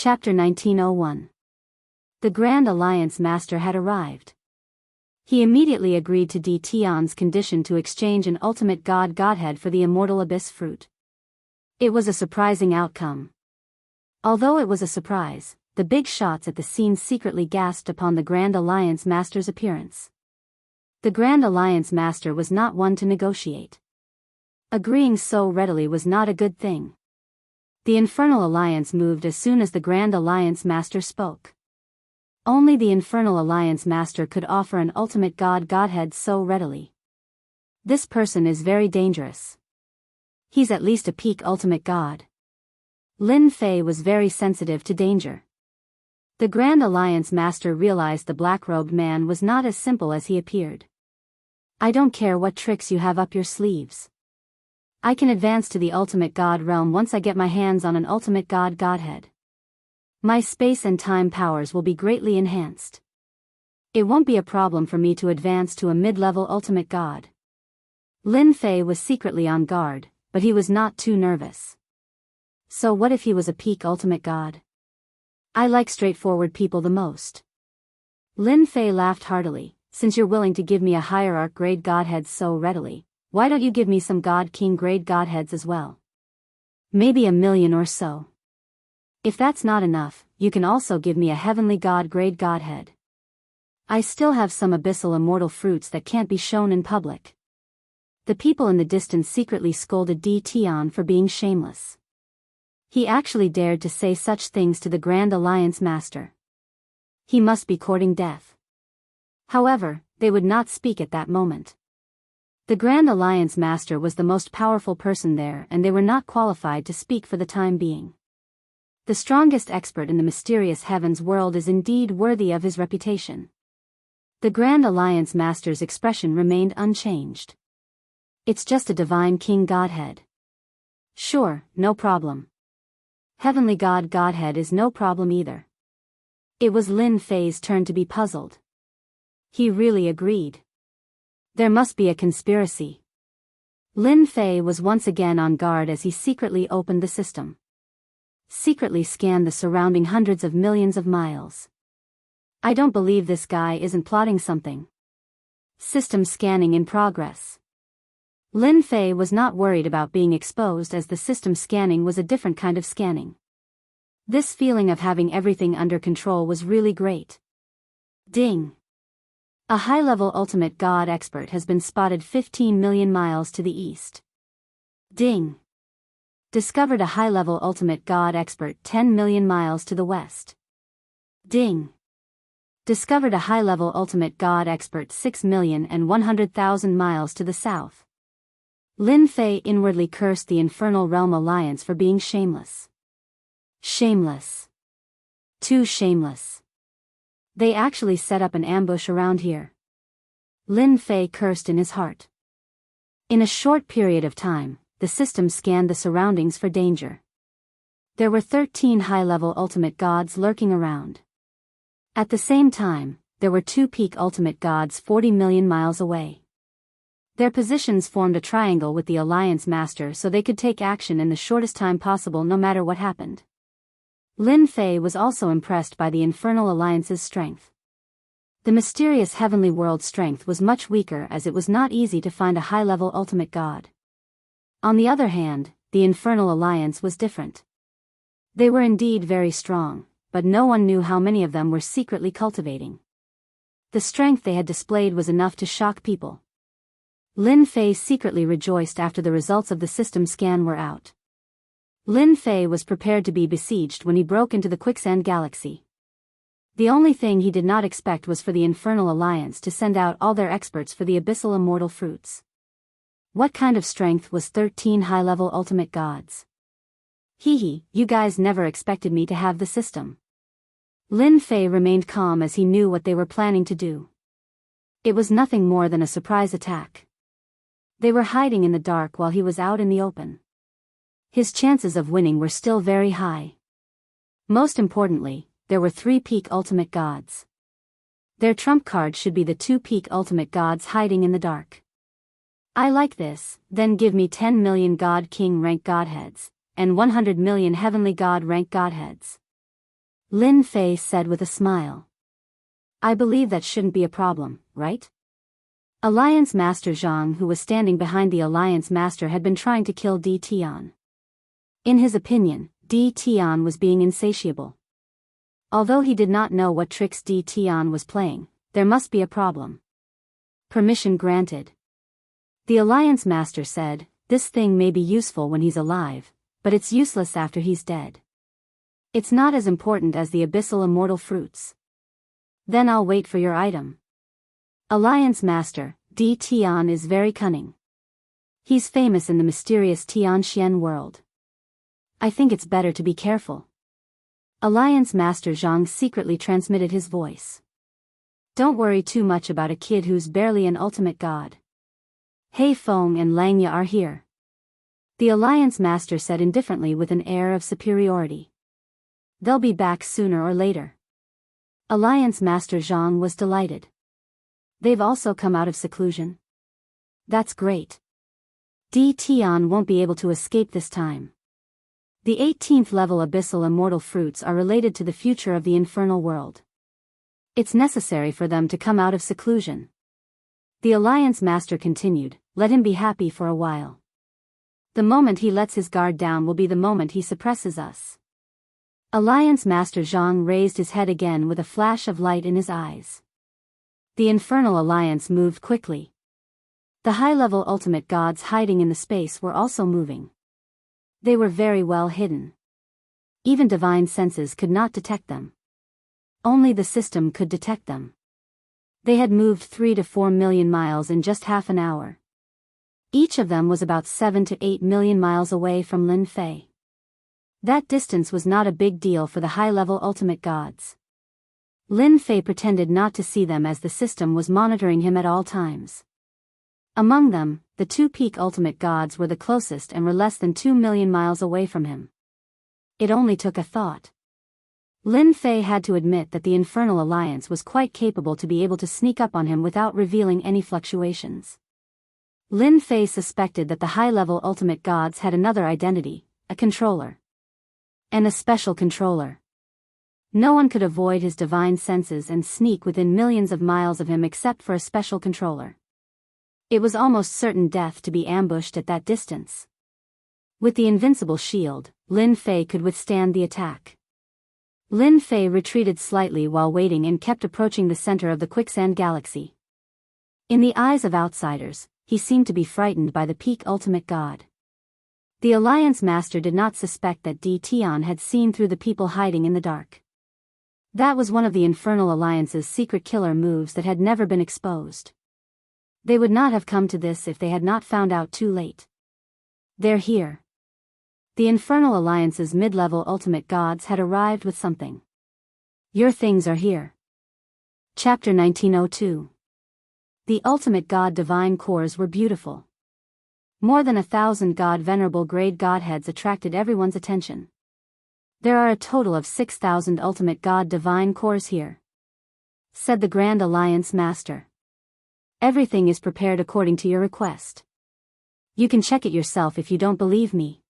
Chapter 1901. The Grand Alliance Master had arrived. He immediately agreed to Tion's condition to exchange an ultimate godhead for the immortal abyss fruit. It was a surprising outcome. Although it was a surprise, the big shots at the scene secretly gasped upon the Grand Alliance Master's appearance. The Grand Alliance Master was not one to negotiate. Agreeing so readily was not a good thing. The Infernal Alliance moved as soon as the Grand Alliance Master spoke. Only the Infernal Alliance Master could offer an ultimate godhead so readily. This person is very dangerous. He's at least a peak ultimate god. Lin Fei was very sensitive to danger. The Grand Alliance Master realized the black-robed man was not as simple as he appeared. I don't care what tricks you have up your sleeves. I can advance to the ultimate god realm once I get my hands on an ultimate godhead. My space and time powers will be greatly enhanced. It won't be a problem for me to advance to a mid-level ultimate god. Lin Fei was secretly on guard, but he was not too nervous. So what if he was a peak ultimate god? I like straightforward people the most. Lin Fei laughed heartily. Since you're willing to give me a hierarch grade godhead so readily, why don't you give me some God King grade godheads as well? Maybe 1,000,000 or so. If that's not enough, you can also give me a heavenly god grade godhead. I still have some abyssal immortal fruits that can't be shown in public. The people in the distance secretly scolded Tion for being shameless. He actually dared to say such things to the Grand Alliance Master. He must be courting death. However, they would not speak at that moment. The Grand Alliance Master was the most powerful person there, and they were not qualified to speak for the time being. The strongest expert in the mysterious heavens world is indeed worthy of his reputation. The Grand Alliance Master's expression remained unchanged. It's just a divine king godhead. Sure, no problem. Heavenly godhead is no problem either. It was Lin Fei's turn to be puzzled. He really agreed. There must be a conspiracy. Lin Fei was once again on guard as he secretly opened the system. Secretly scanned the surrounding hundreds of millions of miles. I don't believe this guy isn't plotting something. System scanning in progress. Lin Fei was not worried about being exposed as the system scanning was a different kind of scanning. This feeling of having everything under control was really great. Ding! A high-level ultimate god expert has been spotted 15 million miles to the east. Ding! Discovered a high-level ultimate god expert 10 million miles to the west. Ding! Discovered a high-level ultimate god expert 6,100,000 miles to the south. Lin Fei inwardly cursed the Infernal Realm Alliance for being shameless. Shameless. Too shameless. They actually set up an ambush around here. Lin Fei cursed in his heart. In a short period of time, the system scanned the surroundings for danger. There were 13 high-level ultimate gods lurking around. At the same time, there were 2 peak ultimate gods 40 million miles away. Their positions formed a triangle with the Alliance Master so they could take action in the shortest time possible no matter what happened. Lin Fei was also impressed by the Infernal Alliance's strength. The mysterious heavenly world strength was much weaker as it was not easy to find a high-level ultimate god. On the other hand, the Infernal Alliance was different. They were indeed very strong, but no one knew how many of them were secretly cultivating. The strength they had displayed was enough to shock people. Lin Fei secretly rejoiced after the results of the system scan were out. Lin Fei was prepared to be besieged when he broke into the Quicksand Galaxy. The only thing he did not expect was for the Infernal Alliance to send out all their experts for the abyssal immortal fruits. What kind of strength was 13 high-level ultimate gods? Hee, you guys never expected me to have the system. Lin Fei remained calm as he knew what they were planning to do. It was nothing more than a surprise attack. They were hiding in the dark while he was out in the open. His chances of winning were still very high. Most importantly, there were 3 peak ultimate gods. Their trump card should be the 2 peak ultimate gods hiding in the dark. I like this, then give me 10 million God King rank godheads, and 100 million heavenly god rank godheads. Lin Fei said with a smile. I believe that shouldn't be a problem, right? Alliance Master Zhang, who was standing behind the Alliance Master, had been trying to kill Di Tian. In his opinion, Di Tian was being insatiable. Although he did not know what tricks Di Tian was playing, there must be a problem. Permission granted. The Alliance Master said, this thing may be useful when he's alive, but it's useless after he's dead. It's not as important as the abyssal immortal fruits. Then I'll wait for your item. Alliance Master, Di Tian is very cunning. He's famous in the mysterious Tianxian world. I think it's better to be careful. Alliance Master Zhang secretly transmitted his voice. Don't worry too much about a kid who's barely an ultimate god. Hei Feng and Langya are here. The Alliance Master said indifferently with an air of superiority. They'll be back sooner or later. Alliance Master Zhang was delighted. They've also come out of seclusion. That's great. Di Tian won't be able to escape this time. The 18th level abyssal immortal fruits are related to the future of the infernal world. It's necessary for them to come out of seclusion. The Alliance Master continued, let him be happy for a while. The moment he lets his guard down will be the moment he suppresses us. Alliance Master Zhang raised his head again with a flash of light in his eyes. The Infernal Alliance moved quickly. The high-level ultimate gods hiding in the space were also moving. They were very well hidden. Even divine senses could not detect them. Only the system could detect them. They had moved 3 to 4 million miles in just half an hour. Each of them was about 7 to 8 million miles away from Lin Fei. That distance was not a big deal for the high-level ultimate gods. Lin Fei pretended not to see them as the system was monitoring him at all times. Among them, the 2 peak ultimate gods were the closest and were less than 2 million miles away from him. It only took a thought. Lin Fei had to admit that the Infernal Alliance was quite capable to be able to sneak up on him without revealing any fluctuations. Lin Fei suspected that the high-level ultimate gods had another identity, a controller. And a special controller. No one could avoid his divine senses and sneak within millions of miles of him except for a special controller. It was almost certain death to be ambushed at that distance. With the invincible shield, Lin Fei could withstand the attack. Lin Fei retreated slightly while waiting and kept approaching the center of the quicksand galaxy. In the eyes of outsiders, he seemed to be frightened by the peak ultimate god. The Alliance Master did not suspect that Di Tian had seen through the people hiding in the dark. That was one of the Infernal Alliance's secret killer moves that had never been exposed. They would not have come to this if they had not found out too late. They're here. The Infernal Alliance's mid-level ultimate gods had arrived with something. Your things are here. Chapter 1902. The ultimate god divine cores were beautiful. More than 1,000 god-venerable grade godheads attracted everyone's attention. There are a total of 6,000 ultimate god divine cores here, said the Grand Alliance Master. Everything is prepared according to your request. You can check it yourself if you don't believe me.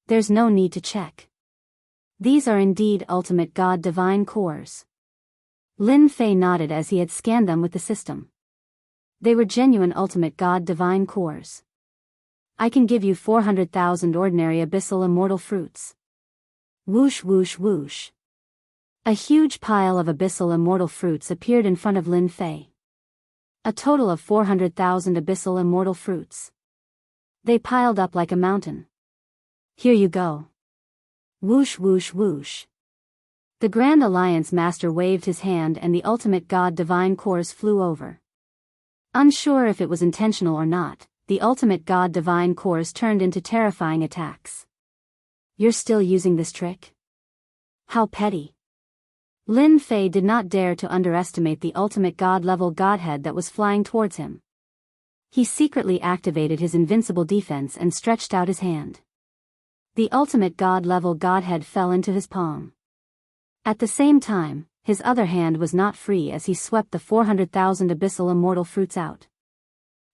There's no need to check. These are indeed ultimate god divine cores. Lin Fei nodded as he had scanned them with the system. They were genuine ultimate god divine cores. I can give you 400,000 ordinary abyssal immortal fruits. Whoosh whoosh whoosh. A huge pile of abyssal immortal fruits appeared in front of Lin Fei. A total of 400,000 abyssal immortal fruits. They piled up like a mountain. Here you go. Whoosh whoosh whoosh. The Grand Alliance Master waved his hand and the ultimate god divine cores flew over. Unsure if it was intentional or not, the ultimate god divine cores turned into terrifying attacks. You're still using this trick? How petty. Lin Fei did not dare to underestimate the ultimate god-level godhead that was flying towards him. He secretly activated his invincible defense and stretched out his hand. The ultimate god-level godhead fell into his palm. At the same time, his other hand was not free as he swept the 400,000 abyssal immortal fruits out.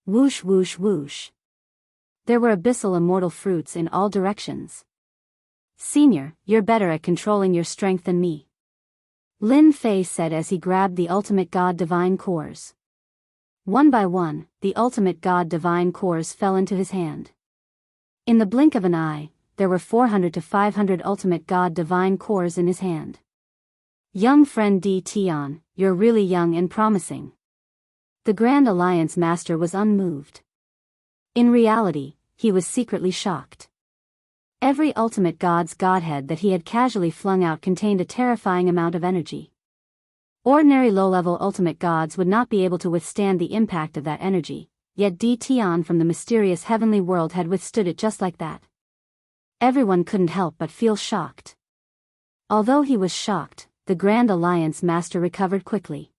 Whoosh whoosh whoosh. There were abyssal immortal fruits in all directions. Senior, you're better at controlling your strength than me. Lin Fei said as he grabbed the ultimate god divine cores. One by one, the ultimate god divine cores fell into his hand. In the blink of an eye, there were 400 to 500 ultimate god divine cores in his hand. Young friend D. Tian, you're really young and promising. The Grand Alliance Master was unmoved. In reality, he was secretly shocked. Every ultimate god's godhead that he had casually flung out contained a terrifying amount of energy. Ordinary low-level ultimate gods would not be able to withstand the impact of that energy, yet D. Tian from the mysterious heavenly world had withstood it just like that. Everyone couldn't help but feel shocked. Although he was shocked, the Grand Alliance Master recovered quickly.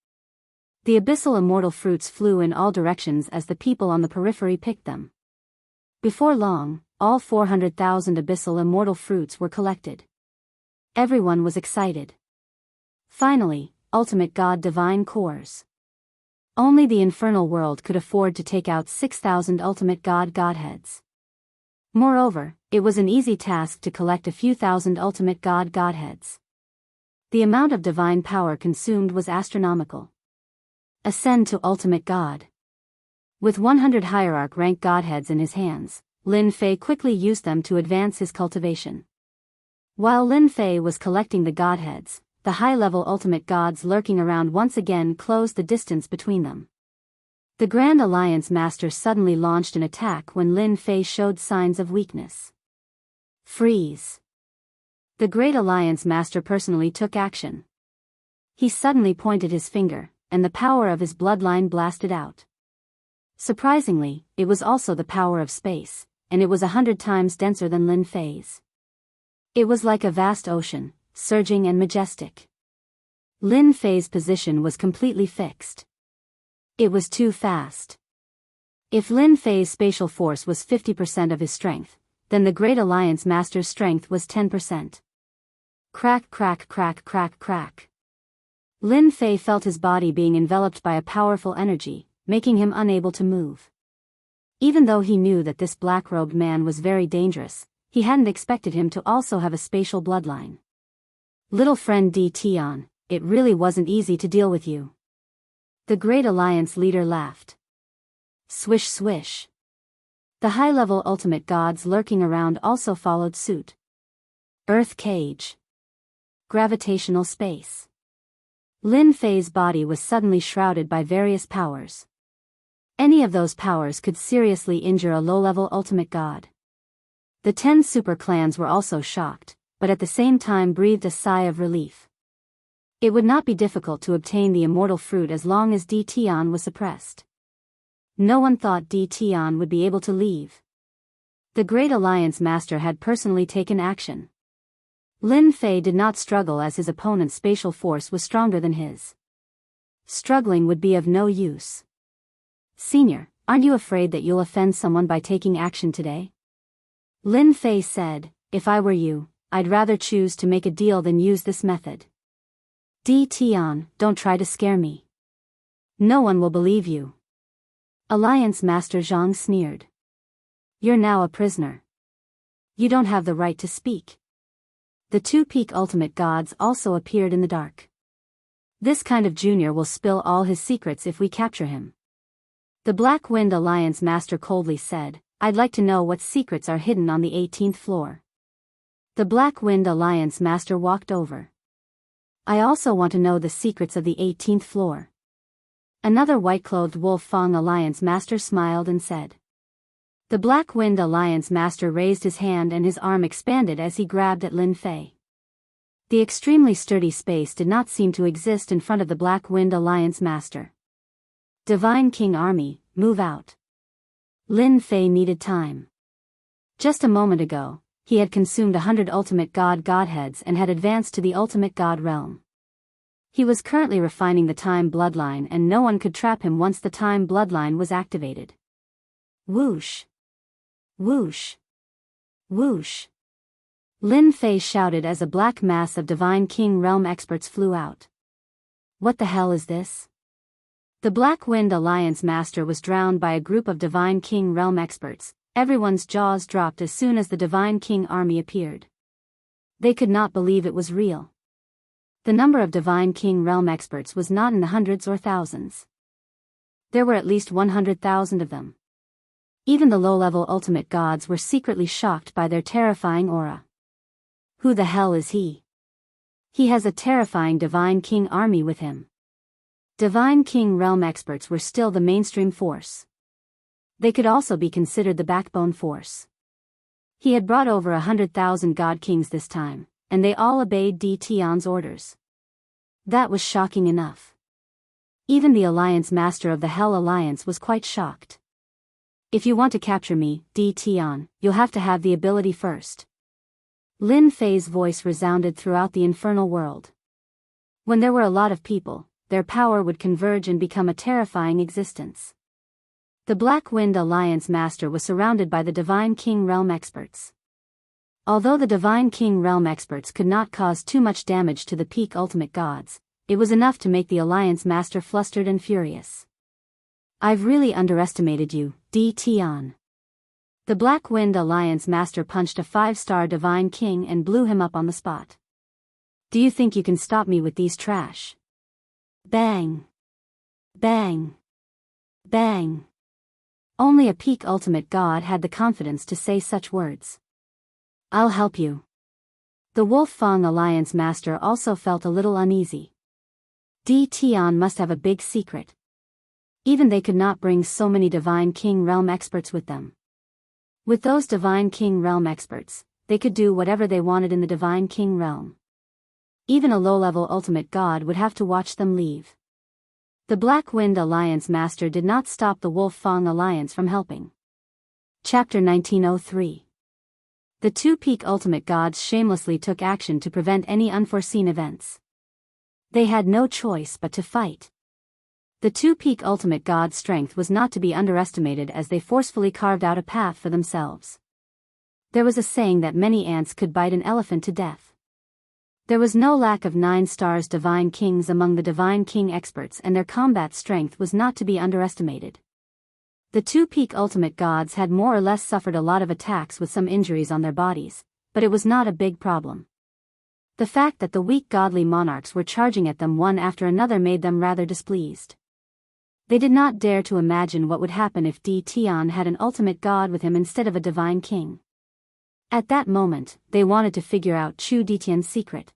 The abyssal immortal fruits flew in all directions as the people on the periphery picked them. Before long, all 400,000 abyssal immortal fruits were collected. Everyone was excited. Finally, ultimate god divine cores. Only the infernal world could afford to take out 6,000 ultimate god godheads. Moreover, it was an easy task to collect a few thousand ultimate god godheads. The amount of divine power consumed was astronomical. Ascend to ultimate god. With 100 hierarch rank godheads in his hands, Lin Fei quickly used them to advance his cultivation. While Lin Fei was collecting the godheads, the high-level ultimate gods lurking around once again closed the distance between them. The Grand Alliance Master suddenly launched an attack when Lin Fei showed signs of weakness. Freeze! The Great Alliance Master personally took action. He suddenly pointed his finger, and the power of his bloodline blasted out. Surprisingly, it was also the power of space, and it was 100 times denser than Lin Fei's. It was like a vast ocean, surging and majestic. Lin Fei's position was completely fixed. It was too fast. If Lin Fei's spatial force was 50% of his strength, then the Great Alliance Master's strength was 10%. Crack, crack, crack, crack, crack. Lin Fei felt his body being enveloped by a powerful energy, making him unable to move. Even though he knew that this black-robed man was very dangerous, he hadn't expected him to also have a spatial bloodline. Little friend D. Tian, it really wasn't easy to deal with you. The Great Alliance leader laughed. Swish swish. The high-level ultimate gods lurking around also followed suit. Earth cage. Gravitational space. Lin Fei's body was suddenly shrouded by various powers. Any of those powers could seriously injure a low-level ultimate god. The 10 super clans were also shocked, but at the same time breathed a sigh of relief. It would not be difficult to obtain the immortal fruit as long as D. Tian was suppressed. No one thought D. Tian would be able to leave. The Great Alliance Master had personally taken action. Lin Fei did not struggle as his opponent's spatial force was stronger than his. Struggling would be of no use. Senior, aren't you afraid that you'll offend someone by taking action today? Lin Fei said, if I were you, I'd rather choose to make a deal than use this method. D. Tian, don't try to scare me. No one will believe you. Alliance Master Zhang sneered. You're now a prisoner. You don't have the right to speak. The two peak ultimate gods also appeared in the dark. This kind of junior will spill all his secrets if we capture him. The Black Wind Alliance Master coldly said, I'd like to know what secrets are hidden on the 18th floor. The Black Wind Alliance Master walked over. I also want to know the secrets of the 18th floor. Another white-clothed Wolf Fang Alliance Master smiled and said. The Black Wind Alliance Master raised his hand and his arm expanded as he grabbed at Lin Fei. The extremely sturdy space did not seem to exist in front of the Black Wind Alliance Master. Divine King Army, move out. Lin Fei needed time. Just a moment ago, he had consumed 100 ultimate godheads and had advanced to the ultimate god realm. He was currently refining the time bloodline and no one could trap him once the time bloodline was activated. Whoosh! Whoosh! Whoosh! Lin Fei shouted as a black mass of Divine King Realm experts flew out. What the hell is this? The Black Wind Alliance Master was drowned by a group of Divine King Realm experts. Everyone's jaws dropped as soon as the Divine King army appeared. They could not believe it was real. The number of Divine King realm experts was not in the hundreds or thousands. There were at least 100,000 of them. Even the low-level ultimate gods were secretly shocked by their terrifying aura. Who the hell is he? He has a terrifying Divine King army with him. Divine King realm experts were still the mainstream force. They could also be considered the backbone force. He had brought over 100,000 god kings this time, and they all obeyed Tion's orders. That was shocking enough. Even the Alliance Master of the Hell Alliance was quite shocked. If you want to capture me, Tion, you'll have to have the ability first. Lin Fei's voice resounded throughout the infernal world. When there were a lot of people, their power would converge and become a terrifying existence. The Black Wind Alliance Master was surrounded by the Divine King realm experts. Although the Divine King realm experts could not cause too much damage to the peak ultimate gods, it was enough to make the Alliance Master flustered and furious. I've really underestimated you, Tion. The Black Wind Alliance Master punched a 5-star Divine King and blew him up on the spot. Do you think you can stop me with these trash? Bang! Bang! Bang! Only a peak ultimate god had the confidence to say such words. I'll help you. The Wolf Fang Alliance Master also felt a little uneasy. Tion must have a big secret. Even they could not bring so many Divine King realm experts with them. With those Divine King realm experts, they could do whatever they wanted in the Divine King realm. Even a low-level ultimate god would have to watch them leave. The Black Wind Alliance Master did not stop the Wolf Fang Alliance from helping. Chapter 1903. The two peak ultimate gods shamelessly took action to prevent any unforeseen events. They had no choice but to fight. The two peak ultimate gods' strength was not to be underestimated as they forcefully carved out a path for themselves. There was a saying that many ants could bite an elephant to death. There was no lack of 9 stars Divine Kings among the Divine King experts, and their combat strength was not to be underestimated. The two peak ultimate gods had more or less suffered a lot of attacks with some injuries on their bodies, but it was not a big problem. The fact that the weak godly monarchs were charging at them one after another made them rather displeased. They did not dare to imagine what would happen if Tion had an ultimate god with him instead of a Divine King. At that moment, they wanted to figure out Chu Ditian's secret.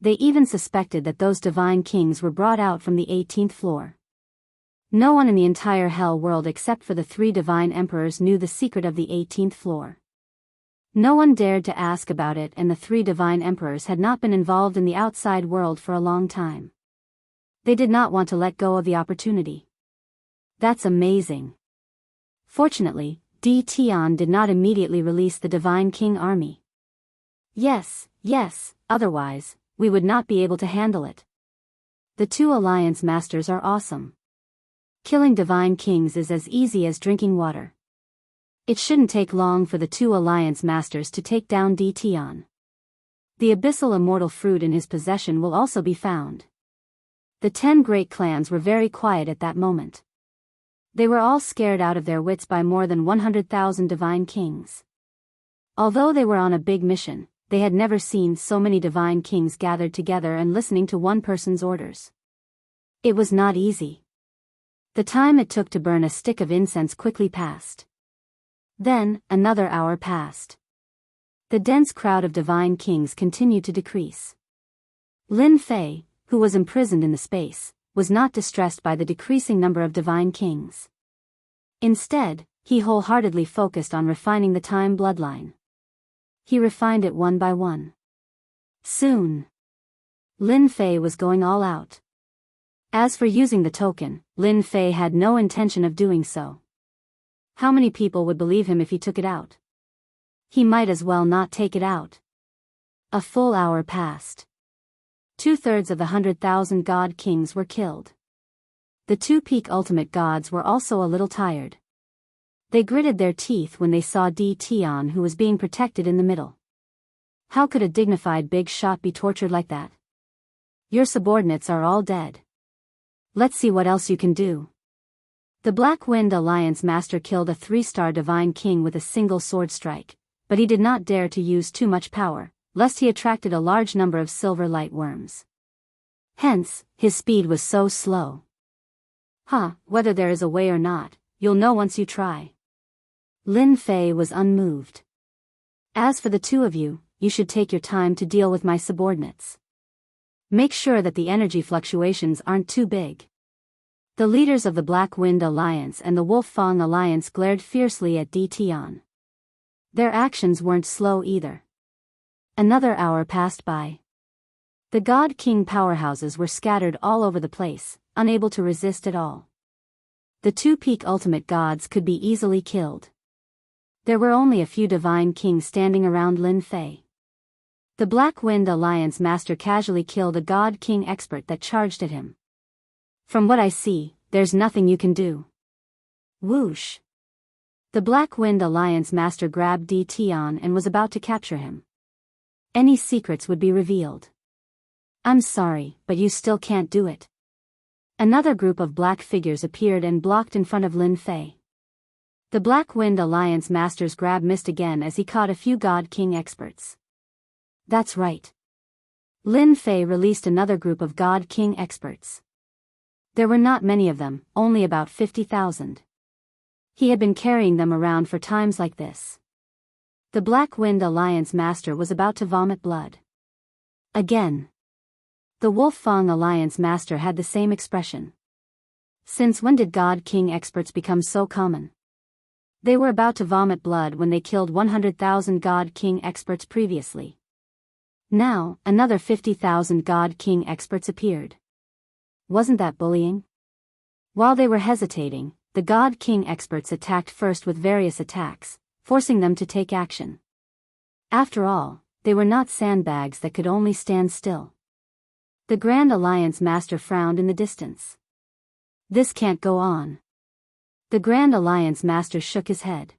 They even suspected that those Divine Kings were brought out from the 18th floor. No one in the entire hell world except for the 3 Divine Emperors knew the secret of the 18th floor. No one dared to ask about it, and the 3 Divine Emperors had not been involved in the outside world for a long time. They did not want to let go of the opportunity. That's amazing. Fortunately, Tion did not immediately release the Divine King army. Yes, otherwise, we would not be able to handle it. The 2 Alliance Masters are awesome. Killing Divine Kings is as easy as drinking water. It shouldn't take long for the 2 Alliance Masters to take down Tion. The Abyssal Immortal Fruit in his possession will also be found. The 10 great clans were very quiet at that moment. They were all scared out of their wits by more than 100,000 Divine Kings. Although they were on a big mission, they had never seen so many Divine Kings gathered together and listening to one person's orders. It was not easy. The time it took to burn a stick of incense quickly passed. Then, another hour passed. The dense crowd of Divine Kings continued to decrease. Lin Fei, who was imprisoned in the space, was not distressed by the decreasing number of Divine Kings. Instead, he wholeheartedly focused on refining the time bloodline. He refined it one by one. Soon, Lin Fei was going all out. As for using the token, Lin Fei had no intention of doing so. How many people would believe him if he took it out? He might as well not take it out. A full hour passed. 2/3 of the 100,000 god kings were killed. The 2 peak ultimate gods were also a little tired. They gritted their teeth when they saw Tion, who was being protected in the middle. How could a dignified big shot be tortured like that? Your subordinates are all dead. Let's see what else you can do. The Black Wind Alliance Master killed a 3-star Divine King with a single sword strike, but he did not dare to use too much power, lest he attracted a large number of silver light worms. Hence, his speed was so slow. Whether there is a way or not, you'll know once you try. Lin Fei was unmoved. As for the two of you, you should take your time to deal with my subordinates. Make sure that the energy fluctuations aren't too big. The leaders of the Black Wind Alliance and the Wolf Fang Alliance glared fiercely at Di Tian. Their actions weren't slow either. Another hour passed by. The God King powerhouses were scattered all over the place, unable to resist at all. The two peak ultimate gods could be easily killed. There were only a few divine kings standing around Lin Fei. The Black Wind Alliance master casually killed a God King expert that charged at him. From what I see, there's nothing you can do. Whoosh! The Black Wind Alliance master grabbed Di Tian and was about to capture him. Any secrets would be revealed. I'm sorry, but you still can't do it. Another group of black figures appeared and blocked in front of Lin Fei. The Black Wind Alliance master's grab missed again as he caught a few God King experts. That's right. Lin Fei released another group of God King experts. There were not many of them, only about 50,000. He had been carrying them around for times like this. The Black Wind Alliance master was about to vomit blood. Again. The Wolf Fang Alliance master had the same expression. Since when did God King experts become so common? They were about to vomit blood when they killed 100,000 God King experts previously. Now, another 50,000 God King experts appeared. Wasn't that bullying? While they were hesitating, the God King experts attacked first with various attacks, forcing them to take action. After all, they were not sandbags that could only stand still. The Grand Alliance master frowned in the distance. This can't go on. The Grand Alliance master shook his head.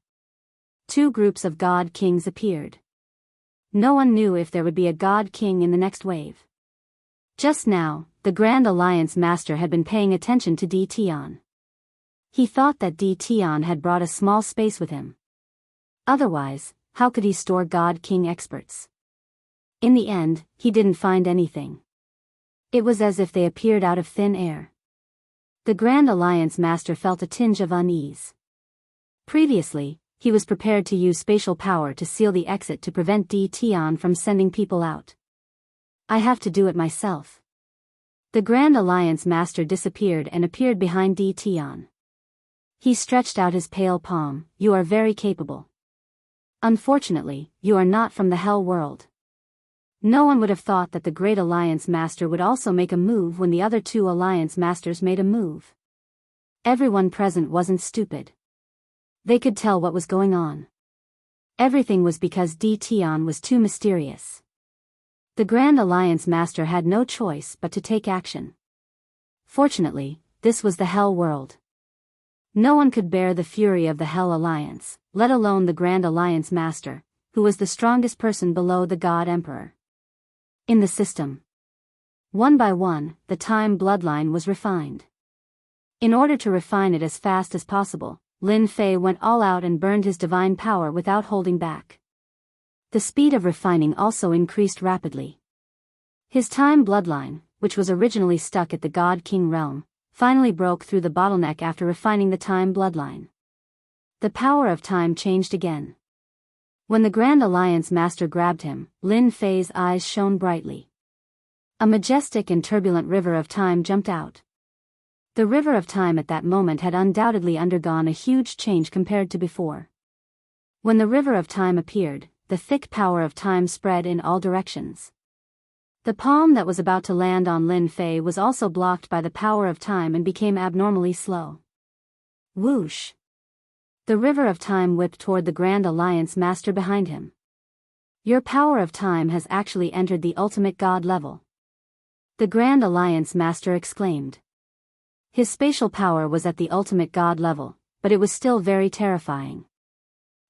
Two groups of God Kings appeared. No one knew if there would be a God King in the next wave. Just now, the Grand Alliance master had been paying attention to Di Tian. He thought that Di Tian had brought a small space with him. Otherwise, how could he store God King experts? In the end, he didn't find anything. It was as if they appeared out of thin air. The Grand Alliance master felt a tinge of unease. Previously, he was prepared to use spatial power to seal the exit to prevent Di Tian from sending people out. I have to do it myself. The Grand Alliance master disappeared and appeared behind Di Tian. He stretched out his pale palm. You are very capable. Unfortunately, you are not from the Hell world. No one would have thought that the Great Alliance master would also make a move when the other two Alliance masters made a move. Everyone present wasn't stupid. They could tell what was going on. Everything was because Di Tian was too mysterious. The Grand Alliance master had no choice but to take action. Fortunately, this was the Hell world. No one could bear the fury of the Hell Alliance, let alone the Grand Alliance master, who was the strongest person below the God Emperor. In the system, one by one, the time bloodline was refined. In order to refine it as fast as possible, Lin Fei went all out and burned his divine power without holding back. The speed of refining also increased rapidly. His time bloodline, which was originally stuck at the God King realm, finally broke through the bottleneck after refining the time bloodline. The power of time changed again. When the Grand Alliance master grabbed him, Lin Fei's eyes shone brightly. A majestic and turbulent river of time jumped out. The river of time at that moment had undoubtedly undergone a huge change compared to before. When the river of time appeared, the thick power of time spread in all directions. The palm that was about to land on Lin Fei was also blocked by the power of time and became abnormally slow. Whoosh! The river of time whipped toward the Grand Alliance master behind him. Your power of time has actually entered the ultimate god level. The Grand Alliance master exclaimed. His spatial power was at the ultimate god level, but it was still very terrifying.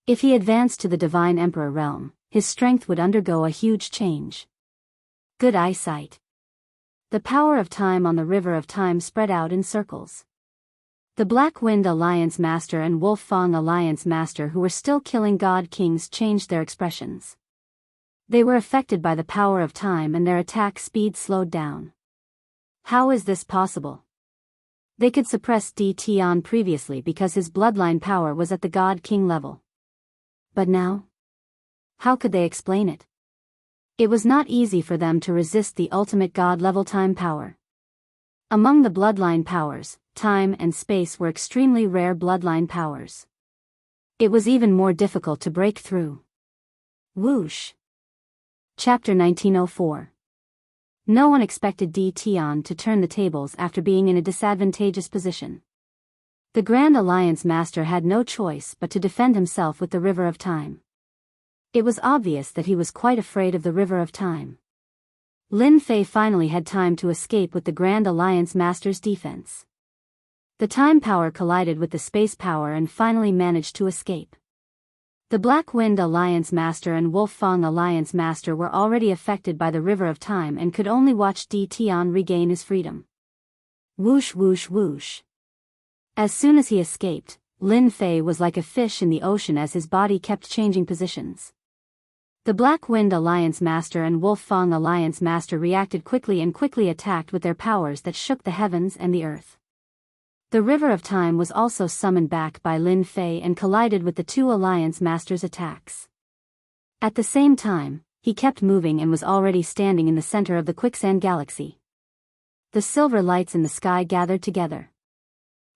If he advanced to the Divine Emperor realm, his strength would undergo a huge change. Good eyesight. The power of time on the river of time spread out in circles. The Black Wind Alliance master and Wolf Fang Alliance master who were still killing God Kings changed their expressions. They were affected by the power of time and their attack speed slowed down. How is this possible? They could suppress DTon previously because his bloodline power was at the God King level. But now? How could they explain it? It was not easy for them to resist the ultimate God level time power. Among the bloodline powers, time and space were extremely rare bloodline powers. It was even more difficult to break through. Whoosh. Chapter 1904. No one expected DTon to turn the tables after being in a disadvantageous position. The Grand Alliance Master had no choice but to defend himself with the River of Time. It was obvious that he was quite afraid of the River of Time. Lin Fei finally had time to escape with the Grand Alliance Master's defense. The time power collided with the space power and finally managed to escape. The Black Wind Alliance Master and Wolf Fang Alliance Master were already affected by the River of Time and could only watch DTon regain his freedom. Whoosh whoosh whoosh. As soon as he escaped, Lin Fei was like a fish in the ocean as his body kept changing positions. The Black Wind Alliance Master and Wolf Fang Alliance Master reacted quickly and quickly attacked with their powers that shook the heavens and the earth. The River of Time was also summoned back by Lin Fei and collided with the two Alliance Masters' attacks. At the same time, he kept moving and was already standing in the center of the Quicksand Galaxy. The silver lights in the sky gathered together.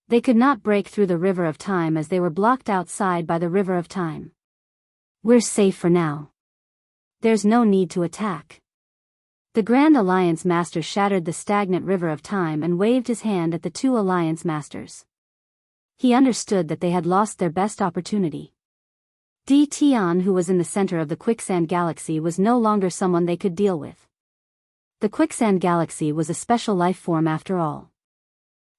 They could not break through the River of Time as they were blocked outside by the River of Time. We're safe for now. There's no need to attack. The Grand Alliance Master shattered the stagnant River of Time and waved his hand at the two Alliance Masters. He understood that they had lost their best opportunity. DTon, who was in the center of the Quicksand Galaxy, was no longer someone they could deal with. The Quicksand Galaxy was a special life form after all.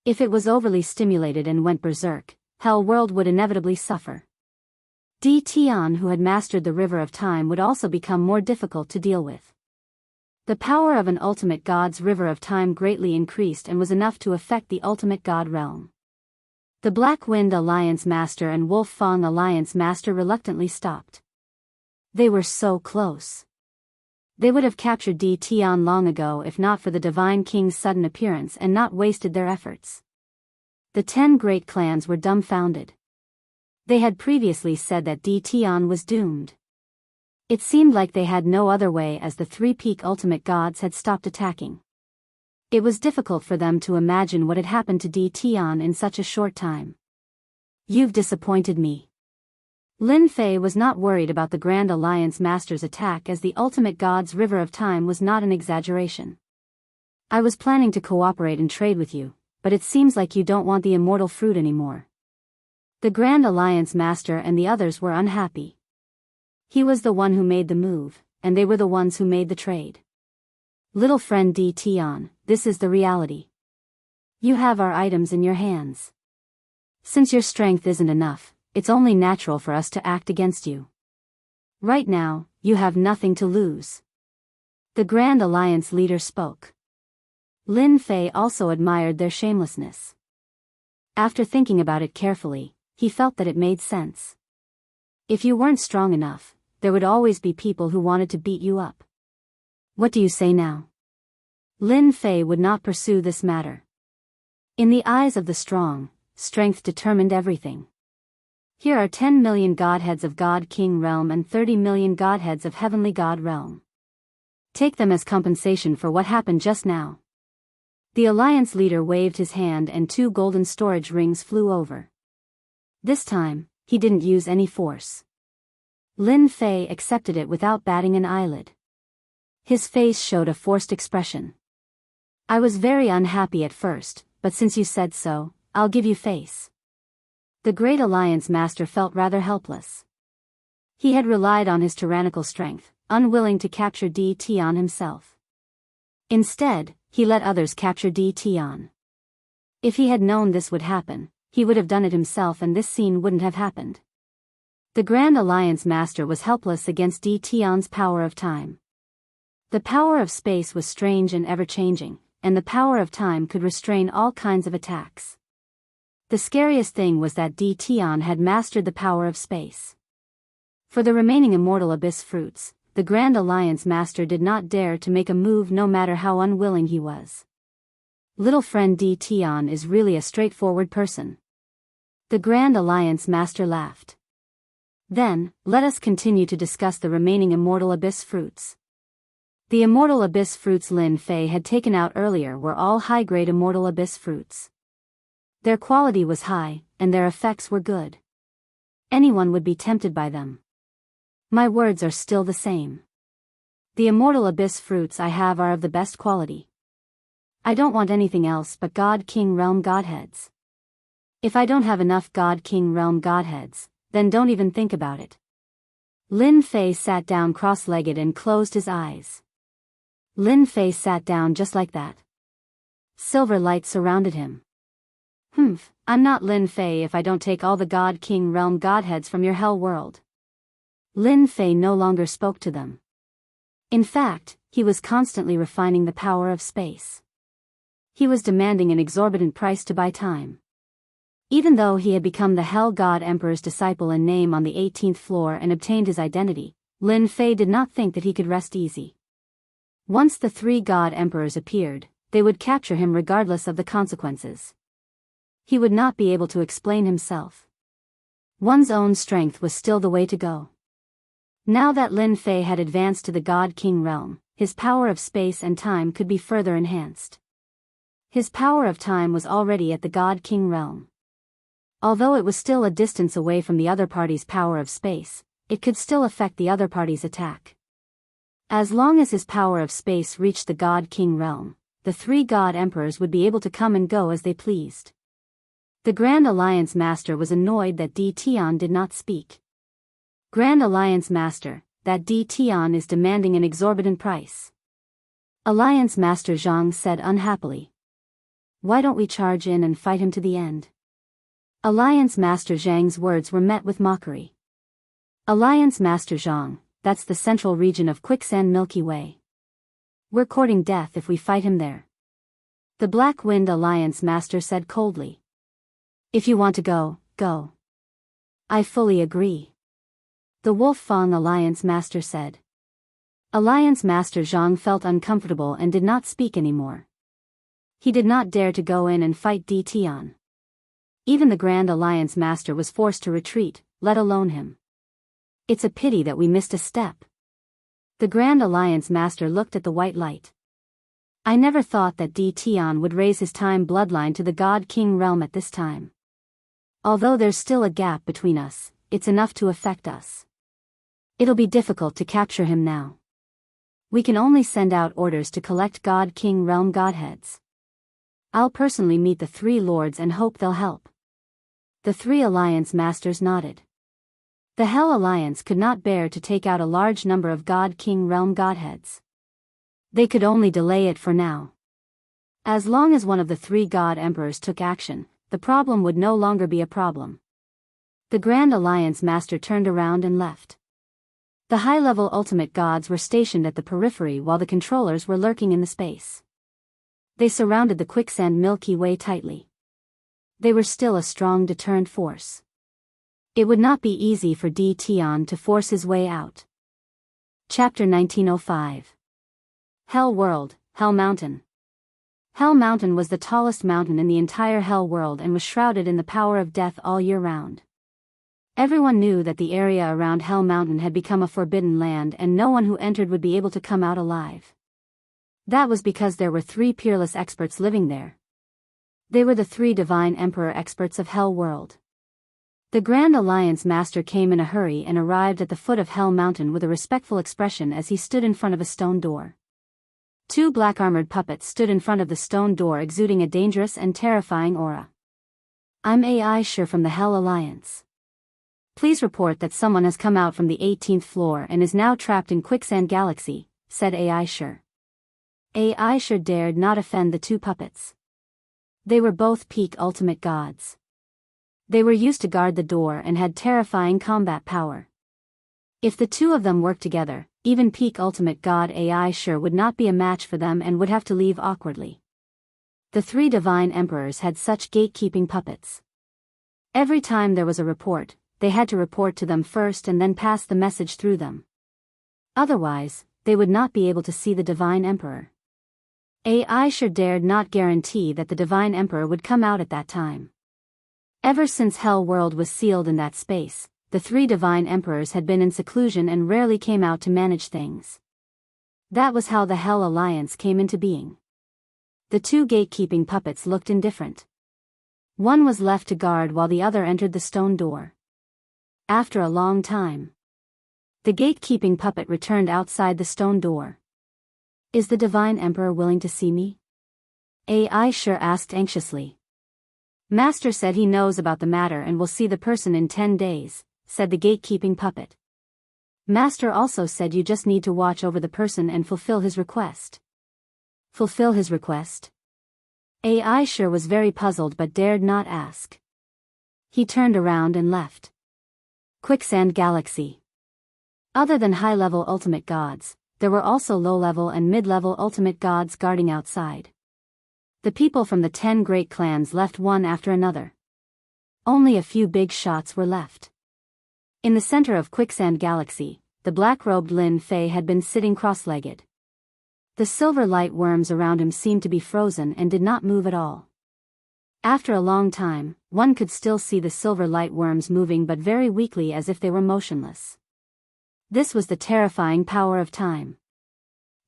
If it was overly stimulated and went berserk, Hell World would inevitably suffer. DTon, who had mastered the River of Time, would also become more difficult to deal with. The power of an ultimate god's River of Time greatly increased and was enough to affect the ultimate god realm. The Black Wind Alliance Master and Wolf Fang Alliance Master reluctantly stopped. They were so close. They would have captured DTon long ago if not for the Divine King's sudden appearance and not wasted their efforts. The 10 great clans were dumbfounded. They had previously said that DTon was doomed. It seemed like they had no other way as the three peak ultimate gods had stopped attacking. It was difficult for them to imagine what had happened to DTon in such a short time. You've disappointed me. Lin Fei was not worried about the Grand Alliance Master's attack as the ultimate god's River of Time was not an exaggeration. I was planning to cooperate and trade with you, but it seems like you don't want the immortal fruit anymore. The Grand Alliance Master and the others were unhappy. He was the one who made the move, and they were the ones who made the trade. Little friend DTon, this is the reality. You have our items in your hands. Since your strength isn't enough, it's only natural for us to act against you. Right now, you have nothing to lose. The Grand Alliance leader spoke. Lin Fei also admired their shamelessness. After thinking about it carefully, he felt that it made sense. If you weren't strong enough, there would always be people who wanted to beat you up. What do you say now? Lin Fei would not pursue this matter. In the eyes of the strong, strength determined everything. Here are 10 million godheads of God King Realm and 30 million godheads of Heavenly God Realm. Take them as compensation for what happened just now. The Alliance leader waved his hand and 2 golden storage rings flew over. This time, he didn't use any force. Lin Fei accepted it without batting an eyelid. His face showed a forced expression. I was very unhappy at first, but since you said so, I'll give you face. The Great Alliance Master felt rather helpless. He had relied on his tyrannical strength, unwilling to capture DTon himself. Instead, he let others capture DTon. If he had known this would happen, he would have done it himself and this scene wouldn't have happened. The Grand Alliance Master was helpless against DTon's power of time. The power of space was strange and ever-changing, and the power of time could restrain all kinds of attacks. The scariest thing was that DTon had mastered the power of space. For the remaining immortal abyss fruits, the Grand Alliance Master did not dare to make a move no matter how unwilling he was. Little friend Tion is really a straightforward person. The Grand Alliance Master laughed. Then, let us continue to discuss the remaining Immortal Abyss fruits. The Immortal Abyss fruits Lin Fei had taken out earlier were all high-grade Immortal Abyss fruits. Their quality was high, and their effects were good. Anyone would be tempted by them. My words are still the same. The Immortal Abyss fruits I have are of the best quality. I don't want anything else but God King Realm Godheads. If I don't have enough God King Realm Godheads, then don't even think about it. Lin Fei sat down cross-legged and closed his eyes. Lin Fei sat down just like that. Silver light surrounded him. I'm not Lin Fei if I don't take all the God King Realm Godheads from your hell world. Lin Fei no longer spoke to them. In fact, he was constantly refining the power of space. He was demanding an exorbitant price to buy time. Even though he had become the Hell God Emperor's disciple in name on the 18th floor and obtained his identity, Lin Fei did not think that he could rest easy. Once the 3 God Emperors appeared, they would capture him regardless of the consequences. He would not be able to explain himself. One's own strength was still the way to go. Now that Lin Fei had advanced to the God King realm, his power of space and time could be further enhanced. His power of time was already at the God King realm. Although it was still a distance away from the other party's power of space, it could still affect the other party's attack. As long as his power of space reached the God King realm, the 3 God Emperors would be able to come and go as they pleased. The Grand Alliance Master was annoyed that Tion did not speak. Grand Alliance Master, that Tion is demanding an exorbitant price. Alliance Master Zhang said unhappily. Why don't we charge in and fight him to the end? Alliance Master Zhang's words were met with mockery. Alliance Master Zhang, that's the central region of Quicksand Milky Way. We're courting death if we fight him there. The Black Wind Alliance Master said coldly. If you want to go, go. I fully agree. The Wolf Fang Alliance Master said. Alliance Master Zhang felt uncomfortable and did not speak anymore. He did not dare to go in and fight Tion. Even the Grand Alliance Master was forced to retreat, let alone him. It's a pity that we missed a step. The Grand Alliance Master looked at the white light. I never thought that Tion would raise his time bloodline to the God King realm at this time. Although there's still a gap between us, it's enough to affect us. It'll be difficult to capture him now. We can only send out orders to collect God King realm Godheads. I'll personally meet the 3 lords and hope they'll help. The 3 Alliance Masters nodded. The Hell Alliance could not bear to take out a large number of God King realm Godheads. They could only delay it for now. As long as one of the 3 God Emperors took action, the problem would no longer be a problem. The Grand Alliance Master turned around and left. The high-level ultimate gods were stationed at the periphery while the controllers were lurking in the space. They surrounded the Quicksand Milky Way tightly. They were still a strong deterrent force. It would not be easy for Tion to force his way out. Chapter 1905. Hell World, Hell Mountain. Hell Mountain was the tallest mountain in the entire Hell World and was shrouded in the power of death all year round. Everyone knew that the area around Hell Mountain had become a forbidden land and no one who entered would be able to come out alive. That was because there were 3 peerless experts living there. They were the 3 divine emperor experts of Hell World. The Grand Alliance Master came in a hurry and arrived at the foot of Hell Mountain with a respectful expression as he stood in front of a stone door. 2 black-armored puppets stood in front of the stone door exuding a dangerous and terrifying aura. I'm AI Sure from the Hell Alliance. Please report that someone has come out from the 18th floor and is now trapped in Quicksand Galaxy, said AI Sure. AI Sure dared not offend the 2 puppets. They were both peak ultimate gods. They were used to guard the door and had terrifying combat power. If the 2 of them worked together, even peak ultimate god AI Sure would not be a match for them and would have to leave awkwardly. The 3 divine emperors had such gatekeeping puppets. Every time there was a report, they had to report to them first and then pass the message through them. Otherwise, they would not be able to see the Divine Emperor. Ai sure dared not guarantee that the Divine Emperor would come out at that time. Ever since Hell World was sealed in that space, the three Divine Emperors had been in seclusion and rarely came out to manage things. That was how the Hell Alliance came into being. The two gatekeeping puppets looked indifferent. One was left to guard while the other entered the stone door. After a long time, the gatekeeping puppet returned outside the stone door. "Is the Divine Emperor willing to see me?" Ai sure asked anxiously. "Master said he knows about the matter and will see the person in 10 days, said the gatekeeping puppet. "Master also said you just need to watch over the person and fulfill his request." "Fulfill his request?" Ai sure was very puzzled but dared not ask. He turned around and left. Quicksand Galaxy. Other than high-level ultimate gods, there were also low-level and mid-level ultimate gods guarding outside. The people from the 10 great clans left one after another. Only a few big shots were left. In the center of Quicksand Galaxy, the black-robed Lin Fei had been sitting cross-legged. The silver light worms around him seemed to be frozen and did not move at all. After a long time, one could still see the silver light worms moving but very weakly as if they were motionless. This was the terrifying power of time.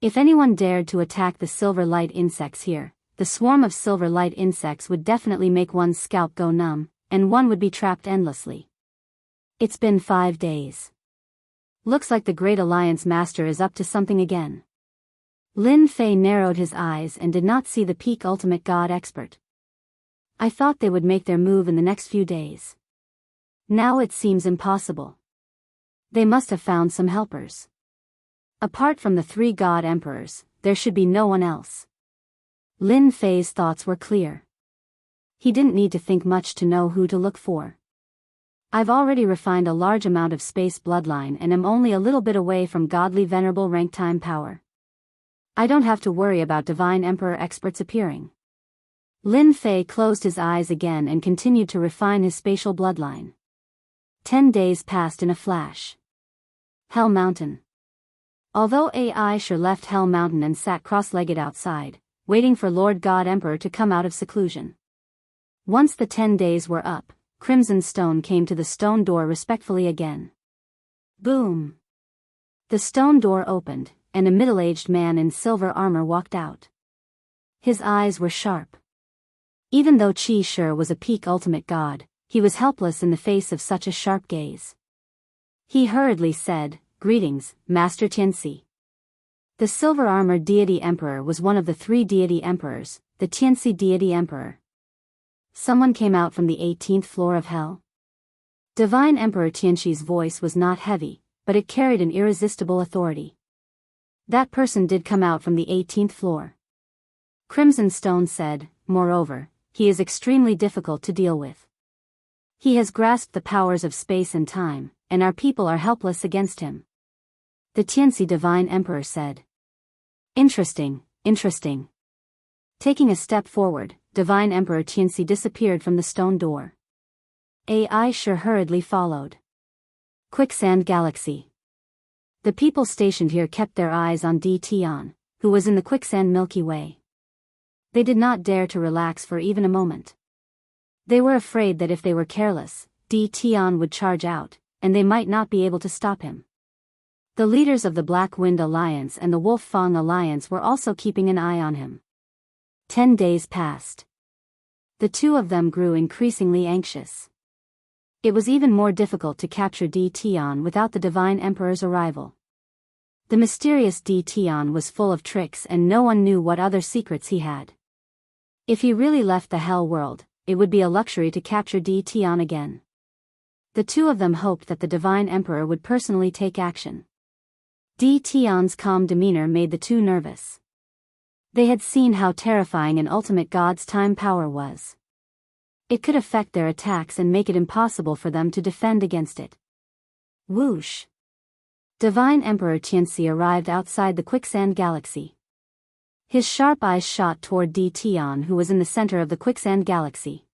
If anyone dared to attack the silver light insects here, the swarm of silver light insects would definitely make one's scalp go numb, and one would be trapped endlessly. It's been 5 days. Looks like the Great Alliance Master is up to something again. Lin Fei narrowed his eyes and did not see the peak ultimate god expert. I thought they would make their move in the next few days. Now it seems impossible. They must have found some helpers. Apart from the 3 god emperors, there should be no one else. Lin Fei's thoughts were clear. He didn't need to think much to know who to look for. I've already refined a large amount of space bloodline and am only a little bit away from godly venerable rank time power. I don't have to worry about Divine Emperor experts appearing. Lin Fei closed his eyes again and continued to refine his spatial bloodline. 10 days passed in a flash. Hell Mountain. Although Ai sure left Hell Mountain and sat cross-legged outside, waiting for Lord God Emperor to come out of seclusion. Once the 10 days were up, Crimson Stone came to the stone door respectfully again. Boom! The stone door opened, and a middle-aged man in silver armor walked out. His eyes were sharp. Even though Qi Shi was a peak ultimate god, he was helpless in the face of such a sharp gaze. He hurriedly said, "Greetings, Master Tianxi." The silver-armored deity emperor was one of the 3 deity emperors, the Tianxi deity emperor. Someone came out from the 18th floor of hell? Divine Emperor Tianxi's voice was not heavy, but it carried an irresistible authority. That person did come out from the 18th floor. Crimson Stone said, "Moreover, he is extremely difficult to deal with. He has grasped the powers of space and time, and our people are helpless against him." The Tianxi Divine Emperor said. Interesting, interesting. Taking a step forward, Divine Emperor Tianxi disappeared from the stone door. Ai sure hurriedly followed. Quicksand Galaxy. The people stationed here kept their eyes on Di Tian, who was in the Quicksand Milky Way. They did not dare to relax for even a moment. They were afraid that if they were careless, Di Tian would charge out, and they might not be able to stop him. The leaders of the Black Wind Alliance and the Wolf Fang Alliance were also keeping an eye on him. 10 days passed. The two of them grew increasingly anxious. It was even more difficult to capture Di Tian without the Divine Emperor's arrival. The mysterious Di Tian was full of tricks and no one knew what other secrets he had. If he really left the Hell World, it would be a luxury to capture Di Tian again. The two of them hoped that the Divine Emperor would personally take action. Di Tian's calm demeanor made the two nervous. They had seen how terrifying an ultimate god's time power was. It could affect their attacks and make it impossible for them to defend against it. Whoosh! Divine Emperor Tianxi arrived outside the Quicksand Galaxy. His sharp eyes shot toward Di Tian, who was in the center of the Quicksand Galaxy.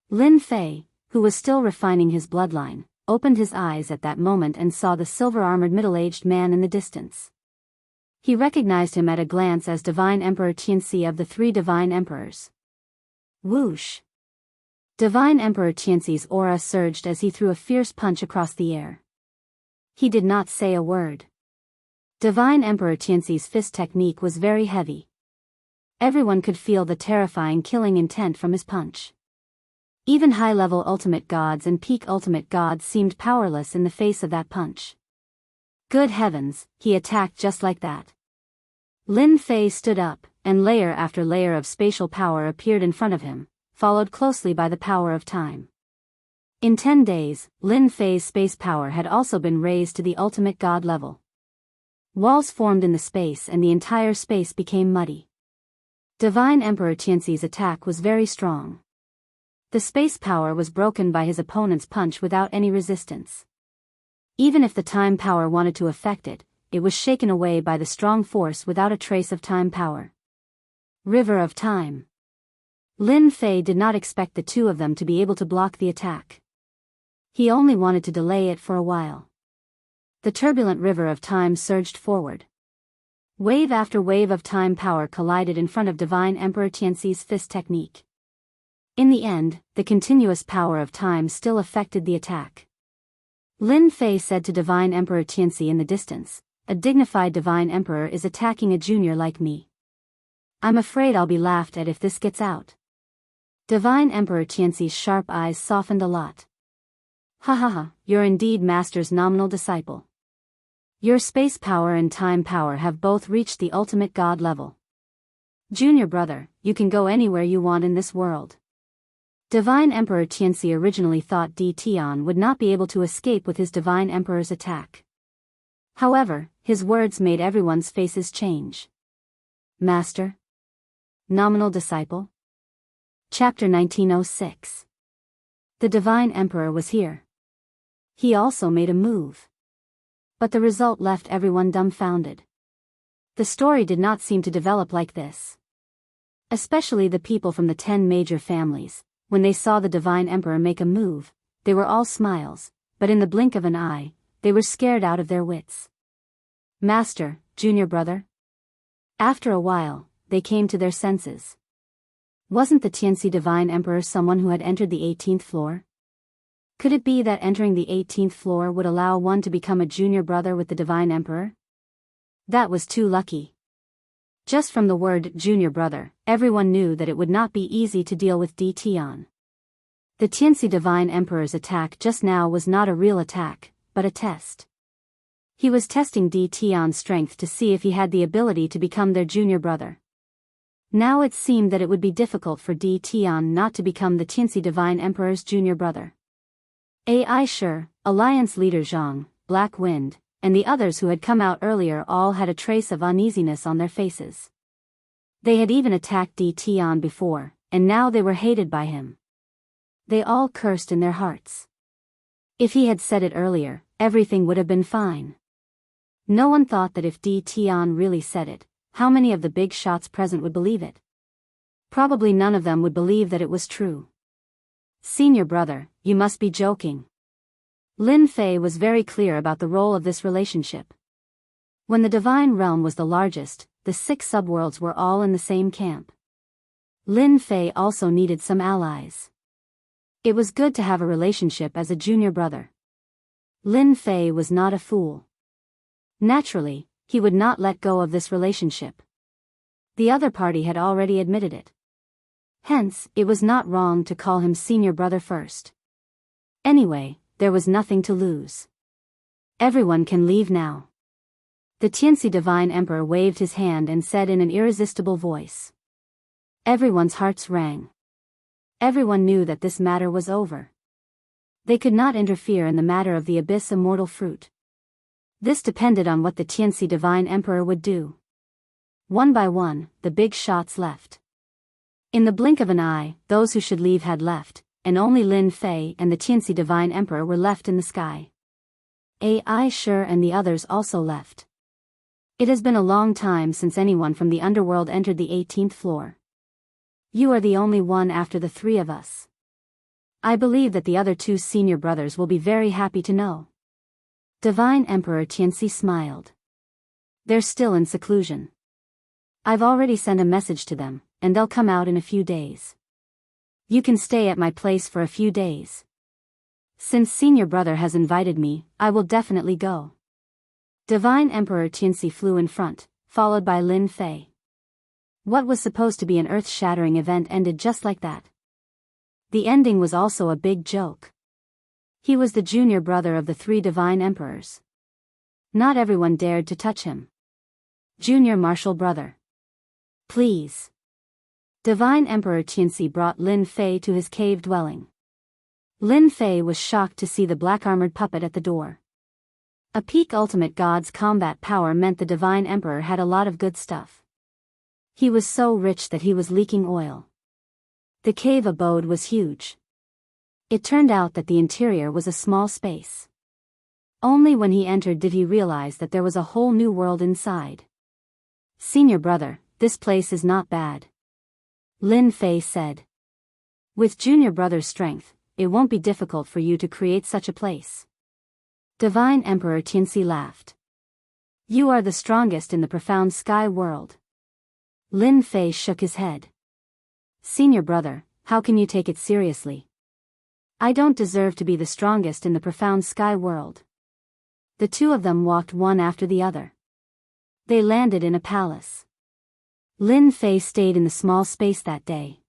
Lin Fei, who was still refining his bloodline, opened his eyes at that moment and saw the silver-armored middle-aged man in the distance. He recognized him at a glance as Divine Emperor Tianxi of the Three Divine Emperors. Whoosh! Divine Emperor Tianxi's aura surged as he threw a fierce punch across the air. He did not say a word. Divine Emperor Tianxi's fist technique was very heavy. Everyone could feel the terrifying killing intent from his punch. Even high-level ultimate gods and peak ultimate gods seemed powerless in the face of that punch. Good heavens, he attacked just like that. Lin Fei stood up, and layer after layer of spatial power appeared in front of him, followed closely by the power of time. In 10 days, Lin Fei's space power had also been raised to the ultimate god level. Walls formed in the space and the entire space became muddy. Divine Emperor Tianxi's attack was very strong. The space power was broken by his opponent's punch without any resistance. Even if the time power wanted to affect it, it was shaken away by the strong force without a trace of time power. River of Time. Lin Fei did not expect the two of them to be able to block the attack. He only wanted to delay it for a while. The turbulent river of time surged forward. Wave after wave of time power collided in front of Divine Emperor Tianxi's fist technique. In the end, the continuous power of time still affected the attack. Lin Fei said to Divine Emperor Tianxi in the distance, "A dignified Divine Emperor is attacking a junior like me. I'm afraid I'll be laughed at if this gets out." Divine Emperor Tianxi's sharp eyes softened a lot. "Ha ha ha, you're indeed Master's nominal disciple. Your space power and time power have both reached the ultimate god level. Junior brother, you can go anywhere you want in this world." Divine Emperor Tianxi originally thought Di Tian would not be able to escape with his Divine Emperor's attack. However, his words made everyone's faces change. Master? Nominal disciple? Chapter 1906. The Divine Emperor was here. He also made a move. But the result left everyone dumbfounded. The story did not seem to develop like this. Especially the people from the 10 major families. When they saw the Divine Emperor make a move, they were all smiles, but in the blink of an eye, they were scared out of their wits. Master, junior brother? After a while, they came to their senses. Wasn't the Tianxi Divine Emperor someone who had entered the 18th floor? Could it be that entering the 18th floor would allow one to become a junior brother with the Divine Emperor? That was too lucky. Just from the word junior brother, everyone knew that it would not be easy to deal with Di Tian. The Tianxi Divine Emperor's attack just now was not a real attack, but a test. He was testing Di Tian's strength to see if he had the ability to become their junior brother. Now it seemed that it would be difficult for Di Tian not to become the Tianxi Divine Emperor's junior brother. AI Sure, Alliance leader Zhang, Black Wind, and the others who had come out earlier all had a trace of uneasiness on their faces. They had even attacked Di Tian before, and now they were hated by him. They all cursed in their hearts. If he had said it earlier, everything would have been fine. No one thought that if Di Tian really said it, how many of the big shots present would believe it? Probably none of them would believe that it was true. Senior brother, you must be joking. Lin Fei was very clear about the role of this relationship. When the Divine Realm was the largest, the 6 subworlds were all in the same camp. Lin Fei also needed some allies. It was good to have a relationship as a junior brother. Lin Fei was not a fool. Naturally, he would not let go of this relationship. The other party had already admitted it. Hence, it was not wrong to call him senior brother first. Anyway, there was nothing to lose. Everyone can leave now. The Tianxi Divine Emperor waved his hand and said in an irresistible voice. Everyone's hearts rang. Everyone knew that this matter was over. They could not interfere in the matter of the Abyss Immortal Fruit. This depended on what the Tianxi Divine Emperor would do. One by one, the big shots left. In the blink of an eye, those who should leave had left, and only Lin Fei and the Tianxi Divine Emperor were left in the sky. AI Sure and the others also left. It has been a long time since anyone from the underworld entered the 18th floor. You are the only one after the 3 of us. I believe that the other two senior brothers will be very happy to know. Divine Emperor Tianxi smiled. They're still in seclusion. I've already sent a message to them, and they'll come out in a few days. You can stay at my place for a few days. Since senior brother has invited me, I will definitely go. Divine Emperor Tianxi flew in front, followed by Lin Fei. What was supposed to be an earth-shattering event ended just like that. The ending was also a big joke. He was the junior brother of the three divine emperors. Not everyone dared to touch him. Junior martial brother. Please. Divine Emperor Tianxi brought Lin Fei to his cave dwelling. Lin Fei was shocked to see the black-armored puppet at the door. A peak ultimate god's combat power meant the divine emperor had a lot of good stuff. He was so rich that he was leaking oil. The cave abode was huge. It turned out that the interior was a small space. Only when he entered did he realize that there was a whole new world inside. Senior brother, this place is not bad. Lin Fei said. With junior brother's strength, it won't be difficult for you to create such a place. Divine Emperor Tianxi laughed. You are the strongest in the profound sky world. Lin Fei shook his head. Senior brother, how can you take it seriously? I don't deserve to be the strongest in the profound sky world. The two of them walked one after the other. They landed in a palace. Lin Fei stayed in the small space that day.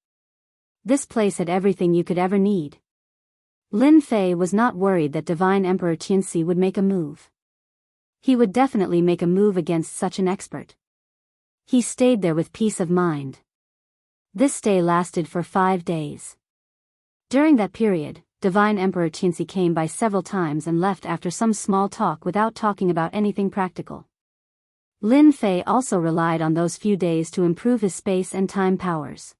This place had everything you could ever need. Lin Fei was not worried that Divine Emperor Tianxi would make a move. He would definitely make a move against such an expert. He stayed there with peace of mind. This stay lasted for 5 days. During that period, Divine Emperor Tianxi came by several times and left after some small talk without talking about anything practical. Lin Fei also relied on those few days to improve his space and time powers.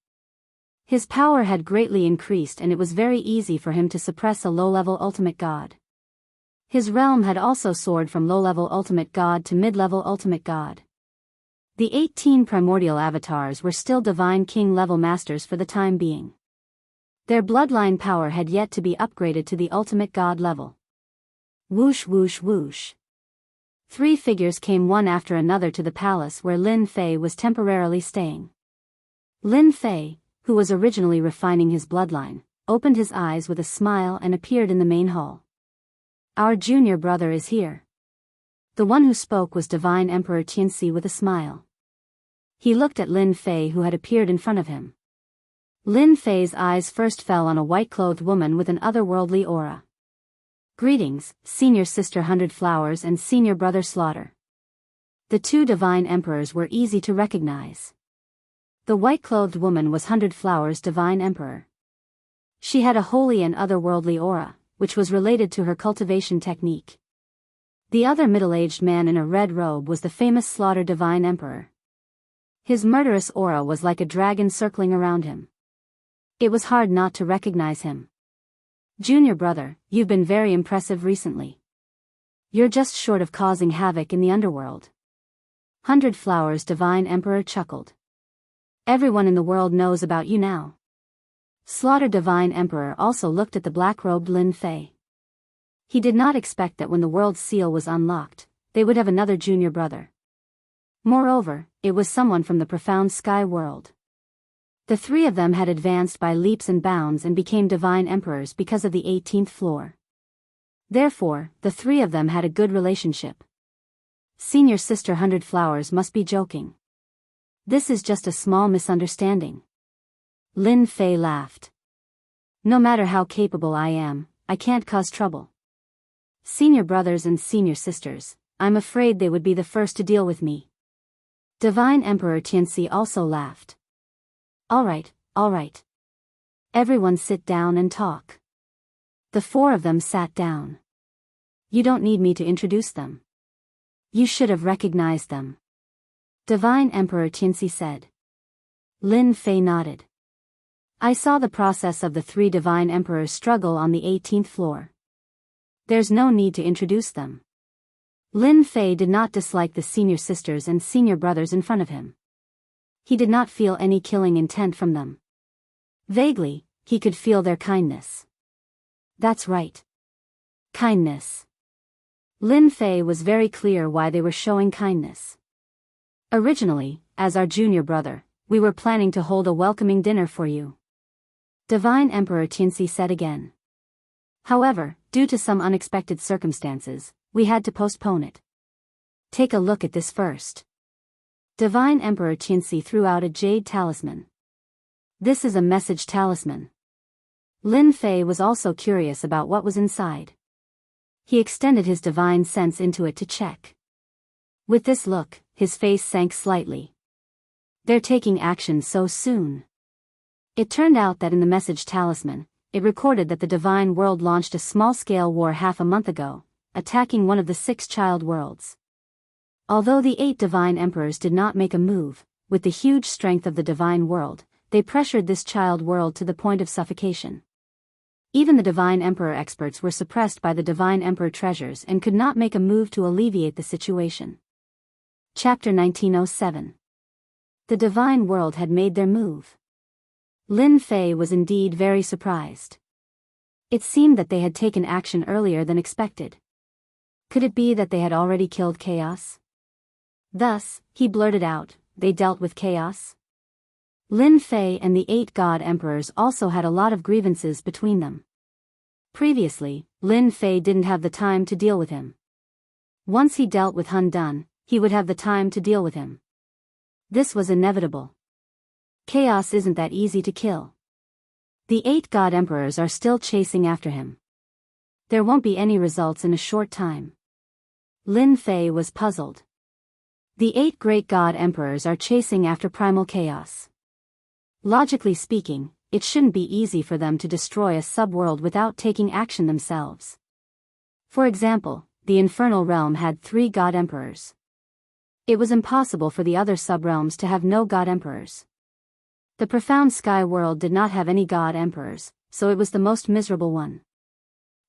His power had greatly increased and it was very easy for him to suppress a low-level ultimate god. His realm had also soared from low-level ultimate god to mid-level ultimate god. The 18 primordial avatars were still divine king-level masters for the time being. Their bloodline power had yet to be upgraded to the ultimate god level. Whoosh whoosh whoosh. 3 figures came one after another to the palace where Lin Fei was temporarily staying. Lin Fei, who was originally refining his bloodline, opened his eyes with a smile and appeared in the main hall. Our junior brother is here. The one who spoke was Divine Emperor Tianxi with a smile. He looked at Lin Fei who had appeared in front of him. Lin Fei's eyes first fell on a white-clothed woman with an otherworldly aura. Greetings, Senior Sister Hundred Flowers and Senior Brother Slaughter. The two divine emperors were easy to recognize. The white-clothed woman was Hundred Flowers' divine emperor. She had a holy and otherworldly aura, which was related to her cultivation technique. The other middle-aged man in a red robe was the famous Slaughter divine emperor. His murderous aura was like a dragon circling around him. It was hard not to recognize him. Junior brother, you've been very impressive recently. You're just short of causing havoc in the underworld. Hundred Flowers' divine emperor chuckled. Everyone in the world knows about you now. Slaughter divine emperor also looked at the black-robed Lin Fei. He did not expect that when the world's seal was unlocked, they would have another junior brother. Moreover, it was someone from the profound sky world. The 3 of them had advanced by leaps and bounds and became divine emperors because of the 18th floor. Therefore, the 3 of them had a good relationship. Senior Sister Hundred Flowers must be joking. This is just a small misunderstanding. Lin Fei laughed. No matter how capable I am, I can't cause trouble. Senior brothers and senior sisters, I'm afraid they would be the first to deal with me. Divine Emperor Tianxi also laughed. All right. Everyone sit down and talk. The 4 of them sat down. You don't need me to introduce them. You should have recognized them. Divine Emperor Tianxi said. Lin Fei nodded. I saw the process of the 3 divine emperors struggle on the 18th floor. There's no need to introduce them. Lin Fei did not dislike the senior sisters and senior brothers in front of him. He did not feel any killing intent from them. Vaguely, he could feel their kindness. That's right. Kindness. Lin Fei was very clear why they were showing kindness. Originally, as our junior brother, we were planning to hold a welcoming dinner for you. Divine Emperor Tianxi said again. However, due to some unexpected circumstances, we had to postpone it. Take a look at this first. Divine Emperor Tianxi threw out a jade talisman. This is a message talisman. Lin Fei was also curious about what was inside. He extended his divine sense into it to check. With this look, his face sank slightly. They're taking action so soon. It turned out that in the message talisman, it recorded that the divine world launched a small-scale war half a month ago, attacking one of the 6 child worlds. Although the 8 divine emperors did not make a move, with the huge strength of the divine world, they pressured this child world to the point of suffocation. Even the divine emperor experts were suppressed by the divine emperor treasures and could not make a move to alleviate the situation. Chapter 1907. The divine world had made their move. Lin Fei was indeed very surprised. It seemed that they had taken action earlier than expected. Could it be that they had already killed chaos? Thus, he blurted out, they dealt with chaos? Lin Fei and the 8 god emperors also had a lot of grievances between them. Previously, Lin Fei didn't have the time to deal with him. Once he dealt with Hun Dun, he would have the time to deal with him. This was inevitable. Chaos isn't that easy to kill. The 8 god emperors are still chasing after him. There won't be any results in a short time. Lin Fei was puzzled. The 8 great god emperors are chasing after primal chaos. Logically speaking, it shouldn't be easy for them to destroy a subworld without taking action themselves. For example, the infernal realm had 3 god emperors. It was impossible for the other subrealms to have no god emperors. The profound sky world did not have any god emperors, so it was the most miserable one.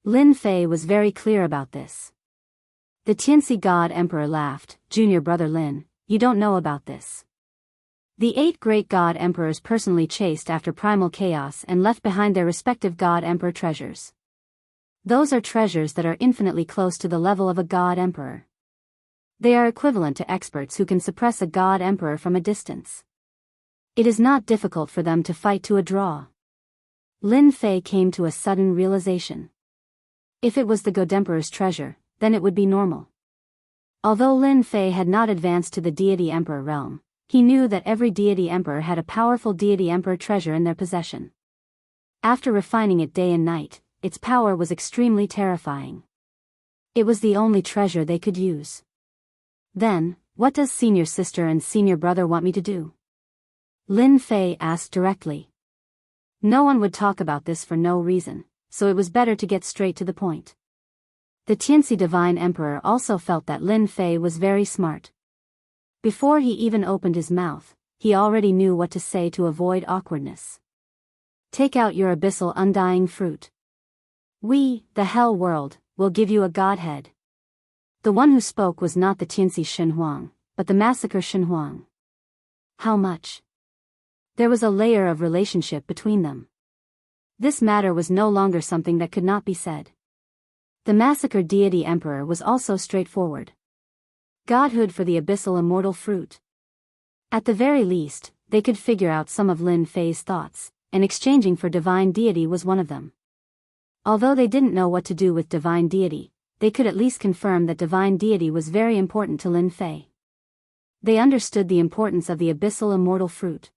Lin Fei was very clear about this. The Tianxi god emperor laughed, "Junior brother Lin, you don't know about this. The 8 great god emperors personally chased after primal chaos and left behind their respective god emperor treasures. Those are treasures that are infinitely close to the level of a god emperor. They are equivalent to experts who can suppress a god emperor from a distance. It is not difficult for them to fight to a draw." Lin Fei came to a sudden realization. If it was the god emperor's treasure, then it would be normal. Although Lin Fei had not advanced to the deity emperor realm, he knew that every deity emperor had a powerful deity emperor treasure in their possession. After refining it day and night, its power was extremely terrifying. It was the only treasure they could use. Then, what does senior sister and senior brother want me to do? Lin Fei asked directly. No one would talk about this for no reason, so it was better to get straight to the point. The Tianxi Divine Emperor also felt that Lin Fei was very smart. Before he even opened his mouth, he already knew what to say to avoid awkwardness. Take out your abyssal undying fruit. We, the Hell World, will give you a godhead. The one who spoke was not the Tianxi Shenhuang, but the massacre Shenhuang. How much? There was a layer of relationship between them. This matter was no longer something that could not be said. The massacre deity emperor was also straightforward. Godhood for the abyssal immortal fruit. At the very least, they could figure out some of Lin Fei's thoughts, and exchanging for divine deity was one of them. Although they didn't know what to do with divine deity, they could at least confirm that divine deity was very important to Lin Fei. They understood the importance of the abyssal immortal fruit.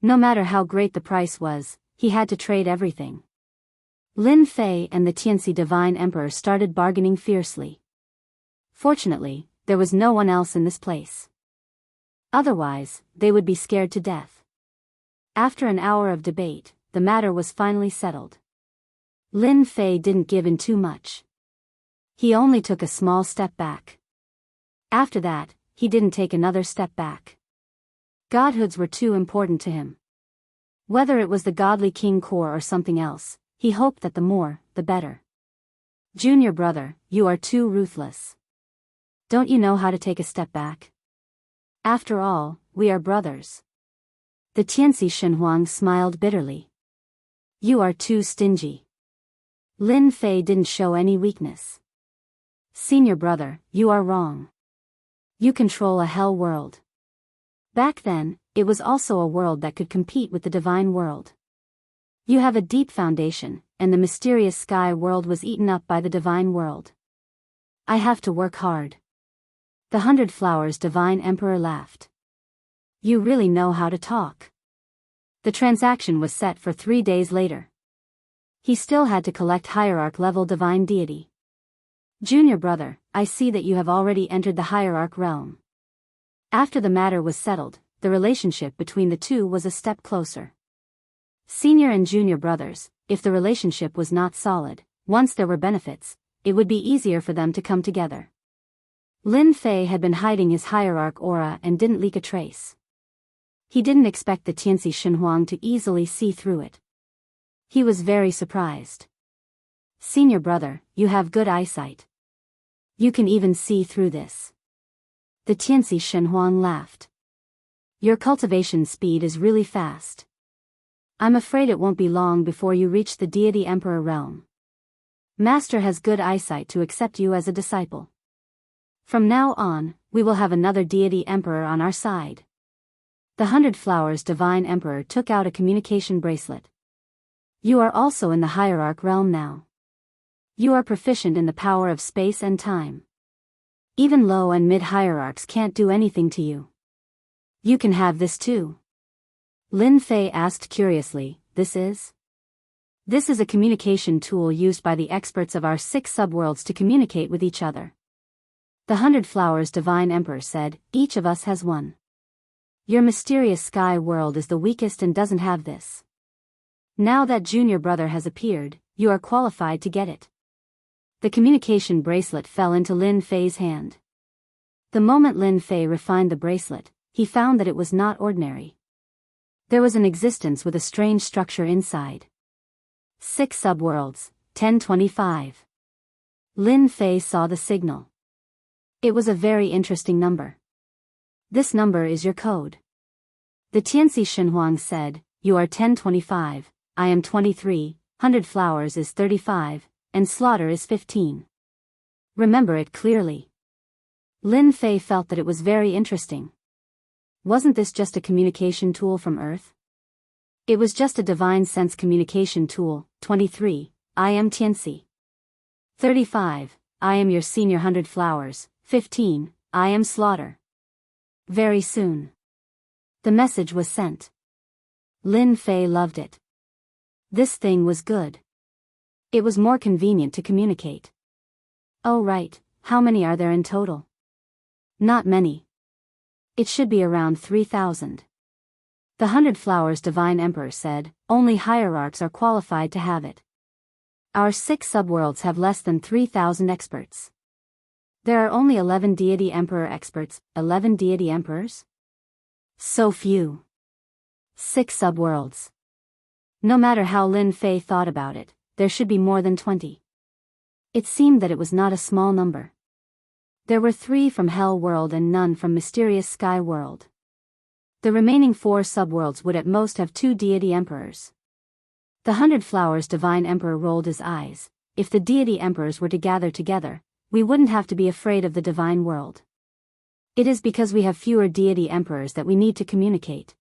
No matter how great the price was, he had to trade everything. Lin Fei and the Tianxi Divine Emperor started bargaining fiercely. Fortunately, there was no one else in this place. Otherwise, they would be scared to death. After an hour of debate, the matter was finally settled. Lin Fei didn't give in too much. He only took a small step back. After that, he didn't take another step back. Godhoods were too important to him. Whether it was the godly king core or something else, he hoped that the more, the better. Junior brother, you are too ruthless. Don't you know how to take a step back? After all, we are brothers. The Tianxi Shenhuang smiled bitterly. You are too stingy. Lin Fei didn't show any weakness. Senior brother, you are wrong. You control a hell world. Back then, it was also a world that could compete with the divine world. You have a deep foundation, and the mysterious sky world was eaten up by the divine world. I have to work hard. The 100 Flowers Divine Emperor laughed. You really know how to talk. The transaction was set for 3 days later. He still had to collect hierarch-level divine deity. Junior brother, I see that you have already entered the hierarch realm. After the matter was settled, the relationship between the two was a step closer. Senior and junior brothers, if the relationship was not solid, once there were benefits, it would be easier for them to come together. Lin Fei had been hiding his hierarch aura and didn't leak a trace. He didn't expect the Tianxi Shenhuang to easily see through it. He was very surprised. Senior brother, you have good eyesight. You can even see through this. The Tianxi Shenhuang laughed. Your cultivation speed is really fast. I'm afraid it won't be long before you reach the deity emperor realm. Master has good eyesight to accept you as a disciple. From now on, we will have another deity emperor on our side. The 100 Flowers Divine Emperor took out a communication bracelet. You are also in the hierarch realm now. You are proficient in the power of space and time. Even low and mid hierarchs can't do anything to you. You can have this too. Lin Fei asked curiously, This is a communication tool used by the experts of our 6 subworlds to communicate with each other. The 100 Flowers Divine Emperor said, Each of us has one. Your mysterious sky world is the weakest and doesn't have this. Now that junior brother has appeared, you are qualified to get it. The communication bracelet fell into Lin Fei's hand. The moment Lin Fei refined the bracelet, he found that it was not ordinary. There was an existence with a strange structure inside. 6 subworlds, 1025. Lin Fei saw the signal. It was a very interesting number. This number is your code. The Tianxi Shenhuang said, You are 1025, I am 23, 100 Flowers is 35, and Slaughter is 15. Remember it clearly. Lin Fei felt that it was very interesting. Wasn't this just a communication tool from Earth? It was just a divine sense communication tool. 23, I am Tianxi. 35, I am your senior 100 Flowers. 15, I am Slaughter. Very soon. The message was sent. Lin Fei loved it. This thing was good. It was more convenient to communicate. Oh right, how many are there in total? Not many. It should be around 3,000. The 100 Flowers Divine Emperor said, Only hierarchs are qualified to have it. Our 6 subworlds have less than 3,000 experts. There are only 11 deity emperor experts. 11 deity emperors? So few. 6 subworlds. No matter how Lin Fei thought about it, there should be more than 20. It seemed that it was not a small number. There were 3 from Hell World and none from Mysterious Sky World. The remaining 4 subworlds would at most have 2 deity emperors. The 100 Flowers Divine Emperor rolled his eyes. If the deity emperors were to gather together, we wouldn't have to be afraid of the divine world. It is because we have fewer deity emperors that we need to communicate.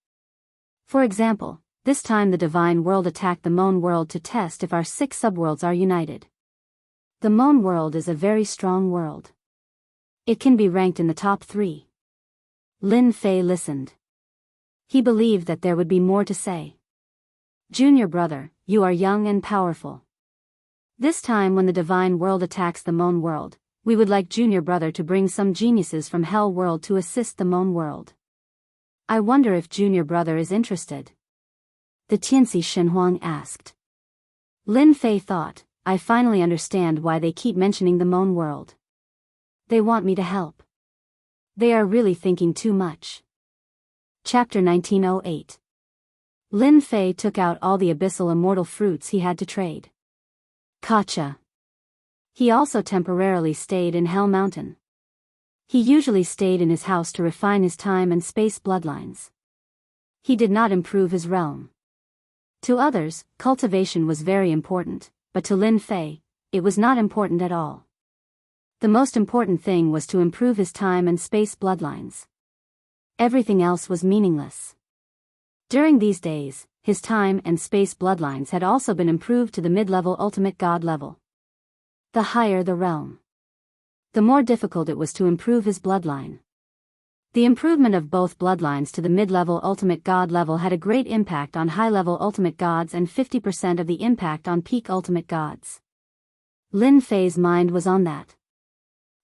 For example, this time the divine world attacked the Moan world to test if our 6 subworlds are united. The Moan world is a very strong world. It can be ranked in the top 3. Lin Fei listened. He believed that there would be more to say. Junior brother, you are young and powerful. This time when the divine world attacks the Moan world, we would like junior brother to bring some geniuses from Hell world to assist the Moan world. I wonder if junior brother is interested. The Tianxi Shenhuang asked. Lin Fei thought, I finally understand why they keep mentioning the Moan world. They want me to help. They are really thinking too much. Chapter 1908. Lin Fei took out all the abyssal immortal fruits he had to trade. Gotcha. He also temporarily stayed in Hell Mountain. He usually stayed in his house to refine his time and space bloodlines. He did not improve his realm. To others, cultivation was very important, but to Lin Fei, it was not important at all. The most important thing was to improve his time and space bloodlines. Everything else was meaningless. During these days, his time and space bloodlines had also been improved to the mid-level ultimate god level. The higher the realm, the more difficult it was to improve his bloodline. The improvement of both bloodlines to the mid-level ultimate god level had a great impact on high-level ultimate gods and 50% of the impact on peak ultimate gods. Lin Fei's mind was on that.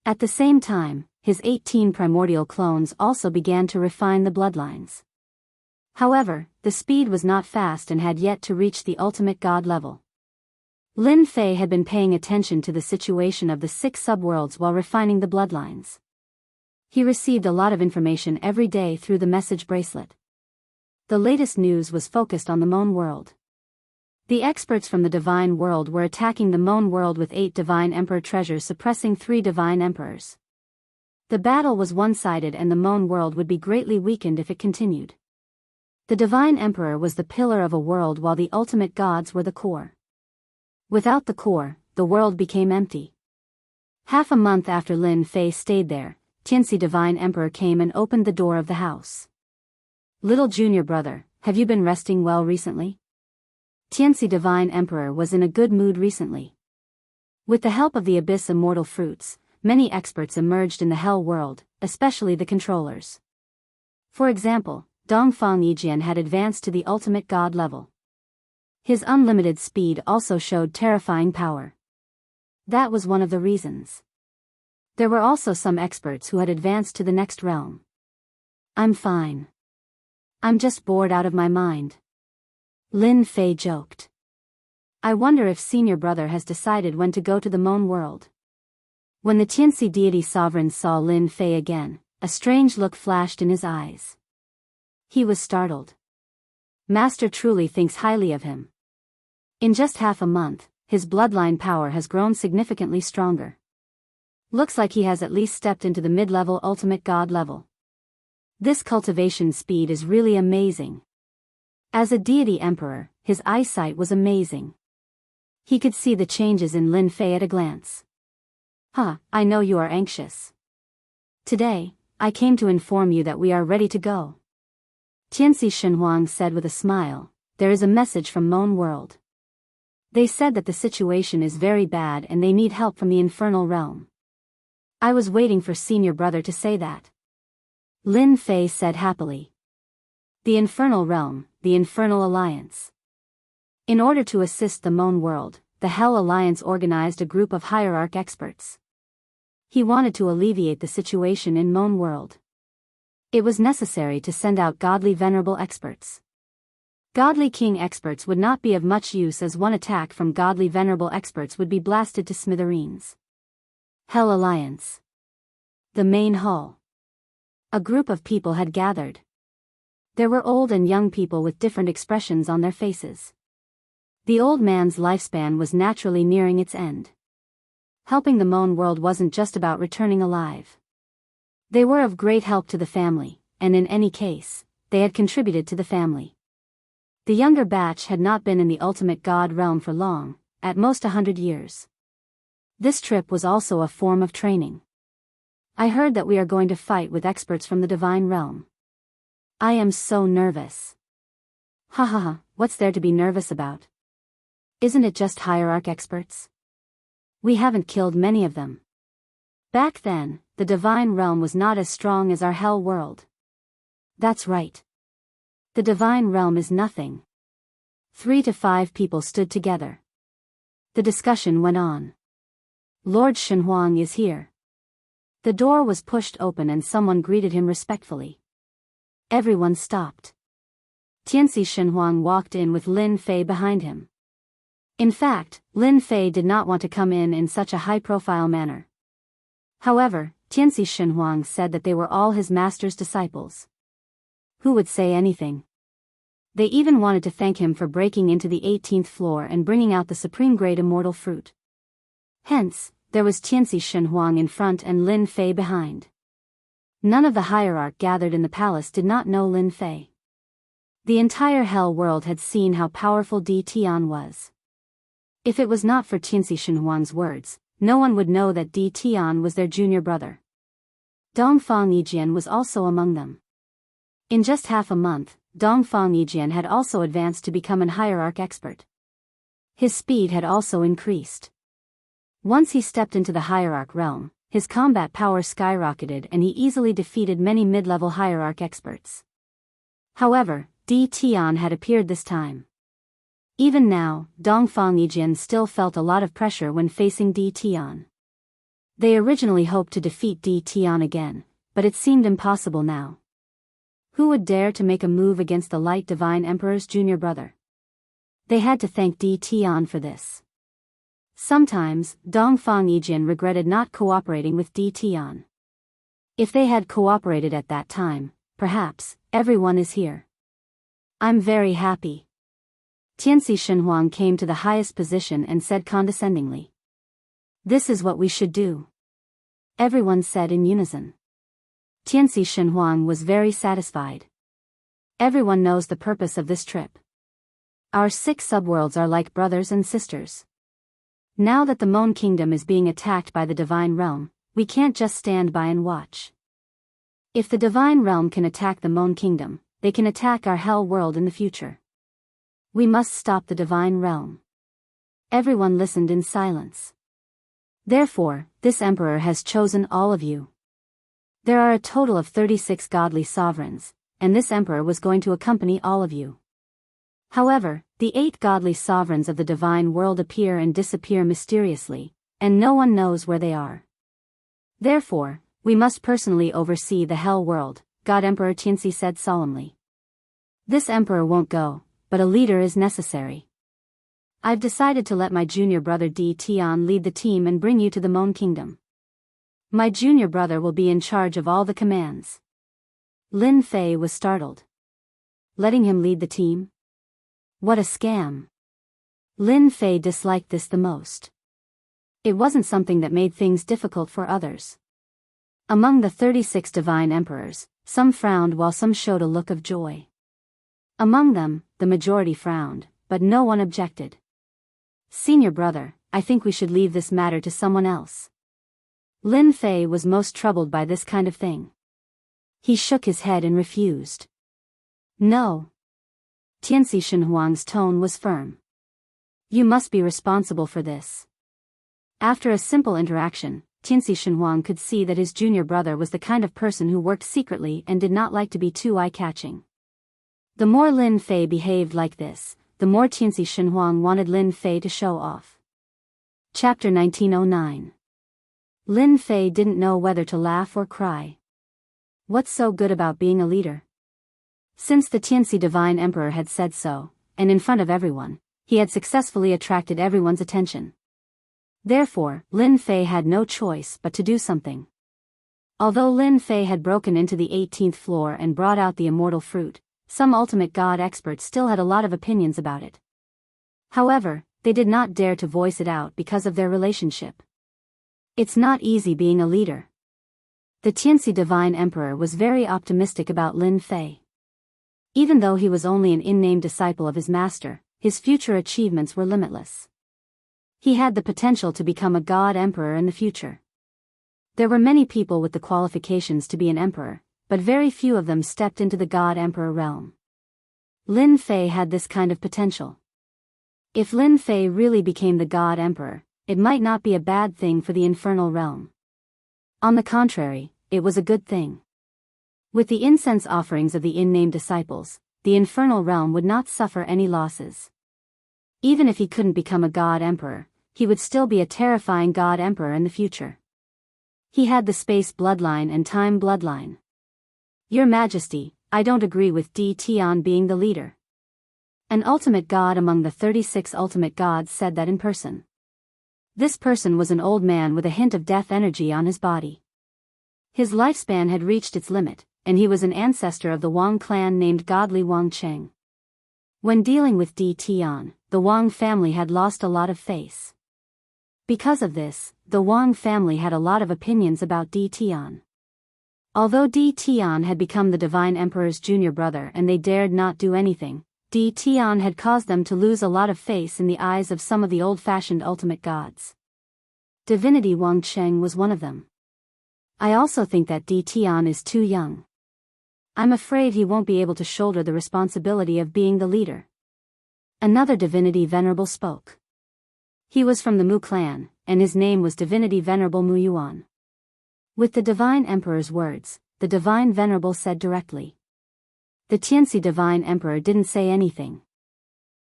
At the same time, his 18 primordial clones also began to refine the bloodlines. However, the speed was not fast and had yet to reach the ultimate god level. Lin Fei had been paying attention to the situation of the 6 subworlds while refining the bloodlines. He received a lot of information every day through the message bracelet. The latest news was focused on the Moan world. The experts from the Divine World were attacking the Moan world with 8 Divine Emperor treasures suppressing 3 Divine Emperors. The battle was one-sided and the Moan world would be greatly weakened if it continued. The Divine Emperor was the pillar of a world while the ultimate gods were the core. Without the core, the world became empty. Half a month after Lin Fei stayed there, Tianxi Divine Emperor came and opened the door of the house. "Little junior brother, have you been resting well recently?" Tianxi Divine Emperor was in a good mood recently. With the help of the Abyss Immortal Fruits, many experts emerged in the Hell world, especially the controllers. For example, Dongfang Yijian had advanced to the ultimate god level. His unlimited speed also showed terrifying power. That was one of the reasons. There were also some experts who had advanced to the next realm. "I'm fine. I'm just bored out of my mind," Lin Fei joked. "I wonder if senior brother has decided when to go to the Moan world." When the Tianxi deity sovereign saw Lin Fei again, a strange look flashed in his eyes. He was startled. Master truly thinks highly of him. In just half a month, his bloodline power has grown significantly stronger. Looks like he has at least stepped into the mid-level ultimate god level. This cultivation speed is really amazing. As a deity emperor, his eyesight was amazing. He could see the changes in Lin Fei at a glance. I know you are anxious. Today, I came to inform you that we are ready to go." Tianxi Shenhuang said with a smile, "There is a message from Moan world. They said that the situation is very bad and they need help from the infernal realm." "I was waiting for senior brother to say that," Lin Fei said happily. "The infernal realm, the infernal alliance." In order to assist the Moan world, the Hell Alliance organized a group of hierarch experts. He wanted to alleviate the situation in Moan world. It was necessary to send out godly venerable experts. Godly king experts would not be of much use as one attack from godly venerable experts would be blasted to smithereens. Hell Alliance. The main hall. A group of people had gathered. There were old and young people with different expressions on their faces. The old man's lifespan was naturally nearing its end. Helping the Moan world wasn't just about returning alive. They were of great help to the family, and in any case, they had contributed to the family. The younger batch had not been in the ultimate god realm for long, at most 100 years. This trip was also a form of training. "I heard that we are going to fight with experts from the divine realm. I am so nervous." What's there to be nervous about? Isn't it just hierarch experts? We haven't killed many of them. Back then, the divine realm was not as strong as our hell world. That's right. The divine realm is nothing. 3 to 5 people stood together. The discussion went on. "Lord Shenhuang is here." The door was pushed open and someone greeted him respectfully. Everyone stopped. Tianxi Shenhuang walked in with Lin Fei behind him. In fact, Lin Fei did not want to come in such a high-profile manner. However, Tianxi Shenhuang said that they were all his master's disciples. Who would say anything? They even wanted to thank him for breaking into the 18th floor and bringing out the supreme grade immortal fruit. Hence, there was Tianxi Shenhuang in front and Lin Fei behind. None of the hierarch gathered in the palace did not know Lin Fei. The entire hell world had seen how powerful Di Tian was. If it was not for Tianxi Shenhuang's words, no one would know that Di Tian was their junior brother. Dongfang Yijian was also among them. In just half a month, Dongfang Yijian had also advanced to become an hierarch expert. His speed had also increased. Once he stepped into the hierarch realm, his combat power skyrocketed and he easily defeated many mid-level hierarch experts. However, Di Tian had appeared this time. Even now, Dongfang Yijian still felt a lot of pressure when facing Di Tian. They originally hoped to defeat Di Tian again, but it seemed impossible now. Who would dare to make a move against the Light Divine Emperor's junior brother? They had to thank Di Tian for this. Sometimes, Dongfang Yijian regretted not cooperating with Di Tian. If they had cooperated at that time, perhaps, everyone is here. I'm very happy. Tianxi Shenhuang came to the highest position and said condescendingly. This is what we should do. Everyone said in unison. Tianxi Shenhuang was very satisfied. Everyone knows the purpose of this trip. Our 6 subworlds are like brothers and sisters. Now that the Mon Kingdom is being attacked by the Divine Realm, we can't just stand by and watch. If the Divine Realm can attack the Mon Kingdom, they can attack our Hell world in the future. We must stop the Divine Realm. Everyone listened in silence. Therefore, this Emperor has chosen all of you. There are a total of 36 godly sovereigns, and this Emperor was going to accompany all of you. However, the 8 godly sovereigns of the divine world appear and disappear mysteriously, and no one knows where they are. Therefore, we must personally oversee the Hell world, God Emperor Tianxi said solemnly. This Emperor won't go, but a leader is necessary. I've decided to let my junior brother Di Tian lead the team and bring you to the Mon Kingdom. My junior brother will be in charge of all the commands. Lin Fei was startled. Letting him lead the team? What a scam. Lin Fei disliked this the most. It wasn't something that made things difficult for others. Among the 36 divine emperors, some frowned while some showed a look of joy. Among them, the majority frowned, but no one objected. Senior brother, I think we should leave this matter to someone else. Lin Fei was most troubled by this kind of thing. He shook his head and refused. No. Tianxi Shenhuang's tone was firm. You must be responsible for this. After a simple interaction, Tianxi Shenhuang could see that his junior brother was the kind of person who worked secretly and did not like to be too eye-catching. The more Lin Fei behaved like this, the more Tianxi Shenhuang wanted Lin Fei to show off. Chapter 1909. Lin Fei didn't know whether to laugh or cry. What's so good about being a leader? Since the Tianxi Divine Emperor had said so, and in front of everyone, he had successfully attracted everyone's attention. Therefore, Lin Fei had no choice but to do something. Although Lin Fei had broken into the 18th floor and brought out the immortal fruit, some ultimate god experts still had a lot of opinions about it. However, they did not dare to voice it out because of their relationship. It's not easy being a leader. The Tianxi Divine Emperor was very optimistic about Lin Fei. Even though he was only an in-name disciple of his master, his future achievements were limitless. He had the potential to become a god emperor in the future. There were many people with the qualifications to be an emperor, but very few of them stepped into the god emperor realm. Lin Fei had this kind of potential. If Lin Fei really became the god emperor, it might not be a bad thing for the infernal realm. On the contrary, it was a good thing. With the incense offerings of the in-name disciples, the infernal realm would not suffer any losses. Even if he couldn't become a god emperor, he would still be a terrifying god emperor in the future. He had the space bloodline and time bloodline. Your Majesty, I don't agree with Di Tian being the leader. An ultimate god among the 36 ultimate gods said that in person. This person was an old man with a hint of death energy on his body. His lifespan had reached its limit, and he was an ancestor of the Wang clan named Godly Wang Cheng. When dealing with Di Tian, the Wang family had lost a lot of face. Because of this, the Wang family had a lot of opinions about Di Tian. Although Di Tian had become the Divine Emperor's junior brother and they dared not do anything, Di Tian had caused them to lose a lot of face in the eyes of some of the old-fashioned ultimate gods. Divinity Wang Cheng was one of them. I also think that Di Tian is too young. I'm afraid he won't be able to shoulder the responsibility of being the leader. Another divinity venerable spoke. He was from the Mu clan, and his name was Divinity Venerable Mu Yuan. With the Divine Emperor's words, the Divine Venerable said directly. The Tianxi Divine Emperor didn't say anything.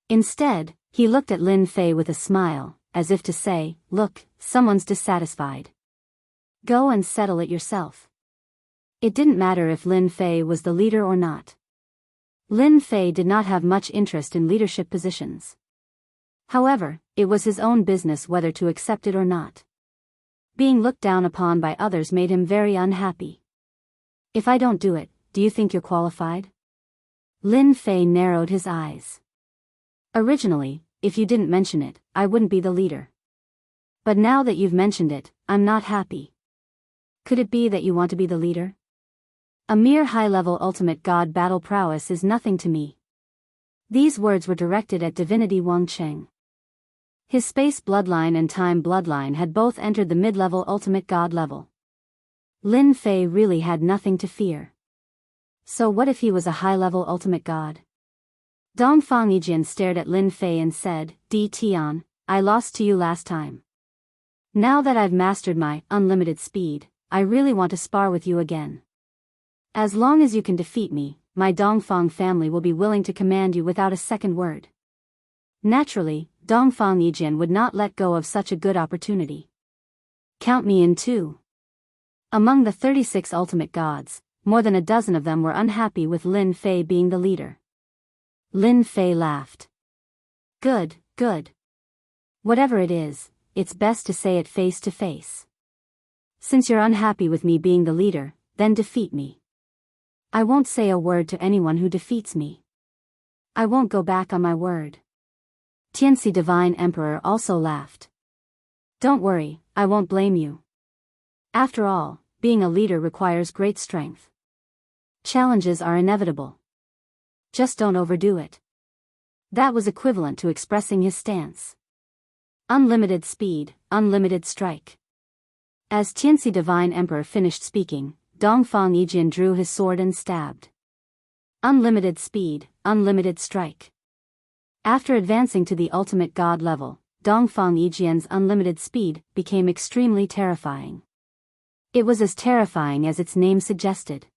Instead, he looked at Lin Fei with a smile, as if to say, "Look, someone's dissatisfied. Go and settle it yourself." It didn't matter if Lin Fei was the leader or not. Lin Fei did not have much interest in leadership positions. However, it was his own business whether to accept it or not. Being looked down upon by others made him very unhappy. "If I don't do it, do you think you're qualified?" Lin Fei narrowed his eyes. "Originally, if you didn't mention it, I wouldn't be the leader. But now that you've mentioned it, I'm not happy. Could it be that you want to be the leader? A mere high-level ultimate god battle prowess is nothing to me." These words were directed at Divinity Wang Cheng. His space bloodline and time bloodline had both entered the mid-level ultimate god level. Lin Fei really had nothing to fear. So what if he was a high-level ultimate god? Dongfang Yijian stared at Lin Fei and said, "Di Tian, I lost to you last time. Now that I've mastered my unlimited speed, I really want to spar with you again. As long as you can defeat me, my Dongfang family will be willing to command you without a second word." Naturally, Dongfang Yijian would not let go of such a good opportunity. "Count me in too." Among the 36 ultimate gods, more than a dozen of them were unhappy with Lin Fei being the leader. Lin Fei laughed. Good. Whatever it is, it's best to say it face to face. Since you're unhappy with me being the leader, then defeat me. I won't say a word to anyone who defeats me. I won't go back on my word." Tianxi Divine Emperor also laughed. "Don't worry, I won't blame you. After all, being a leader requires great strength. Challenges are inevitable. Just don't overdo it." That was equivalent to expressing his stance. Unlimited speed, unlimited strike. As Tianxi Divine Emperor finished speaking, Dongfang Yijian drew his sword and stabbed. Unlimited speed, unlimited strike. After advancing to the ultimate god level, Dongfang Yijian's unlimited speed became extremely terrifying. It was as terrifying as its name suggested.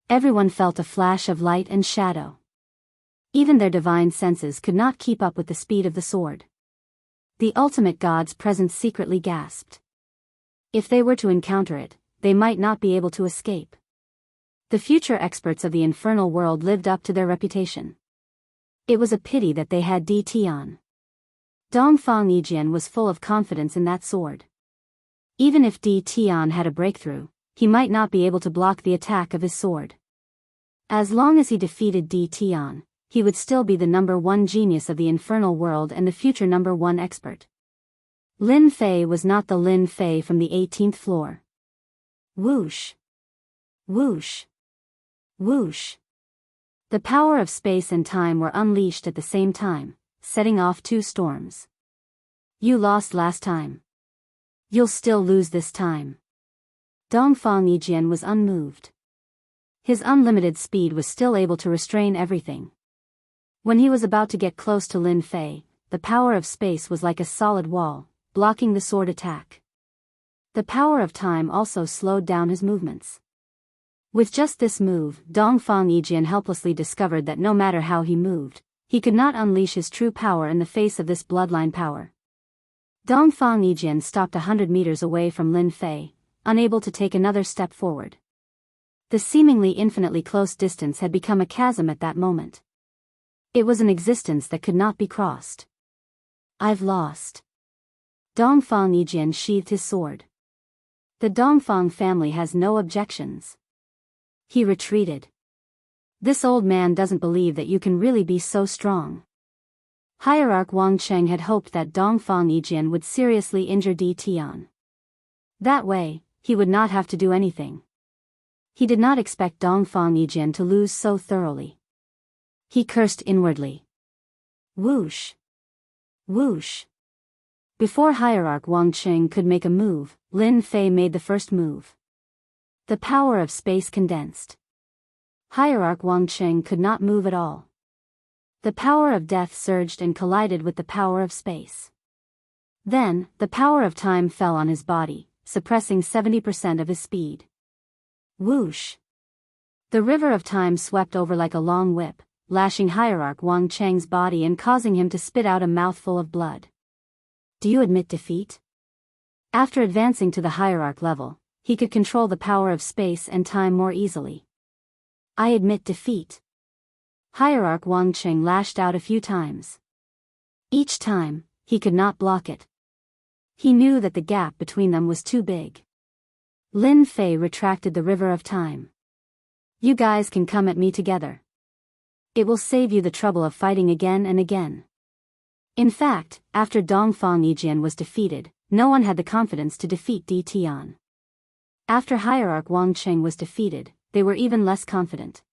Everyone felt a flash of light and shadow. Even their divine senses could not keep up with the speed of the sword. The ultimate gods present secretly gasped. If they were to encounter it, they might not be able to escape. The future experts of the infernal world lived up to their reputation. It was a pity that they had Di Tian. Dongfang Yijian was full of confidence in that sword. Even if Di Tian had a breakthrough, he might not be able to block the attack of his sword. As long as he defeated Di Tian, he would still be the #1 genius of the infernal world and the future #1 expert. Lin Fei was not the Lin Fei from the 18th floor. Whoosh! Whoosh! Whoosh! The power of space and time were unleashed at the same time, setting off 2 storms. "You lost last time. You'll still lose this time." Dongfang Yijian was unmoved. His unlimited speed was still able to restrain everything. When he was about to get close to Lin Fei, the power of space was like a solid wall, blocking the sword attack. The power of time also slowed down his movements. With just this move, Dongfang Yijian helplessly discovered that no matter how he moved, he could not unleash his true power in the face of this bloodline power. Dongfang Yijian stopped 100 meters away from Lin Fei, unable to take another step forward. The seemingly infinitely close distance had become a chasm at that moment. It was an existence that could not be crossed. "I've lost." Dongfang Yijian sheathed his sword. The Dongfang family has no objections. He retreated. "This old man doesn't believe that you can really be so strong." Hierarch Wang Cheng had hoped that Dongfang Yijian would seriously injure Di Tian. That way, he would not have to do anything. He did not expect Dongfang Yijian to lose so thoroughly. He cursed inwardly. Whoosh! Whoosh! Before Hierarch Wang Qing could make a move, Lin Fei made the first move. The power of space condensed. Hierarch Wang Qing could not move at all. The power of death surged and collided with the power of space. Then, the power of time fell on his body, suppressing 70% of his speed. Whoosh! The river of time swept over like a long whip, lashing Hierarch Wang Qing's body and causing him to spit out a mouthful of blood. Do you admit defeat? After advancing to the Hierarch level, he could control the power of space and time more easily. I admit defeat. Hierarch Wang Qing lashed out a few times. Each time, he could not block it. He knew that the gap between them was too big. Lin Fei retracted the river of time. You guys can come at me together. It will save you the trouble of fighting again and again. In fact, after Dongfang Yijian was defeated, no one had the confidence to defeat Di Tian. After Hierarch Wang Qing was defeated, they were even less confident.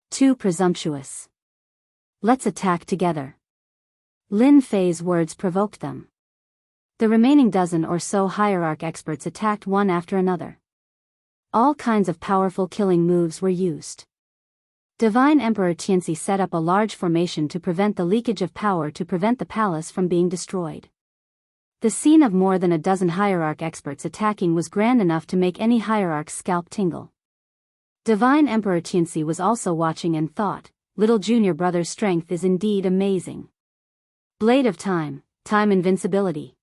Too presumptuous. Let's attack together. Lin Fei's words provoked them. The remaining dozen or so Hierarch experts attacked one after another. All kinds of powerful killing moves were used. Divine Emperor Tianxi set up a large formation to prevent the leakage of power to prevent the palace from being destroyed. The scene of more than a dozen Hierarch experts attacking was grand enough to make any Hierarch's scalp tingle. Divine Emperor Tianxi was also watching and thought, little junior brother's strength is indeed amazing. Blade of Time, Time Invincibility.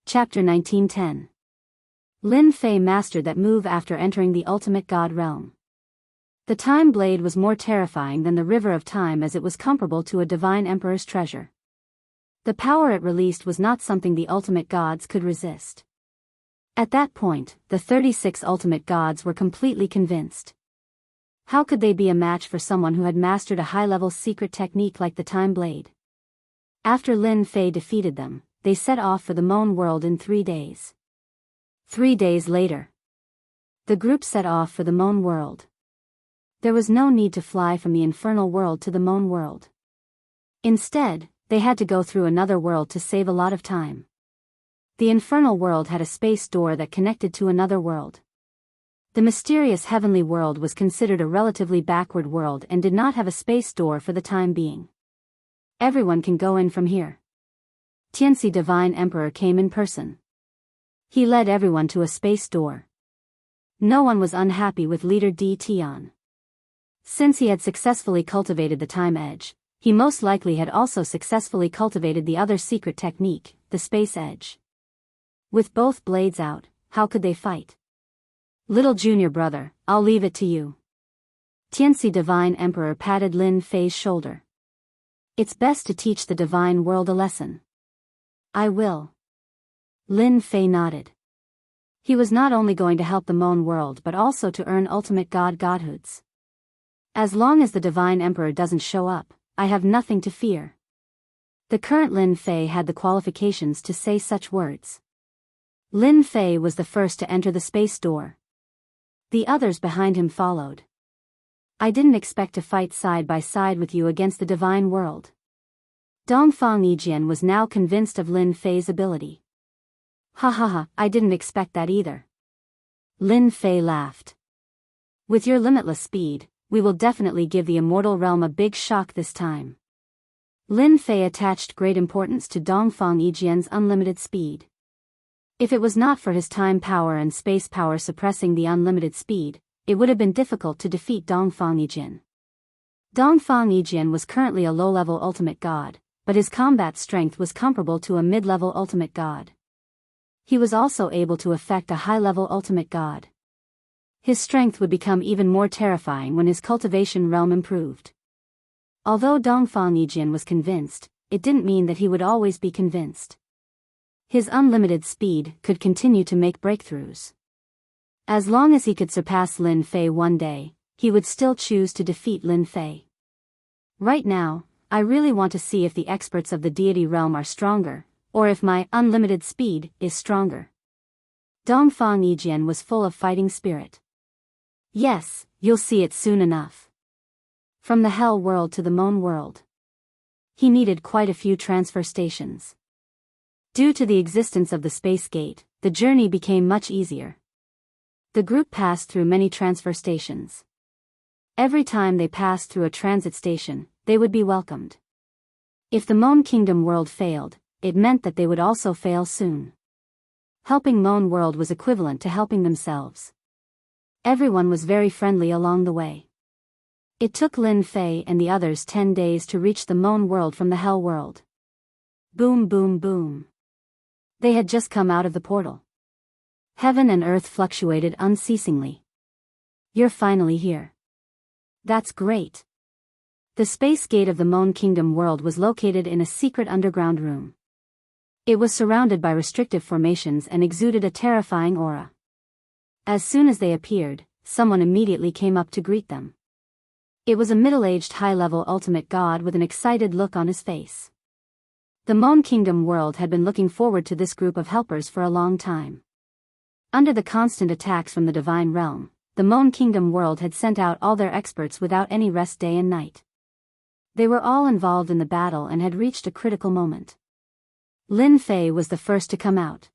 Chapter 1910. Lin Fei mastered that move after entering the ultimate god realm. The Time Blade was more terrifying than the River of Time as it was comparable to a divine emperor's treasure. The power it released was not something the ultimate gods could resist. At that point, the 36 ultimate gods were completely convinced. How could they be a match for someone who had mastered a high-level secret technique like the Time Blade? After Lin Fei defeated them, they set off for the Moan world in 3 days. 3 days later, the group set off for the Moan world. There was no need to fly from the infernal world to the Moan world. Instead, they had to go through another world to save a lot of time. The infernal world had a space door that connected to another world. The mysterious heavenly world was considered a relatively backward world and did not have a space door for the time being. Everyone can go in from here. Tianxi Divine Emperor came in person. He led everyone to a space door. No one was unhappy with leader Di Tian. Since he had successfully cultivated the time edge, he most likely had also successfully cultivated the other secret technique, the space edge. With both blades out, how could they fight? Little junior brother, I'll leave it to you. Tianxi Divine Emperor patted Lin Fei's shoulder. It's best to teach the divine world a lesson. I will. Lin Fei nodded. He was not only going to help the Moan world but also to earn ultimate godhoods. As long as the Divine Emperor doesn't show up, I have nothing to fear. The current Lin Fei had the qualifications to say such words. Lin Fei was the first to enter the space door. The others behind him followed. I didn't expect to fight side by side with you against the divine world. Dongfang Yijian was now convinced of Lin Fei's ability. Ha ha ha, I didn't expect that either. Lin Fei laughed. With your limitless speed, we will definitely give the immortal realm a big shock this time. Lin Fei attached great importance to Dongfang Yijian's unlimited speed. If it was not for his time power and space power suppressing the unlimited speed, it would have been difficult to defeat Dongfang Yijian. Dongfang Yijian was currently a low-level ultimate god, but his combat strength was comparable to a mid-level ultimate god. He was also able to affect a high-level ultimate god. His strength would become even more terrifying when his cultivation realm improved. Although Dongfang Yijian was convinced, it didn't mean that he would always be convinced. His unlimited speed could continue to make breakthroughs. As long as he could surpass Lin Fei one day, he would still choose to defeat Lin Fei. Right now, I really want to see if the experts of the deity realm are stronger, or if my unlimited speed is stronger. Dongfang Yijian was full of fighting spirit. Yes, you'll see it soon enough. From the Hell world to the Moon world. He needed quite a few transfer stations. Due to the existence of the space gate, the journey became much easier. The group passed through many transfer stations. Every time they passed through a transit station, they would be welcomed. If the Moon Kingdom world failed, it meant that they would also fail soon. Helping Moon world was equivalent to helping themselves. Everyone was very friendly along the way. It took Lin Fei and the others 10 days to reach the Moon world from the Hell world. Boom boom boom. They had just come out of the portal. Heaven and earth fluctuated unceasingly. You're finally here. That's great. The space gate of the Moon Kingdom world was located in a secret underground room. It was surrounded by restrictive formations and exuded a terrifying aura. As soon as they appeared, someone immediately came up to greet them. It was a middle-aged high-level ultimate god with an excited look on his face. The Moon Kingdom world had been looking forward to this group of helpers for a long time. Under the constant attacks from the Divine Realm, the Moon Kingdom world had sent out all their experts without any rest day and night. They were all involved in the battle and had reached a critical moment. Lin Fei was the first to come out.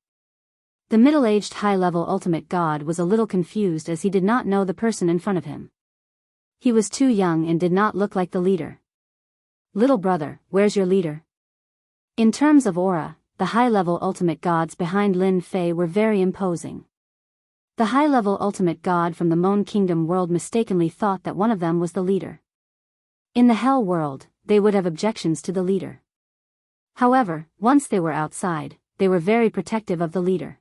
The middle-aged high-level ultimate god was a little confused as he did not know the person in front of him. He was too young and did not look like the leader. Little brother, where's your leader? In terms of aura, the high-level ultimate gods behind Lin Fei were very imposing. The high-level ultimate god from the Moon Kingdom world mistakenly thought that one of them was the leader. In the Hell world, they would have objections to the leader. However, once they were outside, they were very protective of the leader.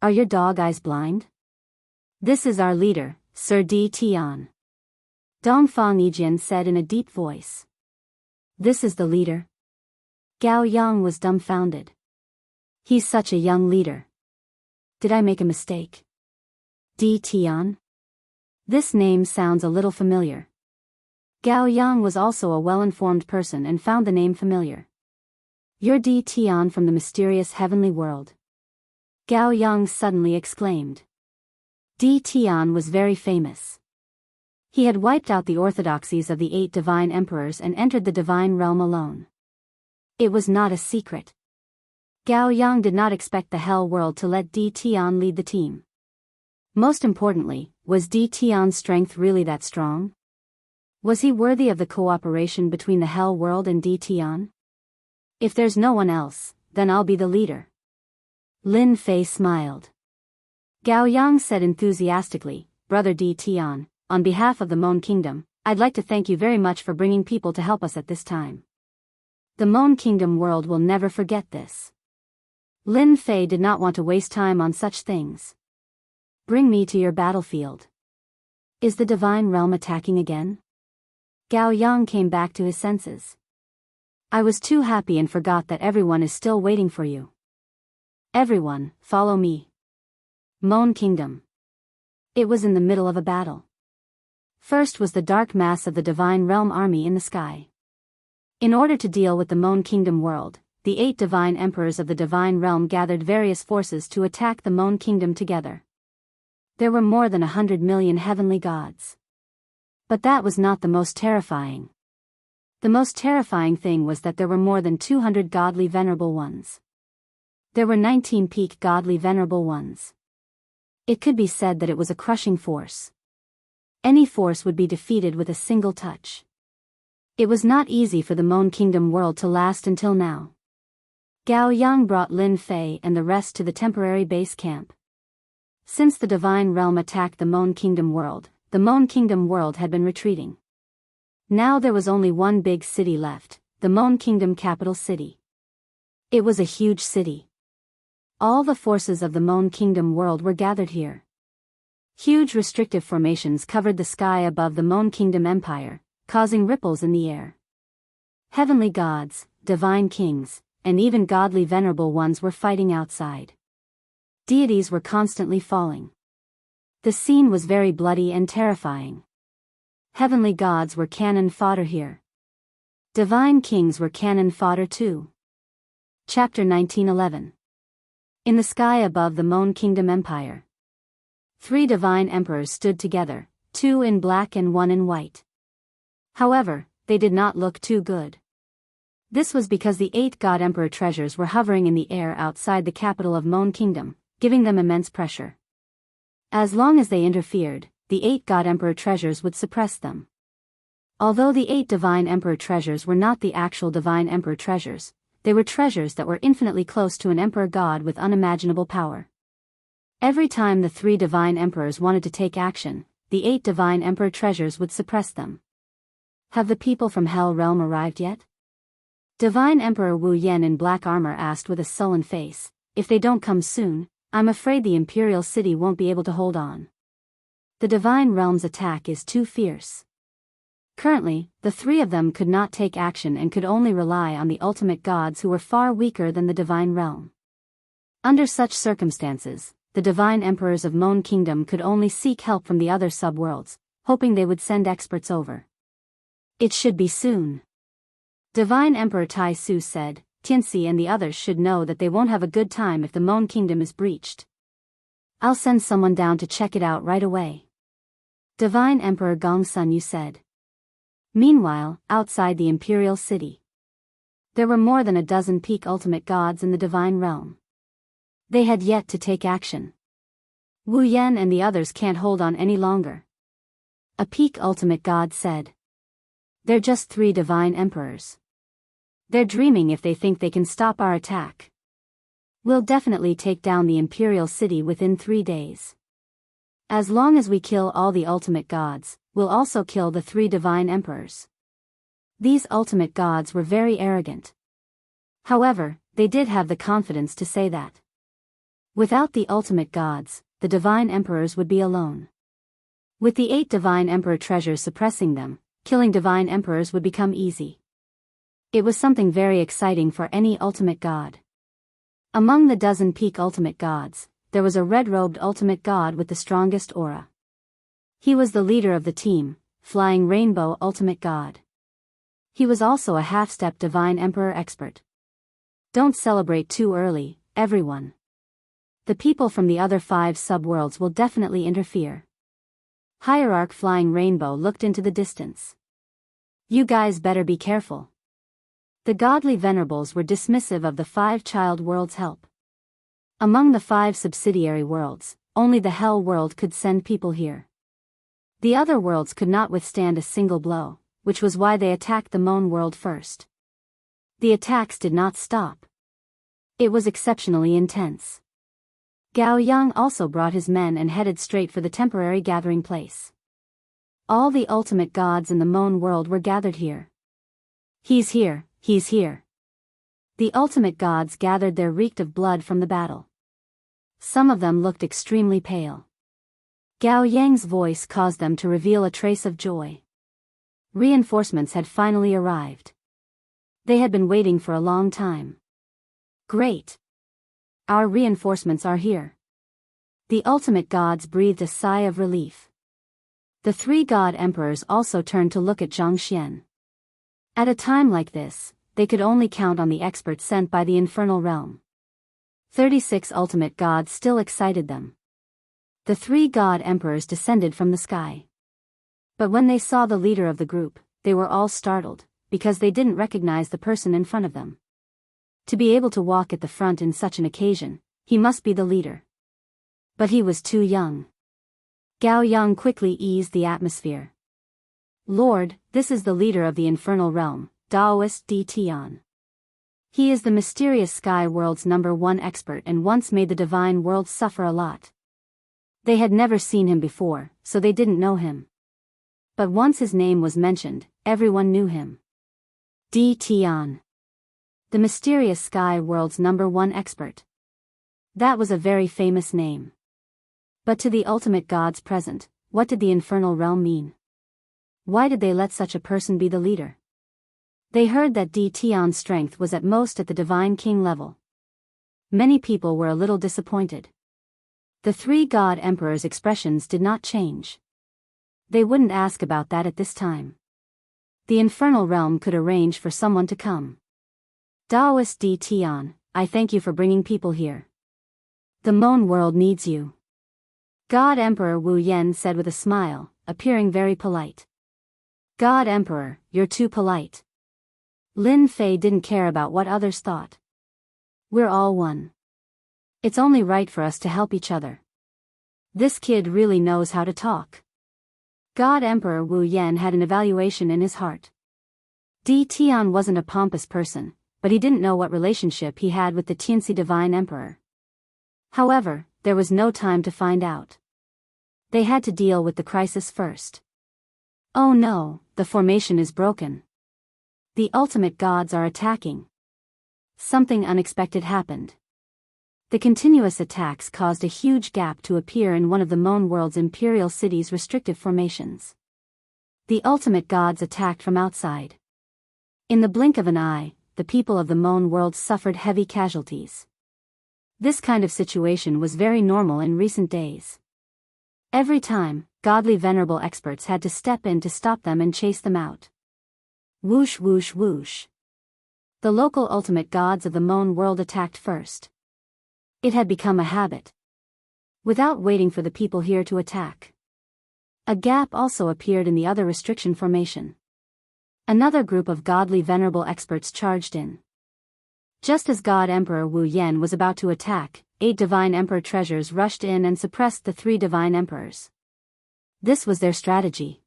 Are your dog eyes blind? This is our leader, Sir D. Tian. Dongfang Yijian said in a deep voice. This is the leader? Gao Yang was dumbfounded. He's such a young leader. Did I make a mistake? D. Tian? This name sounds a little familiar. Gao Yang was also a well-informed person and found the name familiar. You're D. Tian from the mysterious heavenly world. Gao Yang suddenly exclaimed. D. Tian was very famous. He had wiped out the orthodoxies of the 8 divine emperors and entered the divine realm alone. It was not a secret. Gao Yang did not expect the Hell world to let D. Tian lead the team. Most importantly, was D. Tian's strength really that strong? Was he worthy of the cooperation between the Hell world and D. Tian? If there's no one else, then I'll be the leader. Lin Fei smiled. Gao Yang said enthusiastically, Brother D. Tian, on behalf of the Moon Kingdom, I'd like to thank you very much for bringing people to help us at this time. The Moon Kingdom world will never forget this. Lin Fei did not want to waste time on such things. Bring me to your battlefield. Is the divine realm attacking again? Gao Yang came back to his senses. I was too happy and forgot that everyone is still waiting for you. Everyone, follow me. Moon Kingdom. It was in the middle of a battle. First was the dark mass of the Divine Realm army in the sky. In order to deal with the Moon Kingdom world, the 8 divine emperors of the Divine Realm gathered various forces to attack the Moon Kingdom together. There were more than 100 million heavenly gods. But that was not the most terrifying. The most terrifying thing was that there were more than 200 godly venerable ones. There were 19 peak godly venerable ones. It could be said that it was a crushing force. Any force would be defeated with a single touch. It was not easy for the Moon Kingdom world to last until now. Gao Yang brought Lin Fei and the rest to the temporary base camp. Since the Divine Realm attacked the Moon Kingdom world, the Moon Kingdom world had been retreating. Now there was only one big city left, the Moon Kingdom capital city. It was a huge city. All the forces of the Moon Kingdom world were gathered here. Huge restrictive formations covered the sky above the Moon Kingdom Empire, causing ripples in the air. Heavenly gods, divine kings, and even godly venerable ones were fighting outside. Deities were constantly falling. The scene was very bloody and terrifying. Heavenly gods were cannon fodder here. Divine kings were cannon fodder too. Chapter 1911. In the sky above the Moon Kingdom Empire, 3 divine emperors stood together, 2 in black and 1 in white. However, they did not look too good. This was because the 8 God Emperor treasures were hovering in the air outside the capital of Moan Kingdom, giving them immense pressure. As long as they interfered, the 8 God Emperor treasures would suppress them. Although the 8 Divine Emperor treasures were not the actual Divine Emperor treasures, they were treasures that were infinitely close to an Emperor God with unimaginable power. Every time the 3 Divine Emperors wanted to take action, the 8 Divine Emperor treasures would suppress them. Have the people from Hell Realm arrived yet? Divine Emperor Wu Yen in black armor asked with a sullen face. If they don't come soon, I'm afraid the Imperial City won't be able to hold on. The Divine Realm's attack is too fierce. Currently, the 3 of them could not take action and could only rely on the ultimate gods who were far weaker than the Divine Realm. Under such circumstances, the Divine Emperors of Moan Kingdom could only seek help from the other subworlds, hoping they would send experts over. It should be soon. Divine Emperor Tai Su said. Tianxi and the others should know that they won't have a good time if the Moan Kingdom is breached. I'll send someone down to check it out right away. Divine Emperor Gong Sun Yu said. Meanwhile, outside the Imperial City, there were more than a dozen peak ultimate gods in the Divine Realm. They had yet to take action. Wu Yen and the others can't hold on any longer. A peak ultimate god said. They're just 3 Divine Emperors. They're dreaming if they think they can stop our attack. We'll definitely take down the Imperial City within 3 days. As long as we kill all the ultimate gods, we'll also kill the 3 Divine Emperors. These ultimate gods were very arrogant. However, they did have the confidence to say that. Without the ultimate gods, the Divine Emperors would be alone. With the 8 Divine Emperor treasures suppressing them, killing Divine Emperors would become easy. It was something very exciting for any ultimate god. Among the dozen peak ultimate gods, there was a red-robed ultimate god with the strongest aura. He was the leader of the team, Flying Rainbow Ultimate God. He was also a half-step Divine Emperor expert. Don't celebrate too early, everyone. The people from the other 5 subworlds will definitely interfere. Hierarch Flying Rainbow looked into the distance. You guys better be careful. The godly venerables were dismissive of the 5 child worlds' help. Among the 5 subsidiary worlds, only the Hell world could send people here. The other worlds could not withstand a single blow, which was why they attacked the Moan world first. The attacks did not stop. It was exceptionally intense. Gao Yang also brought his men and headed straight for the temporary gathering place. All the ultimate gods in the Moan world were gathered here. He's here, he's here. The ultimate gods gathered there reeked of blood from the battle. Some of them looked extremely pale. Gao Yang's voice caused them to reveal a trace of joy. Reinforcements had finally arrived. They had been waiting for a long time. Great! Our reinforcements are here. The ultimate gods breathed a sigh of relief. The 3 god emperors also turned to look at Zhang Xian. At a time like this, they could only count on the experts sent by the infernal realm. 36 ultimate gods still excited them. The 3 god emperors descended from the sky. But when they saw the leader of the group, they were all startled, because they didn't recognize the person in front of them. To be able to walk at the front in such an occasion, he must be the leader. But he was too young. Gao Yang quickly eased the atmosphere. Lord, this is the leader of the infernal realm, Daoist D. Tian. He is the mysterious sky world's #1 expert and once made the divine world suffer a lot. They had never seen him before, so they didn't know him. But once his name was mentioned, everyone knew him. D. Tian. The mysterious sky world's #1 expert. That was a very famous name. But to the ultimate gods present, what did the infernal realm mean? Why did they let such a person be the leader? They heard that D. Tian's strength was at most at the divine king level. Many people were a little disappointed. The 3 god emperors' expressions did not change. They wouldn't ask about that at this time. The infernal realm could arrange for someone to come. Daoist D. Tian, I thank you for bringing people here. The Moan world needs you. God Emperor Wu Yen said with a smile, appearing very polite. God Emperor, you're too polite. Lin Fei didn't care about what others thought. We're all one. It's only right for us to help each other. This kid really knows how to talk. God Emperor Wu Yan had an evaluation in his heart. Di Tian wasn't a pompous person, but he didn't know what relationship he had with the Tianxi Divine Emperor. However, there was no time to find out. They had to deal with the crisis first. Oh no, the formation is broken. The ultimate gods are attacking. Something unexpected happened. The continuous attacks caused a huge gap to appear in one of the Moan World's imperial city's restrictive formations. The ultimate gods attacked from outside. In the blink of an eye, the people of the Moan World suffered heavy casualties. This kind of situation was very normal in recent days. Every time, godly venerable experts had to step in to stop them and chase them out. Whoosh whoosh whoosh. The local ultimate gods of the Moan World attacked first. It had become a habit. Without waiting for the people here to attack. A gap also appeared in the other restriction formation. Another group of godly venerable experts charged in. Just as God Emperor Wu Yan was about to attack, 8 Divine Emperor treasures rushed in and suppressed the 3 Divine Emperors. This was their strategy.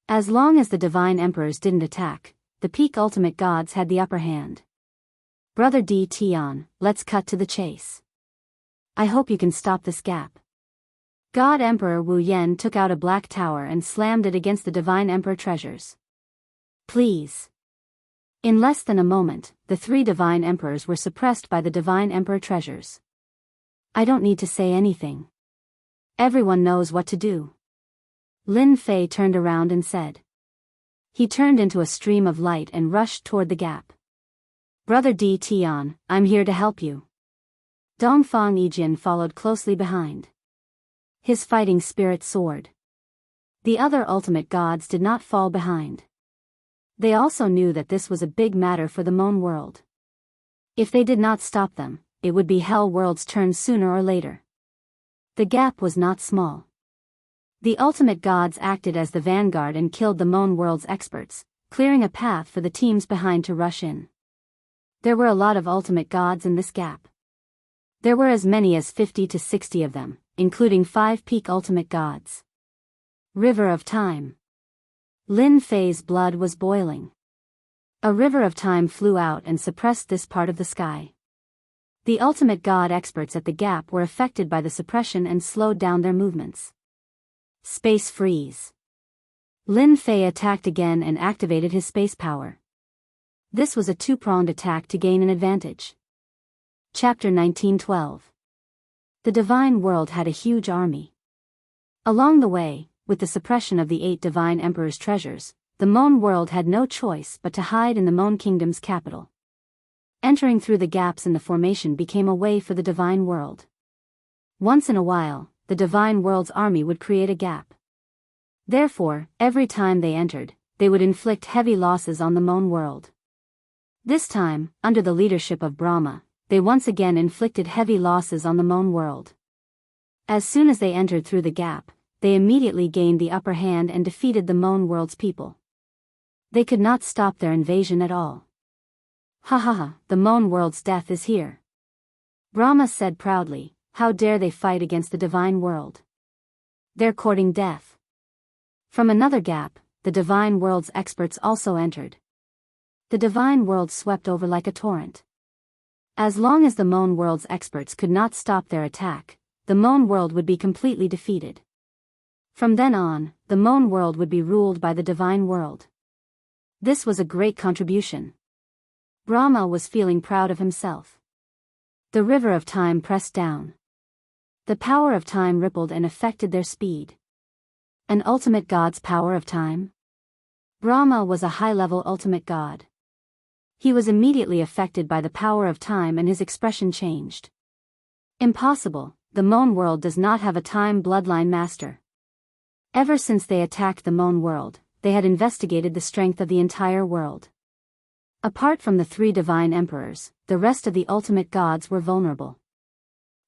As long as the Divine Emperors didn't attack, the peak ultimate gods had the upper hand. Brother Di Tian, let's cut to the chase. I hope you can stop this gap. God Emperor Wu Yan took out a black tower and slammed it against the Divine Emperor treasures. Please. In less than a moment, the 3 Divine Emperors were suppressed by the Divine Emperor treasures. I don't need to say anything. Everyone knows what to do. Lin Fei turned around and said. He turned into a stream of light and rushed toward the gap. Brother Di Tian, I'm here to help you. Dongfang Yijin followed closely behind. His fighting spirit soared. The other ultimate gods did not fall behind. They also knew that this was a big matter for the Moan World. If they did not stop them, it would be Hell World's turn sooner or later. The gap was not small. The ultimate gods acted as the vanguard and killed the Moan World's experts, clearing a path for the teams behind to rush in. There were a lot of ultimate gods in this gap. There were as many as 50 to 60 of them, including 5 peak ultimate gods. River of Time. Lin Fei's blood was boiling. A river of time flew out and suppressed this part of the sky. The ultimate god experts at the gap were affected by the suppression and slowed down their movements. Space freeze. Lin Fei attacked again and activated his space power. This was a 2-pronged attack to gain an advantage. Chapter 1912. The Divine World had a huge army. Along the way, with the suppression of the 8 Divine Emperor's treasures, the Moan World had no choice but to hide in the Moan Kingdom's capital. Entering through the gaps in the formation became a way for the Divine World. Once in a while, the Divine World's army would create a gap. Therefore, every time they entered, they would inflict heavy losses on the Moan World. This time, under the leadership of Brahma, they once again inflicted heavy losses on the Moan World. As soon as they entered through the gap, they immediately gained the upper hand and defeated the Moan World's people. They could not stop their invasion at all. Ha ha ha, the Moan World's death is here. Brahma said proudly, how dare they fight against the Divine World? They're courting death. From another gap, the Divine World's experts also entered. The Divine World swept over like a torrent. As long as the Moan World's experts could not stop their attack, the Moan World would be completely defeated. From then on, the Moan World would be ruled by the Divine World. This was a great contribution. Brahma was feeling proud of himself. The river of time pressed down. The power of time rippled and affected their speed. An ultimate god's power of time? Brahma was a high-level ultimate god. He was immediately affected by the power of time and his expression changed. Impossible, the Moan World does not have a time bloodline master. Ever since they attacked the Moan World, they had investigated the strength of the entire world. Apart from the 3 Divine Emperors, the rest of the ultimate gods were vulnerable.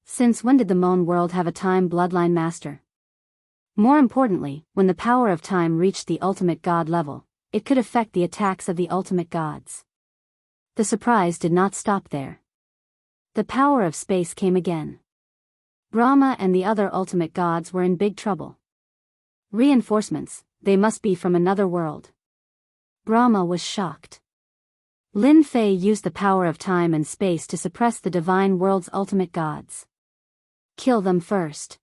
Since when did the Moan World have a time bloodline master? More importantly, when the power of time reached the ultimate god level, it could affect the attacks of the ultimate gods. The surprise did not stop there. The power of space came again. Brahma and the other ultimate gods were in big trouble. Reinforcements, they must be from another world. Brahma was shocked. Lin Fei used the power of time and space to suppress the divine world's ultimate gods. Kill them first.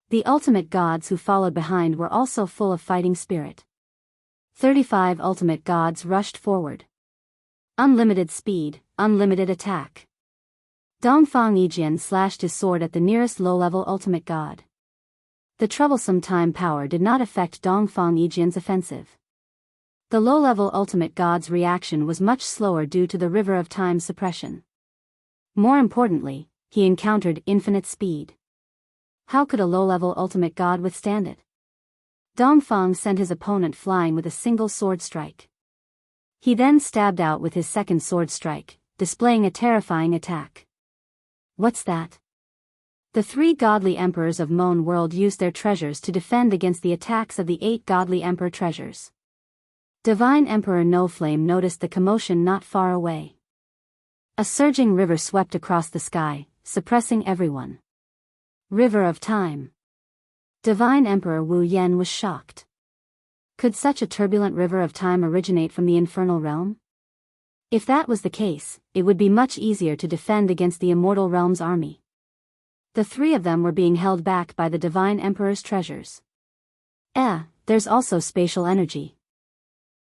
The ultimate gods who followed behind were also full of fighting spirit. 35 ultimate gods rushed forward. Unlimited speed, unlimited attack. Dongfang Yijian slashed his sword at the nearest low-level ultimate god. The troublesome time power did not affect Dongfang Yijian's offensive. The low-level ultimate god's reaction was much slower due to the river of time suppression. More importantly, he encountered infinite speed. How could a low-level ultimate god withstand it? Dongfang sent his opponent flying with a single sword strike. He then stabbed out with his second sword strike, displaying a terrifying attack. What's that? The 3 godly emperors of Moan World used their treasures to defend against the attacks of the 8 godly emperor treasures. Divine Emperor No Flame noticed the commotion not far away. A surging river swept across the sky, suppressing everyone. River of Time. Divine Emperor Wu Yen was shocked. Could such a turbulent river of time originate from the infernal realm? If that was the case, it would be much easier to defend against the immortal realm's army. The 3 of them were being held back by the Divine Emperor's treasures. There's also spatial energy.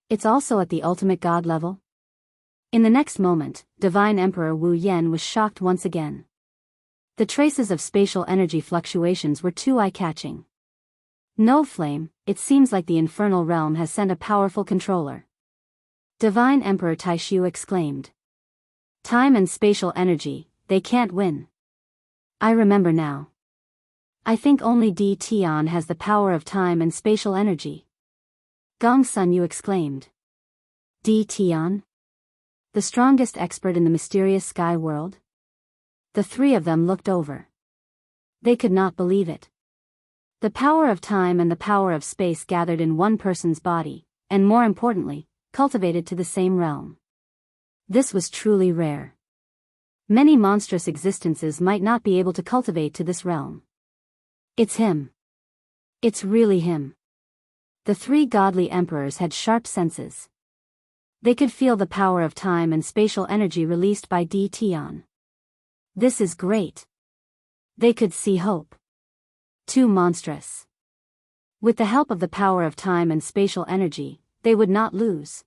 It's also at the ultimate god level? In the next moment, Divine Emperor Wu Yen was shocked once again. The traces of spatial energy fluctuations were too eye-catching. No Flame, it seems like the infernal realm has sent a powerful controller. Divine Emperor Taishu exclaimed. Time and spatial energy, they can't win. I remember now. I think only Di Tian has the power of time and spatial energy. Gong Sun Yu exclaimed. Di Tian? The strongest expert in the mysterious sky world? The 3 of them looked over. They could not believe it. The power of time and the power of space gathered in one person's body, and more importantly, cultivated to the same realm. This was truly rare. Many monstrous existences might not be able to cultivate to this realm. It's him. It's really him. The 3 godly emperors had sharp senses. They could feel the power of time and spatial energy released by Di Tian. This is great. They could see hope. Too monstrous. With the help of the power of time and spatial energy, they would not lose.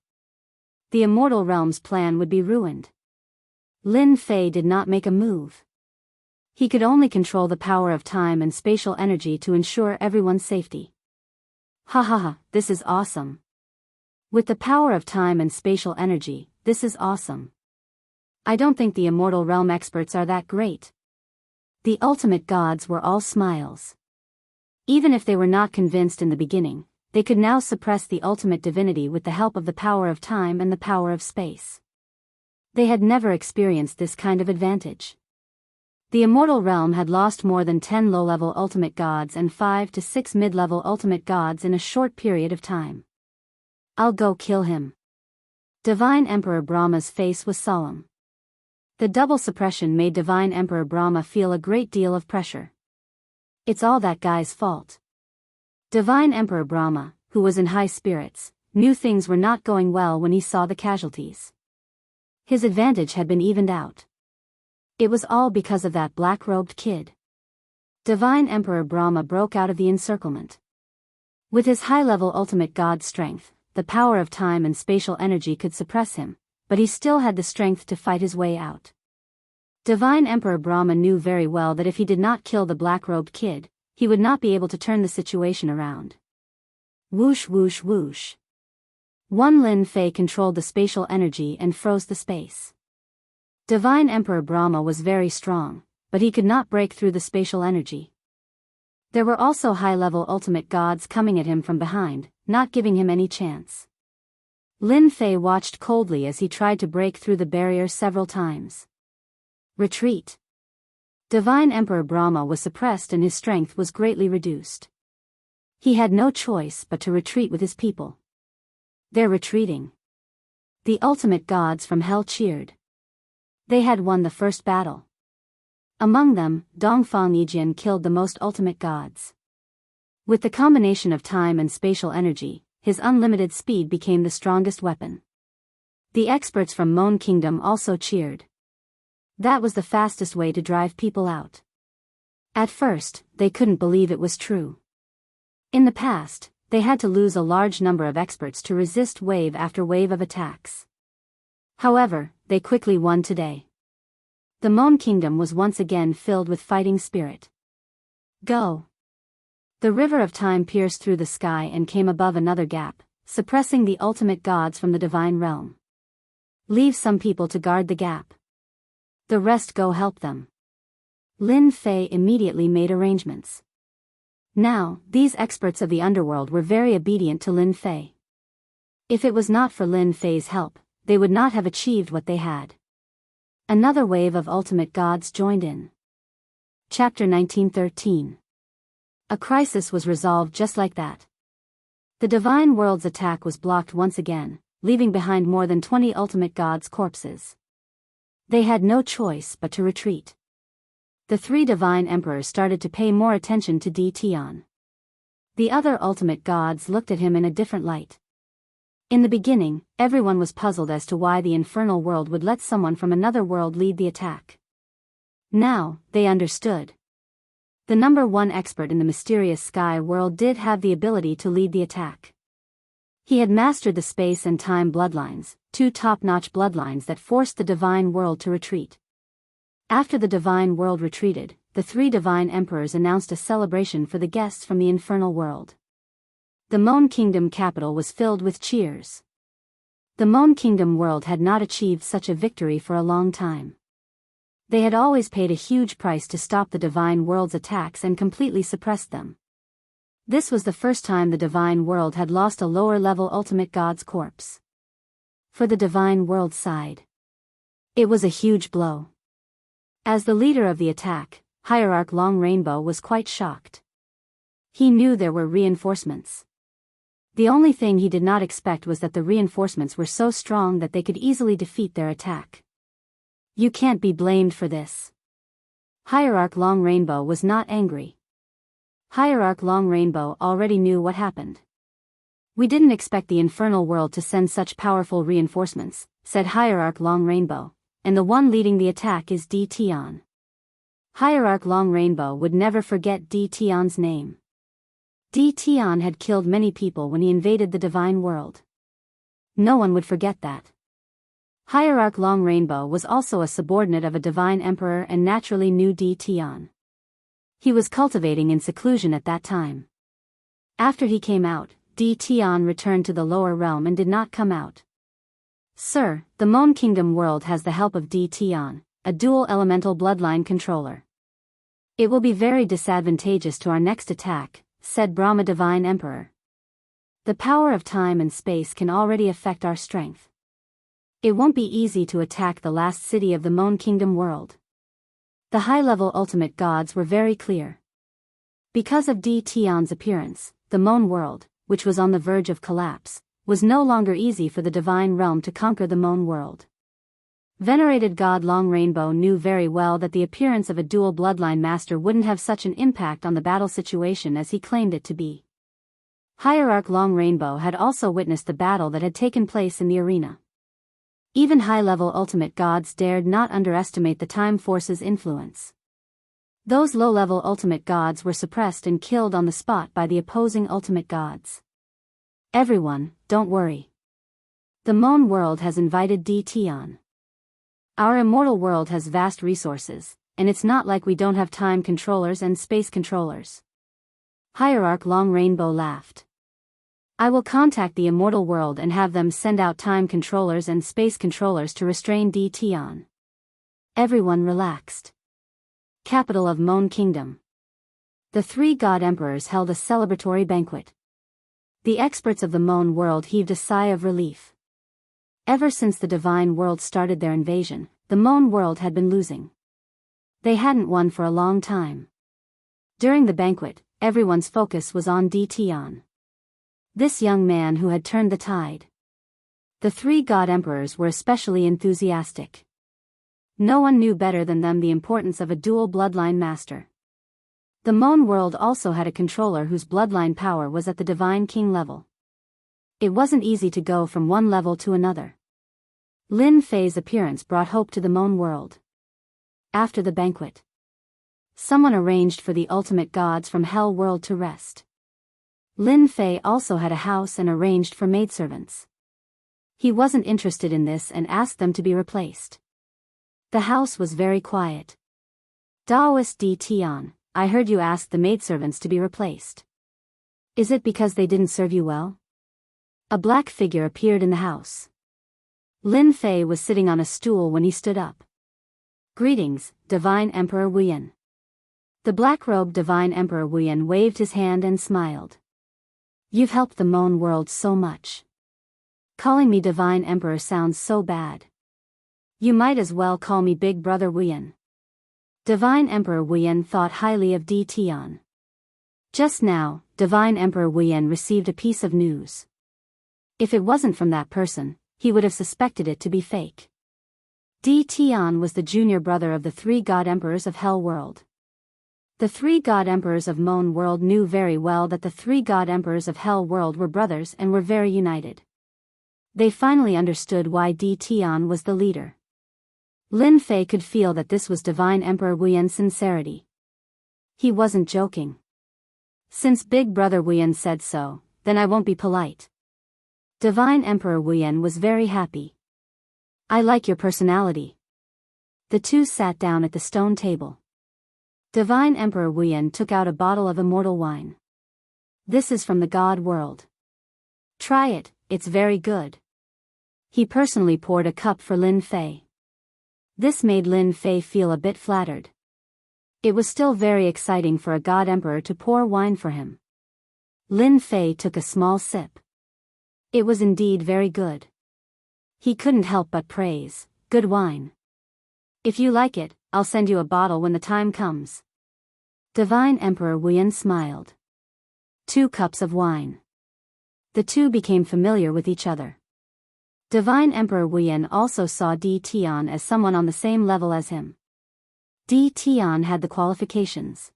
The immortal realm's plan would be ruined. Lin Fei did not make a move. He could only control the power of time and spatial energy to ensure everyone's safety. This is awesome. With the power of time and spatial energy, this is awesome. I don't think the immortal realm experts are that great. The ultimate gods were all smiles. Even if they were not convinced in the beginning, they could now suppress the ultimate divinity with the help of the power of time and the power of space. They had never experienced this kind of advantage. The immortal realm had lost more than 10 low-level ultimate gods and 5 to 6 mid-level ultimate gods in a short period of time. I'll go kill him. Divine Emperor Brahma's face was solemn. The double suppression made Divine Emperor Brahma feel a great deal of pressure. It's all that guy's fault. Divine Emperor Brahma, who was in high spirits, knew things were not going well when he saw the casualties. His advantage had been evened out. It was all because of that black-robed kid. Divine Emperor Brahma broke out of the encirclement. With his high-level ultimate god strength, the power of time and spatial energy could suppress him, but he still had the strength to fight his way out. Divine Emperor Brahma knew very well that if he did not kill the black-robed kid, he would not be able to turn the situation around. Whoosh whoosh whoosh. One Lin Fei controlled the spatial energy and froze the space. Divine Emperor Brahma was very strong, but he could not break through the spatial energy. There were also high-level ultimate gods coming at him from behind, not giving him any chance. Lin Fei watched coldly as he tried to break through the barrier several times. Retreat. Divine Emperor Brahma was suppressed and his strength was greatly reduced. He had no choice but to retreat with his people. They're retreating. The ultimate gods from hell cheered. They had won the first battle. Among them, Dongfang Yijian killed the most ultimate gods. With the combination of time and spatial energy, his unlimited speed became the strongest weapon. The experts from Moan Kingdom also cheered. That was the fastest way to drive people out. At first, they couldn't believe it was true. In the past, they had to lose a large number of experts to resist wave after wave of attacks. However, they quickly won today. The Moan Kingdom was once again filled with fighting spirit. Go! The river of time pierced through the sky and came above another gap, suppressing the ultimate gods from the divine realm. Leave some people to guard the gap. The rest go help them. Lin Fei immediately made arrangements. Now, these experts of the underworld were very obedient to Lin Fei. If it was not for Lin Fei's help, they would not have achieved what they had. Another wave of ultimate gods joined in. Chapter 1913. A crisis was resolved just like that. The divine world's attack was blocked once again, leaving behind more than 20 ultimate gods' corpses. They had no choice but to retreat. The three divine emperors started to pay more attention to Di Tian. The other ultimate gods looked at him in a different light. In the beginning, everyone was puzzled as to why the infernal world would let someone from another world lead the attack. Now, they understood. The number one expert in the mysterious sky world did have the ability to lead the attack. He had mastered the space and time bloodlines, two top-notch bloodlines that forced the divine world to retreat. After the divine world retreated, the three divine emperors announced a celebration for the guests from the infernal world. The Moan Kingdom capital was filled with cheers. The Moan Kingdom world had not achieved such a victory for a long time. They had always paid a huge price to stop the divine world's attacks and completely suppressed them. This was the first time the divine world had lost a lower-level ultimate god's corpse. For the divine world side, it was a huge blow. As the leader of the attack, Hierarch Long Rainbow was quite shocked. He knew there were reinforcements. The only thing he did not expect was that the reinforcements were so strong that they could easily defeat their attack. You can't be blamed for this. Hierarch Long Rainbow was not angry. Hierarch Long Rainbow already knew what happened. We didn't expect the infernal world to send such powerful reinforcements, said Hierarch Long Rainbow, and the one leading the attack is Di Tian. Hierarch Long Rainbow would never forget Di Tian's name. Di Tian had killed many people when he invaded the divine world. No one would forget that. Hierarch Long Rainbow was also a subordinate of a divine emperor and naturally knew Di Tian. He was cultivating in seclusion at that time. After he came out, Di Tian returned to the lower realm and did not come out. Sir, the Moan Kingdom world has the help of Di Tian, a dual elemental bloodline controller. It will be very disadvantageous to our next attack, said Brahma Divine Emperor. The power of time and space can already affect our strength. It won't be easy to attack the last city of the Moan Kingdom world. The high-level ultimate gods were very clear. Because of Di Tian's appearance, the Moan world, which was on the verge of collapse, was no longer easy for the divine realm to conquer the Moan world. Venerated God Long Rainbow knew very well that the appearance of a dual bloodline master wouldn't have such an impact on the battle situation as he claimed it to be. Hierarch Long Rainbow had also witnessed the battle that had taken place in the arena. Even high-level ultimate gods dared not underestimate the time force's influence. Those low-level ultimate gods were suppressed and killed on the spot by the opposing ultimate gods. Everyone, don't worry. The Moan world has invited Di Tian. Our immortal world has vast resources, and it's not like we don't have time controllers and space controllers. Hierarch Long Rainbow laughed. I will contact the immortal world and have them send out time controllers and space controllers to restrain Di Tian. Everyone relaxed. Capital of Moan Kingdom. The three god emperors held a celebratory banquet. The experts of the Moan world heaved a sigh of relief. Ever since the divine world started their invasion, the Moan world had been losing. They hadn't won for a long time. During the banquet, everyone's focus was on DTon. This young man who had turned the tide. The three god emperors were especially enthusiastic. No one knew better than them the importance of a dual bloodline master. The Moan world also had a controller whose bloodline power was at the divine king level. It wasn't easy to go from one level to another. Lin Fei's appearance brought hope to the Moan world. After the banquet, someone arranged for the ultimate gods from Hell world to rest. Lin Fei also had a house and arranged for maidservants. He wasn't interested in this and asked them to be replaced. The house was very quiet. Daoist DTon, I heard you ask the maidservants to be replaced. Is it because they didn't serve you well? A black figure appeared in the house. Lin Fei was sitting on a stool when he stood up. Greetings, Divine Emperor Wuyan. The black-robed Divine Emperor Wuyan waved his hand and smiled. You've helped the Moan world so much. Calling me Divine Emperor sounds so bad. You might as well call me Big Brother Wuyan. Divine Emperor Wuyan thought highly of DTon. Just now, Divine Emperor Wuyan received a piece of news. If it wasn't from that person, he would have suspected it to be fake. DTon was the junior brother of the three god emperors of Hell world. The three god emperors of Moan world knew very well that the three god emperors of Hell world were brothers and were very united. They finally understood why DTon was the leader. Lin Fei could feel that this was Divine Emperor Wuyan's sincerity. He wasn't joking. Since Big Brother Wuyan said so, then I won't be polite. Divine Emperor Wuyan was very happy. I like your personality. The two sat down at the stone table. Divine Emperor Wuyan took out a bottle of immortal wine. This is from the god world. Try it, it's very good. He personally poured a cup for Lin Fei. This made Lin Fei feel a bit flattered. It was still very exciting for a god emperor to pour wine for him. Lin Fei took a small sip. It was indeed very good. He couldn't help but praise, good wine. If you like it, I'll send you a bottle when the time comes. Divine Emperor Wuyan smiled. 2 cups of wine. The two became familiar with each other. Divine Emperor Wuyan also saw DTon as someone on the same level as him. DTon had the qualifications.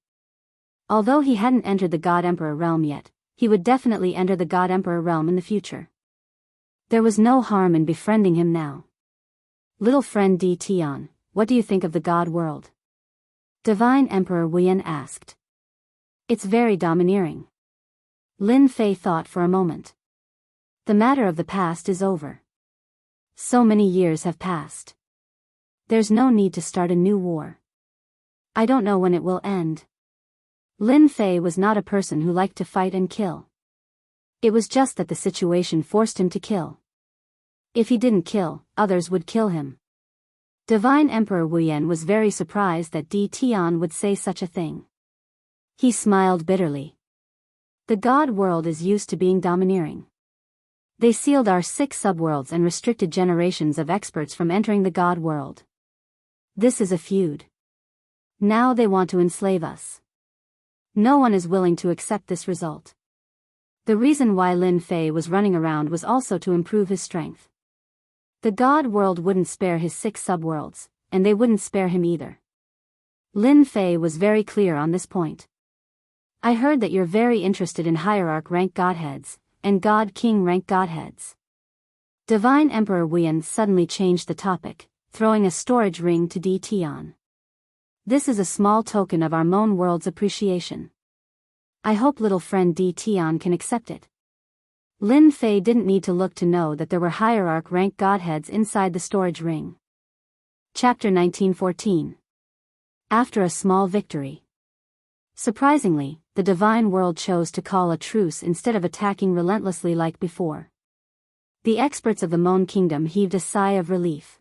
Although he hadn't entered the God Emperor realm yet, he would definitely enter the God Emperor realm in the future. There was no harm in befriending him now. Little friend DTon, what do you think of the God world? Divine Emperor Wuyan asked. It's very domineering. Lin Fei thought for a moment. The matter of the past is over. So many years have passed. There's no need to start a new war. I don't know when it will end. Lin Fei was not a person who liked to fight and kill. It was just that the situation forced him to kill. If he didn't kill, others would kill him. Divine Emperor Wuyan was very surprised that DTon would say such a thing. He smiled bitterly. The God world is used to being domineering. They sealed our 6 subworlds and restricted generations of experts from entering the God world. This is a feud. Now they want to enslave us. No one is willing to accept this result. The reason why Lin Fei was running around was also to improve his strength. The God world wouldn't spare his 6 subworlds, and they wouldn't spare him either. Lin Fei was very clear on this point. I heard that you're very interested in hierarch rank godheads, and God King rank godheads. Divine Emperor Wuyan suddenly changed the topic, throwing a storage ring to DTon. This is a small token of our Moan world's appreciation. I hope little friend DTon can accept it. Lin Fei didn't need to look to know that there were hierarch rank godheads inside the storage ring. Chapter 1914. After a small victory. Surprisingly, the divine world chose to call a truce instead of attacking relentlessly like before. The experts of the Moan Kingdom heaved a sigh of relief.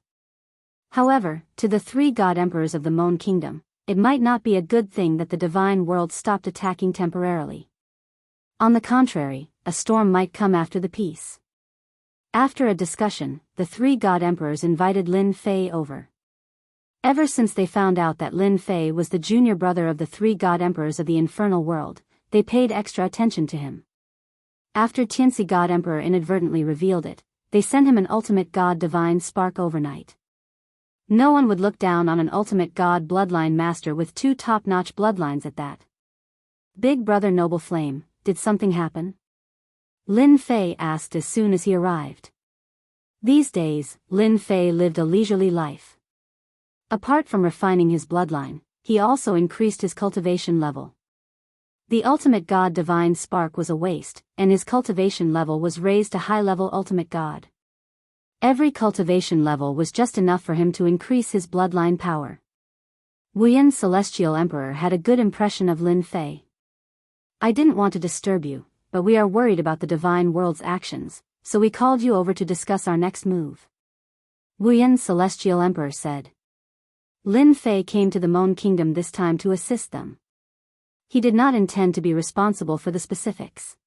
However, to the 3 god emperors of the Moan Kingdom, it might not be a good thing that the divine world stopped attacking temporarily. On the contrary, a storm might come after the peace. After a discussion, the 3 god emperors invited Lin Fei over. Ever since they found out that Lin Fei was the junior brother of the 3 god emperors of the infernal world, they paid extra attention to him. After Tianxi God Emperor inadvertently revealed it, they sent him an ultimate God divine spark overnight. No one would look down on an ultimate God bloodline master with 2 top-notch bloodlines at that. Big Brother Noble Flame, did something happen? Lin Fei asked as soon as he arrived. These days, Lin Fei lived a leisurely life. Apart from refining his bloodline, he also increased his cultivation level. The ultimate God divine spark was a waste, and his cultivation level was raised to high-level ultimate God. Every cultivation level was just enough for him to increase his bloodline power. Wuyan Celestial Emperor had a good impression of Lin Fei. I didn't want to disturb you, but we are worried about the divine world's actions, so we called you over to discuss our next move. Wuyan Celestial Emperor said. Lin Fei came to the Mon Kingdom this time to assist them. He did not intend to be responsible for the specifics.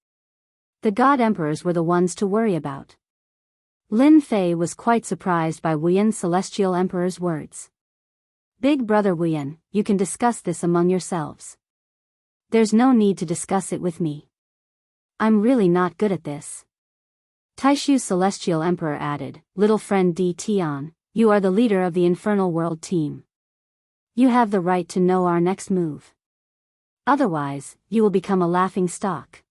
The God Emperors were the ones to worry about. Lin Fei was quite surprised by Wuyan Celestial Emperor's words. Big Brother Wuyan, you can discuss this among yourselves. There's no need to discuss it with me. I'm really not good at this. Taishu Celestial Emperor added, Little friend Di Tian, you are the leader of the Infernal World team. You have the right to know our next move. Otherwise, you will become a laughing stock.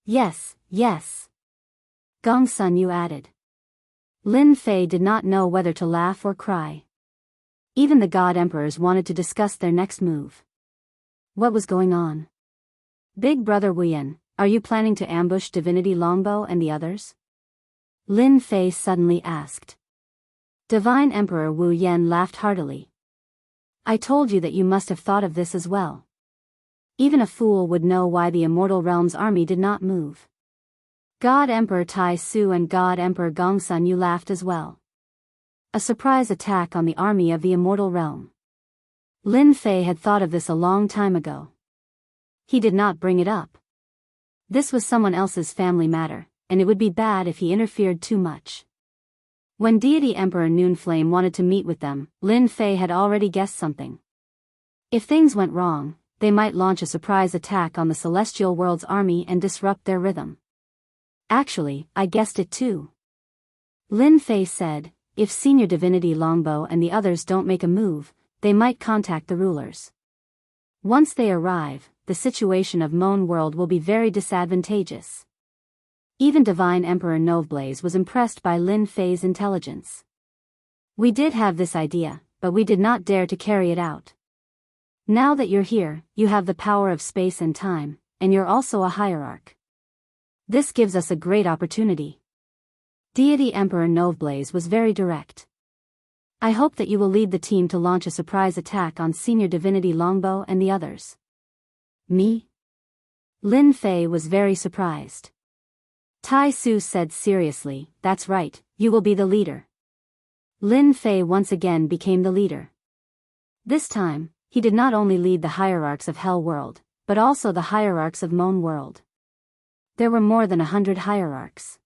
Yes, yes. Gong Sun Yu added. Lin Fei did not know whether to laugh or cry. Even the God Emperors wanted to discuss their next move. What was going on? Big Brother Wuyan, are you planning to ambush Divinity Longbow and the others? Lin Fei suddenly asked. Divine Emperor Wu Yan laughed heartily. I told you that you must have thought of this as well. Even a fool would know why the Immortal Realm's army did not move. God Emperor Tai Su and God Emperor Gongsun Yu laughed as well. A surprise attack on the army of the Immortal Realm. Lin Fei had thought of this a long time ago. He did not bring it up. This was someone else's family matter, and it would be bad if he interfered too much. When Deity Emperor Noonflame wanted to meet with them, Lin Fei had already guessed something. If things went wrong, they might launch a surprise attack on the Celestial World's army and disrupt their rhythm. Actually, I guessed it too. Lin Fei said, if Senior Divinity Longbow and the others don't make a move, they might contact the rulers. Once they arrive, the situation of Mon World will be very disadvantageous. Even Divine Emperor Noveblaze was impressed by Lin Fei's intelligence. We did have this idea, but we did not dare to carry it out. Now that you're here, you have the power of space and time, and you're also a hierarch. This gives us a great opportunity. Deity Emperor Noveblaze was very direct. I hope that you will lead the team to launch a surprise attack on Senior Divinity Longbow and the others. Me? Lin Fei was very surprised. Tai Su said seriously, that's right, you will be the leader. Lin Fei once again became the leader. This time, he did not only lead the hierarchs of Hell World, but also the hierarchs of Mon World. There were more than 100 hierarchs.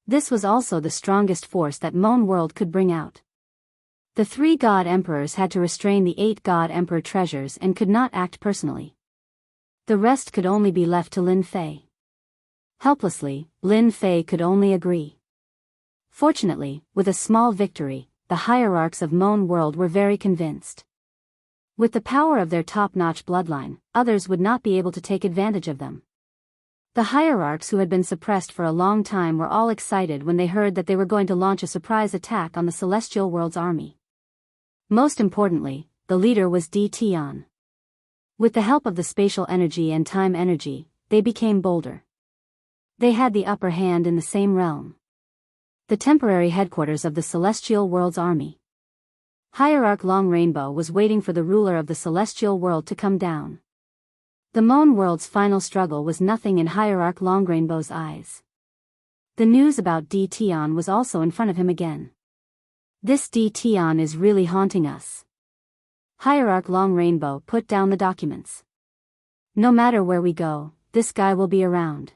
This was also the strongest force that Mon World could bring out. The 3 God Emperors had to restrain the 8 God Emperor treasures and could not act personally. The rest could only be left to Lin Fei. Helplessly, Lin Fei could only agree. Fortunately, with a small victory, the hierarchs of Mon World were very convinced. With the power of their top-notch bloodline, others would not be able to take advantage of them. The hierarchs who had been suppressed for a long time were all excited when they heard that they were going to launch a surprise attack on the Celestial World's army. Most importantly, the leader was Di Tian. With the help of the spatial energy and time energy, they became bolder. They had the upper hand in the same realm. The temporary headquarters of the Celestial World's army. Hierarch Long Rainbow was waiting for the ruler of the Celestial World to come down. The Mon World's final struggle was nothing in Hierarch Long Rainbow's eyes. The news about Di Tian was also in front of him again. This Di Tian is really haunting us. Hierarch Long Rainbow put down the documents. No matter where we go, this guy will be around.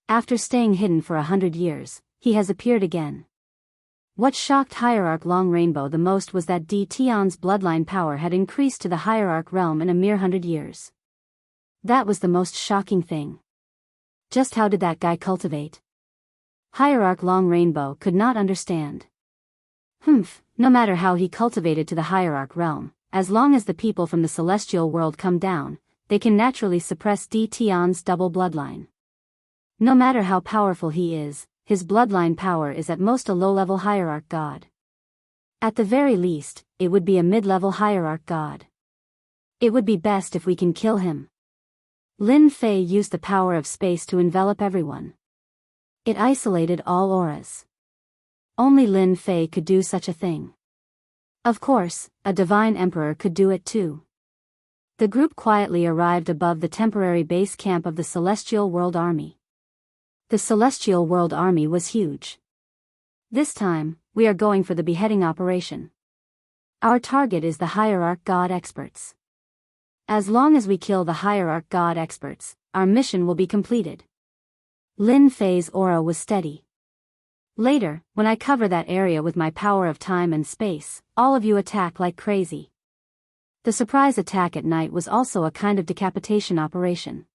After staying hidden for 100 years, he has appeared again. What shocked Hierarch Long Rainbow the most was that Di Tian's bloodline power had increased to the Hierarch realm in a mere 100 years. That was the most shocking thing. Just how did that guy cultivate? Hierarch Long Rainbow could not understand. No matter how he cultivated to the Hierarch realm, as long as the people from the celestial world come down, they can naturally suppress Tion's double bloodline. No matter how powerful he is, his bloodline power is at most a low-level Hierarch god. At the very least, it would be a mid-level Hierarch god. It would be best if we can kill him. Lin Fei used the power of space to envelop everyone. It isolated all auras. Only Lin Fei could do such a thing. Of course, a divine emperor could do it too. The group quietly arrived above the temporary base camp of the Celestial World Army. The Celestial World Army was huge. This time, we are going for the beheading operation. Our target is the Hierarch God experts. As long as we kill the Hierarch God experts, our mission will be completed. Lin Fei's aura was steady. Later, when I cover that area with my power of time and space, all of you attack like crazy. The surprise attack at night was also a kind of decapitation operation.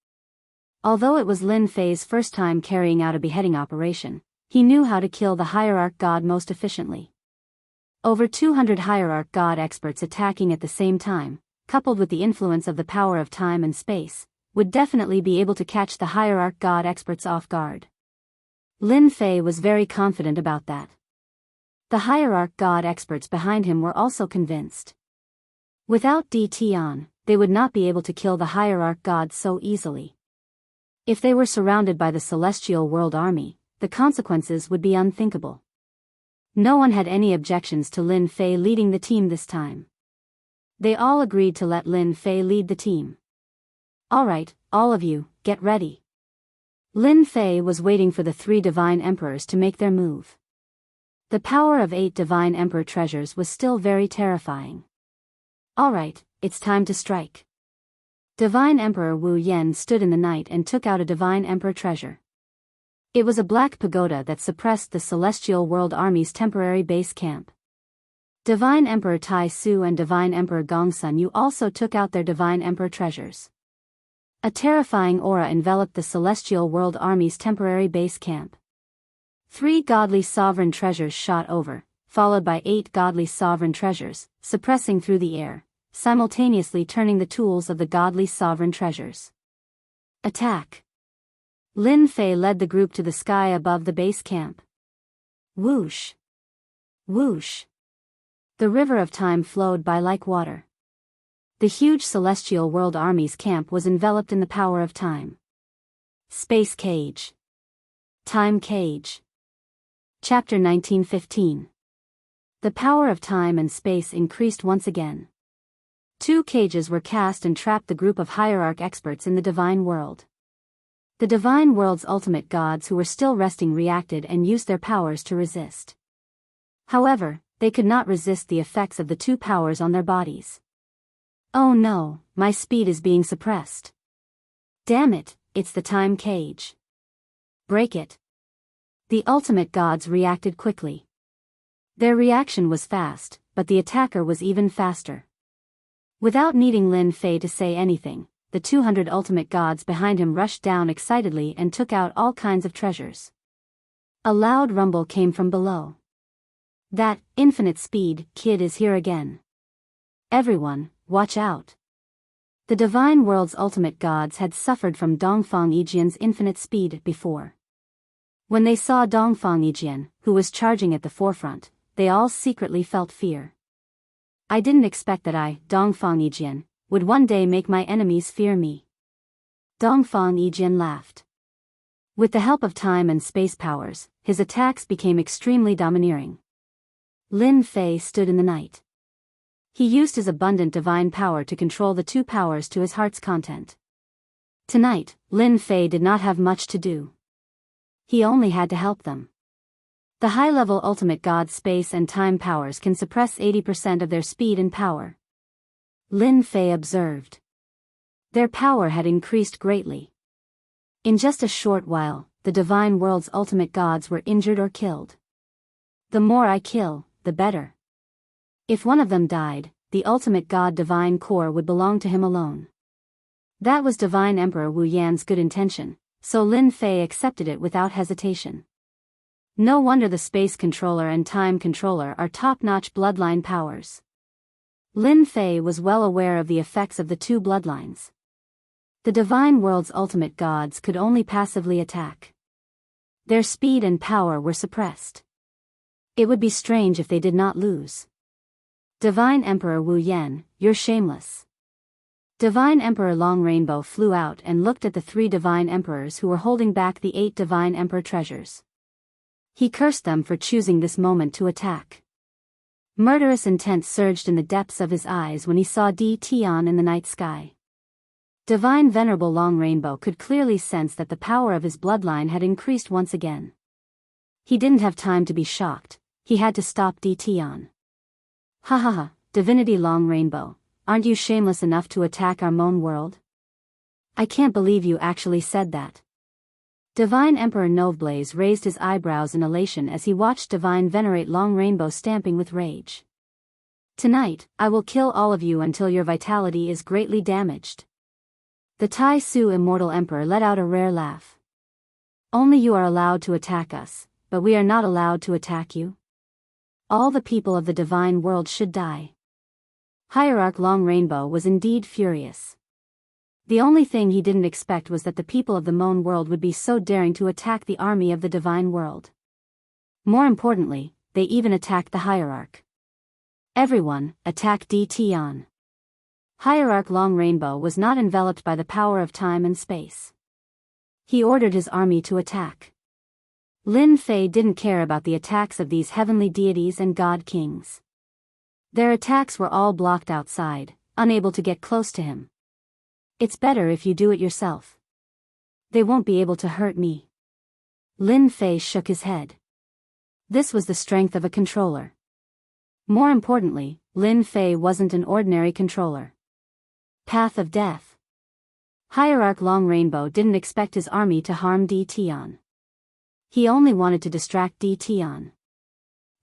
Although it was Lin Fei's first time carrying out a beheading operation, he knew how to kill the Hierarch God most efficiently. Over 200 Hierarch God experts attacking at the same time, coupled with the influence of the power of time and space, would definitely be able to catch the Hierarch God experts off guard. Lin Fei was very confident about that. The Hierarch God experts behind him were also convinced. Without Tion, they would not be able to kill the Hierarch God so easily. If they were surrounded by the Celestial World Army, the consequences would be unthinkable. No one had any objections to Lin Fei leading the team this time. They all agreed to let Lin Fei lead the team. Alright, all of you, get ready. Lin Fei was waiting for the 3 Divine Emperors to make their move. The power of 8 Divine Emperor treasures was still very terrifying. Alright, it's time to strike. Divine Emperor Wu Yen stood in the night and took out a Divine Emperor treasure. It was a black pagoda that suppressed the Celestial World Army's temporary base camp. Divine Emperor Tai Su and Divine Emperor Gongsun Yu also took out their Divine Emperor treasures. A terrifying aura enveloped the Celestial World Army's temporary base camp. 3 godly sovereign treasures shot over, followed by 8 godly sovereign treasures, suppressing through the air, simultaneously turning the tools of the godly sovereign treasures. Attack! Lin Fei led the group to the sky above the base camp. Whoosh! Whoosh! The river of time flowed by like water. The huge Celestial World Army's camp was enveloped in the power of time. Space Cage. Time Cage. Chapter 1915. The power of time and space increased once again. 2 cages were cast and trapped the group of Hierarch experts in the Divine World. The Divine World's ultimate gods who were still resting reacted and used their powers to resist. However, they could not resist the effects of the 2 powers on their bodies. Oh no, my speed is being suppressed. Damn it, it's the time cage. Break it. The ultimate gods reacted quickly. Their reaction was fast, but the attacker was even faster. Without needing Lin Fei to say anything, the 200 ultimate gods behind him rushed down excitedly and took out all kinds of treasures. A loud rumble came from below. That infinite speed kid is here again. Everyone, watch out. The Divine World's ultimate gods had suffered from Dongfang Yijian's infinite speed before. When they saw Dongfang Yijian, who was charging at the forefront, they all secretly felt fear. I didn't expect that I, Dongfang Yijian, would one day make my enemies fear me. Dongfang Yijian laughed. With the help of time and space powers, his attacks became extremely domineering. Lin Fei stood in the night. He used his abundant divine power to control the 2 powers to his heart's content. Tonight, Lin Fei did not have much to do. He only had to help them. The high-level ultimate god space and time powers can suppress 80% of their speed and power. Lin Fei observed. Their power had increased greatly. In just a short while, the Divine World's ultimate gods were injured or killed. The more I kill, the better. If one of them died, the ultimate god Divine Core would belong to him alone. That was Divine Emperor Wu Yan's good intention, so Lin Fei accepted it without hesitation. No wonder the Space Controller and Time Controller are top-notch bloodline powers. Lin Fei was well aware of the effects of the two bloodlines. The Divine World's ultimate gods could only passively attack. Their speed and power were suppressed. It would be strange if they did not lose. Divine Emperor Wu Yan, you're shameless. Divine Emperor Long Rainbow flew out and looked at the 3 Divine Emperors who were holding back the 8 Divine Emperor treasures. He cursed them for choosing this moment to attack. Murderous intent surged in the depths of his eyes when he saw Di Tian in the night sky. Divine Venerable Long Rainbow could clearly sense that the power of his bloodline had increased once again. He didn't have time to be shocked, he had to stop Di Tian. Ha ha ha, Divinity Long Rainbow, aren't you shameless enough to attack our moon world? I can't believe you actually said that. Divine Emperor Noveblaze raised his eyebrows in elation as he watched Divine Venerate Long Rainbow stamping with rage. Tonight, I will kill all of you until your vitality is greatly damaged. The Tai Su Immortal Emperor let out a rare laugh. Only you are allowed to attack us, but we are not allowed to attack you. All the people of the divine world should die. Hierarch Long Rainbow was indeed furious. The only thing he didn't expect was that the people of the Moon world would be so daring to attack the army of the divine world. More importantly, they even attacked the Hierarch. Everyone, attack Di Tian. Hierarch Long Rainbow was not enveloped by the power of time and space. He ordered his army to attack. Lin Fei didn't care about the attacks of these heavenly deities and god kings. Their attacks were all blocked outside, unable to get close to him. It's better if you do it yourself. They won't be able to hurt me. Lin Fei shook his head. This was the strength of a controller. More importantly, Lin Fei wasn't an ordinary controller. Path of Death. Hierarch Long Rainbow didn't expect his army to harm Di Tian. He only wanted to distract Di Tian.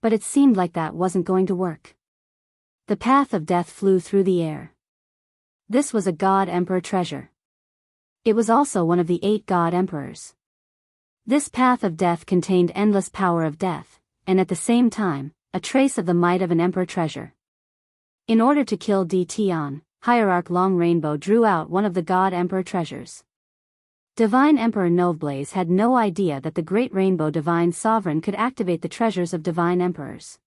But it seemed like that wasn't going to work. The Path of Death flew through the air. This was a God Emperor treasure. It was also one of the 8 God Emperors. This Path of Death contained endless power of death, and at the same time, a trace of the might of an Emperor treasure. In order to kill Di Tian, Hierarch Long Rainbow drew out one of the God Emperor treasures. Divine Emperor Noveblaze had no idea that the Great Rainbow Divine Sovereign could activate the treasures of Divine Emperors.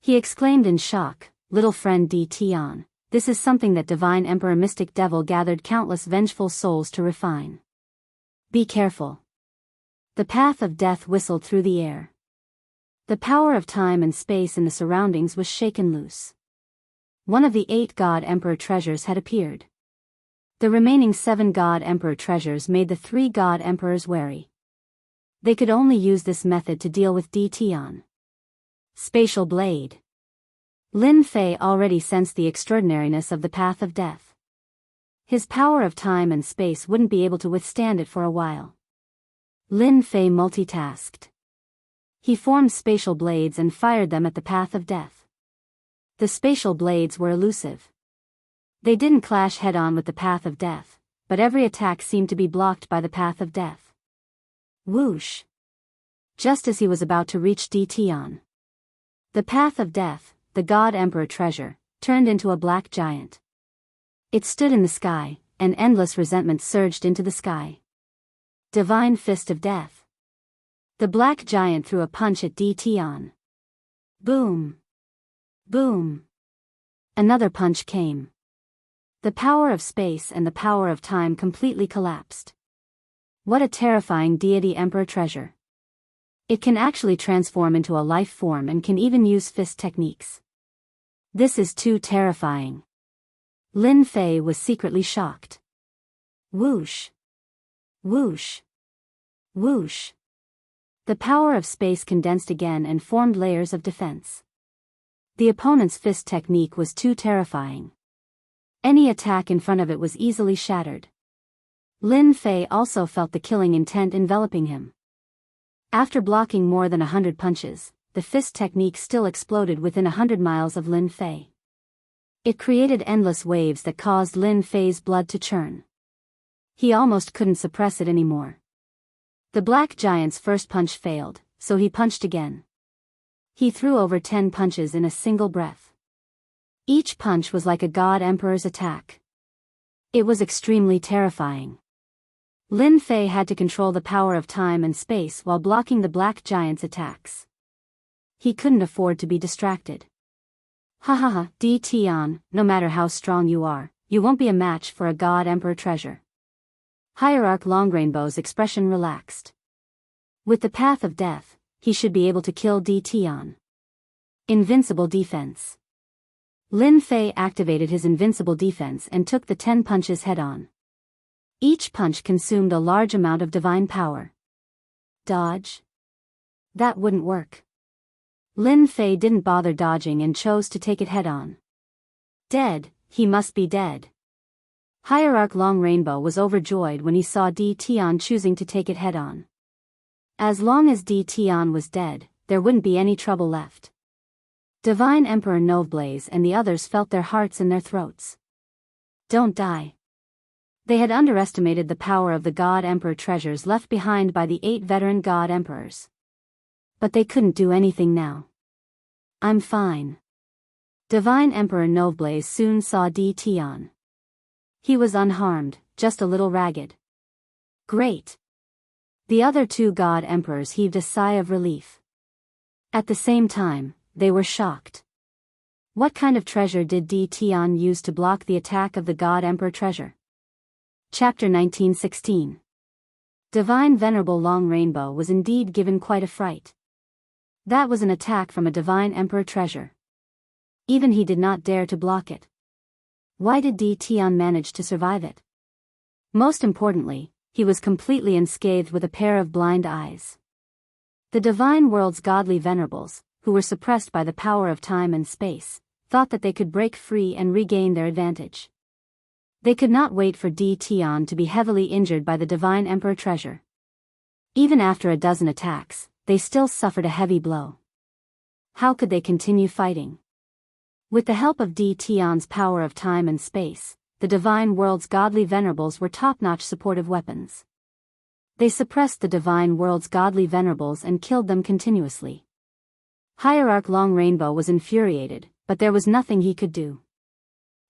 He exclaimed in shock, "Little friend Di Tian, this is something that Divine Emperor Mystic Devil gathered countless vengeful souls to refine. Be careful." The Path of Death whistled through the air. The power of time and space in the surroundings was shaken loose. One of the 8 God Emperor treasures had appeared. The remaining 7 God Emperor treasures made the 3 God Emperors wary. They could only use this method to deal with Di Tian. Spatial Blade. Lin Fei already sensed the extraordinariness of the Path of Death. His power of time and space wouldn't be able to withstand it for a while. Lin Fei multitasked. He formed spatial blades and fired them at the Path of Death. The spatial blades were elusive. They didn't clash head-on with the Path of Death, but every attack seemed to be blocked by the Path of Death. Whoosh! Just as he was about to reach Di Tian, the Path of Death, the God Emperor treasure, turned into a black giant. It stood in the sky, and endless resentment surged into the sky. Divine Fist of Death. The black giant threw a punch at Di Tian. Boom! Boom! Another punch came. The power of space and the power of time completely collapsed. What a terrifying deity Emperor treasure. It can actually transform into a life form and can even use fist techniques. This is too terrifying. Lin Fei was secretly shocked. Whoosh! Whoosh! Whoosh! The power of space condensed again and formed layers of defense. The opponent's fist technique was too terrifying. Any attack in front of it was easily shattered. Lin Fei also felt the killing intent enveloping him. After blocking more than 100 punches, the fist technique still exploded within 100 miles of Lin Fei. It created endless waves that caused Lin Fei's blood to churn. He almost couldn't suppress it anymore. The black giant's first punch failed, so he punched again. He threw over 10 punches in a single breath. Each punch was like a god emperor's attack. It was extremely terrifying. Lin Fei had to control the power of time and space while blocking the black giant's attacks. He couldn't afford to be distracted. Ha ha ha, Di Tian, no matter how strong you are, you won't be a match for a god emperor treasure. Hierarch Longrainbow's expression relaxed. With the path of death, he should be able to kill Di Tian. Invincible defense. Lin Fei activated his invincible defense and took the 10 punches head-on. Each punch consumed a large amount of divine power. Dodge? That wouldn't work. Lin Fei didn't bother dodging and chose to take it head-on. Dead, he must be dead. Hierarch Longrainbow was overjoyed when he saw Di Tian choosing to take it head-on. As long as Di Tian was dead, there wouldn't be any trouble left. Divine Emperor Noveblaze and the others felt their hearts in their throats. Don't die. They had underestimated the power of the God Emperor treasures left behind by the 8 veteran God Emperors. But they couldn't do anything now. I'm fine. Divine Emperor Noveblaze soon saw Di Tian. He was unharmed, just a little ragged. Great. The other 2 God Emperors heaved a sigh of relief. At the same time, they were shocked. What kind of treasure did Di Tian use to block the attack of the God Emperor treasure? Chapter 1916. Divine Venerable Longrainbow was indeed given quite a fright. That was an attack from a Divine Emperor treasure. Even he did not dare to block it. Why did Di Tian manage to survive it? Most importantly, he was completely unscathed with a pair of blind eyes. The Divine World's godly venerables, who were suppressed by the power of time and space, thought that they could break free and regain their advantage. They could not wait for Di Tian to be heavily injured by the Divine Emperor treasure. Even after a dozen attacks, they still suffered a heavy blow. How could they continue fighting? With the help of Di Tian's power of time and space, the Divine World's godly venerables were top-notch supportive weapons. They suppressed the Divine World's godly venerables and killed them continuously. Hierarch Longrainbow was infuriated, but there was nothing he could do.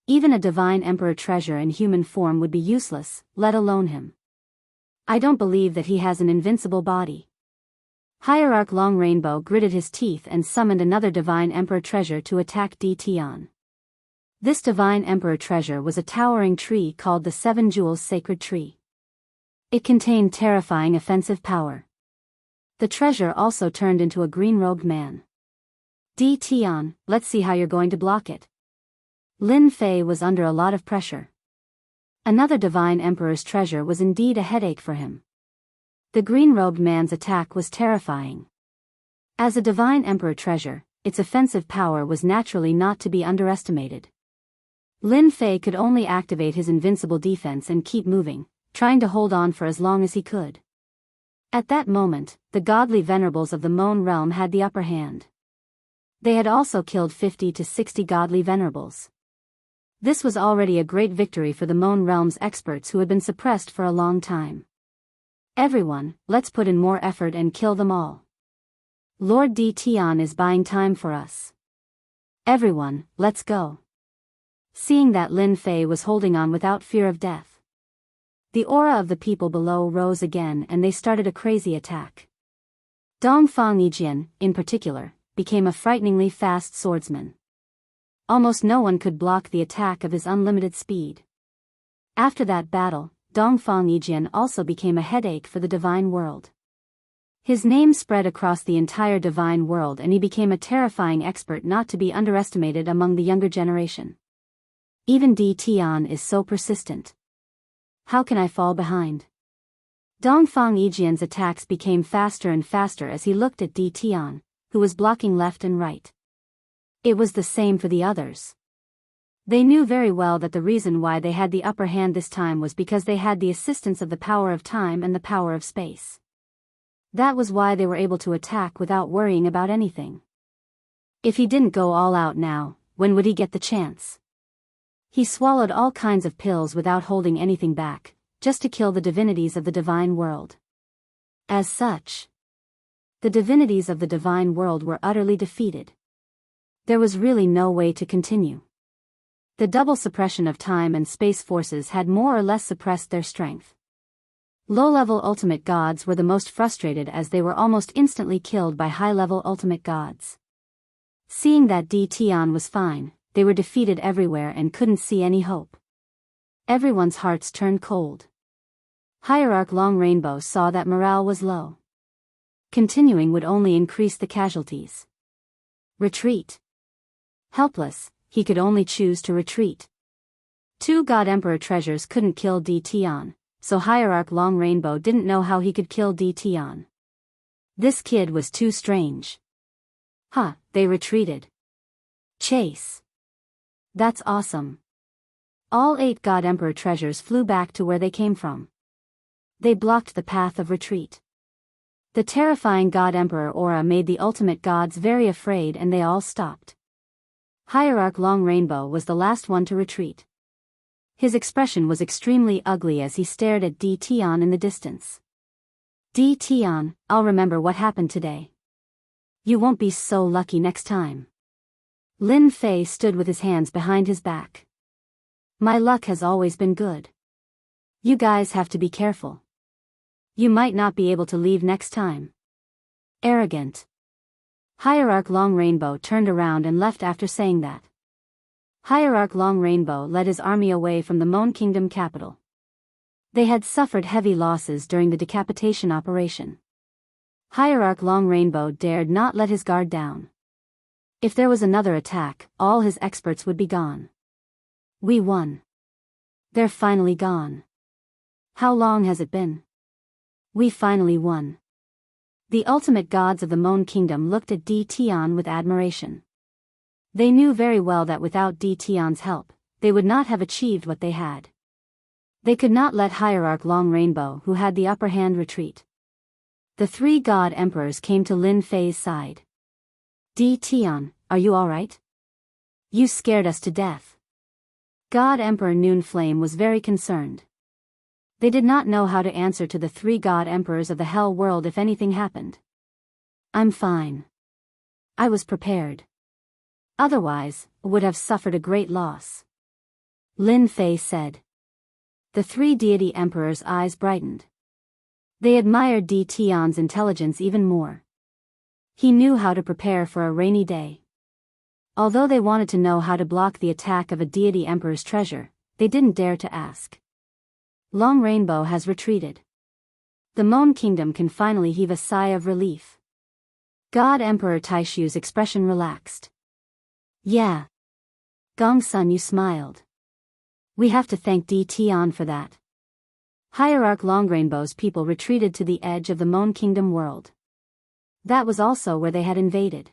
Even a Divine Emperor treasure in human form would be useless, let alone him. I don't believe that he has an invincible body. Hierarch Longrainbow gritted his teeth and summoned another Divine Emperor treasure to attack Di Tian. This Divine Emperor treasure was a towering tree called the 7 Jewels Sacred Tree. It contained terrifying offensive power. The treasure also turned into a green-robed man. Di Tian, let's see how you're going to block it. Lin Fei was under a lot of pressure. Another Divine Emperor's treasure was indeed a headache for him. The green-robed man's attack was terrifying. As a Divine Emperor treasure, its offensive power was naturally not to be underestimated. Lin Fei could only activate his invincible defense and keep moving, trying to hold on for as long as he could. At that moment, the godly venerables of the Moan realm had the upper hand. They had also killed 50 to 60 godly venerables. This was already a great victory for the Moan realm's experts who had been suppressed for a long time. Everyone, let's put in more effort and kill them all. Lord Di Tian is buying time for us. Everyone, let's go. Seeing that Lin Fei was holding on without fear of death, the aura of the people below rose again and they started a crazy attack. Dongfang Yijian, in particular, became a frighteningly fast swordsman. Almost no one could block the attack of his unlimited speed. After that battle, Dongfang Yijian also became a headache for the Divine World. His name spread across the entire Divine World and he became a terrifying expert not to be underestimated among the younger generation. Even Di Tian is so persistent. How can I fall behind? Dongfang Yijian's attacks became faster and faster as he looked at Di Tian, who was blocking left and right. It was the same for the others. They knew very well that the reason why they had the upper hand this time was because they had the assistance of the power of time and the power of space. That was why they were able to attack without worrying about anything. If he didn't go all out now, when would he get the chance? He swallowed all kinds of pills without holding anything back, just to kill the divinities of the divine world. As such, the divinities of the divine world were utterly defeated. There was really no way to continue. The double suppression of time and space forces had more or less suppressed their strength. Low-level ultimate gods were the most frustrated as they were almost instantly killed by high-level ultimate gods. Seeing that Tion was fine, they were defeated everywhere and couldn't see any hope. Everyone's hearts turned cold. Hierarch Long Rainbow saw that morale was low. Continuing would only increase the casualties. Retreat. Helpless, he could only choose to retreat. 2 God Emperor treasures couldn't kill Tion, so Hierarch Long Rainbow didn't know how he could kill Tion. This kid was too strange. They retreated. Chase. That's awesome. All 8 God Emperor treasures flew back to where they came from. They blocked the path of retreat. The terrifying God Emperor aura made the ultimate gods very afraid and they all stopped. Hierarch Long Rainbow was the last one to retreat. His expression was extremely ugly as he stared at Tion in the distance. Tion, I'll remember what happened today. You won't be so lucky next time. Lin Fei stood with his hands behind his back. My luck has always been good. You guys have to be careful. You might not be able to leave next time. Arrogant. Hierarch Long Rainbow turned around and left after saying that. Hierarch Long Rainbow led his army away from the Moon Kingdom capital. They had suffered heavy losses during the decapitation operation. Hierarch Long Rainbow dared not let his guard down. If there was another attack, all his experts would be gone. We won. They're finally gone. How long has it been? We finally won. The ultimate gods of the Moon Kingdom looked at Tion with admiration. They knew very well that without Tion's help, they would not have achieved what they had. They could not let Hierarch Long Rainbow, who had the upper hand, retreat. The 3 God Emperors came to Lin Fei's side. Tion, are you alright? You scared us to death. God Emperor Noon Flame was very concerned. They did not know how to answer to the 3 God Emperors of the Hell World if anything happened. I'm fine. I was prepared. Otherwise, would have suffered a great loss. Lin Fei said. The 3 deity emperors' eyes brightened. They admired Tion's intelligence even more. He knew how to prepare for a rainy day. Although they wanted to know how to block the attack of a deity emperor's treasure, they didn't dare to ask. Long Rainbow has retreated. The Moon Kingdom can finally heave a sigh of relief. God Emperor Taishu's expression relaxed. Yeah. Gongsun, you smiled. We have to thank Tion for that. Hierarch Long Rainbow's people retreated to the edge of the Moon Kingdom world. That was also where they had invaded.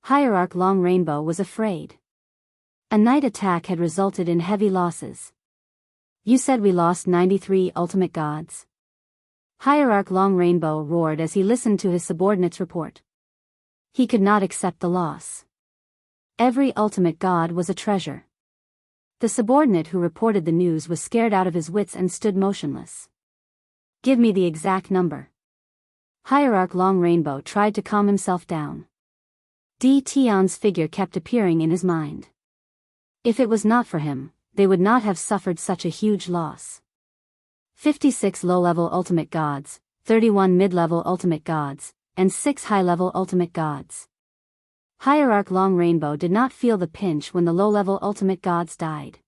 Hierarch Long Rainbow was afraid. A night attack had resulted in heavy losses. You said we lost 93 ultimate gods. Hierarch Long Rainbow roared as he listened to his subordinate's report. He could not accept the loss. Every ultimate god was a treasure. The subordinate who reported the news was scared out of his wits and stood motionless. Give me the exact number. Hierarch Long Rainbow tried to calm himself down. Tion's figure kept appearing in his mind. If it was not for him, they would not have suffered such a huge loss. 56 low-level ultimate gods, 31 mid-level ultimate gods, and 6 high-level ultimate gods. Hierarch Long Rainbow did not feel the pinch when the low-level ultimate gods died.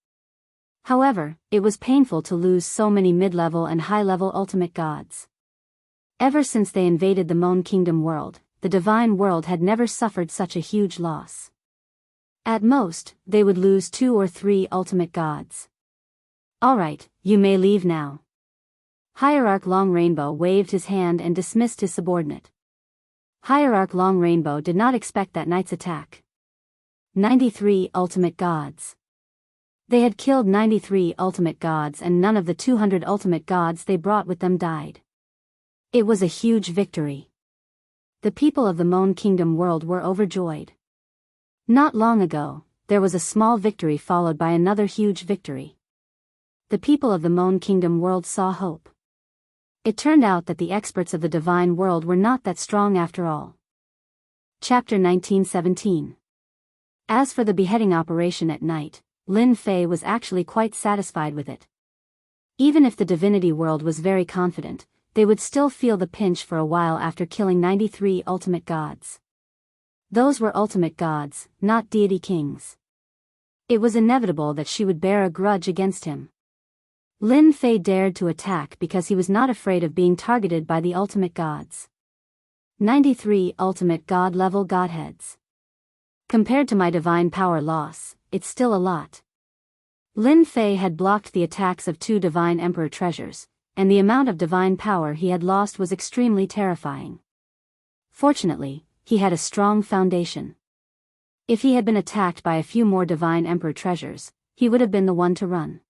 However, it was painful to lose so many mid-level and high-level ultimate gods. Ever since they invaded the Moon Kingdom world, the divine world had never suffered such a huge loss. At most, they would lose 2 or 3 ultimate gods. Alright, you may leave now. Hierarch Long Rainbow waved his hand and dismissed his subordinate. Hierarch Long Rainbow did not expect that night's attack. 93 ultimate gods. They had killed 93 ultimate gods and none of the 200 ultimate gods they brought with them died. It was a huge victory. The people of the Moon Kingdom world were overjoyed. Not long ago, there was a small victory followed by another huge victory. The people of the Moan Kingdom world saw hope. It turned out that the experts of the divine world were not that strong after all. Chapter 1917. As for the beheading operation at night, Lin Fei was actually quite satisfied with it. Even if the divinity world was very confident, they would still feel the pinch for a while after killing 93 ultimate gods. Those were ultimate gods, not deity kings. It was inevitable that she would bear a grudge against him. Lin Fei dared to attack because he was not afraid of being targeted by the ultimate gods. 93 ultimate god-level godheads. Compared to my divine power loss, it's still a lot. Lin Fei had blocked the attacks of 2 divine emperor treasures, and the amount of divine power he had lost was extremely terrifying. Fortunately, he had a strong foundation. If he had been attacked by a few more divine emperor treasures, he would have been the one to run.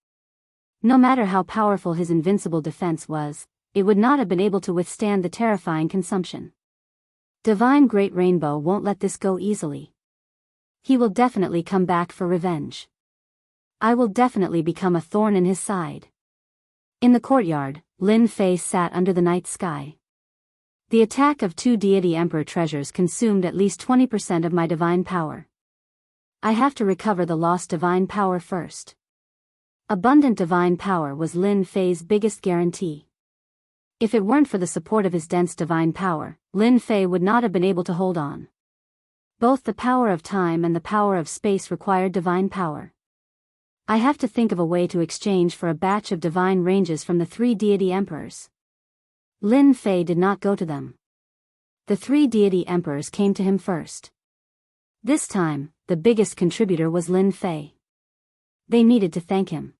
No matter how powerful his invincible defense was, it would not have been able to withstand the terrifying consumption. Divine Great Rainbow won't let this go easily. He will definitely come back for revenge. I will definitely become a thorn in his side. In the courtyard, Lin Fei sat under the night sky. The attack of 2 deity emperor treasures consumed at least 20% of my divine power. I have to recover the lost divine power first. Abundant divine power was Lin Fei's biggest guarantee. If it weren't for the support of his dense divine power, Lin Fei would not have been able to hold on. Both the power of time and the power of space required divine power. I have to think of a way to exchange for a batch of divine ranges from the 3 deity emperors. Lin Fei did not go to them. The 3 deity emperors came to him first. This time, the biggest contributor was Lin Fei. They needed to thank him.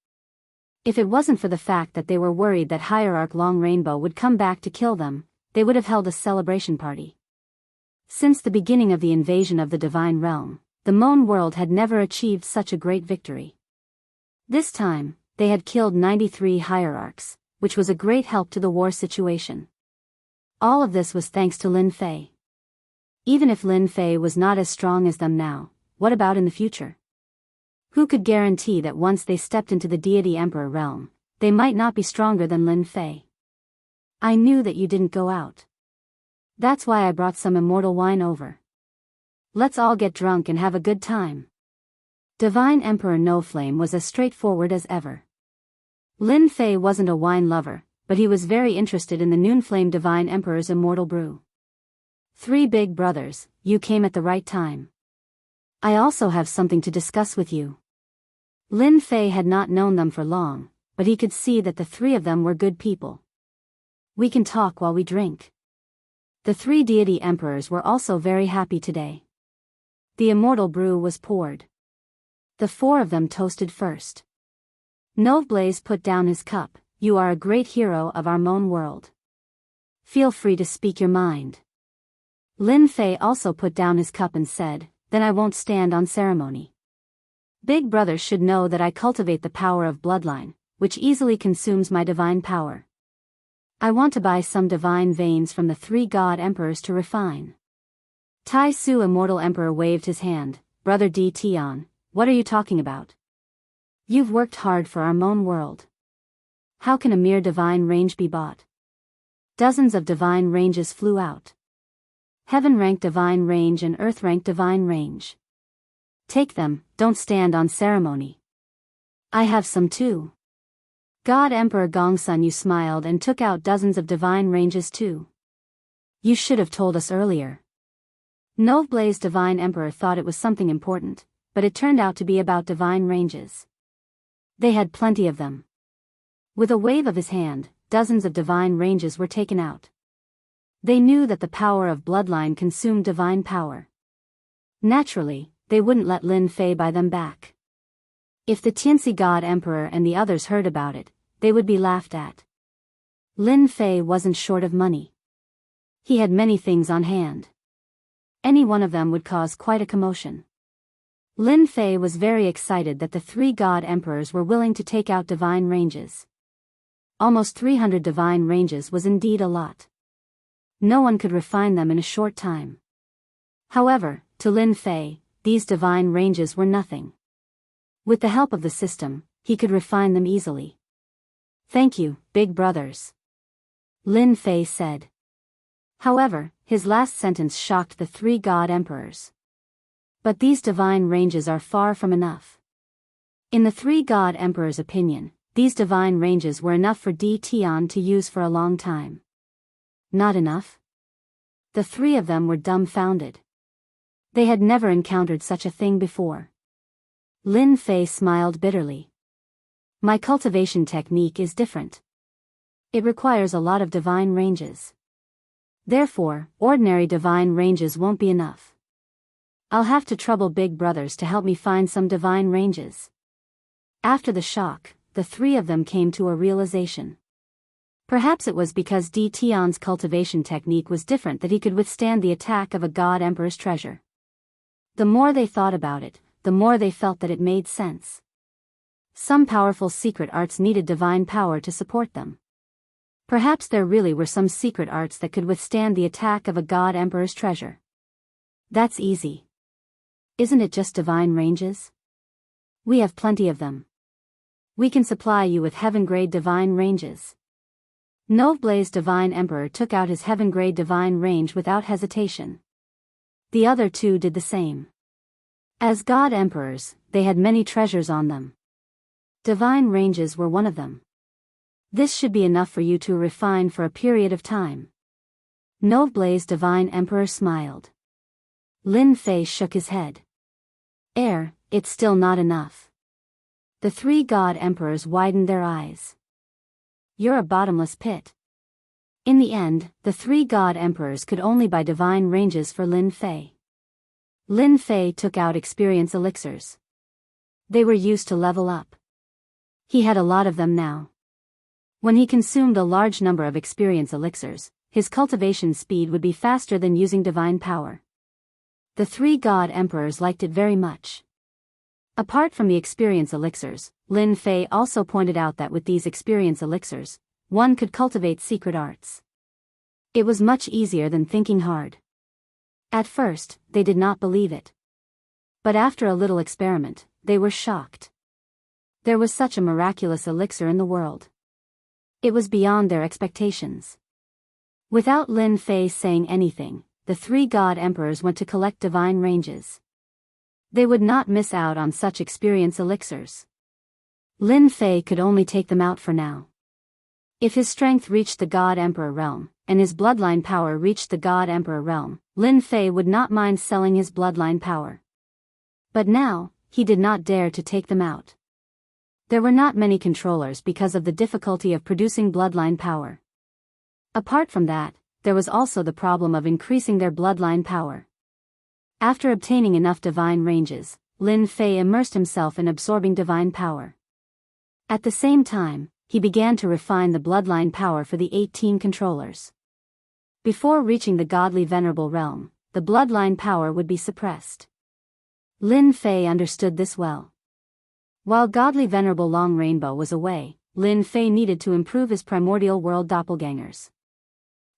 If it wasn't for the fact that they were worried that Hierarch Long Rainbow would come back to kill them, they would have held a celebration party. Since the beginning of the invasion of the Divine Realm, the Moan world had never achieved such a great victory. This time, they had killed 93 hierarchs, which was a great help to the war situation. All of this was thanks to Lin Fei. Even if Lin Fei was not as strong as them now, what about in the future? Who could guarantee that once they stepped into the deity emperor realm, they might not be stronger than Lin Fei? I knew that you didn't go out. That's why I brought some immortal wine over. Let's all get drunk and have a good time. Divine Emperor No Flame was as straightforward as ever. Lin Fei wasn't a wine lover, but he was very interested in the Noon Flame Divine Emperor's immortal brew. 3 big brothers, you came at the right time. I also have something to discuss with you. Lin Fei had not known them for long, but he could see that the 3 of them were good people. We can talk while we drink. The 3 deity emperors were also very happy today. The immortal brew was poured. The 4 of them toasted first. Noveblaze put down his cup. You are a great hero of our Moan world. Feel free to speak your mind. Lin Fei also put down his cup and said, then I won't stand on ceremony. Big brothers should know that I cultivate the power of bloodline, which easily consumes my divine power. I want to buy some divine veins from the 3 god emperors to refine. Tai Su Immortal Emperor waved his hand. Brother D. Tian, what are you talking about? You've worked hard for our Moan world. How can a mere divine range be bought? Dozens of divine ranges flew out. Heaven-ranked divine range and earth-ranked divine range. Take them, don't stand on ceremony. I have some too. God Emperor Gongsun Yu smiled and took out dozens of divine ranges too. You should have told us earlier. Noveblaze Divine Emperor thought it was something important, but it turned out to be about divine ranges. They had plenty of them. With a wave of his hand, dozens of divine ranges were taken out. They knew that the power of bloodline consumed divine power. Naturally, they wouldn't let Lin Fei buy them back. If the Tianxi God Emperor and the others heard about it, they would be laughed at. Lin Fei wasn't short of money. He had many things on hand. Any one of them would cause quite a commotion. Lin Fei was very excited that the 3 god emperors were willing to take out divine ranges. Almost 300 divine ranges was indeed a lot. No one could refine them in a short time. However, to Lin Fei, these divine ranges were nothing. With the help of the system, he could refine them easily. Thank you, big brothers, Lin Fei said. However, his last sentence shocked the three god emperors. But these divine ranges are far from enough. In the three god emperors' opinion, these divine ranges were enough for Di Tian to use for a long time. Not enough? The three of them were dumbfounded. They had never encountered such a thing before. Lin Fei smiled bitterly. My cultivation technique is different. It requires a lot of divine ranges. Therefore, ordinary divine ranges won't be enough. I'll have to trouble big brothers to help me find some divine ranges. After the shock, the three of them came to a realization. Perhaps it was because Di Tian's cultivation technique was different that he could withstand the attack of a god emperor's treasure. The more they thought about it, the more they felt that it made sense. Some powerful secret arts needed divine power to support them. Perhaps there really were some secret arts that could withstand the attack of a god emperor's treasure. That's easy. Isn't it just divine ranges? We have plenty of them. We can supply you with heaven-grade divine ranges. Noveblaze Divine Emperor took out his heaven-grade divine range without hesitation. The other two did the same. As god emperors, they had many treasures on them. Divine ranges were one of them. This should be enough for you to refine for a period of time. Noveblaze Divine Emperor smiled. Lin Fei shook his head. It's still not enough. The three god emperors widened their eyes. You're a bottomless pit. In the end, the three god emperors could only buy divine ranges for Lin Fei. Lin Fei took out experience elixirs. They were used to level up. He had a lot of them now. When he consumed a large number of experience elixirs, his cultivation speed would be faster than using divine power. The three god emperors liked it very much. Apart from the experience elixirs, Lin Fei also pointed out that with these experience elixirs, one could cultivate secret arts. It was much easier than thinking hard. At first, they did not believe it. But after a little experiment, they were shocked. There was such a miraculous elixir in the world. It was beyond their expectations. Without Lin Fei saying anything, the three god emperors went to collect divine ranges. They would not miss out on such experience elixirs. Lin Fei could only take them out for now. If his strength reached the God Emperor realm, and his bloodline power reached the God Emperor realm, Lin Fei would not mind selling his bloodline power. But now, he did not dare to take them out. There were not many controllers because of the difficulty of producing bloodline power. Apart from that, there was also the problem of increasing their bloodline power. After obtaining enough divine ranges, Lin Fei immersed himself in absorbing divine power. At the same time, he began to refine the bloodline power for the 18 controllers. Before reaching the godly venerable realm, the bloodline power would be suppressed. Lin Fei understood this well. While godly venerable Long Rainbow was away, Lin Fei needed to improve his primordial world doppelgangers.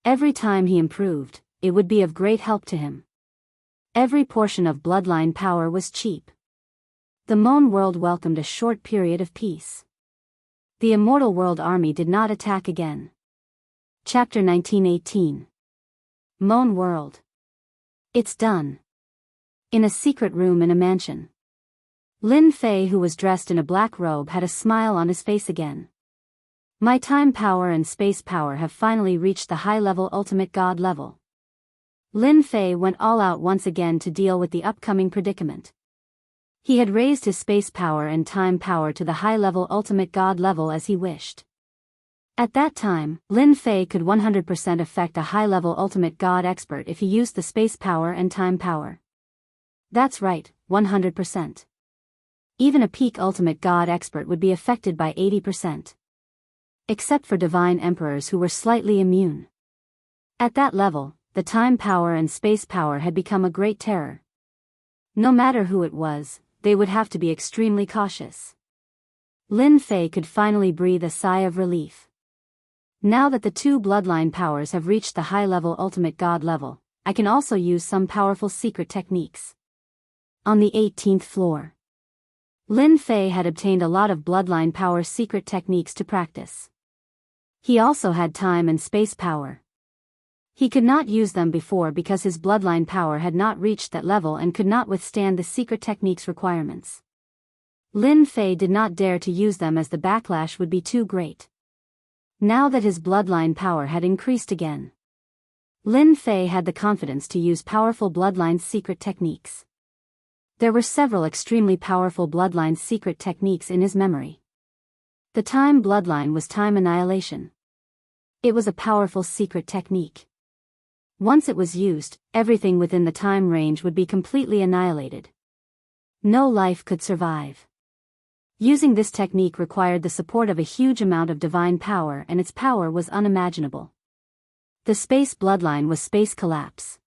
Every time he improved, it would be of great help to him. Every portion of bloodline power was cheap. The Moan world welcomed a short period of peace. The Immortal World army did not attack again. Chapter 1918. Moan World. It's done. In a secret room in a mansion. Lin Fei, who was dressed in a black robe, had a smile on his face again. My time power and space power have finally reached the high-level ultimate god level. Lin Fei went all out once again to deal with the upcoming predicament. He had raised his space power and time power to the high-level ultimate god level as he wished. At that time, Lin Fei could 100% affect a high-level ultimate god expert if he used the space power and time power. That's right, 100%. Even a peak ultimate god expert would be affected by 80%. Except for divine emperors who were slightly immune. At that level, the time power and space power had become a great terror. No matter who it was, they would have to be extremely cautious. Lin Fei could finally breathe a sigh of relief. Now that the two bloodline powers have reached the high-level ultimate god level, I can also use some powerful secret techniques. On the 18th floor. Lin Fei had obtained a lot of bloodline power secret techniques to practice. He also had time and space power. He could not use them before because his bloodline power had not reached that level and could not withstand the secret technique's requirements. Lin Fei did not dare to use them as the backlash would be too great. Now that his bloodline power had increased again, Lin Fei had the confidence to use powerful bloodline secret techniques. There were several extremely powerful bloodline secret techniques in his memory. The time bloodline was time annihilation. It was a powerful secret technique. Once it was used, everything within the time range would be completely annihilated. No life could survive. Using this technique required the support of a huge amount of divine power, and its power was unimaginable. The space bloodline was space collapse.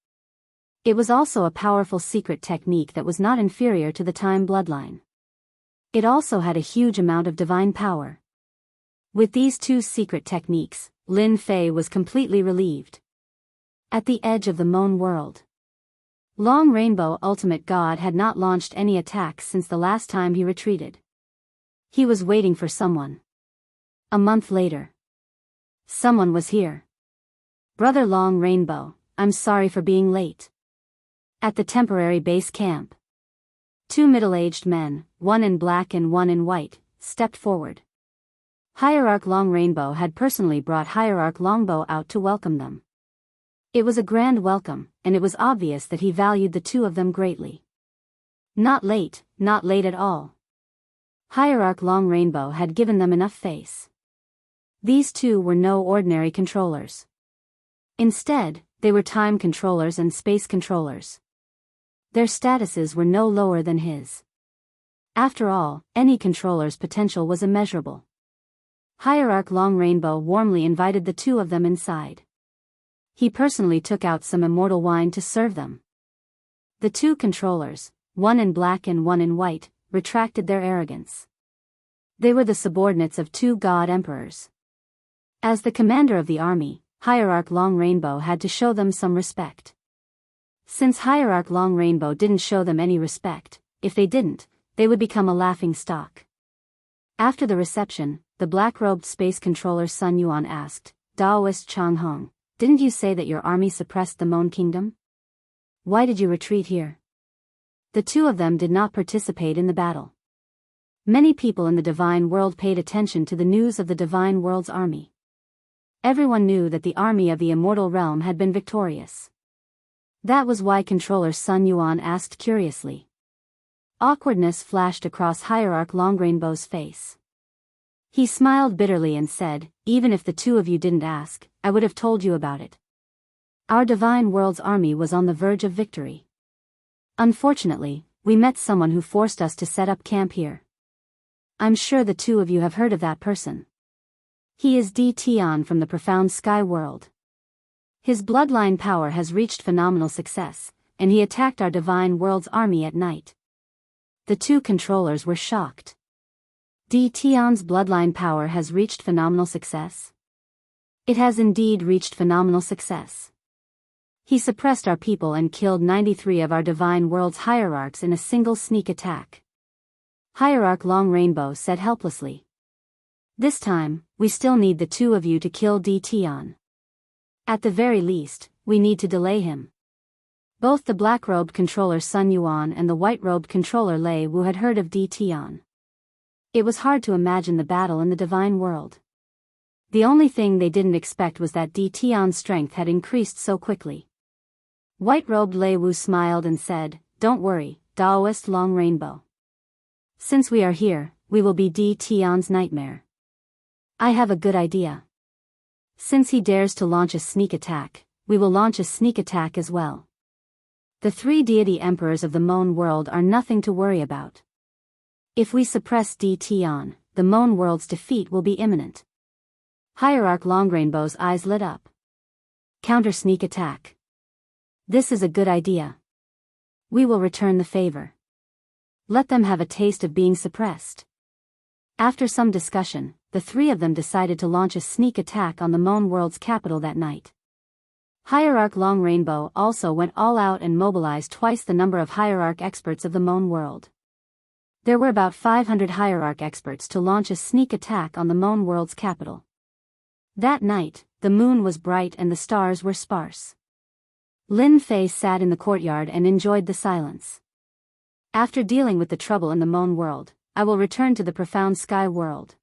It was also a powerful secret technique that was not inferior to the time bloodline. It also had a huge amount of divine power. With these two secret techniques, Lin Fei was completely relieved. At the edge of the Moon world, Long Rainbow Ultimate God had not launched any attacks since the last time he retreated. He was waiting for someone. A month later, someone was here. Brother Long Rainbow, I'm sorry for being late. At the temporary base camp, two middle-aged men, one in black and one in white, stepped forward. Hierarch Long Rainbow had personally brought Hierarch Longbow out to welcome them. It was a grand welcome, and it was obvious that he valued the two of them greatly. Not late at all. Hierarch Long Rainbow had given them enough face. These two were no ordinary controllers. Instead, they were time controllers and space controllers. Their statuses were no lower than his. After all, any controller's potential was immeasurable. Hierarch Long Rainbow warmly invited the two of them inside. He personally took out some immortal wine to serve them. The two controllers, one in black and one in white, retracted their arrogance. They were the subordinates of two god emperors. As the commander of the army, Hierarch Long Rainbow had to show them some respect. Since Hierarch Long Rainbow didn't show them any respect, if they didn't, they would become a laughing stock. After the reception, the black-robed space controller Sun Yuan asked, Daoist Chang Hong, didn't you say that your army suppressed the Moon Kingdom? Why did you retreat here? The two of them did not participate in the battle. Many people in the Divine World paid attention to the news of the Divine World's army. Everyone knew that the army of the Immortal Realm had been victorious. That was why Controller Sun Yuan asked curiously. Awkwardness flashed across Hierarch Long Rainbow's face. He smiled bitterly and said, even if the two of you didn't ask, I would have told you about it. Our Divine World's army was on the verge of victory. Unfortunately, we met someone who forced us to set up camp here. I'm sure the two of you have heard of that person. He is Di Tian from the Profound Sky World. His bloodline power has reached phenomenal success, and he attacked our Divine World's army at night. The two controllers were shocked. Di Tian's bloodline power has reached phenomenal success? It has indeed reached phenomenal success. He suppressed our people and killed 93 of our Divine World's hierarchs in a single sneak attack. Hierarch Long Rainbow said helplessly. This time, we still need the two of you to kill Di Tian. At the very least, we need to delay him. Both the black-robed controller Sun Yuan and the white-robed controller Lei Wu had heard of Di Tian. It was hard to imagine the battle in the Divine World. The only thing they didn't expect was that Di Tian's strength had increased so quickly. White-robed Lei Wu smiled and said, Don't worry, Daoist Long Rainbow. Since we are here, we will be Di Tian's nightmare. I have a good idea. Since he dares to launch a sneak attack, we will launch a sneak attack as well. The three deity emperors of the Moon world are nothing to worry about. If we suppress Di Tian, the Moon world's defeat will be imminent. Hierarch Long Rainbow's eyes lit up. Counter sneak attack. This is a good idea. We will return the favor. Let them have a taste of being suppressed. After some discussion, the three of them decided to launch a sneak attack on the Moon world's capital that night. Hierarch Long Rainbow also went all out and mobilized twice the number of Hierarch experts of the Moon world. There were about 500 Hierarch experts to launch a sneak attack on the Moon world's capital. That night, the moon was bright and the stars were sparse. Lin Fei sat in the courtyard and enjoyed the silence. After dealing with the trouble in the Moon world, I will return to the profound sky world.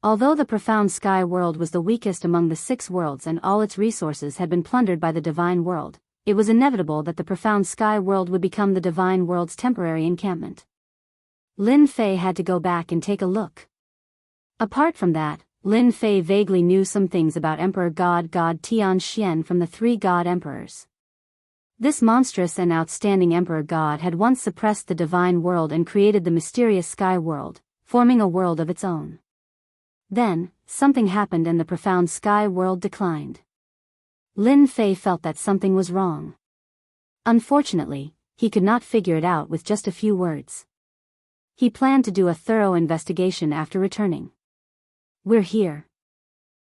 Although the profound sky world was the weakest among the 6 worlds and all its resources had been plundered by the divine world, it was inevitable that the profound sky world would become the divine world's temporary encampment. Lin Fei had to go back and take a look. Apart from that, Lin Fei vaguely knew some things about Emperor God Tianxian from the 3 God Emperors. This monstrous and outstanding Emperor God had once suppressed the divine world and created the mysterious sky world, forming a world of its own. Then, something happened and the profound sky world declined. Lin Fei felt that something was wrong. Unfortunately, he could not figure it out with just a few words. He planned to do a thorough investigation after returning. We're here.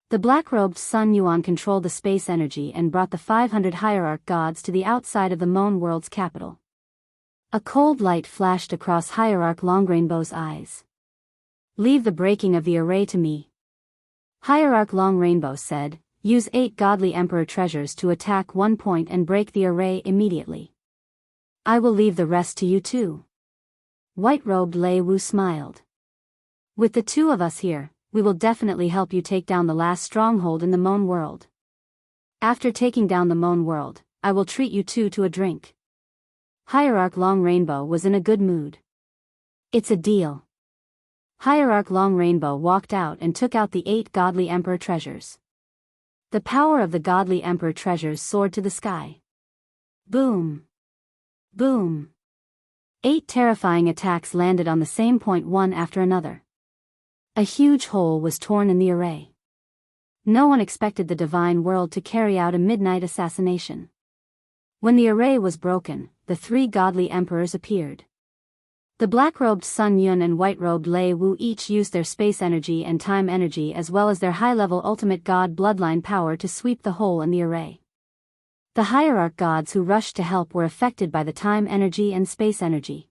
The black-robed Sun Yuan controlled the space energy and brought the 500 hierarch gods to the outside of the Moon world's capital. A cold light flashed across Hierarch Longrainbow's eyes. Leave the breaking of the array to me. Hierarch Longrainbow said, use 8 godly emperor treasures to attack 1 point and break the array immediately. I will leave the rest to you too. White-robed Lei Wu smiled. With the 2 of us here, we will definitely help you take down the last stronghold in the Moon world. After taking down the Moon world, I will treat you 2 to a drink. Hierarch Longrainbow was in a good mood. It's a deal. Hierarch Longrainbow walked out and took out the 8 godly emperor treasures. The power of the godly emperor treasures soared to the sky. Boom! Boom! 8 terrifying attacks landed on the same point one after another. A huge hole was torn in the array. No one expected the divine world to carry out a midnight assassination. When the array was broken, the 3 godly emperors appeared. The black-robed Sun Yun and white-robed Lei Wu each used their space energy and time energy as well as their high-level ultimate god bloodline power to sweep the hole in the array. The hierarch gods who rushed to help were affected by the time energy and space energy.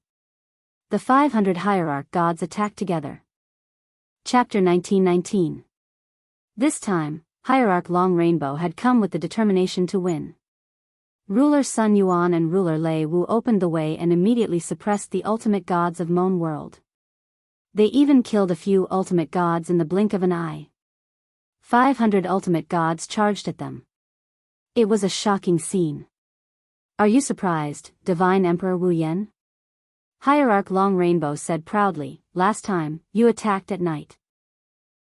The 500 hierarch gods attacked together. Chapter 1919. This time, Hierarch Longrainbow had come with the determination to win. Ruler Sun Yuan and Ruler Lei Wu opened the way and immediately suppressed the ultimate gods of Moon world. They even killed a few ultimate gods in the blink of an eye. 500 ultimate gods charged at them. It was a shocking scene. Are you surprised, Divine Emperor Wu Yan? Hierarch Longrainbow said proudly, last time, you attacked at night.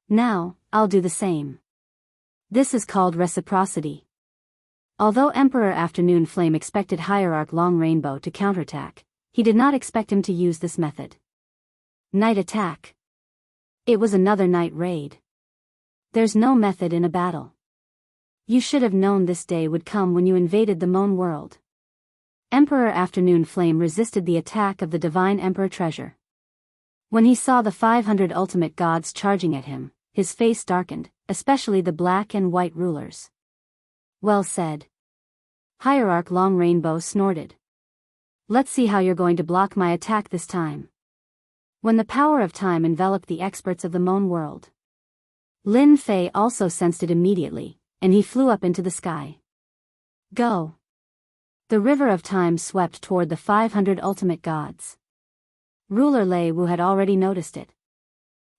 Now, I'll do the same. This is called reciprocity. Although Emperor Afternoon Flame expected Hierarch Longrainbow to counterattack, he did not expect him to use this method. Night attack. It was another night raid. There's no method in a battle. You should have known this day would come when you invaded the Moon world. Emperor Afternoon Flame resisted the attack of the Divine Emperor Treasure. When he saw the 500 ultimate gods charging at him, his face darkened, especially the black and white rulers. Well said. Hierarch Longrainbow snorted. Let's see how you're going to block my attack this time. When the power of time enveloped the experts of the Moon world, Lin Fei also sensed it immediately, and he flew up into the sky. Go! The river of time swept toward the 500 ultimate gods. Ruler Lei Wu had already noticed it.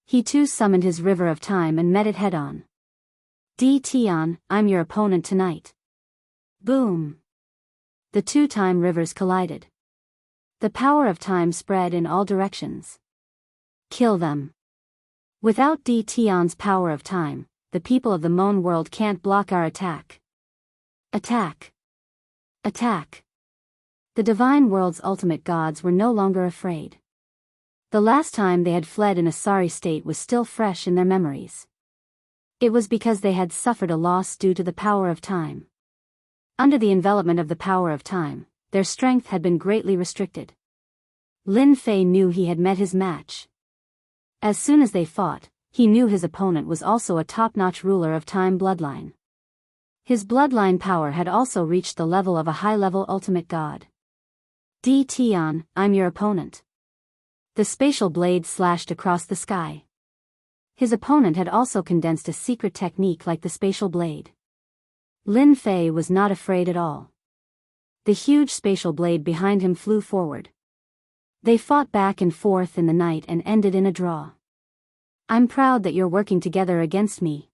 He too summoned his river of time and met it head-on. Tian, I'm your opponent tonight. Boom! The 2 time rivers collided. The power of time spread in all directions. Kill them. Without Tian's power of time, the people of the Moon world can't block our attack. Attack! Attack! The divine world's ultimate gods were no longer afraid. The last time they had fled in a sorry state was still fresh in their memories. It was because they had suffered a loss due to the power of time. Under the envelopment of the power of time, their strength had been greatly restricted. Lin Fei knew he had met his match. As soon as they fought, he knew his opponent was also a top-notch ruler of time bloodline. His bloodline power had also reached the level of a high-level ultimate god. Tian, I'm your opponent. The spatial blade slashed across the sky. His opponent had also condensed a secret technique like the spatial blade. Lin Fei was not afraid at all. The huge spatial blade behind him flew forward. They fought back and forth in the night and ended in a draw. I'm proud that you're working together against me.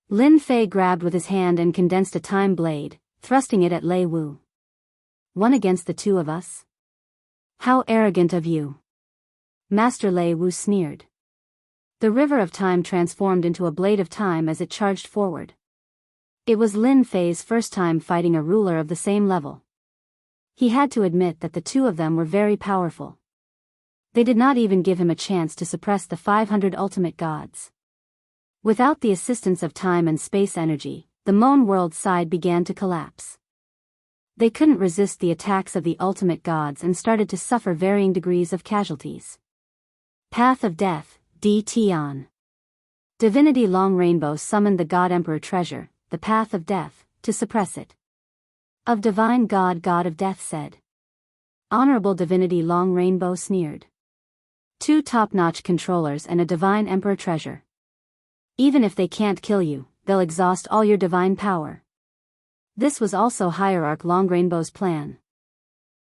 Lin Fei grabbed with his hand and condensed a time blade, thrusting it at Lei Wu. One against the two of us? How arrogant of you. Master Lei Wu sneered. The river of time transformed into a blade of time as it charged forward. It was Lin Fei's first time fighting a ruler of the same level. He had to admit that the two of them were very powerful. They did not even give him a chance to suppress the 500 ultimate gods. Without the assistance of time and space energy, the Moan world side began to collapse. They couldn't resist the attacks of the ultimate gods and started to suffer varying degrees of casualties. Path of Death, D. Tian. Divinity Long Rainbow summoned the God Emperor treasure, the Path of Death, to suppress it. Of Divine God, God of Death said. Honorable Divinity Long Rainbow sneered. 2 top-notch controllers and a Divine Emperor treasure. Even if they can't kill you, they'll exhaust all your divine power. This was also Hierarch Long Rainbow's plan.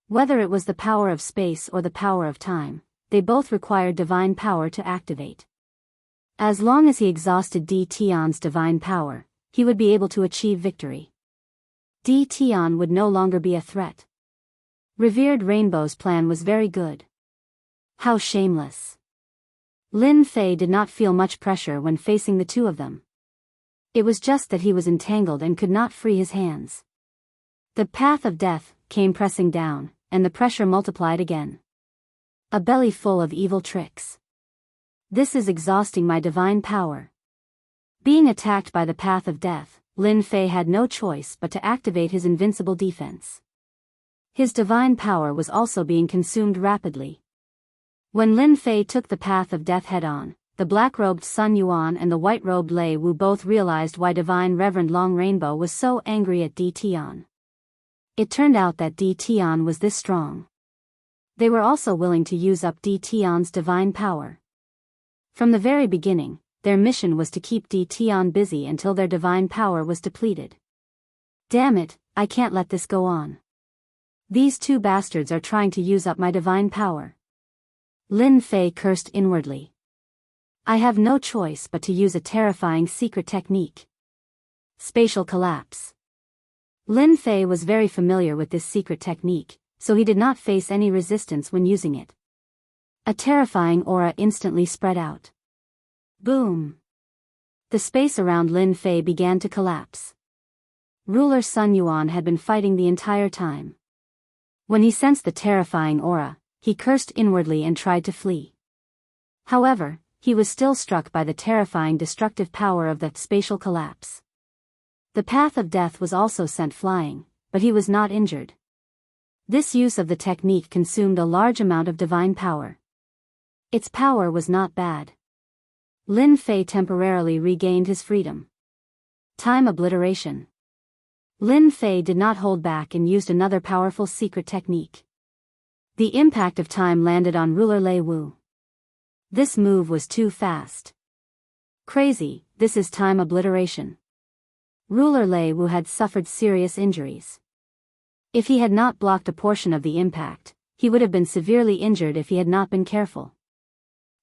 Whether it was the power of space or the power of time, they both required divine power to activate. As long as he exhausted D. Tian's divine power, he would be able to achieve victory. D. Tian would no longer be a threat. Revered Rainbow's plan was very good. How shameless. Lin Fei did not feel much pressure when facing the two of them. It was just that he was entangled and could not free his hands. The Path of Death came pressing down, and the pressure multiplied again. A belly full of evil tricks. This is exhausting my divine power. Being attacked by the Path of Death, Lin Fei had no choice but to activate his invincible defense. His divine power was also being consumed rapidly. When Lin Fei took the Path of Death head-on, the black-robed Sun Yuan and the white-robed Lei Wu both realized why Divine Reverend Long Rainbow was so angry at D. Tian. It turned out that D. Tian was this strong. They were also willing to use up D. Tian's divine power. From the very beginning, their mission was to keep D. Tian busy until their divine power was depleted. Damn it, I can't let this go on. These two bastards are trying to use up my divine power. Lin Fei cursed inwardly. I have no choice but to use a terrifying secret technique. Spatial collapse. Lin Fei was very familiar with this secret technique, so he did not face any resistance when using it. A terrifying aura instantly spread out. Boom! The space around Lin Fei began to collapse. Ruler Sun Yuan had been fighting the entire time. When he sensed the terrifying aura, he cursed inwardly and tried to flee. However, he was still struck by the terrifying destructive power of the spatial collapse. The Path of Death was also sent flying, but he was not injured. This use of the technique consumed a large amount of divine power. Its power was not bad. Lin Fei temporarily regained his freedom. Time obliteration. Lin Fei did not hold back and used another powerful secret technique. The impact of time landed on ruler Lei Wu. This move was too fast. Crazy, this is time obliteration. Ruler Lei Wu had suffered serious injuries. If he had not blocked a portion of the impact, he would have been severely injured if he had not been careful.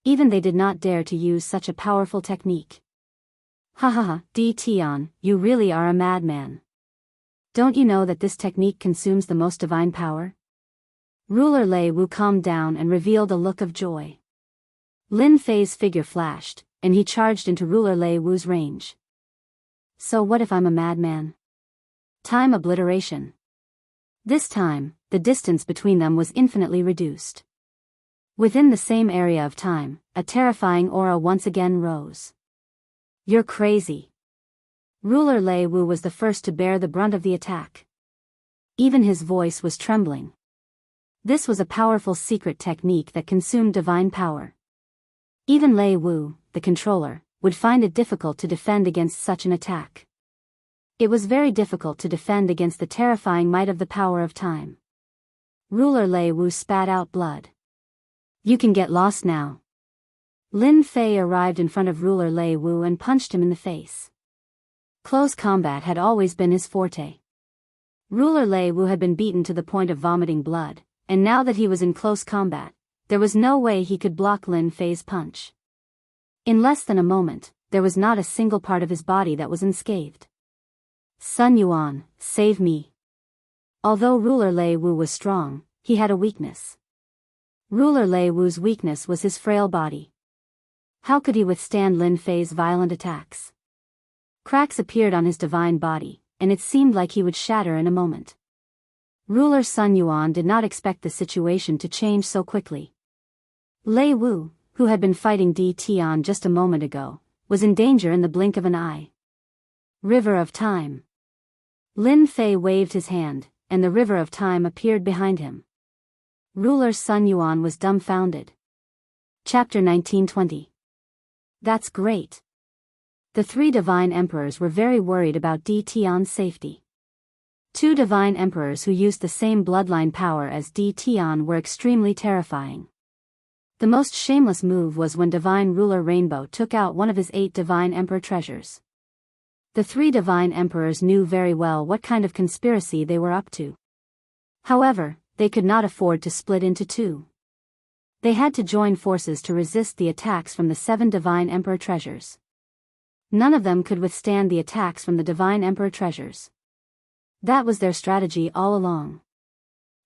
Even they did not dare to use such a powerful technique. Ha ha ha, D. Tian, you really are a madman. Don't you know that this technique consumes the most divine power? Ruler Lei Wu calmed down and revealed a look of joy. Lin Fei's figure flashed, and he charged into Ruler Lei Wu's range. So what if I'm a madman? Time obliteration. This time, the distance between them was infinitely reduced. Within the same area of time, a terrifying aura once again rose. You're crazy. Ruler Lei Wu was the first to bear the brunt of the attack. Even his voice was trembling. This was a powerful secret technique that consumed divine power. Even Lei Wu, the controller, would find it difficult to defend against such an attack. It was very difficult to defend against the terrifying might of the power of time. Ruler Lei Wu spat out blood. You can get lost now. Lin Fei arrived in front of ruler Lei Wu and punched him in the face. Close combat had always been his forte. Ruler Lei Wu had been beaten to the point of vomiting blood, and now that he was in close combat, there was no way he could block Lin Fei's punch. In less than a moment, there was not a single part of his body that was unscathed. Sun Yuan, save me. Although ruler Lei Wu was strong, he had a weakness. Ruler Lei Wu's weakness was his frail body. How could he withstand Lin Fei's violent attacks? Cracks appeared on his divine body, and it seemed like he would shatter in a moment. Ruler Sun Yuan did not expect the situation to change so quickly. Lei Wu, who had been fighting Di Tian just a moment ago, was in danger in the blink of an eye. River of Time. Lin Fei waved his hand, and the River of Time appeared behind him. Ruler Sun Yuan was dumbfounded. Chapter 1920. That's great. The three divine emperors were very worried about Di Tian's safety. Two divine emperors who used the same bloodline power as Di Tian were extremely terrifying. The most shameless move was when divine ruler Rainbow took out one of his 8 divine emperor treasures. The three divine emperors knew very well what kind of conspiracy they were up to. However, they could not afford to split into two. They had to join forces to resist the attacks from the 7 divine emperor treasures. None of them could withstand the attacks from the divine emperor treasures. That was their strategy all along.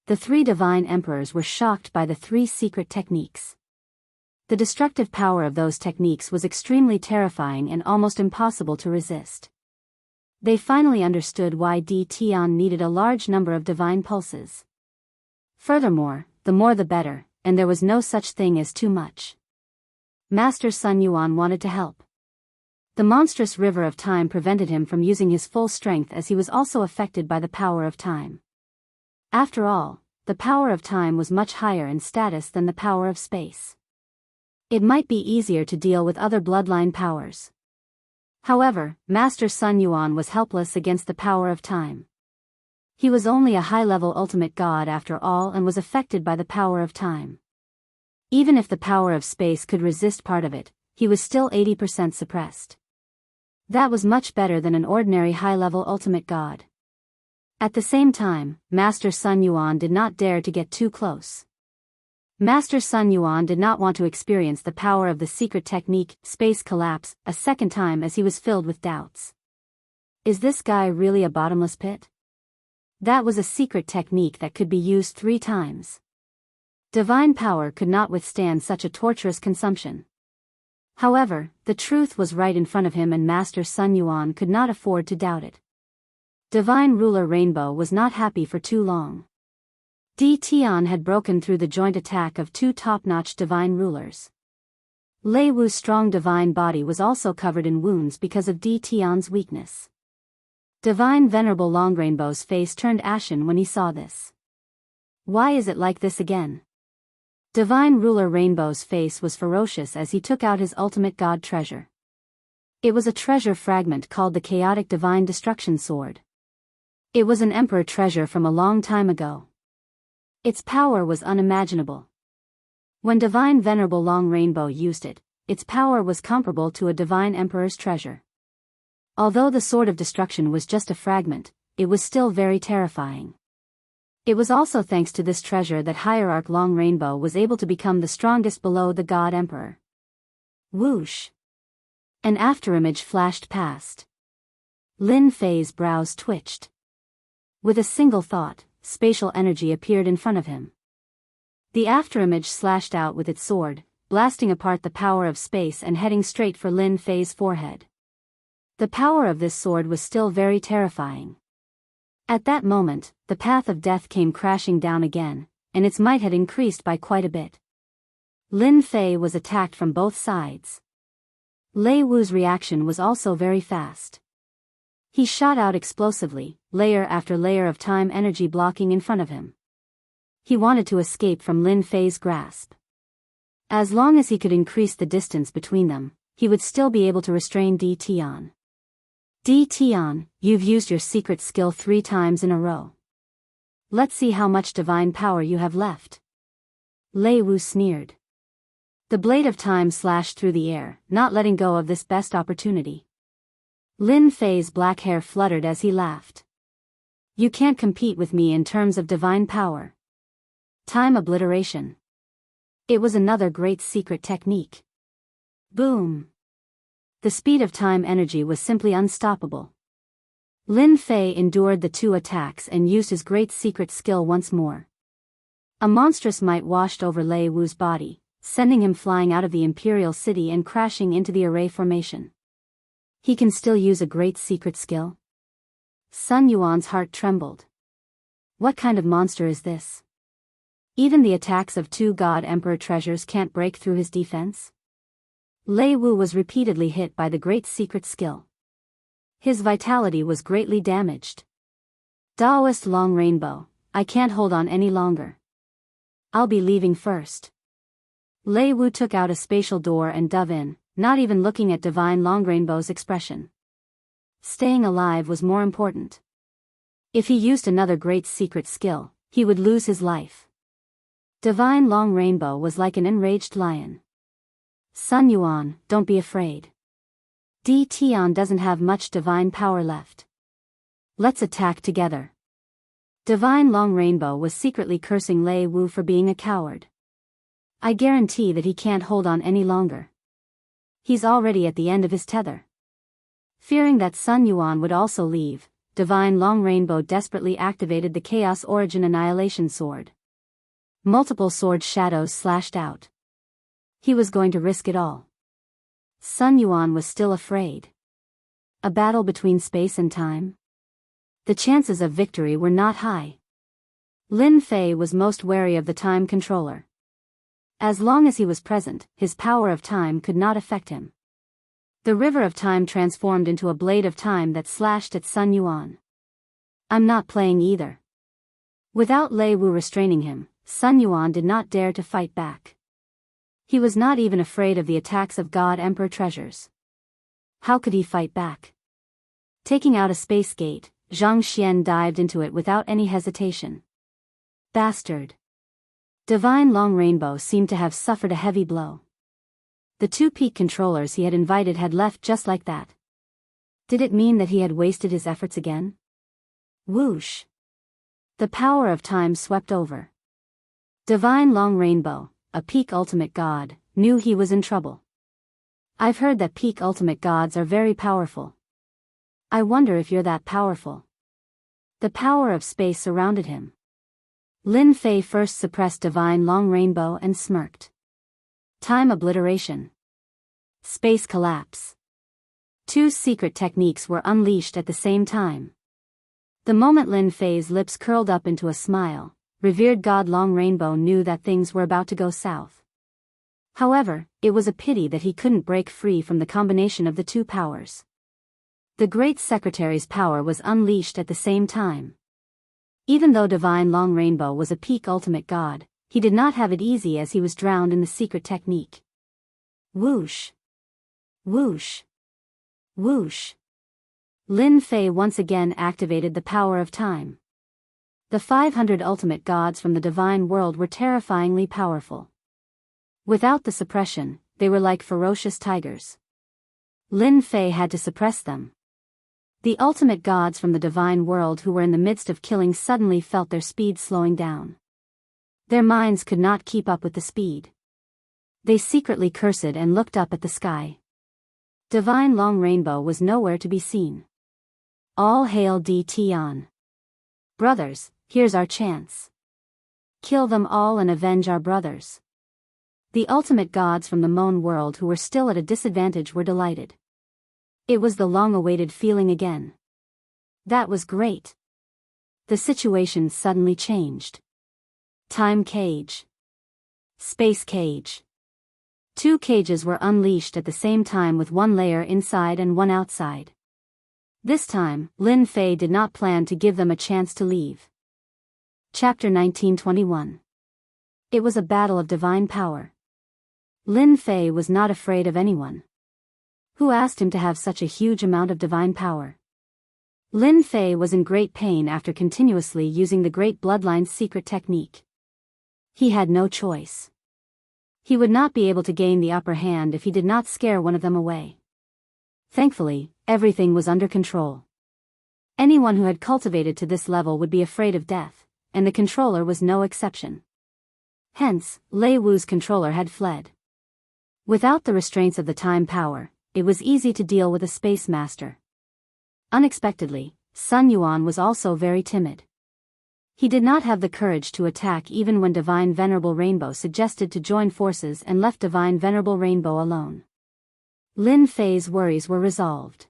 The 3 divine emperors were shocked by the 3 secret techniques. The destructive power of those techniques was extremely terrifying and almost impossible to resist. They finally understood why Di Tian needed a large number of divine pulses. Furthermore, the more the better, and there was no such thing as too much. Master Sun Yuan wanted to help. The monstrous River of Time prevented him from using his full strength as he was also affected by the power of time. After all, the power of time was much higher in status than the power of space. It might be easier to deal with other bloodline powers. However, Master Sun Yuan was helpless against the power of time. He was only a high-level ultimate god after all and was affected by the power of time. Even if the power of space could resist part of it, he was still 80% suppressed. That was much better than an ordinary high-level ultimate god. At the same time, Master Sun Yuan did not dare to get too close. Master Sun Yuan did not want to experience the power of the secret technique, Space Collapse, a second time as he was filled with doubts. Is this guy really a bottomless pit? That was a secret technique that could be used 3 times. Divine power could not withstand such a torturous consumption. However, the truth was right in front of him and Master Sun Yuan could not afford to doubt it. Divine ruler Rainbow was not happy for too long. Di Tian had broken through the joint attack of 2 top-notch divine rulers. Lei Wu's strong divine body was also covered in wounds because of Di Tian's weakness. Divine Venerable Longrainbow's face turned ashen when he saw this. Why is it like this again? Divine ruler Rainbow's face was ferocious as he took out his ultimate god treasure. It was a treasure fragment called the Chaotic Divine Destruction Sword. It was an emperor treasure from a long time ago. Its power was unimaginable. When Divine Venerable Long Rainbow used it, its power was comparable to a divine emperor's treasure. Although the Sword of Destruction was just a fragment, it was still very terrifying. It was also thanks to this treasure that Hierarch Long Rainbow was able to become the strongest below the God Emperor. Whoosh! An afterimage flashed past. Lin Fei's brows twitched. With a single thought, spatial energy appeared in front of him. The afterimage slashed out with its sword, blasting apart the power of space and heading straight for Lin Fei's forehead. The power of this sword was still very terrifying. At that moment, the path of death came crashing down again, and its might had increased by quite a bit. Lin Fei was attacked from both sides. Lei Wu's reaction was also very fast. He shot out explosively, layer after layer of time energy blocking in front of him. He wanted to escape from Lin Fei's grasp. As long as he could increase the distance between them, he would still be able to restrain Di Tian. Di Tian, you've used your secret skill 3 times in a row. Let's see how much divine power you have left. Lei Wu sneered. The blade of time slashed through the air, not letting go of this best opportunity. Lin Fei's black hair fluttered as he laughed. You can't compete with me in terms of divine power. Time obliteration. It was another great secret technique. Boom. The speed of time energy was simply unstoppable. Lin Fei endured the two attacks and used his great secret skill once more. A monstrous might washed over Lei Wu's body, sending him flying out of the Imperial City and crashing into the array formation. He can still use a great secret skill? Sun Yuan's heart trembled. What kind of monster is this? Even the attacks of two God Emperor treasures can't break through his defense? Lei Wu was repeatedly hit by the great secret skill. His vitality was greatly damaged. Daoist Long Rainbow, I can't hold on any longer. I'll be leaving first. Lei Wu took out a spatial door and dove in, not even looking at Divine Long Rainbow's expression. Staying alive was more important. If he used another great secret skill, he would lose his life. Divine Long Rainbow was like an enraged lion. Sun Yuan, don't be afraid. Di Tian doesn't have much divine power left. Let's attack together. Divine Long Rainbow was secretly cursing Lei Wu for being a coward. I guarantee that he can't hold on any longer. He's already at the end of his tether. Fearing that Sun Yuan would also leave, Divine Long Rainbow desperately activated the Chaos Origin Annihilation Sword. Multiple sword shadows slashed out. He was going to risk it all. Sun Yuan was still afraid. A battle between space and time? The chances of victory were not high. Lin Fei was most wary of the time controller. As long as he was present, his power of time could not affect him. The river of time transformed into a blade of time that slashed at Sun Yuan. I'm not playing either. Without Lei Wu restraining him, Sun Yuan did not dare to fight back. He was not even afraid of the attacks of God Emperor treasures. How could he fight back? Taking out a space gate, Zhang Xian dived into it without any hesitation. Bastard. Divine Long Rainbow seemed to have suffered a heavy blow. The two peak controllers he had invited had left just like that. Did it mean that he had wasted his efforts again? Whoosh. The power of time swept over. Divine Long Rainbow, a peak ultimate god, knew he was in trouble. I've heard that peak ultimate gods are very powerful. I wonder if you're that powerful. The power of space surrounded him. Lin Fei first suppressed Divine Long Rainbow and smirked. Time obliteration. Space collapse. Two secret techniques were unleashed at the same time. The moment Lin Fei's lips curled up into a smile, revered God Long Rainbow knew that things were about to go south. However, it was a pity that he couldn't break free from the combination of the two powers. The Great Secretary's power was unleashed at the same time. Even though Divine Long Rainbow was a peak ultimate god, he did not have it easy as he was drowned in the secret technique. Whoosh. Whoosh. Whoosh. Lin Fei once again activated the power of time. The 500 ultimate gods from the divine world were terrifyingly powerful. Without the suppression, they were like ferocious tigers. Lin Fei had to suppress them. The ultimate gods from the divine world who were in the midst of killing suddenly felt their speed slowing down. Their minds could not keep up with the speed. They secretly cursed and looked up at the sky. Divine Long Rainbow was nowhere to be seen. All hail Di Tian. Brothers, here's our chance. Kill them all and avenge our brothers. The ultimate gods from the Moan world who were still at a disadvantage were delighted. It was the long-awaited feeling again. That was great. The situation suddenly changed. Time cage. Space cage. Two cages were unleashed at the same time with one layer inside and one outside. This time, Lin Fei did not plan to give them a chance to leave. Chapter 1921. It was a battle of divine power. Lin Fei was not afraid of anyone. Who asked him to have such a huge amount of divine power? Lin Fei was in great pain after continuously using the Great Bloodline's secret technique. He had no choice. He would not be able to gain the upper hand if he did not scare one of them away. Thankfully, everything was under control. Anyone who had cultivated to this level would be afraid of death, and the controller was no exception. Hence, Lei Wu's controller had fled. Without the restraints of the time power, it was easy to deal with a space master. Unexpectedly, Sun Yuan was also very timid. He did not have the courage to attack even when Divine Venerable Rainbow suggested to join forces and left Divine Venerable Rainbow alone. Lin Fei's worries were resolved.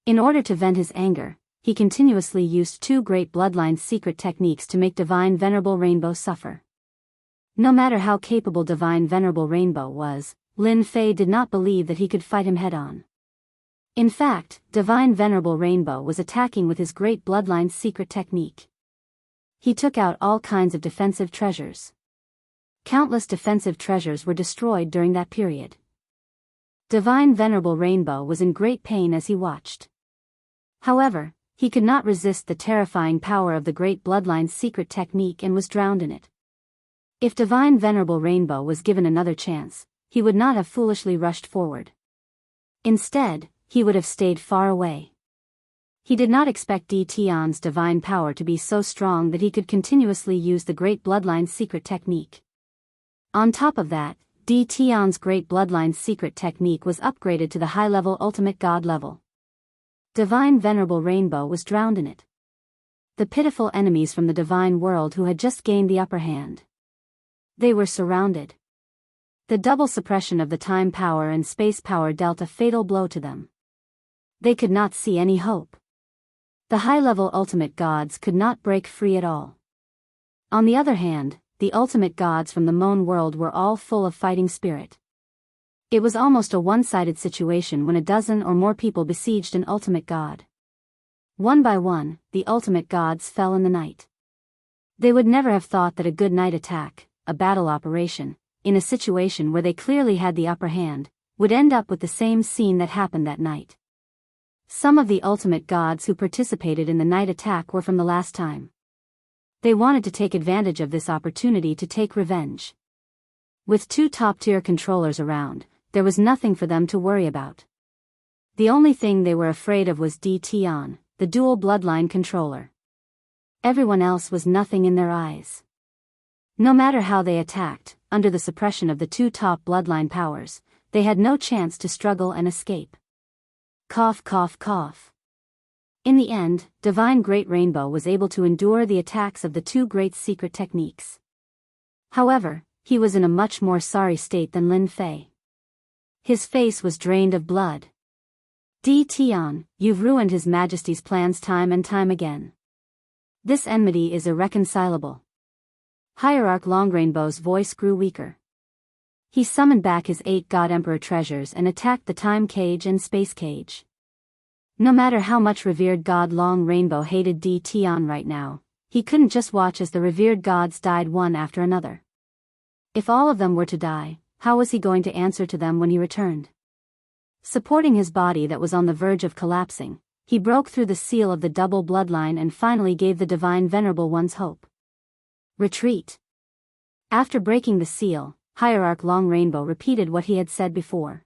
In order to vent his anger, he continuously used two great bloodline secret techniques to make Divine Venerable Rainbow suffer. No matter how capable Divine Venerable Rainbow was, Lin Fei did not believe that he could fight him head-on. In fact, Divine Venerable Rainbow was attacking with his great bloodline secret technique. He took out all kinds of defensive treasures. Countless defensive treasures were destroyed during that period. Divine Venerable Rainbow was in great pain as he watched. However, he could not resist the terrifying power of the great bloodline secret technique and was drowned in it. If Divine Venerable Rainbow was given another chance, he would not have foolishly rushed forward. Instead, he would have stayed far away. He did not expect Di Tian's divine power to be so strong that he could continuously use the great bloodline secret technique. On top of that, Di Tian's great bloodline secret technique was upgraded to the high-level ultimate god level. Divine Venerable Rainbow was drowned in it. The pitiful enemies from the divine world who had just gained the upper hand. They were surrounded. The double suppression of the time power and space power dealt a fatal blow to them. They could not see any hope. The high-level ultimate gods could not break free at all. On the other hand, the ultimate gods from the Moan world were all full of fighting spirit. It was almost a one-sided situation when a dozen or more people besieged an ultimate god. One by one, the ultimate gods fell in the night. They would never have thought that a good night attack, a battle operation, in a situation where they clearly had the upper hand, would end up with the same scene that happened that night. Some of the ultimate gods who participated in the night attack were from the last time. They wanted to take advantage of this opportunity to take revenge. With two top-tier controllers around, there was nothing for them to worry about. The only thing they were afraid of was Di Tian, the dual bloodline controller. Everyone else was nothing in their eyes. No matter how they attacked, under the suppression of the two top bloodline powers, they had no chance to struggle and escape. Cough, cough, cough. In the end, Divine Great Rainbow was able to endure the attacks of the two great secret techniques. However, he was in a much more sorry state than Lin Fei. His face was drained of blood. Di Tian, you've ruined His Majesty's plans time and time again. This enmity is irreconcilable. Hierarch Longrainbow's voice grew weaker. He summoned back his 8 God Emperor treasures and attacked the time cage and space cage. No matter how much revered God Long Rainbow hated Di Tian right now, he couldn't just watch as the revered gods died one after another. If all of them were to die, how was he going to answer to them when he returned? Supporting his body that was on the verge of collapsing, he broke through the seal of the double bloodline and finally gave the Divine Venerable Ones hope. Retreat. After breaking the seal, Hierarch Long Rainbow repeated what he had said before.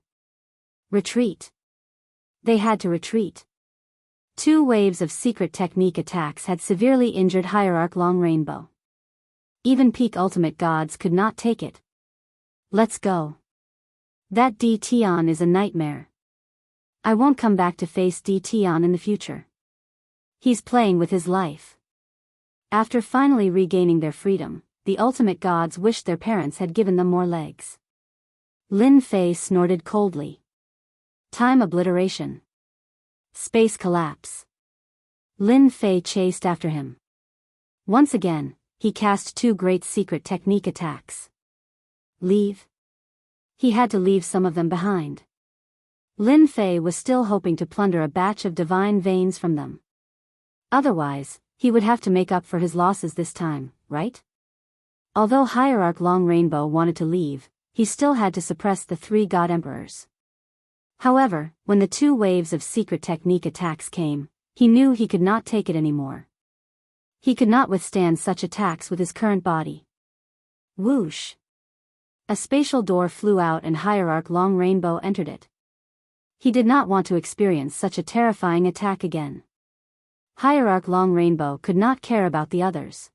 Retreat. They had to retreat. 2 waves of secret technique attacks had severely injured Hierarch Long Rainbow. Even peak ultimate gods could not take it. Let's go. That Di Tian is a nightmare. I won't come back to face Di Tian in the future. He's playing with his life. After finally regaining their freedom, the ultimate gods wished their parents had given them more legs. Lin Fei snorted coldly. Time obliteration. Space collapse. Lin Fei chased after him. Once again, he cast 2 great secret technique attacks. Leave. He had to leave some of them behind. Lin Fei was still hoping to plunder a batch of divine veins from them. Otherwise, he would have to make up for his losses this time, right? Although Hierarch Long Rainbow wanted to leave, he still had to suppress the 3 God Emperors. However, when the 2 waves of secret technique attacks came, he knew he could not take it anymore. He could not withstand such attacks with his current body. Whoosh! A spatial door flew out and Hierarch Long Rainbow entered it. He did not want to experience such a terrifying attack again. Hierarch Long Rainbow could not care about the others.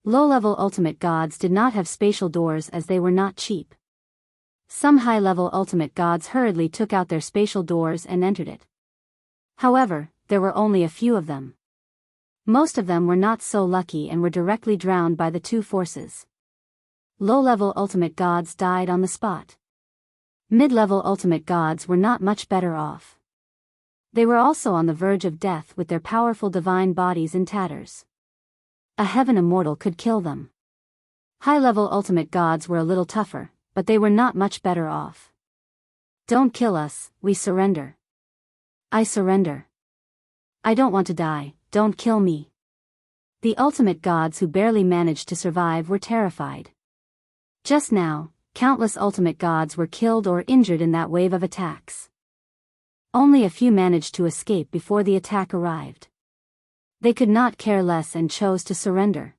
Low-level ultimate gods did not have spatial doors as they were not cheap. Some high-level ultimate gods hurriedly took out their spatial doors and entered it. However, there were only a few of them. Most of them were not so lucky and were directly drowned by the two forces. Low-level ultimate gods died on the spot. Mid-level ultimate gods were not much better off. They were also on the verge of death with their powerful divine bodies in tatters. A heaven immortal could kill them. High-level ultimate gods were a little tougher, but they were not much better off. Don't kill us, we surrender. I surrender. I don't want to die, don't kill me. The ultimate gods who barely managed to survive were terrified. Just now, countless ultimate gods were killed or injured in that wave of attacks. Only a few managed to escape before the attack arrived. They could not care less and chose to surrender.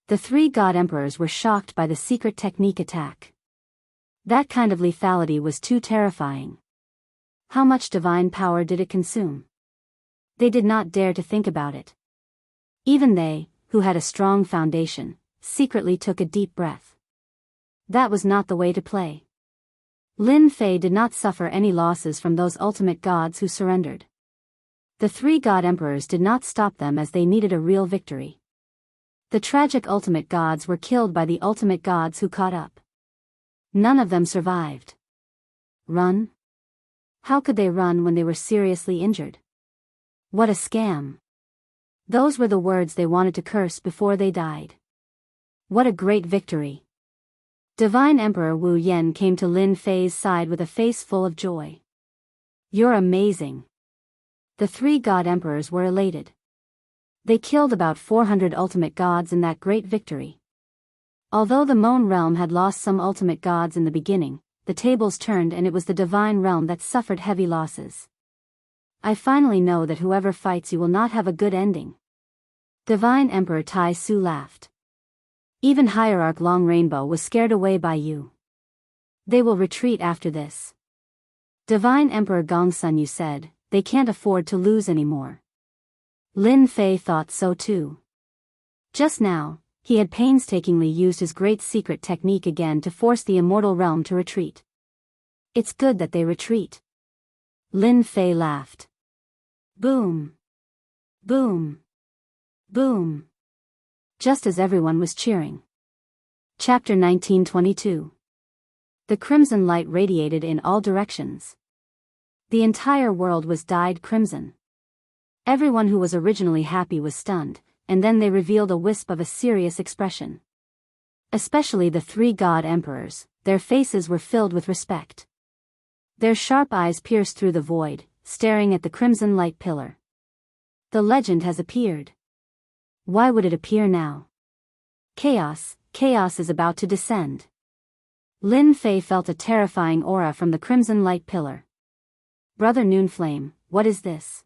The three god emperors were shocked by the secret technique attack. That kind of lethality was too terrifying. How much divine power did it consume? They did not dare to think about it. Even they, who had a strong foundation, secretly took a deep breath. That was not the way to play. Lin Fei did not suffer any losses from those ultimate gods who surrendered. The three god emperors did not stop them as they needed a real victory. The tragic ultimate gods were killed by the ultimate gods who caught up. None of them survived. Run? How could they run when they were seriously injured? What a scam. Those were the words they wanted to curse before they died. What a great victory. Divine Emperor Wu Yen came to Lin Fei's side with a face full of joy. You're amazing. The three god emperors were elated. They killed about 400 ultimate gods in that great victory. Although the Moan realm had lost some ultimate gods in the beginning, the tables turned and it was the divine realm that suffered heavy losses. I finally know that whoever fights you will not have a good ending. Divine Emperor Tai Su laughed. Even Hierarch Long Rainbow was scared away by you. They will retreat after this. Divine Emperor Gongsun, you said, they can't afford to lose anymore. Lin Fei thought so too. Just now, he had painstakingly used his great secret technique again to force the immortal realm to retreat. It's good that they retreat. Lin Fei laughed. Boom. Boom. Boom. Just as everyone was cheering. Chapter 1922. The crimson light radiated in all directions. The entire world was dyed crimson. Everyone who was originally happy was stunned, and then they revealed a wisp of a serious expression. Especially the three god emperors, their faces were filled with respect. Their sharp eyes pierced through the void, staring at the crimson light pillar. The legend has appeared. Why would it appear now? Chaos is about to descend. Lin Fei felt a terrifying aura from the crimson light pillar. Brother Noonflame, what is this?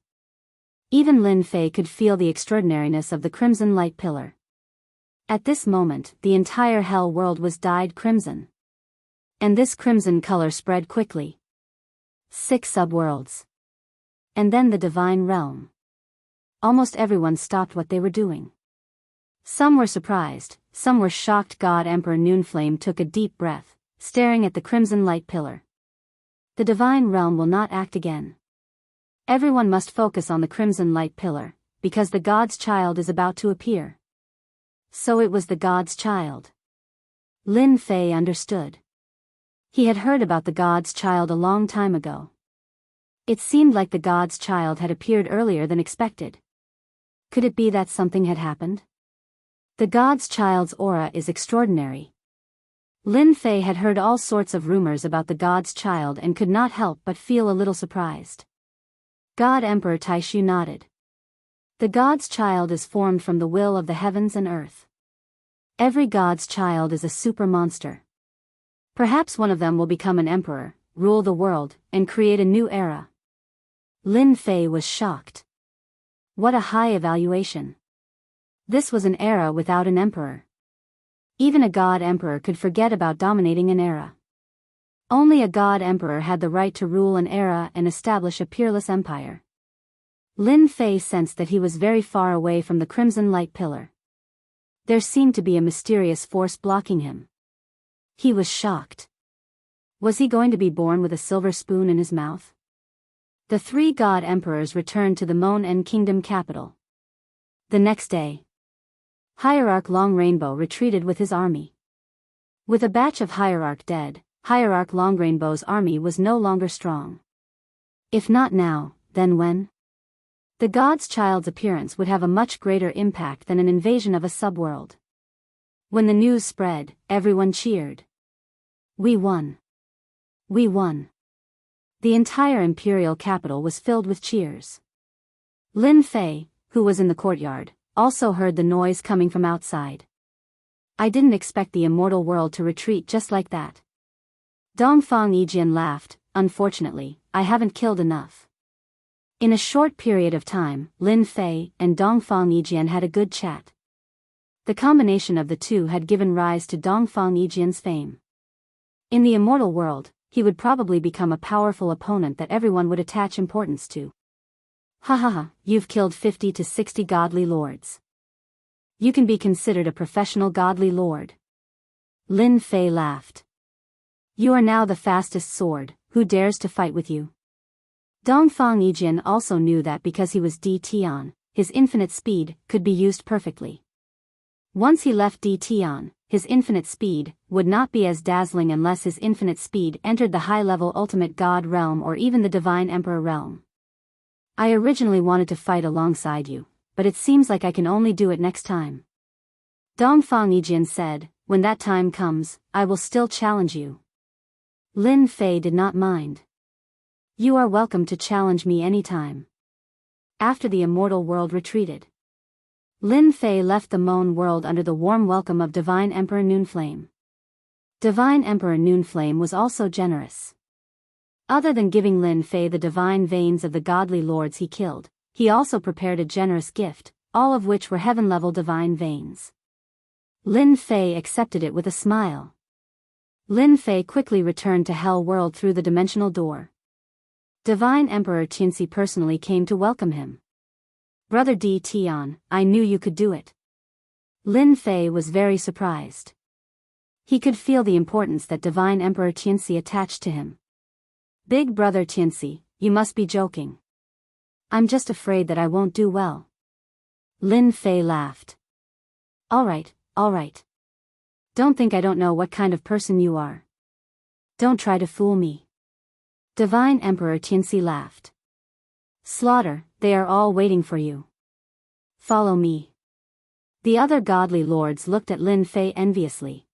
Even Lin Fei could feel the extraordinariness of the crimson light pillar. At this moment, the entire hell world was dyed crimson. And this crimson color spread quickly. 6 subworlds. And then the divine realm. Almost everyone stopped what they were doing. Some were surprised, some were shocked. God Emperor Noonflame took a deep breath, staring at the crimson light pillar. The divine realm will not act again. Everyone must focus on the crimson light pillar, because the God's child is about to appear. So it was the God's child. Lin Fei understood. He had heard about the God's child a long time ago. It seemed like the God's child had appeared earlier than expected. Could it be that something had happened? The God's child's aura is extraordinary. Lin Fei had heard all sorts of rumors about the God's child and could not help but feel a little surprised. God Emperor Taishu nodded. The God's child is formed from the will of the heavens and earth. Every God's child is a super monster. Perhaps one of them will become an emperor, rule the world, and create a new era. Lin Fei was shocked. What a high evaluation. This was an era without an emperor. Even a god emperor could forget about dominating an era. Only a god emperor had the right to rule an era and establish a peerless empire. Lin Fei sensed that he was very far away from the crimson light pillar. There seemed to be a mysterious force blocking him. He was shocked. Was he going to be born with a silver spoon in his mouth? The three god emperors returned to the Mon En kingdom capital. The next day, Hierarch Long Rainbow retreated with his army. With a batch of Hierarch dead, Hierarch Long Rainbow's army was no longer strong. If not now, then when? The god's child's appearance would have a much greater impact than an invasion of a subworld. When the news spread, everyone cheered. We won. We won. The entire imperial capital was filled with cheers. Lin Fei, who was in the courtyard, also heard the noise coming from outside. I didn't expect the immortal world to retreat just like that. Dongfang Yijian laughed. Unfortunately, I haven't killed enough. In a short period of time, Lin Fei and Dongfang Yijian had a good chat. The combination of the two had given rise to Dongfang Yijian's fame. In the immortal world, he would probably become a powerful opponent that everyone would attach importance to. Ha ha ha, you've killed 50 to 60 godly lords. You can be considered a professional godly lord. Lin Fei laughed. You are now the fastest sword, who dares to fight with you? Dongfang Yijian also knew that because he was D Tian, his infinite speed could be used perfectly. Once he left D Tian, his infinite speed would not be as dazzling unless his infinite speed entered the high-level ultimate god realm or even the divine emperor realm. I originally wanted to fight alongside you, but it seems like I can only do it next time. Dongfang Yijian said, when that time comes, I will still challenge you. Lin Fei did not mind. You are welcome to challenge me anytime. After the immortal world retreated, Lin Fei left the Mon world under the warm welcome of Divine Emperor Noonflame. Divine Emperor Noonflame was also generous. Other than giving Lin Fei the divine veins of the godly lords he killed, he also prepared a generous gift, all of which were heaven-level divine veins. Lin Fei accepted it with a smile. Lin Fei quickly returned to Hell World through the dimensional door. Divine Emperor Tianxi personally came to welcome him. Brother D Tian, I knew you could do it. Lin Fei was very surprised. He could feel the importance that Divine Emperor Tianxi attached to him. Big brother Tianxi, you must be joking. I'm just afraid that I won't do well. Lin Fei laughed. All right. Don't think I don't know what kind of person you are. Don't try to fool me. Divine Emperor Tianxi laughed. Slaughter, they are all waiting for you. Follow me. The other godly lords looked at Lin Fei enviously.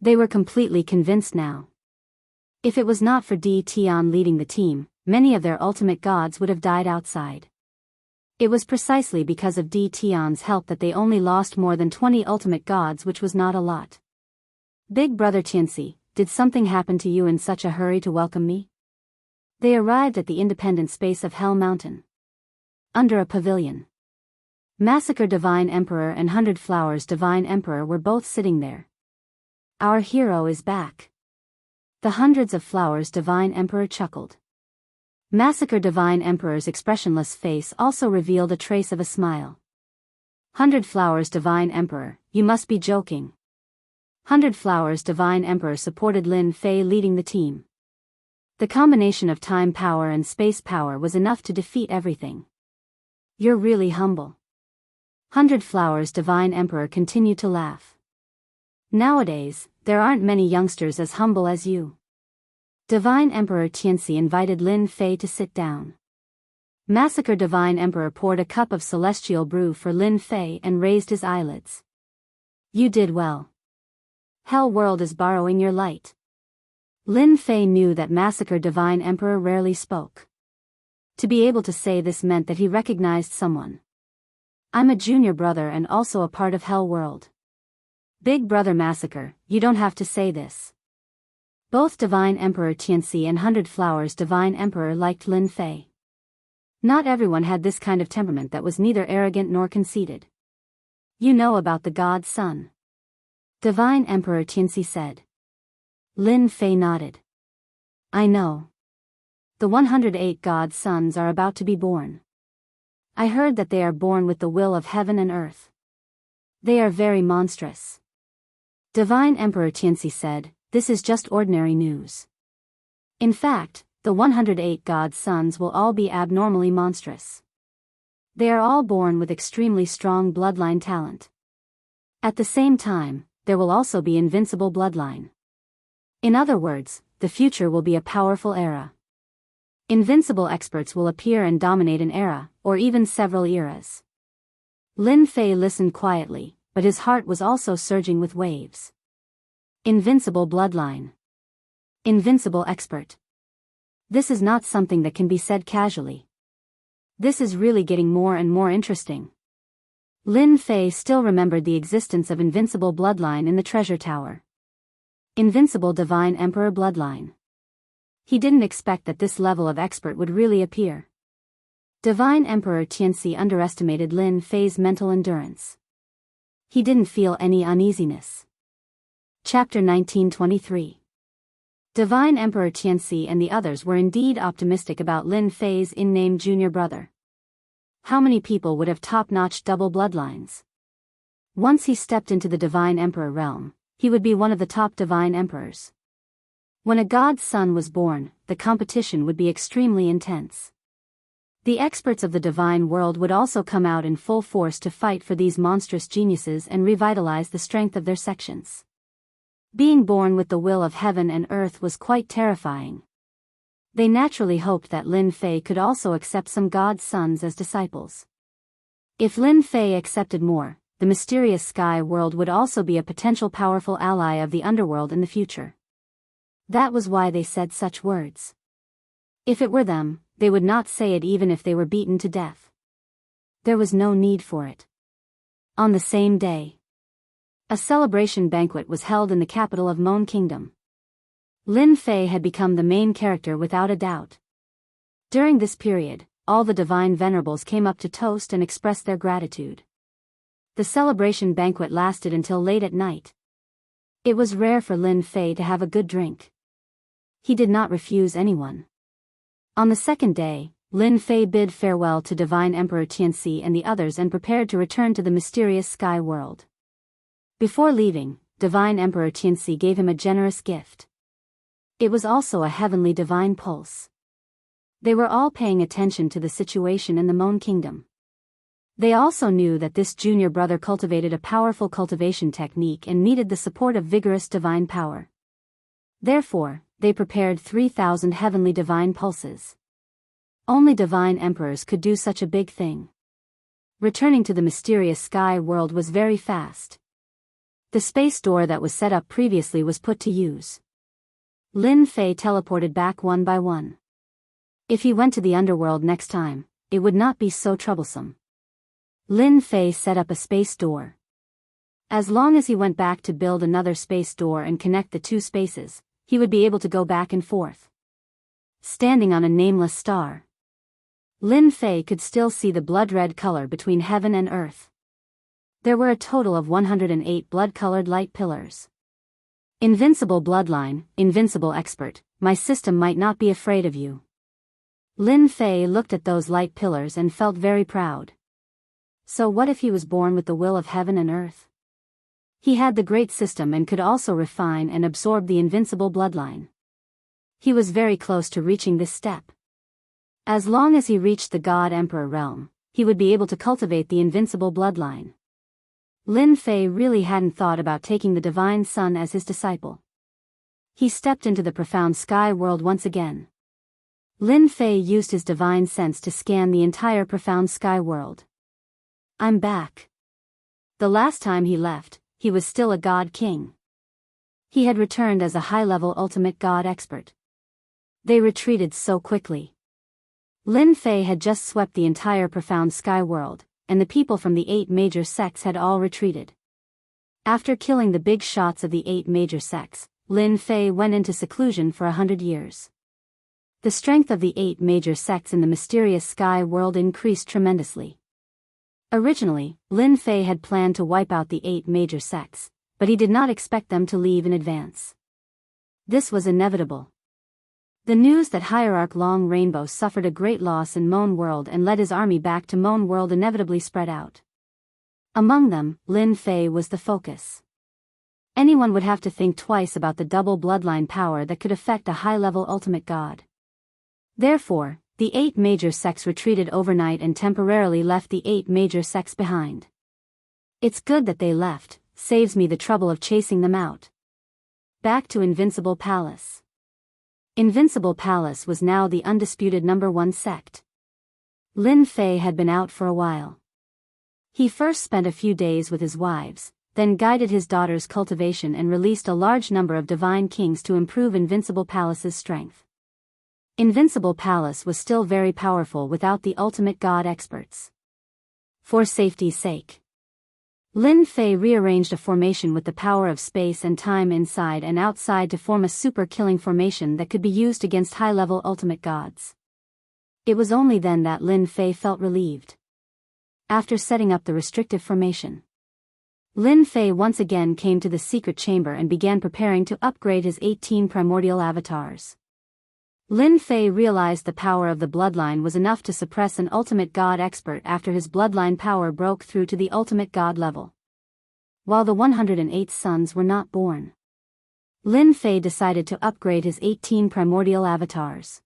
They were completely convinced now. If it was not for D Tian leading the team, many of their ultimate gods would have died outside. It was precisely because of D Tian's help that they only lost more than 20 ultimate gods, which was not a lot. Big brother Tianxi, did something happen to you in such a hurry to welcome me? They arrived at the independent space of Hell Mountain. Under a pavilion, Massacre Divine Emperor and 100 Flowers Divine Emperor were both sitting there. Our hero is back. The Hundreds of Flowers Divine Emperor chuckled. Massacre Divine Emperor's expressionless face also revealed a trace of a smile. 100 Flowers Divine Emperor, you must be joking. 100 Flowers Divine Emperor supported Lin Fei leading the team. The combination of time power and space power was enough to defeat everything. You're really humble. 100 Flowers Divine Emperor continued to laugh. Nowadays, there aren't many youngsters as humble as you. Divine Emperor Tianxi invited Lin Fei to sit down. Massacre Divine Emperor poured a cup of celestial brew for Lin Fei and raised his eyelids. You did well. Hell World is borrowing your light. Lin Fei knew that Massacre Divine Emperor rarely spoke. To be able to say this meant that he recognized someone. I'm a junior brother and also a part of Hell World. Big brother Massacre, you don't have to say this. Both Divine Emperor Tianxi and 100 Flowers Divine Emperor liked Lin Fei. Not everyone had this kind of temperament that was neither arrogant nor conceited. You know about the god's son. Divine Emperor Tianxi said. Lin Fei nodded. I know. The 108 god sons are about to be born. I heard that they are born with the will of heaven and earth. They are very monstrous. Divine Emperor Tianxi said, this is just ordinary news. In fact, the 108 god sons will all be abnormally monstrous. They are all born with extremely strong bloodline talent. At the same time, there will also be invincible bloodline. In other words, the future will be a powerful era. Invincible experts will appear and dominate an era, or even several eras. Lin Fei listened quietly, but his heart was also surging with waves. Invincible bloodline. Invincible expert. This is not something that can be said casually. This is really getting more and more interesting. Lin Fei still remembered the existence of invincible bloodline in the treasure tower. Invincible divine emperor bloodline. He didn't expect that this level of expert would really appear. Divine Emperor Tianxi underestimated Lin Fei's mental endurance. He didn't feel any uneasiness. Chapter 1923. Divine Emperor Tianxi and the others were indeed optimistic about Lin Fei's in-name junior brother. How many people would have top-notch double bloodlines? Once he stepped into the Divine Emperor realm, he would be one of the top Divine Emperors. When a god's son was born, the competition would be extremely intense. The experts of the divine world would also come out in full force to fight for these monstrous geniuses and revitalize the strength of their sections. Being born with the will of heaven and earth was quite terrifying. They naturally hoped that Lin Fei could also accept some god's sons as disciples. If Lin Fei accepted more, the mysterious sky world would also be a potential powerful ally of the underworld in the future. That was why they said such words. If it were them, they would not say it even if they were beaten to death. There was no need for it. On the same day, a celebration banquet was held in the capital of Mon Kingdom. Lin Fei had become the main character without a doubt. During this period, all the divine venerables came up to toast and express their gratitude. The celebration banquet lasted until late at night. It was rare for Lin Fei to have a good drink. He did not refuse anyone. On the second day, Lin Fei bid farewell to Divine Emperor Tianxi and the others and prepared to return to the mysterious sky world. Before leaving, Divine Emperor Tianxi gave him a generous gift. It was also a heavenly divine pulse. They were all paying attention to the situation in the Mon Kingdom. They also knew that this junior brother cultivated a powerful cultivation technique and needed the support of vigorous divine power. Therefore, they prepared 3,000 heavenly divine pulses. Only divine emperors could do such a big thing. Returning to the mysterious sky world was very fast. The space door that was set up previously was put to use. Lin Fei teleported back one by one. If he went to the underworld next time, it would not be so troublesome. Lin Fei set up a space door. As long as he went back to build another space door and connect the two spaces, he would be able to go back and forth. Standing on a nameless star, Lin Fei could still see the blood-red color between heaven and earth. There were a total of 108 blood-colored light pillars. Invincible bloodline, invincible expert, my system might not be afraid of you. Lin Fei looked at those light pillars and felt very proud. So what if he was born with the will of heaven and earth? He had the great system and could also refine and absorb the invincible bloodline. He was very close to reaching this step. As long as he reached the God Emperor realm, he would be able to cultivate the invincible bloodline. Lin Fei really hadn't thought about taking the Divine Son as his disciple. He stepped into the profound sky world once again. Lin Fei used his divine sense to scan the entire profound sky world. I'm back. The last time he left, he was still a god king. He had returned as a high-level ultimate god expert. They retreated so quickly. Lin Fei had just swept the entire profound sky world, and the people from the 8 major sects had all retreated. After killing the big shots of the 8 major sects, Lin Fei went into seclusion for 100 years. The strength of the 8 major sects in the mysterious sky world increased tremendously. Originally, Lin Fei had planned to wipe out the 8 major sects, but he did not expect them to leave in advance. This was inevitable. The news that Hierarch Long Rainbow suffered a great loss in Moan World and led his army back to Moan World inevitably spread out. Among them, Lin Fei was the focus. Anyone would have to think twice about the double bloodline power that could affect a high-level ultimate god. Therefore, the 8 major sects retreated overnight and temporarily left the 8 major sects behind. It's good that they left, saves me the trouble of chasing them out. Back to Invincible Palace. Invincible Palace was now the undisputed #1 sect. Lin Fei had been out for a while. He first spent a few days with his wives, then guided his daughter's cultivation and released a large number of divine kings to improve Invincible Palace's strength. Invincible Palace was still very powerful without the ultimate god experts. For safety's sake, Lin Fei rearranged a formation with the power of space and time inside and outside to form a super-killing formation that could be used against high-level ultimate gods. It was only then that Lin Fei felt relieved. After setting up the restrictive formation, Lin Fei once again came to the secret chamber and began preparing to upgrade his 18 primordial avatars. Lin Fei realized the power of the bloodline was enough to suppress an ultimate god expert after his bloodline power broke through to the ultimate god level. While the 108 sons were not born, Lin Fei decided to upgrade his 18 primordial avatars.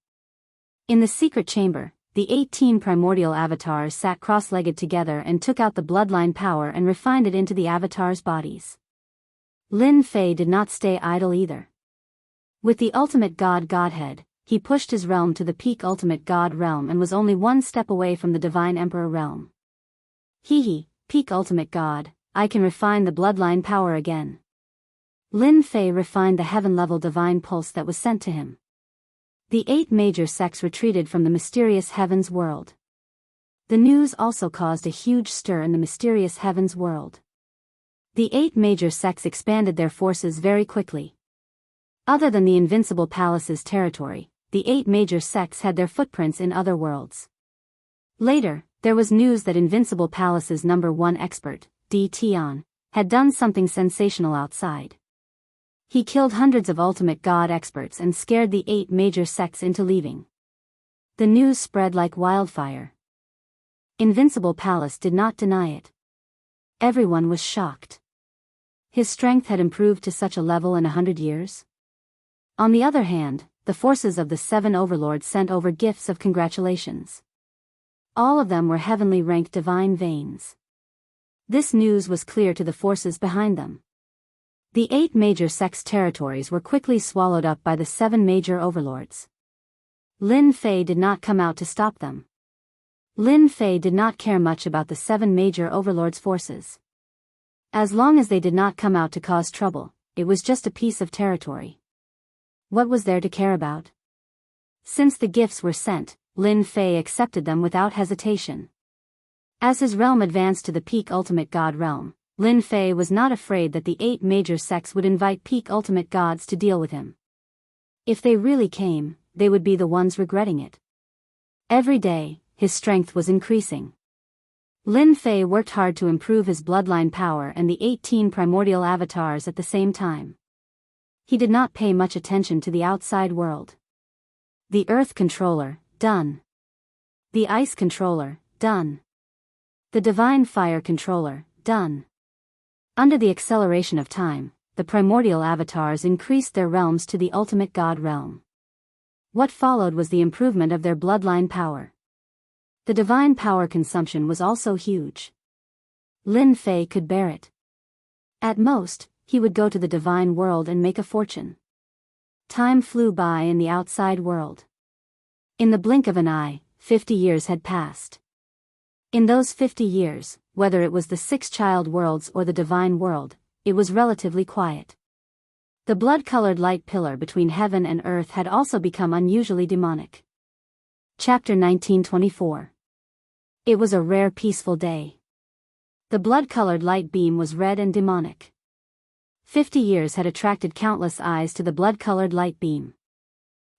In the secret chamber, the 18 primordial avatars sat cross-legged together and took out the bloodline power and refined it into the avatars' bodies. Lin Fei did not stay idle either. With the ultimate godhead, he pushed his realm to the peak ultimate god realm and was only one step away from the divine emperor realm. Peak ultimate god, I can refine the bloodline power again. Lin Fei refined the heaven-level divine pulse that was sent to him. The 8 major sects retreated from the mysterious heavens world. The news also caused a huge stir in the mysterious heavens world. The 8 major sects expanded their forces very quickly. Other than the Invincible Palace's territory, the 8 major sects had their footprints in other worlds. Later, there was news that Invincible Palace's #1 expert, Tian, had done something sensational outside. He killed hundreds of ultimate god experts and scared the 8 major sects into leaving. The news spread like wildfire. Invincible Palace did not deny it. Everyone was shocked. His strength had improved to such a level in 100 years. On the other hand, the forces of the 7 overlords sent over gifts of congratulations. All of them were heavenly ranked divine veins. This news was clear to the forces behind them. The 8 major sects' territories were quickly swallowed up by the 7 major overlords. Lin Fei did not come out to stop them. Lin Fei did not care much about the 7 major overlords' forces. As long as they did not come out to cause trouble, it was just a piece of territory. What was there to care about? Since the gifts were sent, Lin Fei accepted them without hesitation. As his realm advanced to the peak ultimate god realm, Lin Fei was not afraid that the 8 major sects would invite peak ultimate gods to deal with him. If they really came, they would be the ones regretting it. Every day, his strength was increasing. Lin Fei worked hard to improve his bloodline power and the 18 primordial avatars at the same time. He did not pay much attention to the outside world. The Earth Controller, done. The Ice Controller, done. The Divine Fire Controller, done. Under the acceleration of time, the primordial avatars increased their realms to the ultimate god realm. What followed was the improvement of their bloodline power. The divine power consumption was also huge. Lin Fei could bear it. At most, he would go to the divine world and make a fortune. Time flew by in the outside world. In the blink of an eye, 50 years had passed. In those 50 years, whether it was the 6 child worlds or the divine world, it was relatively quiet. The blood-colored light pillar between heaven and earth had also become unusually demonic. Chapter 1924. It was a rare peaceful day. The blood-colored light beam was red and demonic. 50 years had attracted countless eyes to the blood-colored light beam.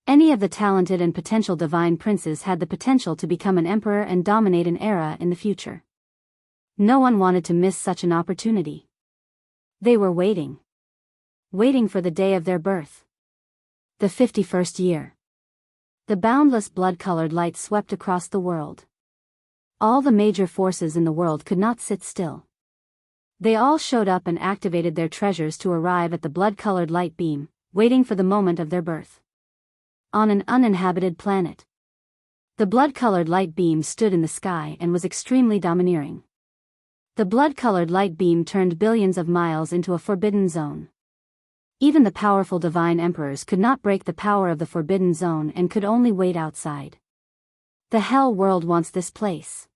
Any of the talented and potential divine princes had the potential to become an emperor and dominate an era in the future. No one wanted to miss such an opportunity. They were waiting. Waiting for the day of their birth. The 51st year. The boundless blood-colored light swept across the world. All the major forces in the world could not sit still. They all showed up and activated their treasures to arrive at the blood-colored light beam, waiting for the moment of their birth. On an uninhabited planet. The blood-colored light beam stood in the sky and was extremely domineering. The blood-colored light beam turned billions of miles into a forbidden zone. Even the powerful divine emperors could not break the power of the forbidden zone and could only wait outside. The hell world wants this place.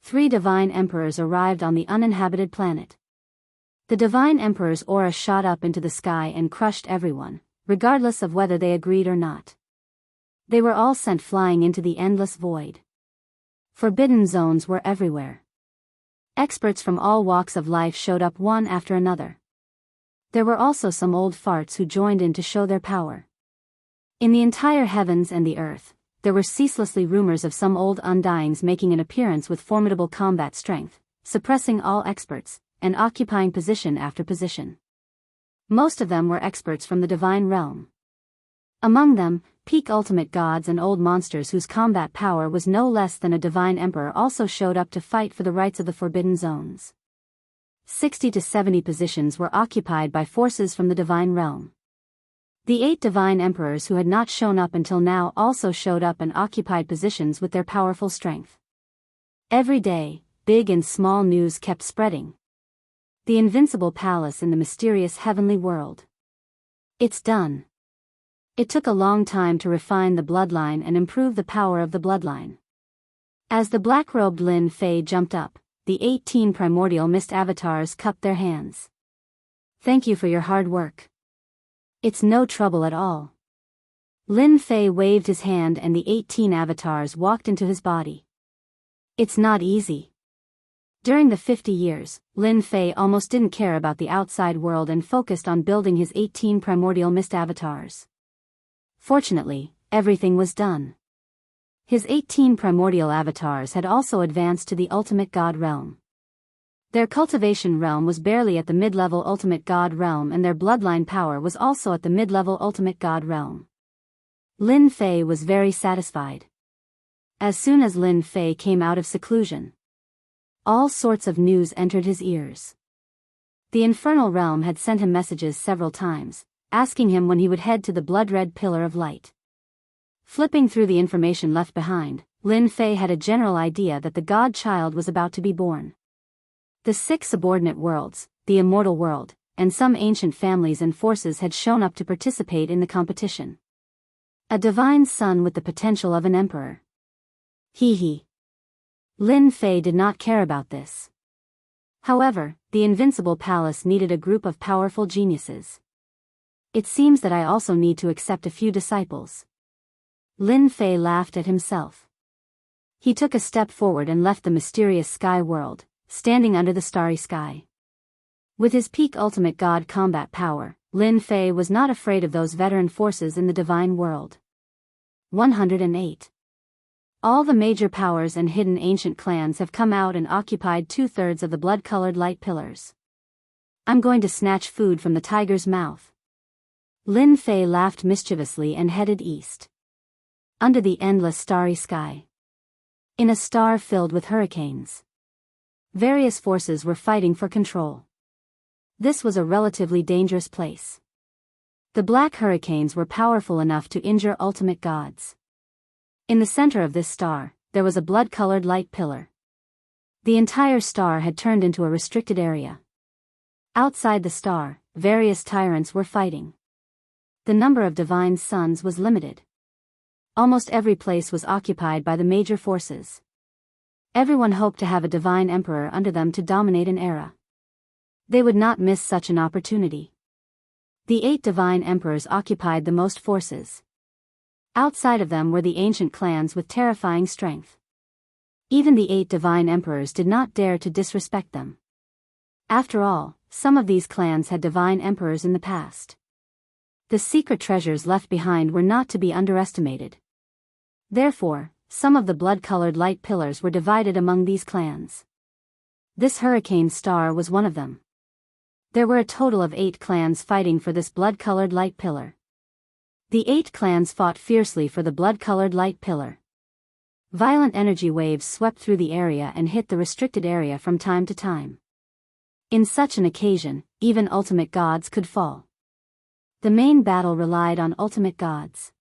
3 divine emperors arrived on the uninhabited planet. The divine emperor's aura shot up into the sky and crushed everyone, regardless of whether they agreed or not. They were all sent flying into the endless void. Forbidden zones were everywhere. Experts from all walks of life showed up one after another. There were also some old farts who joined in to show their power. In the entire heavens and the earth, there were ceaselessly rumors of some old undyings making an appearance with formidable combat strength, suppressing all experts, and occupying position after position. Most of them were experts from the divine realm. Among them, peak ultimate gods and old monsters whose combat power was no less than a divine emperor also showed up to fight for the rights of the forbidden zones. 60 to 70 positions were occupied by forces from the divine realm. The 8 divine emperors who had not shown up until now also showed up and occupied positions with their powerful strength. Every day, big and small news kept spreading. The invincible palace in the mysterious heavenly world. It's done. It took a long time to refine the bloodline and improve the power of the bloodline. As the black-robed Lin Fei jumped up, the 18 primordial mist avatars cupped their hands. Thank you for your hard work. It's no trouble at all. Lin Fei waved his hand and the 18 avatars walked into his body. It's not easy. During the 50 years, Lin Fei almost didn't care about the outside world and focused on building his 18 primordial mist avatars. Fortunately, everything was done. His 18 primordial avatars had also advanced to the ultimate god realm. Their cultivation realm was barely at the mid-level ultimate god realm and their bloodline power was also at the mid-level ultimate god realm. Lin Fei was very satisfied. As soon as Lin Fei came out of seclusion, all sorts of news entered his ears. The infernal realm had sent him messages several times, asking him when he would head to the blood-red pillar of light. Flipping through the information left behind, Lin Fei had a general idea that the god-child was about to be born. The 6 subordinate worlds, the immortal world, and some ancient families and forces had shown up to participate in the competition. A divine son with the potential of an emperor. Hee. Lin Fei did not care about this. However, the invincible palace needed a group of powerful geniuses. It seems that I also need to accept a few disciples. Lin Fei laughed at himself. He took a step forward and left the mysterious sky world, standing under the starry sky. With his peak ultimate god combat power, Lin Fei was not afraid of those veteran forces in the divine world. 108. All the major powers and hidden ancient clans have come out and occupied 2/3 of the blood-colored light pillars. I'm going to snatch food from the tiger's mouth. Lin Fei laughed mischievously and headed east. Under the endless starry sky. In a star filled with hurricanes. Various forces were fighting for control. This was a relatively dangerous place. The black hurricanes were powerful enough to injure ultimate gods. In the center of this star, there was a blood-colored light pillar. The entire star had turned into a restricted area. Outside the star, various tyrants were fighting. The number of divine sons was limited. Almost every place was occupied by the major forces. Everyone hoped to have a divine emperor under them to dominate an era. They would not miss such an opportunity. The 8 divine emperors occupied the most forces. Outside of them were the ancient clans with terrifying strength. Even the 8 divine emperors did not dare to disrespect them. After all, some of these clans had divine emperors in the past. The secret treasures left behind were not to be underestimated. Therefore, some of the blood-colored light pillars were divided among these clans. This hurricane star was one of them. There were a total of 8 clans fighting for this blood-colored light pillar. The 8 clans fought fiercely for the blood-colored light pillar. Violent energy waves swept through the area and hit the restricted area from time to time. In such an occasion, even ultimate gods could fall. The main battle relied on ultimate gods.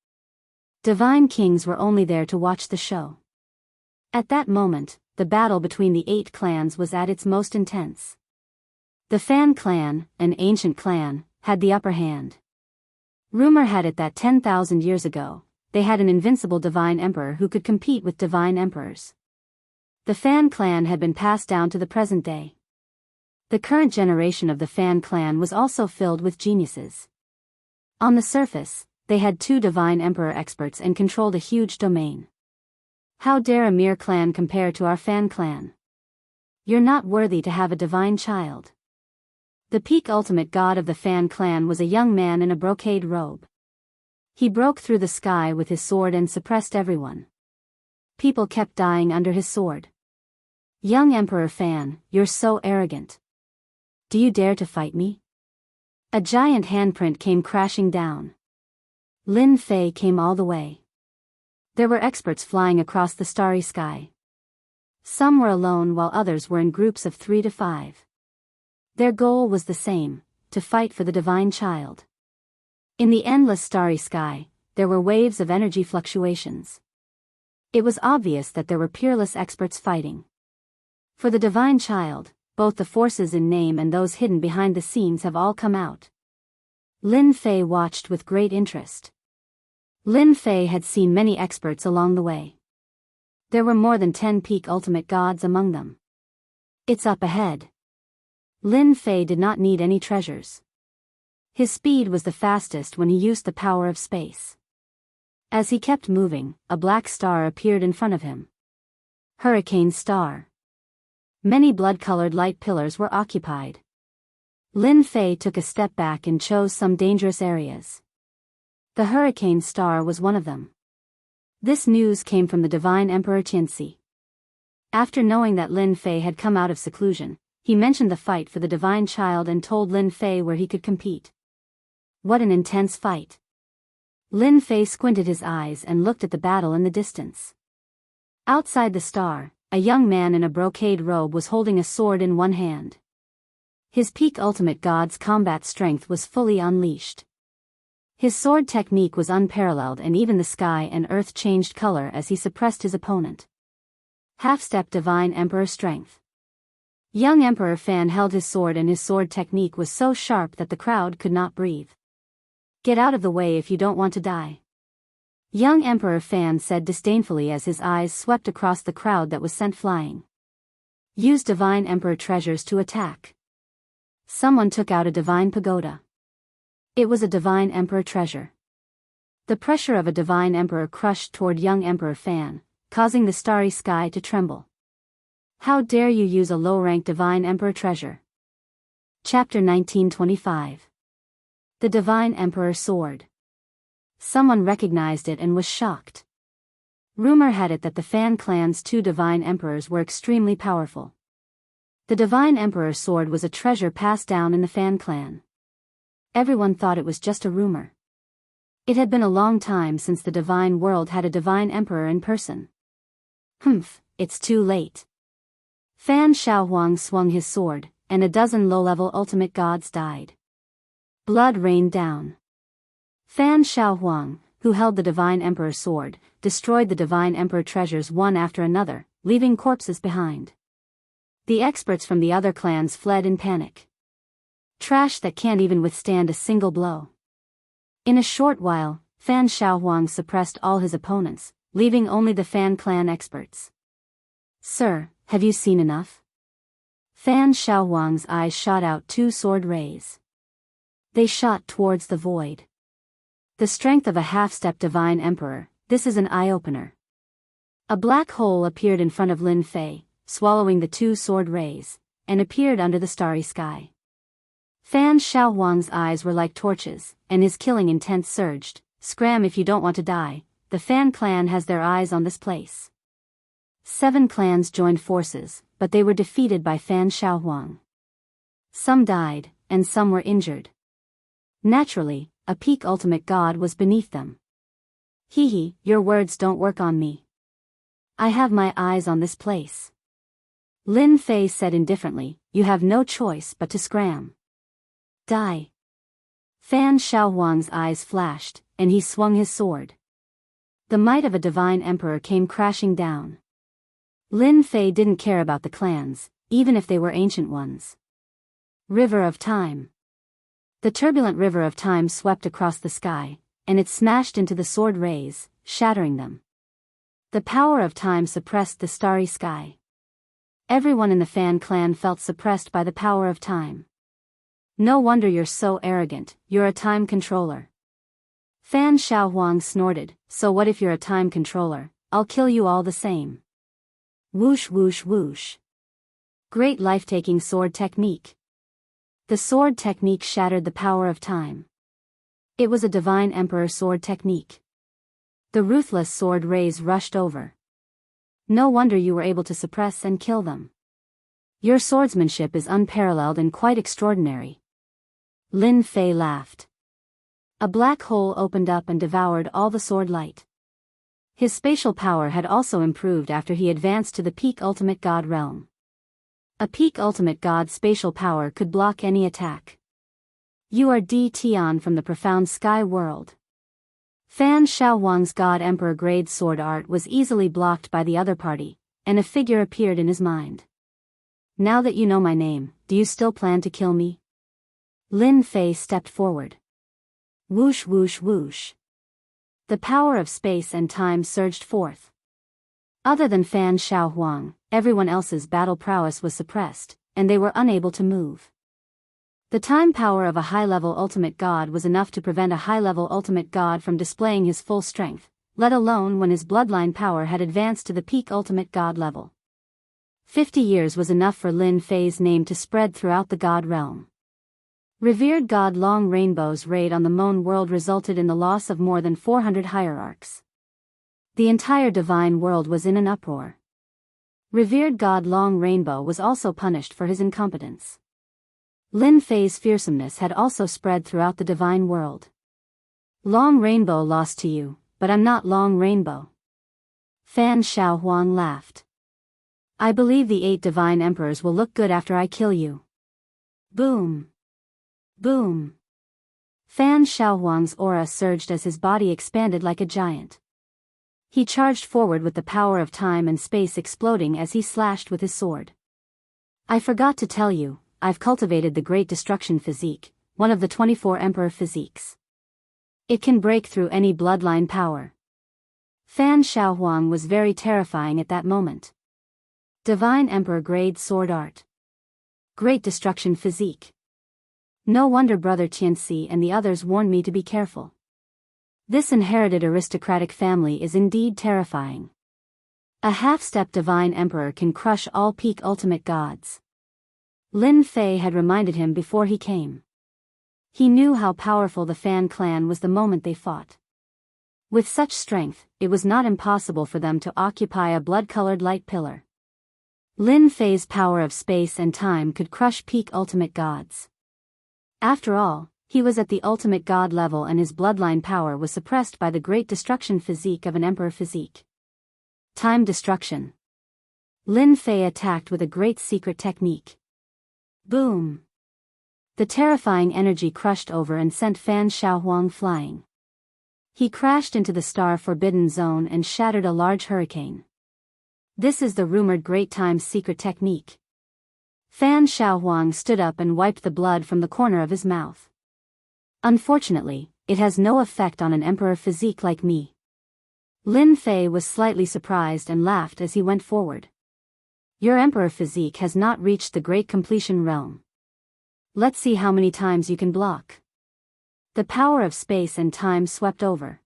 Divine kings were only there to watch the show. At that moment, the battle between the 8 clans was at its most intense. The Fan clan, an ancient clan, had the upper hand. Rumor had it that 10,000 years ago, they had an invincible divine emperor who could compete with divine emperors. The Fan clan had been passed down to the present day. The current generation of the Fan clan was also filled with geniuses. On the surface, they had 2 divine emperor experts and controlled a huge domain. How dare a mere clan compare to our Fan clan? You're not worthy to have a divine child. The peak ultimate god of the Fan clan was a young man in a brocade robe. He broke through the sky with his sword and suppressed everyone. People kept dying under his sword. Young Emperor Fan, you're so arrogant. Do you dare to fight me? A giant handprint came crashing down. Lin Fei came all the way. There were experts flying across the starry sky. Some were alone while others were in groups of 3 to 5. Their goal was the same, to fight for the divine child. In the endless starry sky, there were waves of energy fluctuations. It was obvious that there were peerless experts fighting. For the divine child, both the forces in name and those hidden behind the scenes have all come out. Lin Fei watched with great interest. Lin Fei had seen many experts along the way. There were more than 10 peak ultimate gods among them. It's up ahead. Lin Fei did not need any treasures. His speed was the fastest when he used the power of space. As he kept moving, a black star appeared in front of him. Hurricane Star. Many blood-colored light pillars were occupied. Lin Fei took a step back and chose some dangerous areas. The Hurricane Star was one of them. This news came from the Divine Emperor Tianxi. After knowing that Lin Fei had come out of seclusion, he mentioned the fight for the divine child and told Lin Fei where he could compete. What an intense fight. Lin Fei squinted his eyes and looked at the battle in the distance. Outside the star, a young man in a brocade robe was holding a sword in one hand. His peak ultimate god's combat strength was fully unleashed. His sword technique was unparalleled and even the sky and earth changed color as he suppressed his opponent. Half-step divine emperor strength. Young Emperor Fan held his sword and his sword technique was so sharp that the crowd could not breathe. Get out of the way if you don't want to die. Young Emperor Fan said disdainfully as his eyes swept across the crowd that was sent flying. Use divine emperor treasures to attack. Someone took out a divine pagoda. It was a divine emperor treasure. The pressure of a divine emperor crushed toward young Emperor Fan, causing the starry sky to tremble. How dare you use a low-rank divine emperor treasure? Chapter 1925. The Divine Emperor Sword. Someone recognized it and was shocked. Rumor had it that the Fan clan's 2 divine emperors were extremely powerful. The Divine Emperor Sword was a treasure passed down in the Fan clan. Everyone thought it was just a rumor. It had been a long time since the divine world had a divine emperor in person. It's too late. Fan Xiaohuang swung his sword, and a dozen low-level ultimate gods died. Blood rained down. Fan Xiaohuang, who held the Divine Emperor sword, destroyed the Divine Emperor treasures one after another, leaving corpses behind. The experts from the other clans fled in panic. Trash that can't even withstand a single blow. In a short while, Fan Xiaohuang suppressed all his opponents, leaving only the Fan clan experts. Sir, have you seen enough? Fan Xiaohuang's eyes shot out 2 sword rays. They shot towards the void. The strength of a half-step divine emperor, this is an eye-opener. A black hole appeared in front of Lin Fei, swallowing the 2 sword rays, and appeared under the starry sky. Fan Xiaohuang's eyes were like torches, and his killing intent surged. Scram if you don't want to die, the Fan clan has their eyes on this place. 7 clans joined forces, but they were defeated by Fan Xiaohuang. Some died, and some were injured. Naturally, a peak ultimate god was beneath them. Hee, your words don't work on me. I have my eyes on this place. Lin Fei said indifferently, you have no choice but to scram. Die. Fan Xiaohuang's eyes flashed, and he swung his sword. The might of a divine emperor came crashing down. Lin Fei didn't care about the clans, even if they were ancient ones. River of Time. The turbulent river of time swept across the sky, and it smashed into the sword rays, shattering them. The power of time suppressed the starry sky. Everyone in the Fan clan felt suppressed by the power of time. No wonder you're so arrogant, you're a time controller. Fan Xiaohuang snorted, so what if you're a time controller, I'll kill you all the same. Whoosh whoosh whoosh. Great life-taking sword technique. The sword technique shattered the power of time. It was a divine emperor sword technique. The ruthless sword rays rushed over. No wonder you were able to suppress and kill them. Your swordsmanship is unparalleled and quite extraordinary. Lin Fei laughed. A black hole opened up and devoured all the sword light. His spatial power had also improved after he advanced to the peak ultimate god realm. A peak ultimate god's spatial power could block any attack. You are D. Tian from the profound sky world. Fan Xiaohuang's god emperor grade sword art was easily blocked by the other party, and a figure appeared in his mind. Now that you know my name, do you still plan to kill me? Lin Fei stepped forward. Whoosh whoosh whoosh. The power of space and time surged forth. Other than Fan Xiaohuang, everyone else's battle prowess was suppressed, and they were unable to move. The time power of a high-level ultimate god was enough to prevent a high-level ultimate god from displaying his full strength, let alone when his bloodline power had advanced to the peak ultimate god level. 50 years was enough for Lin Fei's name to spread throughout the god realm. Revered god Long Rainbow's raid on the Moan world resulted in the loss of more than 400 hierarchs. The entire divine world was in an uproar. Revered god Long Rainbow was also punished for his incompetence. Lin Fei's fearsomeness had also spread throughout the divine world. Long Rainbow lost to you, but I'm not Long Rainbow. Fan Xiaohuang laughed. I believe the 8 divine emperors will look good after I kill you. Boom. Boom. Fan Xiaohuang's aura surged as his body expanded like a giant. He charged forward with the power of time and space exploding as he slashed with his sword. I forgot to tell you, I've cultivated the Great Destruction Physique, one of the 24 Emperor Physiques. It can break through any bloodline power. Fan Xiaohuang was very terrifying at that moment. Divine Emperor Grade Sword Art. Great Destruction Physique. No wonder Brother Tianxi and the others warned me to be careful. This inherited aristocratic family is indeed terrifying. A half-step divine emperor can crush all peak ultimate gods. Lin Fei had reminded him before he came. He knew how powerful the Fan clan was the moment they fought. With such strength, it was not impossible for them to occupy a blood-colored light pillar. Lin Fei's power of space and time could crush peak ultimate gods. After all, he was at the ultimate god level and his bloodline power was suppressed by the great destruction physique of an emperor physique. Time destruction. Lin Fei attacked with a great secret technique. Boom. The terrifying energy crushed over and sent Fan Xiaohuang flying. He crashed into the star forbidden zone and shattered a large hurricane. This is the rumored great time secret technique. Fan Xiaohuang stood up and wiped the blood from the corner of his mouth. Unfortunately, it has no effect on an emperor physique like me. Lin Fei was slightly surprised and laughed as he went forward. Your emperor physique has not reached the great completion realm. Let's see how many times you can block. The power of space and time swept over.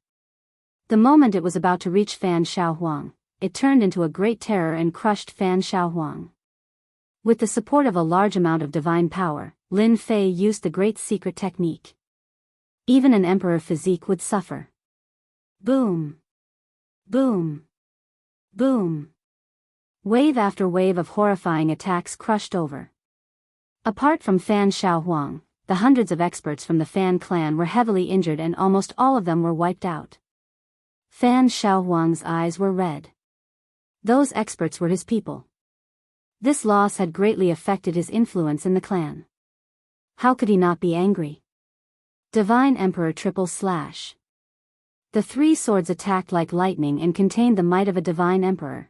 The moment it was about to reach Fan Xiaohuang, it turned into a great terror and crushed Fan Xiaohuang. With the support of a large amount of divine power, Lin Fei used the great secret technique. Even an emperor physique would suffer. Boom. Boom. Boom. Wave after wave of horrifying attacks crushed over. Apart from Fan Xiaohuang, the hundreds of experts from the Fan clan were heavily injured and almost all of them were wiped out. Fan Xiaohuang's eyes were red. Those experts were his people. This loss had greatly affected his influence in the clan. How could he not be angry? Divine Emperor // The three swords attacked like lightning and contained the might of a divine emperor.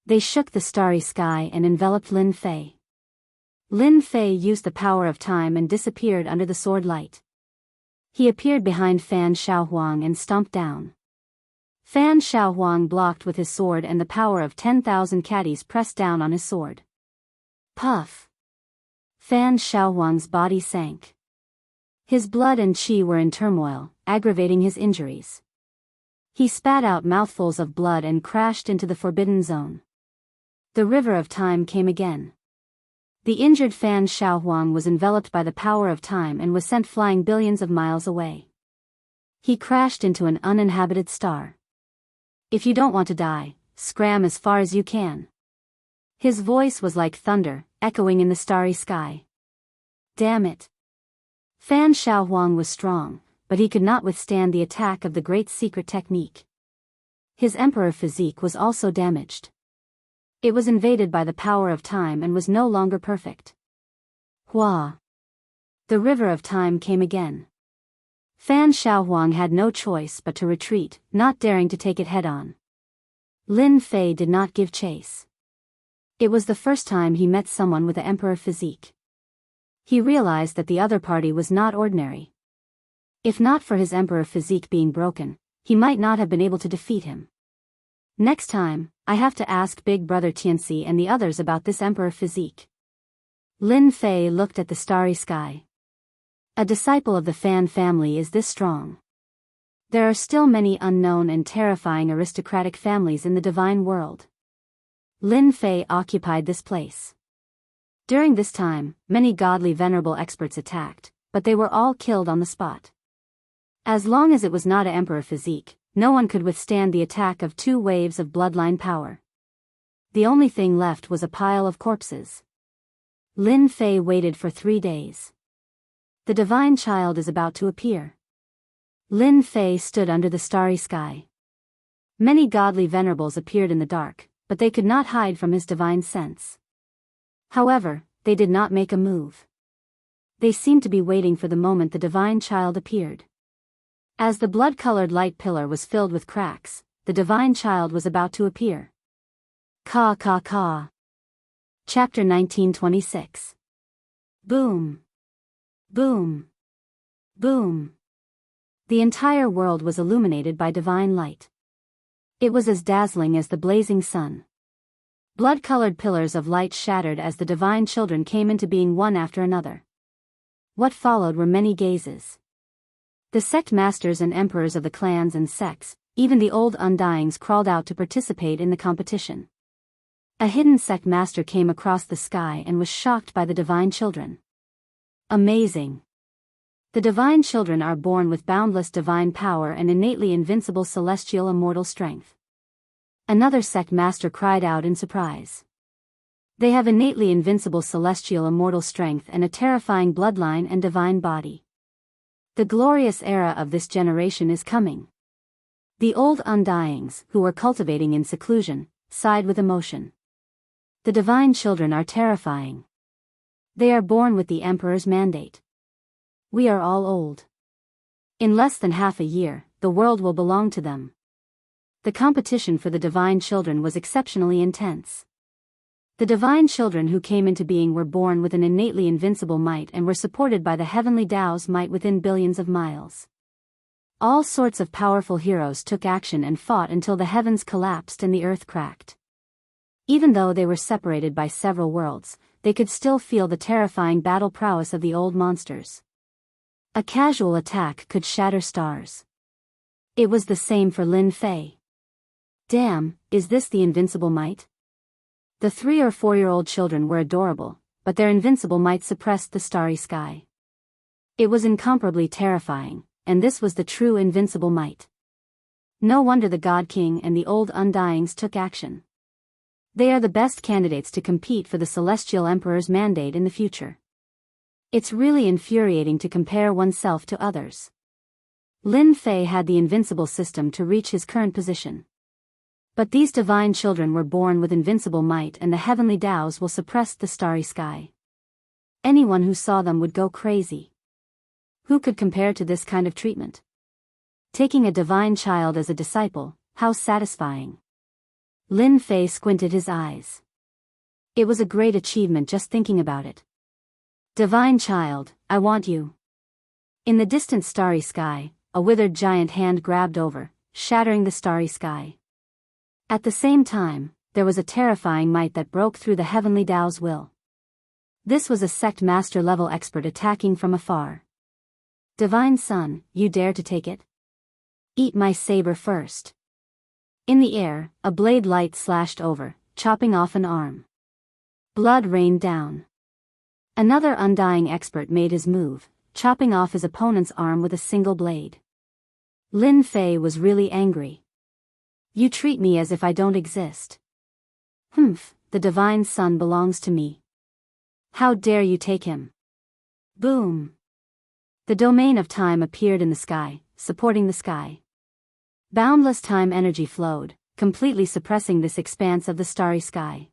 They shook the starry sky and enveloped Lin Fei. Lin Fei used the power of time and disappeared under the sword light. He appeared behind Fan Xiaohuang and stomped down. Fan Xiaohuang blocked with his sword and the power of 10,000 caddies pressed down on his sword. Puff! Fan Xiaohuang's body sank. His blood and qi were in turmoil, aggravating his injuries. He spat out mouthfuls of blood and crashed into the forbidden zone. The river of time came again. The injured Fan Xiaohuang was enveloped by the power of time and was sent flying billions of miles away. He crashed into an uninhabited star. If you don't want to die, scram as far as you can. His voice was like thunder, echoing in the starry sky. Damn it. Fan Xiaohuang was strong, but he could not withstand the attack of the great secret technique. His emperor physique was also damaged. It was invaded by the power of time and was no longer perfect. Hua! The river of time came again. Fan Xiaohuang had no choice but to retreat, not daring to take it head-on. Lin Fei did not give chase. It was the first time he met someone with the emperor physique. He realized that the other party was not ordinary. If not for his emperor physique being broken, he might not have been able to defeat him. Next time, I have to ask Big Brother Tianxi and the others about this emperor physique. Lin Fei looked at the starry sky. A disciple of the Fan family is this strong. There are still many unknown and terrifying aristocratic families in the divine world. Lin Fei occupied this place. During this time, many godly venerable experts attacked, but they were all killed on the spot. As long as it was not an emperor physique, no one could withstand the attack of 2 waves of bloodline power. The only thing left was a pile of corpses. Lin Fei waited for 3 days. The divine child is about to appear. Lin Fei stood under the starry sky. Many godly venerables appeared in the dark, but they could not hide from his divine sense. However, they did not make a move. They seemed to be waiting for the moment the divine child appeared. As the blood-colored light pillar was filled with cracks, the divine child was about to appear. Ka ka ka. Chapter 1926. Boom. Boom. Boom. The entire world was illuminated by divine light. It was as dazzling as the blazing sun. Blood-colored pillars of light shattered as the divine children came into being one after another. What followed were many gazes. The sect masters and emperors of the clans and sects, even the old undyings, crawled out to participate in the competition. A hidden sect master came across the sky and was shocked by the divine children. Amazing! The divine children are born with boundless divine power and innately invincible celestial immortal strength. Another sect master cried out in surprise. They have innately invincible celestial immortal strength and a terrifying bloodline and divine body. The glorious era of this generation is coming. The old undyings, who were cultivating in seclusion, sighed with emotion. The divine children are terrifying. They are born with the Emperor's mandate. We are all old. In less than half a year, the world will belong to them. The competition for the divine children was exceptionally intense. The divine children who came into being were born with an innately invincible might and were supported by the heavenly Tao's might within billions of miles. All sorts of powerful heroes took action and fought until the heavens collapsed and the earth cracked. Even though they were separated by several worlds, they could still feel the terrifying battle prowess of the old monsters. A casual attack could shatter stars. It was the same for Lin Fei. Damn, is this the invincible might? The 3 or 4-year-old children were adorable, but their invincible might suppressed the starry sky. It was incomparably terrifying, and this was the true invincible might. No wonder the God King and the old undyings took action. They are the best candidates to compete for the Celestial Emperor's mandate in the future. It's really infuriating to compare oneself to others. Lin Fei had the invincible system to reach his current position. But these divine children were born with invincible might, and the heavenly Taos will suppress the starry sky. Anyone who saw them would go crazy. Who could compare to this kind of treatment? Taking a divine child as a disciple, how satisfying. Lin Fei squinted his eyes. It was a great achievement just thinking about it. Divine child, I want you. In the distant starry sky, a withered giant hand grabbed over, shattering the starry sky. At the same time, there was a terrifying might that broke through the heavenly Tao's will. This was a sect master-level expert attacking from afar. Divine Son, you dare to take it? Eat my saber first. In the air, a blade light slashed over, chopping off an arm. Blood rained down. Another undying expert made his move, chopping off his opponent's arm with a single blade. Lin Fei was really angry. You treat me as if I don't exist. Humph, the Divine Son belongs to me. How dare you take him? Boom. The domain of time appeared in the sky, supporting the sky. Boundless time energy flowed, completely suppressing this expanse of the starry sky.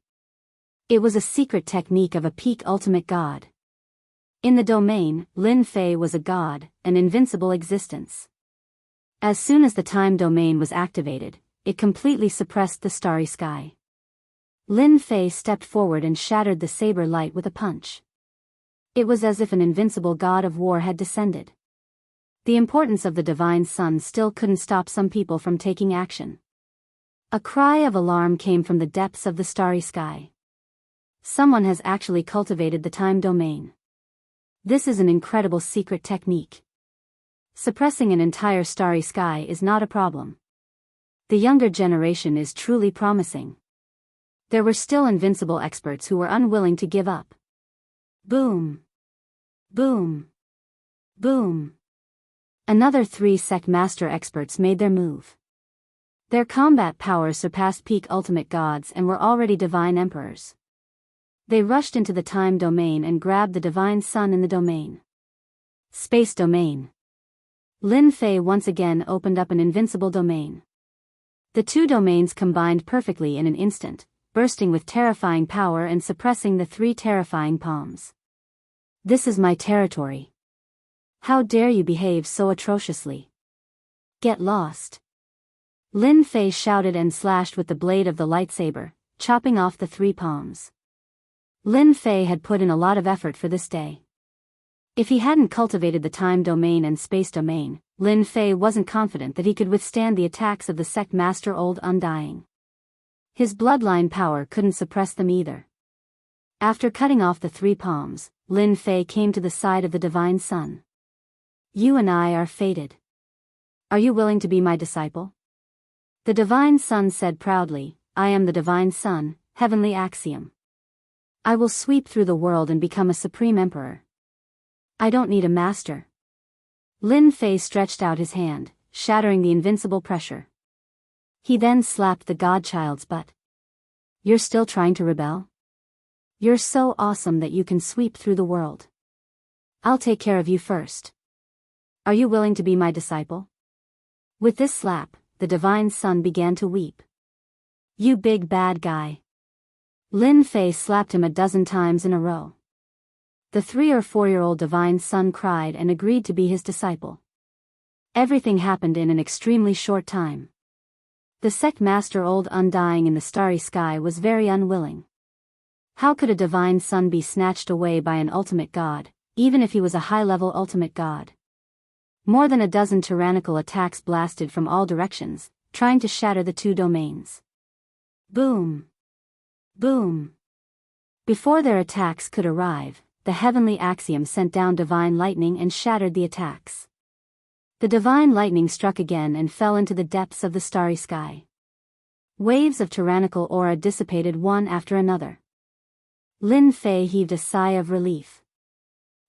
It was a secret technique of a peak ultimate god. In the domain, Lin Fei was a god, an invincible existence. As soon as the time domain was activated, it completely suppressed the starry sky. Lin Fei stepped forward and shattered the saber light with a punch. It was as if an invincible god of war had descended. The importance of the Divine Son still couldn't stop some people from taking action. A cry of alarm came from the depths of the starry sky. Someone has actually cultivated the time domain. This is an incredible secret technique. Suppressing an entire starry sky is not a problem. The younger generation is truly promising. There were still invincible experts who were unwilling to give up. Boom. Boom. Boom. Another 3 sect master experts made their move. Their combat powers surpassed peak ultimate gods and were already divine emperors. They rushed into the time domain and grabbed the Divine Son in the domain. Space domain. Lin Fei once again opened up an invincible domain. The two domains combined perfectly in an instant, bursting with terrifying power and suppressing the 3 terrifying palms. This is my territory. How dare you behave so atrociously? Get lost. Lin Fei shouted and slashed with the blade of the lightsaber, chopping off the 3 palms. Lin Fei had put in a lot of effort for this day. If he hadn't cultivated the time domain and space domain, Lin Fei wasn't confident that he could withstand the attacks of the sect master Old Undying. His bloodline power couldn't suppress them either. After cutting off the 3 palms, Lin Fei came to the side of the Divine Son. You and I are fated. Are you willing to be my disciple? The Divine Son said proudly, I am the Divine Son, heavenly axiom. I will sweep through the world and become a supreme emperor. I don't need a master. Lin Fei stretched out his hand, shattering the invincible pressure. He then slapped the godchild's butt. You're still trying to rebel? You're so awesome that you can sweep through the world. I'll take care of you first. Are you willing to be my disciple? With this slap, the Divine Son began to weep. You big bad guy. Lin Fei slapped him a dozen times in a row. The 3 or 4-year-old Divine Son cried and agreed to be his disciple. Everything happened in an extremely short time. The sect master Old Undying in the starry sky was very unwilling. How could a Divine Son be snatched away by an ultimate god, even if he was a high-level ultimate god? More than a dozen tyrannical attacks blasted from all directions, trying to shatter the 2 domains. Boom. Boom. Before their attacks could arrive, the heavenly axiom sent down divine lightning and shattered the attacks. The divine lightning struck again and fell into the depths of the starry sky. Waves of tyrannical aura dissipated one after another. Lin Fei heaved a sigh of relief.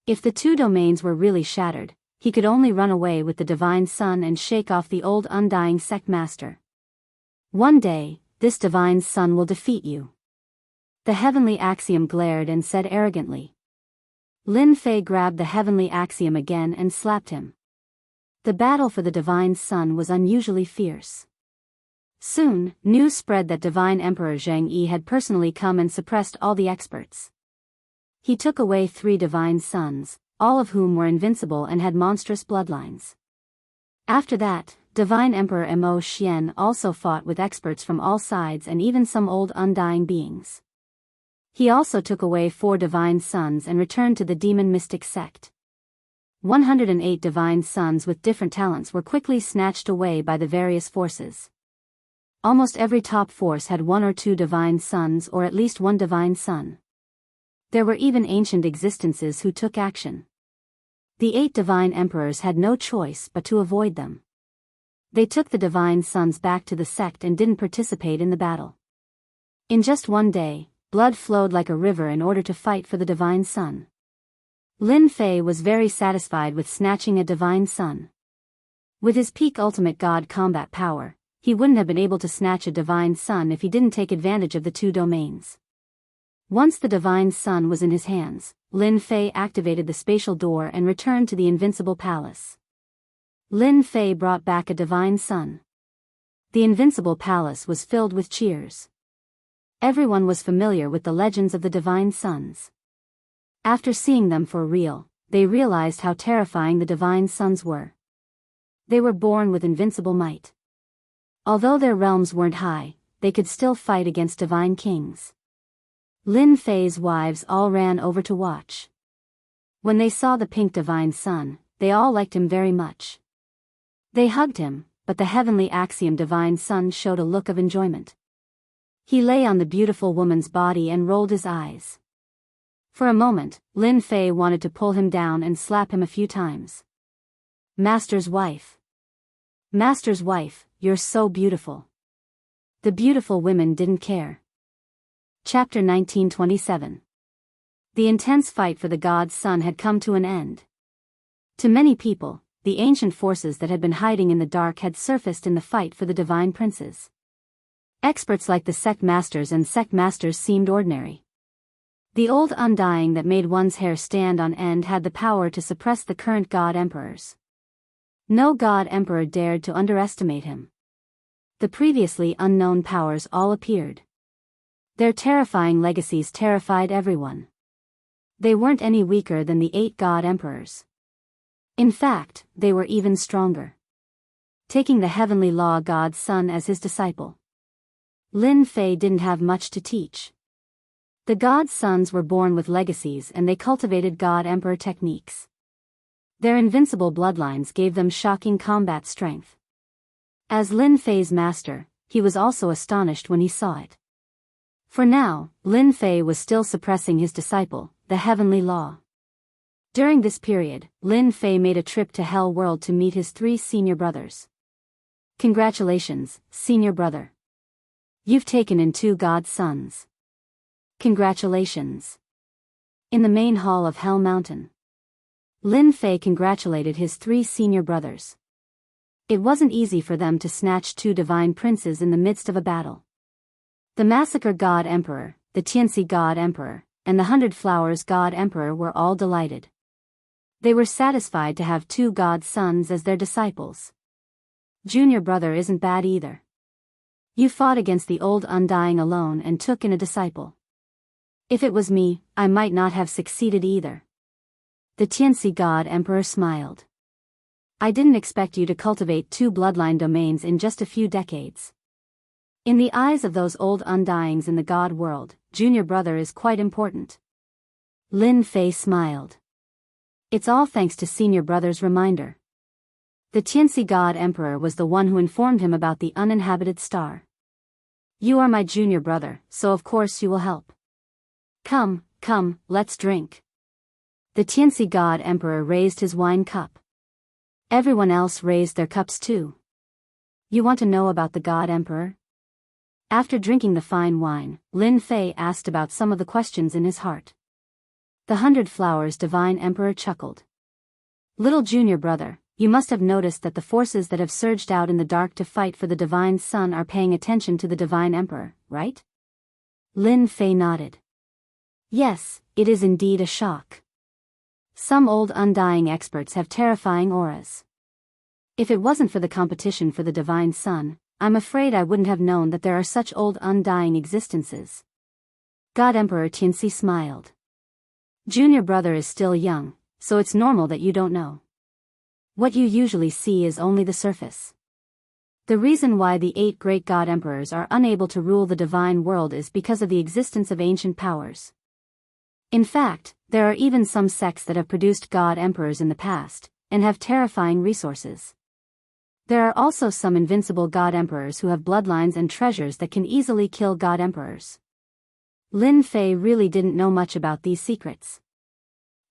If the 2 domains were really shattered, he could only run away with the Divine Son and shake off the Old Undying sect master. One day, this Divine Son will defeat you. The heavenly axiom glared and said arrogantly. Lin Fei grabbed the heavenly axiom again and slapped him. The battle for the Divine Sun was unusually fierce. Soon, news spread that Divine Emperor Zheng Yi had personally come and suppressed all the experts. He took away 3 Divine Suns, all of whom were invincible and had monstrous bloodlines. After that, Divine Emperor Mo Xian also fought with experts from all sides and even some old undying beings. He also took away 4 Divine Suns and returned to the demon mystic sect. 108 Divine Suns with different talents were quickly snatched away by the various forces. Almost every top force had 1 or 2 Divine Suns or at least 1 Divine Sun. There were even ancient existences who took action. The 8 Divine Emperors had no choice but to avoid them. They took the Divine Suns back to the sect and didn't participate in the battle. In just one day, blood flowed like a river in order to fight for the Divine Sun. Lin Fei was very satisfied with snatching a Divine Sun. With his peak ultimate god combat power, he wouldn't have been able to snatch a Divine Sun if he didn't take advantage of the 2 domains. Once the Divine Sun was in his hands, Lin Fei activated the spatial door and returned to the Invincible Palace. Lin Fei brought back a Divine Sun. The Invincible Palace was filled with cheers. Everyone was familiar with the legends of the Divine Suns. After seeing them for real, they realized how terrifying the Divine Suns were. They were born with invincible might. Although their realms weren't high, they could still fight against divine kings. Lin Fei's wives all ran over to watch. When they saw the pink Divine Sun, they all liked him very much. They hugged him, but the heavenly axiom Divine Sun showed a look of enjoyment. He lay on the beautiful woman's body and rolled his eyes. For a moment, Lin Fei wanted to pull him down and slap him a few times. Master's wife. Master's wife, you're so beautiful. The beautiful women didn't care. Chapter 1927. The intense fight for the God's Sun had come to an end. To many people, the ancient forces that had been hiding in the dark had surfaced in the fight for the divine princes. Experts like the sect masters and sect masters seemed ordinary. The old undying that made one's hair stand on end had the power to suppress the current god emperors. No god emperor dared to underestimate him. The previously unknown powers all appeared. Their terrifying legacies terrified everyone. They weren't any weaker than the 8 god emperors. In fact, they were even stronger. Taking the heavenly law God's Sun as his disciple, Lin Fei didn't have much to teach. The God's Sons were born with legacies and they cultivated God Emperor techniques. Their invincible bloodlines gave them shocking combat strength. As Lin Fei's master, he was also astonished when he saw it. For now, Lin Fei was still suppressing his disciple, the heavenly law. During this period, Lin Fei made a trip to Hell World to meet his 3 senior brothers. Congratulations, senior brother. You've taken in 2 God's Sons. Congratulations. In the main hall of Hell Mountain, Lin Fei congratulated his 3 senior brothers. It wasn't easy for them to snatch 2 divine princes in the midst of a battle. The Massacre God Emperor, the Tianxi God Emperor, and the 100 Flowers God Emperor were all delighted. They were satisfied to have 2 God's Sons as their disciples. Junior brother isn't bad either. You fought against the old undying alone and took in a disciple. If it was me, I might not have succeeded either. The Tianxi God Emperor smiled. I didn't expect you to cultivate 2 bloodline domains in just a few decades. In the eyes of those old undyings in the God world, junior brother is quite important. Lin Fei smiled. It's all thanks to senior brother's reminder. The Tianxi God Emperor was the one who informed him about the uninhabited star. You are my junior brother, so of course you will help. Come, let's drink. The Tianxi God Emperor raised his wine cup. Everyone else raised their cups too. You want to know about the God Emperor? After drinking the fine wine, Lin Fei asked about some of the questions in his heart. The 100 Flowers Divine Emperor chuckled. Little junior brother, you must have noticed that the forces that have surged out in the dark to fight for the Divine Sun are paying attention to the Divine Emperor, right? Lin Fei nodded. Yes, it is indeed a shock. Some old undying experts have terrifying auras. If it wasn't for the competition for the divine sun, I'm afraid I wouldn't have known that there are such old undying existences. God Emperor Tianxi smiled. Junior brother is still young, so it's normal that you don't know. What you usually see is only the surface. The reason why the 8 great God Emperors are unable to rule the divine world is because of the existence of ancient powers. In fact, there are even some sects that have produced God Emperors in the past, and have terrifying resources. There are also some invincible God Emperors who have bloodlines and treasures that can easily kill God Emperors. Lin Fei really didn't know much about these secrets.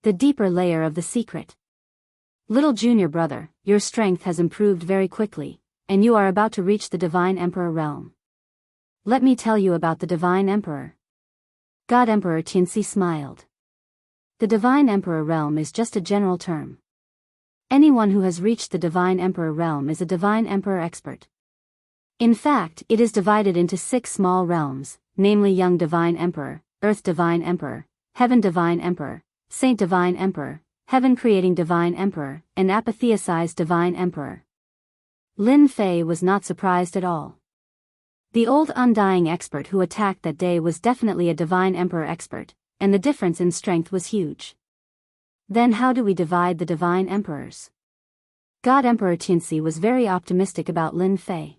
The deeper layer of the secret. Little junior brother, your strength has improved very quickly, and you are about to reach the Divine Emperor realm. Let me tell you about the Divine Emperor. God Emperor Tianxi smiled. The Divine Emperor realm is just a general term. Anyone who has reached the Divine Emperor realm is a Divine Emperor expert. In fact, it is divided into 6 small realms, namely Young Divine Emperor, Earth Divine Emperor, Heaven Divine Emperor, Saint Divine Emperor, Heaven Creating Divine Emperor, and Apotheosized Divine Emperor. Lin Fei was not surprised at all. The old undying expert who attacked that day was definitely a Divine Emperor expert, and the difference in strength was huge. Then how do we divide the Divine Emperors? God Emperor Tianxi was very optimistic about Lin Fei.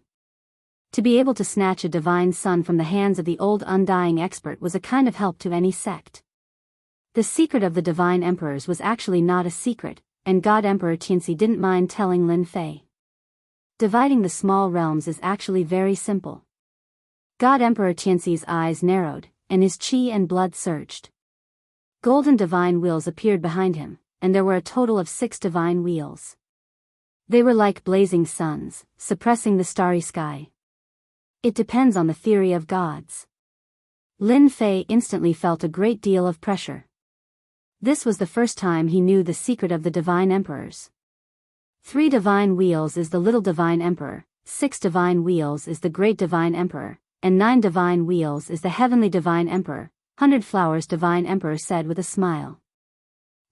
To be able to snatch a divine son from the hands of the old undying expert was a kind of help to any sect. The secret of the Divine Emperors was actually not a secret, and God Emperor Tianxi didn't mind telling Lin Fei. Dividing the small realms is actually very simple. God Emperor Tianxi's eyes narrowed, and his qi and blood surged. Golden divine wheels appeared behind him, and there were a total of 6 divine wheels. They were like blazing suns, suppressing the starry sky. It depends on the theory of gods. Lin Fei instantly felt a great deal of pressure. This was the first time he knew the secret of the Divine Emperors. 3 divine wheels is the Little Divine Emperor, 6 divine wheels is the Great Divine Emperor, and 9 divine wheels is the Heavenly Divine Emperor, 100 Flowers Divine Emperor said with a smile.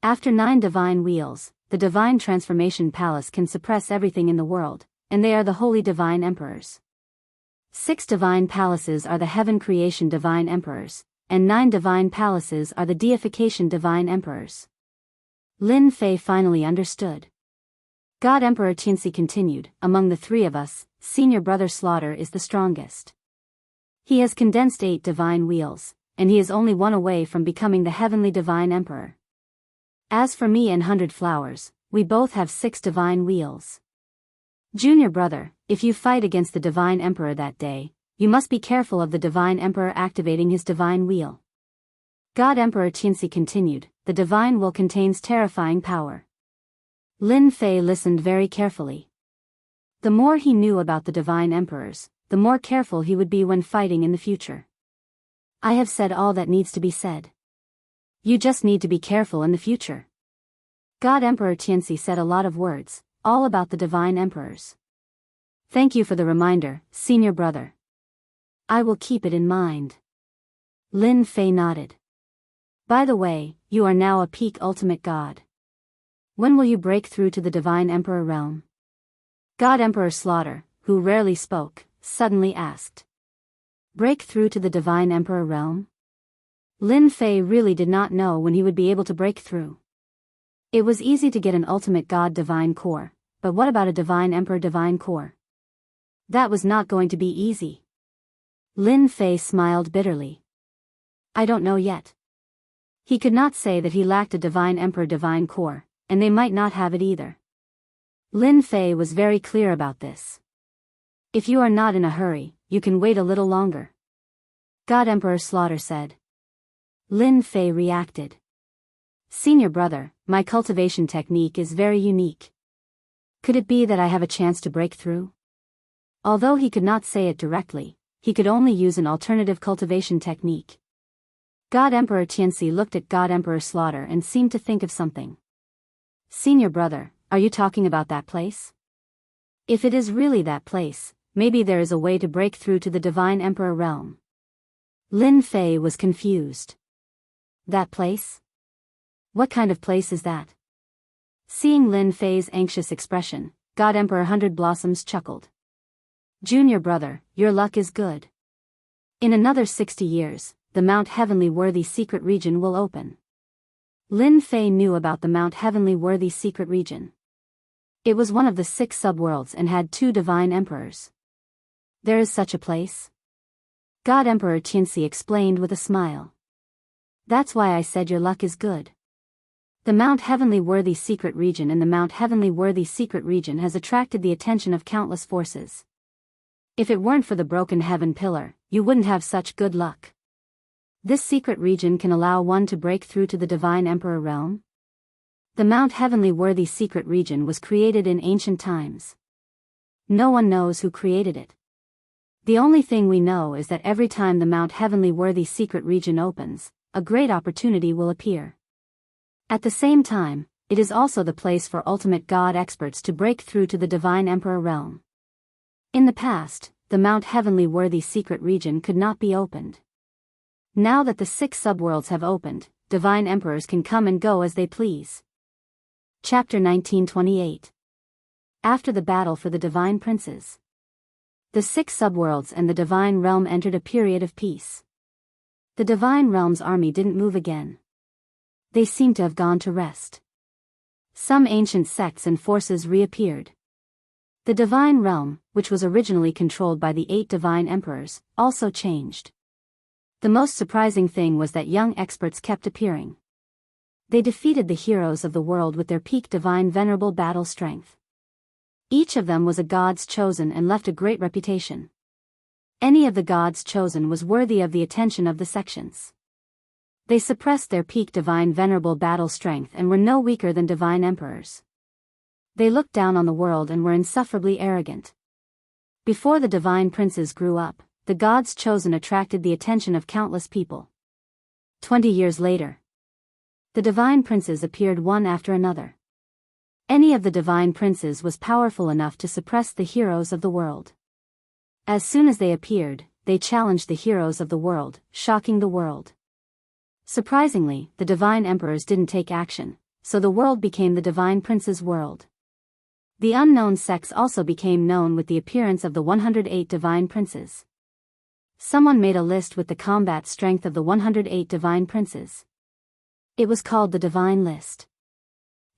After 9 divine wheels, the Divine Transformation Palace can suppress everything in the world, and they are the Holy Divine Emperors. 6 divine palaces are the Heaven Creation Divine Emperors, and 9 divine palaces are the Deification Divine Emperors. Lin Fei finally understood. God Emperor Tianxi continued, among the 3 of us, senior brother Slaughter is the strongest. He has condensed 8 divine wheels, and he is only 1 away from becoming the Heavenly Divine Emperor. As for me and 100 Flowers, we both have 6 divine wheels. Junior brother, if you fight against the Divine Emperor that day, you must be careful of the Divine Emperor activating his divine wheel. God Emperor Tianxi continued, the divine will contains terrifying power. Lin Fei listened very carefully. The more he knew about the Divine Emperors, the more careful he would be when fighting in the future. I have said all that needs to be said. You just need to be careful in the future. God Emperor Tianxi said a lot of words, all about the Divine Emperors. Thank you for the reminder, senior brother. I will keep it in mind. Lin Fei nodded. By the way, you are now a peak ultimate god. When will you break through to the Divine Emperor realm? God Emperor Slaughter, who rarely spoke, suddenly asked. Break through to the Divine Emperor realm? Lin Fei really did not know when he would be able to break through. It was easy to get an ultimate god divine core, but what about a Divine Emperor divine core? That was not going to be easy. Lin Fei smiled bitterly. I don't know yet. He could not say that he lacked a Divine Emperor divine core, and they might not have it either. Lin Fei was very clear about this. If you are not in a hurry, you can wait a little longer. God Emperor Slaughter said. Lin Fei reacted. Senior brother, my cultivation technique is very unique. Could it be that I have a chance to break through? Although he could not say it directly, he could only use an alternative cultivation technique. God Emperor Tianxi looked at God Emperor Slaughter and seemed to think of something. Senior brother, are you talking about that place? If it is really that place, maybe there is a way to break through to the Divine Emperor realm. Lin Fei was confused. That place? What kind of place is that? Seeing Lin Fei's anxious expression, God Emperor 100 Blossoms chuckled. Junior brother, your luck is good. In another 60 years, the Mount Heavenly Worthy secret region will open. Lin Fei knew about the Mount Heavenly Worthy secret region. It was one of the 6 subworlds and had 2 divine emperors. There is such a place? God Emperor Tianxi explained with a smile. That's why I said your luck is good. The Mount Heavenly Worthy secret region in the Mount Heavenly Worthy secret region has attracted the attention of countless forces. If it weren't for the broken heaven pillar, you wouldn't have such good luck. This secret region can allow one to break through to the Divine Emperor realm. The Mount Heavenly Worthy secret region was created in ancient times. No one knows who created it. The only thing we know is that every time the Mount Heavenly Worthy secret region opens, a great opportunity will appear. At the same time, it is also the place for ultimate God experts to break through to the Divine Emperor realm. In the past, the Mount Heavenly Worthy secret region could not be opened. Now that the 6 subworlds have opened, Divine Emperors can come and go as they please. Chapter 1928. After the battle for the Divine Princes. The 6 subworlds and the Divine Realm entered a period of peace. The Divine Realm's army didn't move again. They seemed to have gone to rest. Some ancient sects and forces reappeared. The Divine Realm, which was originally controlled by the 8 Divine Emperors, also changed. The most surprising thing was that young experts kept appearing. They defeated the heroes of the world with their peak divine venerable battle strength. Each of them was a god's chosen and left a great reputation. Any of the gods chosen was worthy of the attention of the sections. They suppressed their peak divine venerable battle strength and were no weaker than divine emperors. They looked down on the world and were insufferably arrogant. Before the divine princes grew up, the gods chosen attracted the attention of countless people. 20 years later, the divine princes appeared one after another. Any of the divine princes was powerful enough to suppress the heroes of the world. As soon as they appeared, they challenged the heroes of the world, shocking the world. Surprisingly, the divine emperors didn't take action, so the world became the divine princes' world. The unknown sects also became known with the appearance of the 108 divine princes. Someone made a list with the combat strength of the 108 divine princes. It was called the Divine List.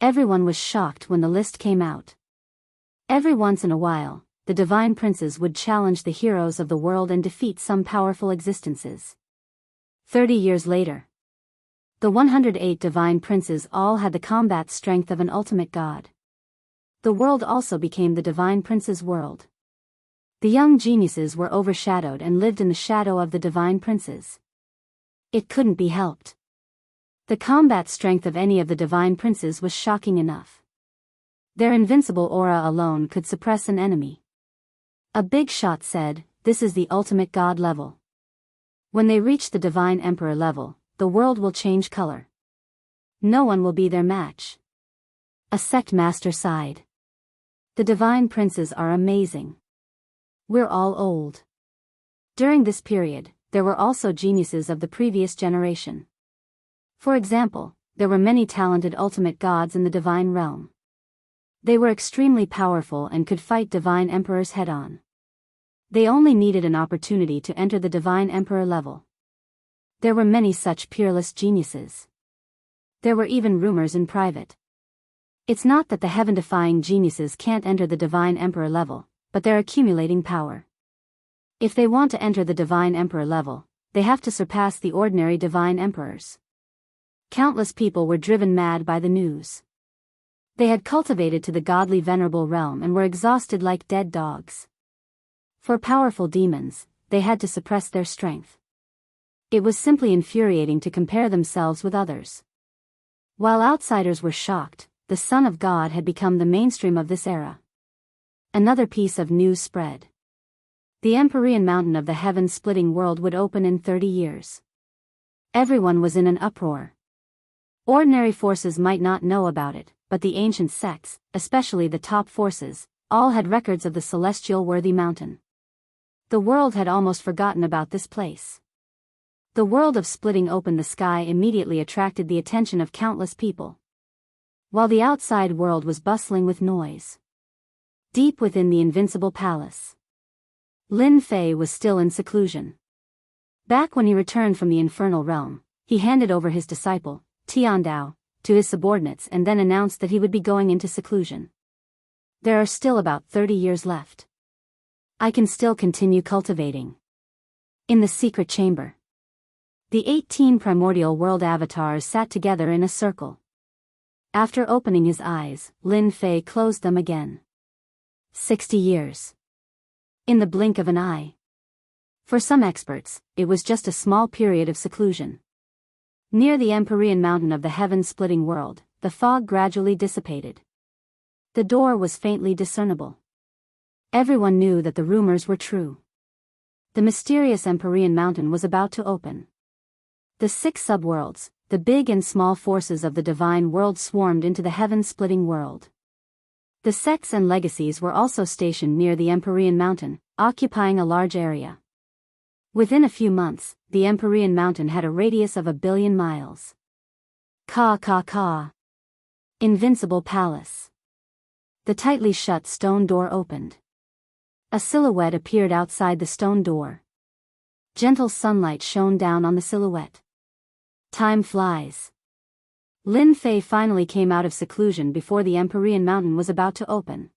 Everyone was shocked when the list came out. Every once in a while, the divine princes would challenge the heroes of the world and defeat some powerful existences. 30 years later, the 108 divine princes all had the combat strength of an ultimate god. The world also became the divine princes' world. The young geniuses were overshadowed and lived in the shadow of the divine princes. It couldn't be helped. The combat strength of any of the divine princes was shocking enough. Their invincible aura alone could suppress an enemy. A big shot said, "This is the ultimate god level. When they reach the divine emperor level, the world will change color. No one will be their match." A sect master sighed. The divine princes are amazing. We're all old. During this period, there were also geniuses of the previous generation. For example, there were many talented ultimate gods in the divine realm. They were extremely powerful and could fight divine emperors head-on. They only needed an opportunity to enter the divine emperor level. There were many such peerless geniuses. There were even rumors in private. It's not that the heaven-defying geniuses can't enter the divine emperor level, but they're accumulating power. If they want to enter the divine emperor level, they have to surpass the ordinary divine emperors. Countless people were driven mad by the news. They had cultivated to the godly venerable realm and were exhausted like dead dogs. For powerful demons, they had to suppress their strength. It was simply infuriating to compare themselves with others. While outsiders were shocked, the Son of God had become the mainstream of this era. Another piece of news spread. The Empyrean mountain of the heaven-splitting world would open in 30 years. Everyone was in an uproar. Ordinary forces might not know about it, but the ancient sects, especially the top forces, all had records of the celestial worthy mountain. The world had almost forgotten about this place. The world of splitting open the sky immediately attracted the attention of countless people. While the outside world was bustling with noise. Deep within the invincible palace, Lin Fei was still in seclusion. Back when he returned from the infernal realm, he handed over his disciple, Tiandao, to his subordinates and then announced that he would be going into seclusion. There are still about 30 years left. I can still continue cultivating. In the secret chamber, the 18 primordial world avatars sat together in a circle. After opening his eyes, Lin Fei closed them again. 60 years. In the blink of an eye. For some experts, it was just a small period of seclusion. Near the Empyrean mountain of the heaven-splitting world, the fog gradually dissipated. The door was faintly discernible. Everyone knew that the rumors were true. The mysterious Empyrean mountain was about to open. The 6 subworlds, the big and small forces of the divine world swarmed into the heaven-splitting world. The sects and legacies were also stationed near the Empyrean mountain, occupying a large area. Within a few months, the Empyrean mountain had a radius of 1 billion miles. Ka. Invincible palace. The tightly shut stone door opened. A silhouette appeared outside the stone door. Gentle sunlight shone down on the silhouette. Time flies. Lin Fei finally came out of seclusion before the Empyrean mountain was about to open.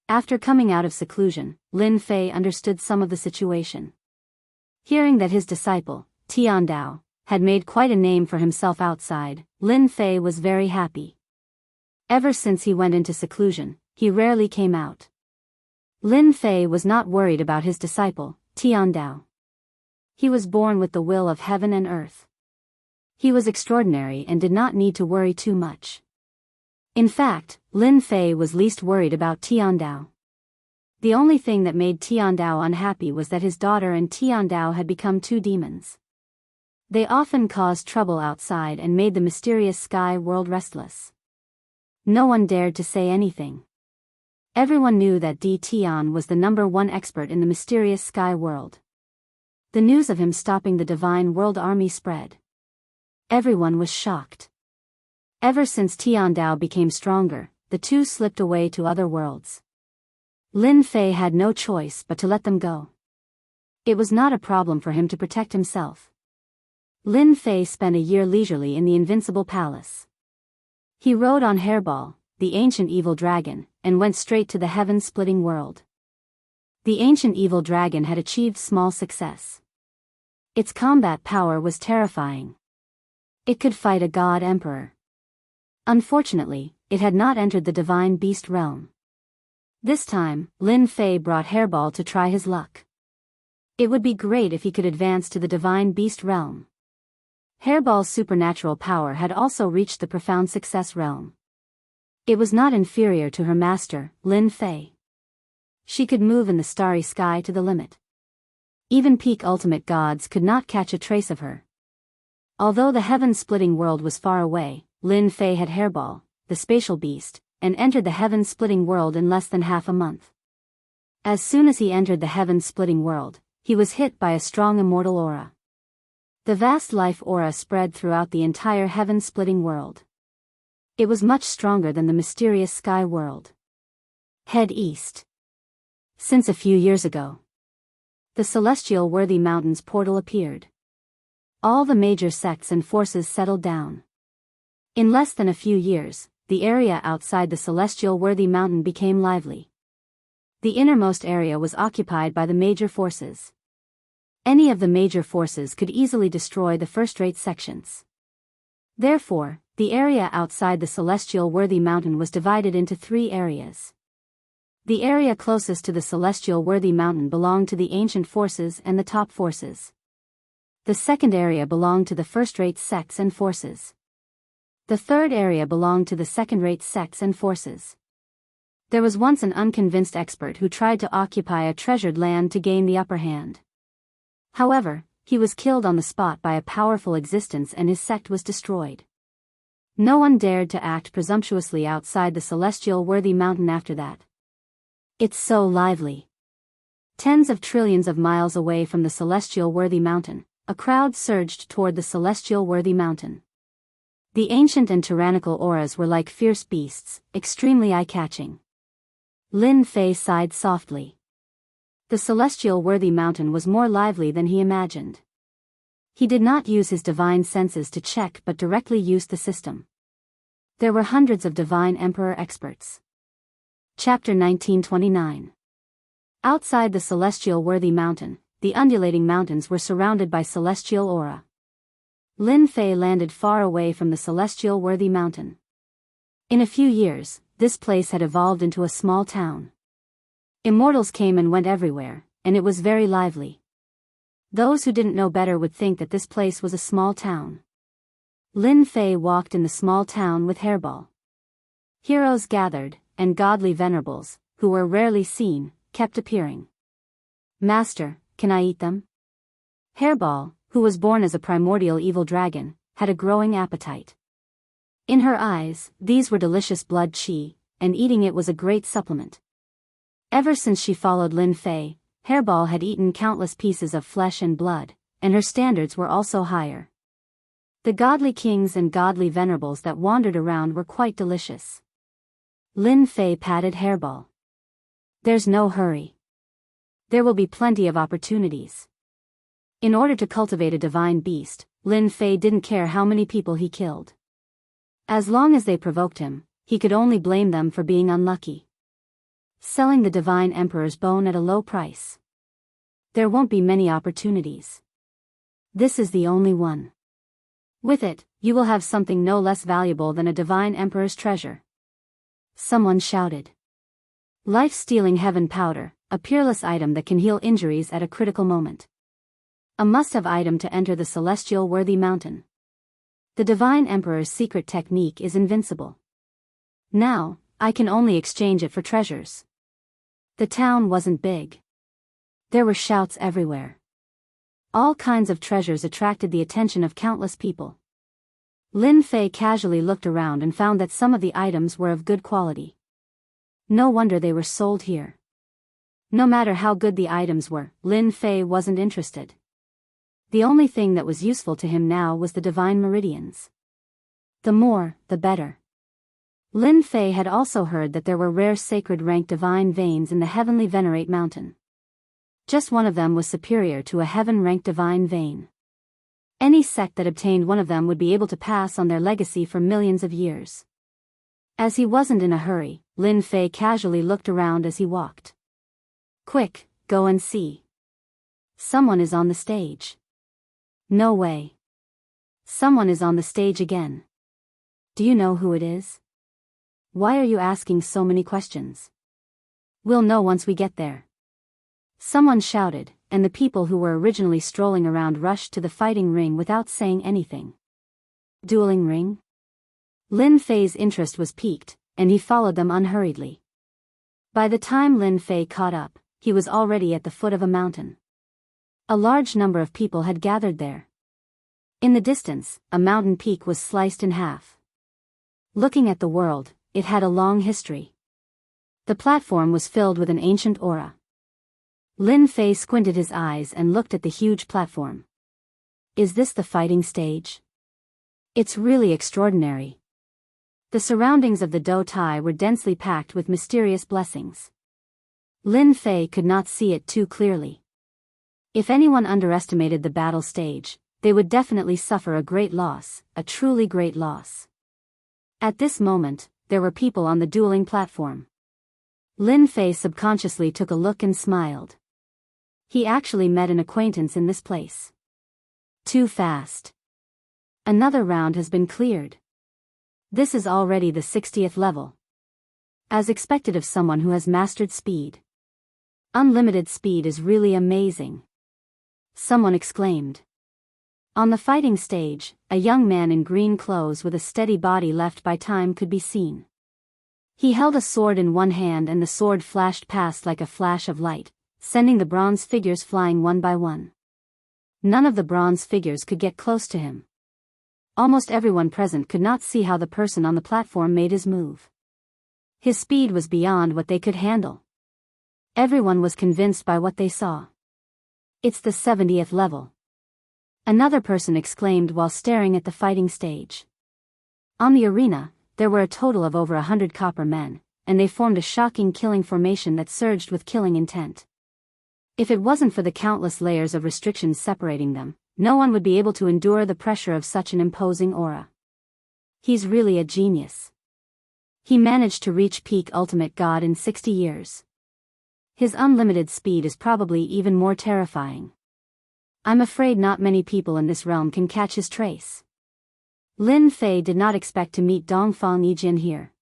After coming out of seclusion, Lin Fei understood some of the situation. Hearing that his disciple, Tiandao, had made quite a name for himself outside, Lin Fei was very happy. Ever since he went into seclusion, he rarely came out. Lin Fei was not worried about his disciple, Tiandao. He was born with the will of heaven and earth. He was extraordinary and did not need to worry too much. In fact, Lin Fei was least worried about Tiandao. The only thing that made Tiandao unhappy was that his daughter and Tiandao had become 2 demons. They often caused trouble outside and made the mysterious sky world restless. No one dared to say anything. Everyone knew that Di Tian was the #1 expert in the mysterious sky world. The news of him stopping the divine world army spread. Everyone was shocked. Ever since Tiandao became stronger, the 2 slipped away to other worlds. Lin Fei had no choice but to let them go. It was not a problem for him to protect himself. Lin Fei spent a year leisurely in the invincible palace. He rode on Hairball, the ancient evil dragon, and went straight to the heaven-splitting world. The ancient evil dragon had achieved small success. Its combat power was terrifying. It could fight a god emperor. Unfortunately, it had not entered the divine beast realm. This time, Lin Fei brought Hairball to try his luck. It would be great if he could advance to the divine beast realm. Hairball's supernatural power had also reached the profound success realm. It was not inferior to her master, Lin Fei. She could move in the starry sky to the limit. Even peak ultimate gods could not catch a trace of her. Although the heaven-splitting world was far away, Lin Fei had Hairball, the spatial beast, and entered the heaven-splitting world in less than half a month. As soon as he entered the heaven-splitting world, he was hit by a strong immortal aura. The vast life aura spread throughout the entire heaven-splitting world. It was much stronger than the mysterious sky world. Head east. Since a few years ago, the celestial worthy mountains portal appeared. All the major sects and forces settled down. In less than a few years, the area outside the celestial worthy mountain became lively. The innermost area was occupied by the major forces. Any of the major forces could easily destroy the first-rate sections. Therefore, the area outside the celestial worthy mountain was divided into 3 areas. The area closest to the celestial worthy mountain belonged to the ancient forces and the top forces. The second area belonged to the first-rate sects and forces. The third area belonged to the second-rate sects and forces. There was once an unconvinced expert who tried to occupy a treasured land to gain the upper hand. However, he was killed on the spot by a powerful existence and his sect was destroyed. No one dared to act presumptuously outside the celestial worthy mountain after that. It's so lively. Tens of trillions of miles away from the celestial worthy mountain, a crowd surged toward the celestial worthy mountain. The ancient and tyrannical auras were like fierce beasts, extremely eye-catching. Lin Fei sighed softly. The celestial worthy mountain was more lively than he imagined. He did not use his divine senses to check but directly used the system. There were hundreds of divine emperor experts. Chapter 1929. Outside the celestial worthy mountain, the undulating mountains were surrounded by celestial aura. Lin Fei landed far away from the celestial worthy mountain. In a few years, this place had evolved into a small town. Immortals came and went everywhere, and it was very lively. Those who didn't know better would think that this place was a small town. Lin Fei walked in the small town with Hairball. Heroes gathered, and godly venerables, who were rarely seen, kept appearing. Master, can I eat them? Hairball, who was born as a primordial evil dragon, had a growing appetite. In her eyes, these were delicious blood chi, and eating it was a great supplement. Ever since she followed Lin Fei, Hairball had eaten countless pieces of flesh and blood, and her standards were also higher. The godly kings and godly venerables that wandered around were quite delicious. Lin Fei patted Hairball. There's no hurry. There will be plenty of opportunities. In order to cultivate a divine beast, Lin Fei didn't care how many people he killed. As long as they provoked him, he could only blame them for being unlucky. Selling the divine emperor's bone at a low price. There won't be many opportunities. This is the only one. With it, you will have something no less valuable than a divine emperor's treasure. Someone shouted. Life-stealing heaven powder, a peerless item that can heal injuries at a critical moment. A must-have item to enter the celestial worthy mountain. The divine emperor's secret technique is invincible. Now, I can only exchange it for treasures. The town wasn't big. There were shouts everywhere. All kinds of treasures attracted the attention of countless people. Lin Fei casually looked around and found that some of the items were of good quality. No wonder they were sold here. No matter how good the items were, Lin Fei wasn't interested. The only thing that was useful to him now was the divine meridians. The more, the better. Lin Fei had also heard that there were rare sacred rank divine veins in the heavenly Venerate mountain. Just one of them was superior to a heaven-ranked divine vein. Any sect that obtained one of them would be able to pass on their legacy for millions of years. As he wasn't in a hurry, Lin Fei casually looked around as he walked. Quick, go and see. Someone is on the stage. No way. Someone is on the stage again. Do you know who it is? Why are you asking so many questions? We'll know once we get there. Someone shouted, and the people who were originally strolling around rushed to the fighting ring without saying anything. Dueling ring? Lin Fei's interest was piqued, and he followed them unhurriedly. By the time Lin Fei caught up, he was already at the foot of a mountain. A large number of people had gathered there. In the distance, a mountain peak was sliced in half. Looking at the world, it had a long history. The platform was filled with an ancient aura. Lin Fei squinted his eyes and looked at the huge platform. Is this the fighting stage? It's really extraordinary. The surroundings of the Do Tai were densely packed with mysterious blessings. Lin Fei could not see it too clearly. If anyone underestimated the battle stage, they would definitely suffer a great loss, a truly great loss. At this moment, there were people on the dueling platform. Lin Fei subconsciously took a look and smiled. He actually met an acquaintance in this place. Too fast. Another round has been cleared. This is already the 60th level. As expected of someone who has mastered speed. Unlimited speed is really amazing. Someone exclaimed. On the fighting stage, a young man in green clothes with a steady body left by time could be seen. He held a sword in one hand and the sword flashed past like a flash of light, sending the bronze figures flying one by one. None of the bronze figures could get close to him. Almost everyone present could not see how the person on the platform made his move. His speed was beyond what they could handle. Everyone was convinced by what they saw. It's the 70th level. Another person exclaimed while staring at the fighting stage. On the arena, there were a total of over 100 copper men, and they formed a shocking killing formation that surged with killing intent. If it wasn't for the countless layers of restrictions separating them, no one would be able to endure the pressure of such an imposing aura. He's really a genius. He managed to reach peak ultimate god in 60 years. His unlimited speed is probably even more terrifying. I'm afraid not many people in this realm can catch his trace. Lin Fei did not expect to meet Dongfang Yijian here.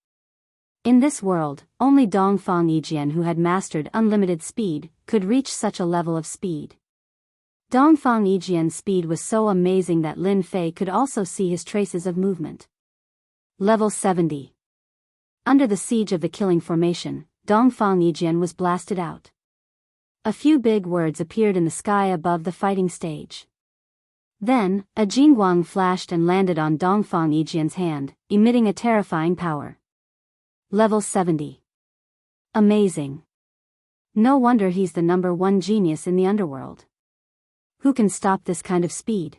In this world, only Dongfang Yijian, who had mastered unlimited speed, could reach such a level of speed. Dongfang Yijian's speed was so amazing that Lin Fei could also see his traces of movement. Level 70. Under the siege of the killing formation, Dongfang Yijian was blasted out. A few big words appeared in the sky above the fighting stage. Then, a jingguang flashed and landed on Dongfang Yijian's hand, emitting a terrifying power. Level 70. Amazing. No wonder he's the #1 genius in the underworld. Who can stop this kind of speed?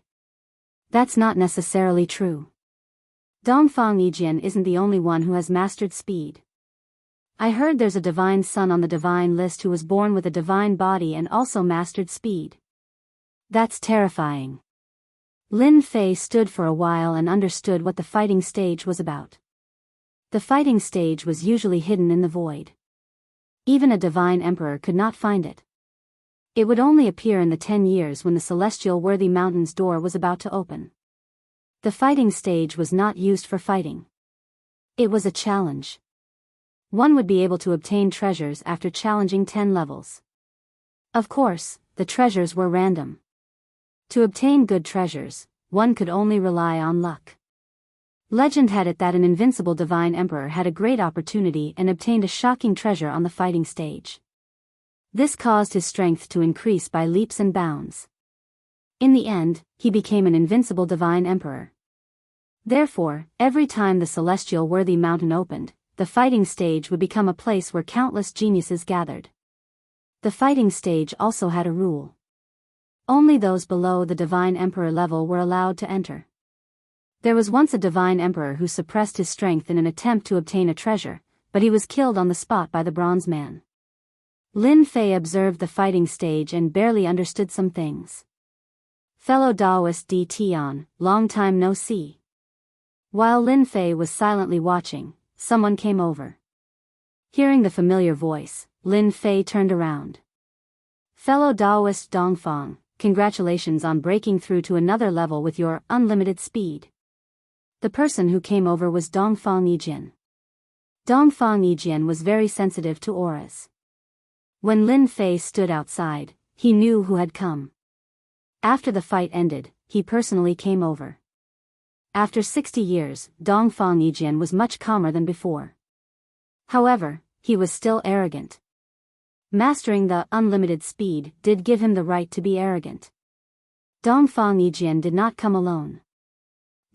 That's not necessarily true. Dongfang Yijian isn't the only one who has mastered speed. I heard there's a divine son on the divine list who was born with a divine body and also mastered speed. That's terrifying. Lin Fei stood for a while and understood what the fighting stage was about. The fighting stage was usually hidden in the void. Even a divine emperor could not find it. It would only appear in the 10 years when the celestial worthy mountain's door was about to open. The fighting stage was not used for fighting. It was a challenge. One would be able to obtain treasures after challenging 10 levels. Of course, the treasures were random. To obtain good treasures, one could only rely on luck. Legend had it that an invincible divine emperor had a great opportunity and obtained a shocking treasure on the fighting stage. This caused his strength to increase by leaps and bounds. In the end, he became an invincible divine emperor. Therefore, every time the celestial worthy mountain opened, the fighting stage would become a place where countless geniuses gathered. The fighting stage also had a rule. Only those below the divine emperor level were allowed to enter. There was once a divine emperor who suppressed his strength in an attempt to obtain a treasure, but he was killed on the spot by the bronze man. Lin Fei observed the fighting stage and barely understood some things. Fellow Taoist D. Tian, long time no see. While Lin Fei was silently watching, someone came over. Hearing the familiar voice, Lin Fei turned around. Fellow Taoist Dongfang, congratulations on breaking through to another level with your unlimited speed. The person who came over was Dongfang Yijian. Dongfang Yijian was very sensitive to auras. When Lin Fei stood outside, he knew who had come. After the fight ended, he personally came over. After 60 years, Dongfang Yijian was much calmer than before. However, he was still arrogant. Mastering the unlimited speed did give him the right to be arrogant. Dongfang Yijian did not come alone.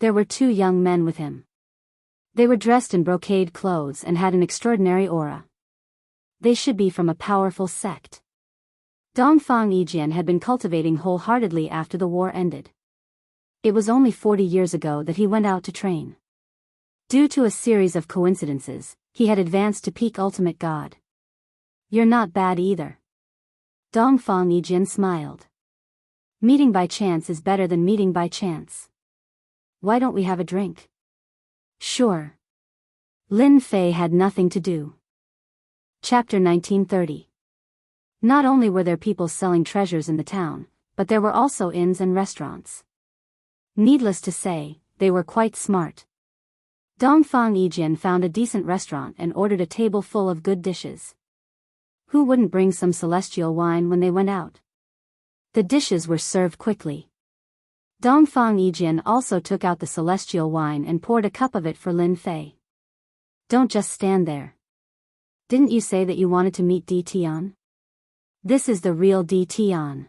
There were 2 young men with him. They were dressed in brocade clothes and had an extraordinary aura. They should be from a powerful sect. Dongfang Yijian had been cultivating wholeheartedly after the war ended. It was only 40 years ago that he went out to train. Due to a series of coincidences, he had advanced to peak ultimate god. You're not bad either. Dongfang Yijian smiled. Meeting by chance is better than meeting by chance. Why don't we have a drink? Sure. Lin Fei had nothing to do. Chapter 1930. Not only were there people selling treasures in the town, but there were also inns and restaurants. Needless to say, they were quite smart. Dongfang Yijian found a decent restaurant and ordered a table full of good dishes. Who wouldn't bring some celestial wine when they went out? The dishes were served quickly. Dongfang Yijian also took out the celestial wine and poured a cup of it for Lin Fei. Don't just stand there. Didn't you say that you wanted to meet D. Tian? This is the real D. Tian.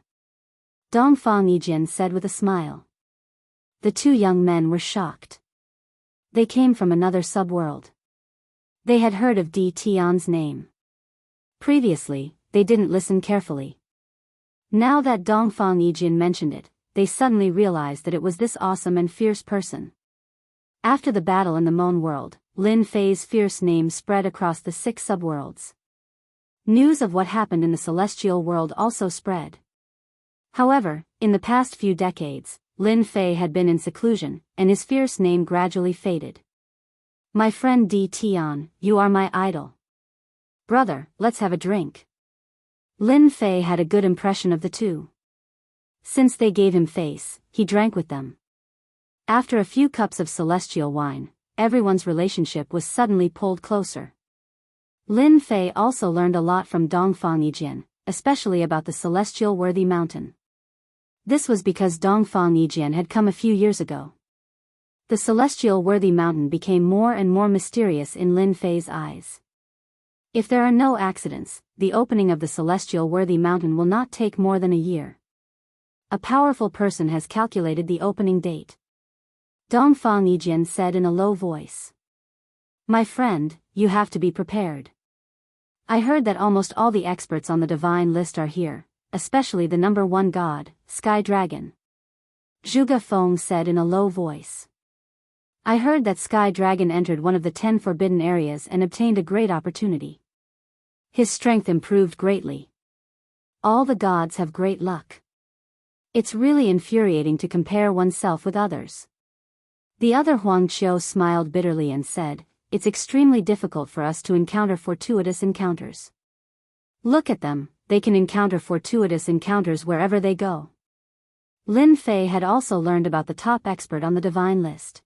Dongfang Yijian said with a smile. The 2 young men were shocked. They came from another subworld. They had heard of D. Tian's name. Previously, they didn't listen carefully. Now that Dongfang Yijian mentioned it, they suddenly realized that it was this awesome and fierce person. After the battle in the Moan world, Lin Fei's fierce name spread across the 6 subworlds. News of what happened in the celestial world also spread. However, in the past few decades, Lin Fei had been in seclusion, and his fierce name gradually faded. My friend Di Tian, you are my idol. Brother, let's have a drink. Lin Fei had a good impression of the two. Since they gave him face, he drank with them. After a few cups of celestial wine, everyone's relationship was suddenly pulled closer. Lin Fei also learned a lot from Dongfang Yijian, especially about the celestial worthy mountain. This was because Dongfang Yijian had come a few years ago. The celestial worthy mountain became more and more mysterious in Lin Fei's eyes. If there are no accidents, the opening of the celestial worthy mountain will not take more than a year. A powerful person has calculated the opening date. Dongfang Yijian said in a low voice. My friend, you have to be prepared. I heard that almost all the experts on the divine list are here, especially the number 1 god, Sky Dragon. Zhuge Feng said in a low voice. I heard that Sky Dragon entered one of the 10 forbidden areas and obtained a great opportunity. His strength improved greatly. All the gods have great luck. It's really infuriating to compare oneself with others. The other Huang Qiu smiled bitterly and said, it's extremely difficult for us to encounter fortuitous encounters. Look at them, they can encounter fortuitous encounters wherever they go. Lin Fei had also learned about the top expert on the divine list.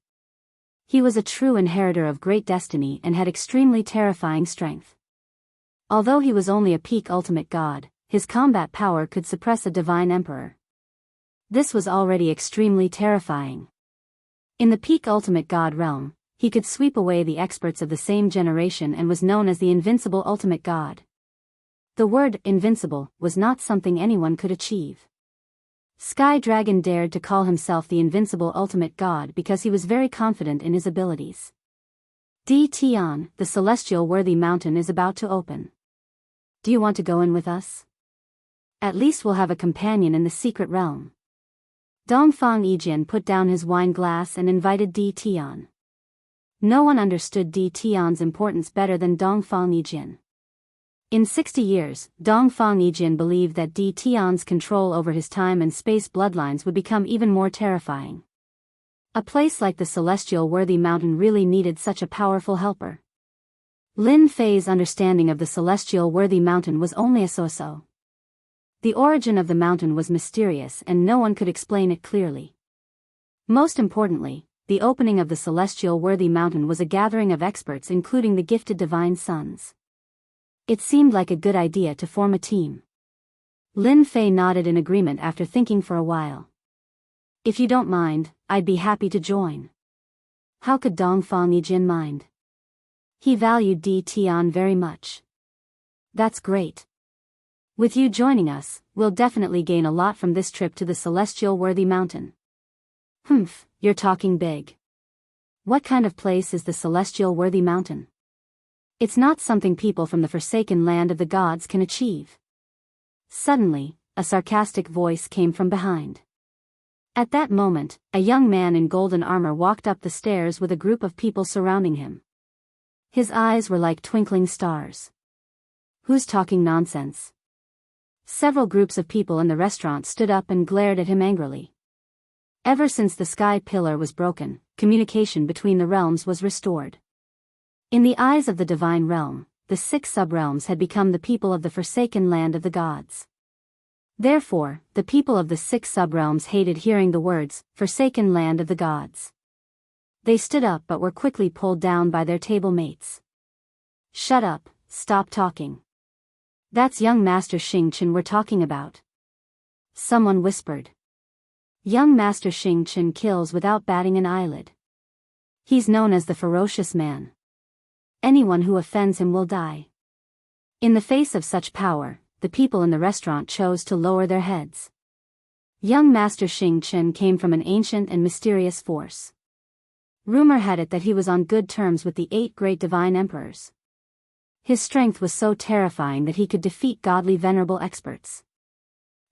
He was a true inheritor of great destiny and had extremely terrifying strength. Although he was only a peak ultimate god, his combat power could suppress a divine emperor. This was already extremely terrifying. In the peak ultimate god realm, he could sweep away the experts of the same generation and was known as the invincible ultimate god. The word invincible was not something anyone could achieve. Sky Dragon dared to call himself the invincible ultimate god because he was very confident in his abilities. Di Tian, the celestial worthy mountain is about to open. Do you want to go in with us? At least we'll have a companion in the secret realm. Dongfang Yijian put down his wine glass and invited Di Tian. No one understood Di Tian's importance better than Dongfang Yijian. In 60 years, Dongfang Yijian believed that Di Tian's control over his time and space bloodlines would become even more terrifying. A place like the celestial worthy mountain really needed such a powerful helper. Lin Fei's understanding of the celestial worthy mountain was only a so-so. The origin of the mountain was mysterious and no one could explain it clearly. Most importantly, the opening of the celestial worthy mountain was a gathering of experts including the gifted divine sons. It seemed like a good idea to form a team. Lin Fei nodded in agreement after thinking for a while. If you don't mind, I'd be happy to join. How could Dongfang Yijian mind? He valued Di Tian very much. That's great. With you joining us, we'll definitely gain a lot from this trip to the celestial worthy mountain. Humph, you're talking big. What kind of place is the celestial worthy mountain? It's not something people from the forsaken land of the gods can achieve. Suddenly, a sarcastic voice came from behind. At that moment, a young man in golden armor walked up the stairs with a group of people surrounding him. His eyes were like twinkling stars. Who's talking nonsense? Several groups of people in the restaurant stood up and glared at him angrily. Ever since the sky pillar was broken, communication between the realms was restored. In the eyes of the divine realm, the 6 subrealms had become the people of the forsaken land of the gods. Therefore, the people of the 6 subrealms hated hearing the words, forsaken land of the gods. They stood up but were quickly pulled down by their table mates. Shut up, stop talking. That's young Master Xing Chen we're talking about. Someone whispered. Young Master Xing Chen kills without batting an eyelid. He's known as the ferocious man. Anyone who offends him will die. In the face of such power, the people in the restaurant chose to lower their heads. Young Master Xing Chen came from an ancient and mysterious force. Rumor had it that he was on good terms with the 8 great divine emperors. His strength was so terrifying that he could defeat godly venerable experts.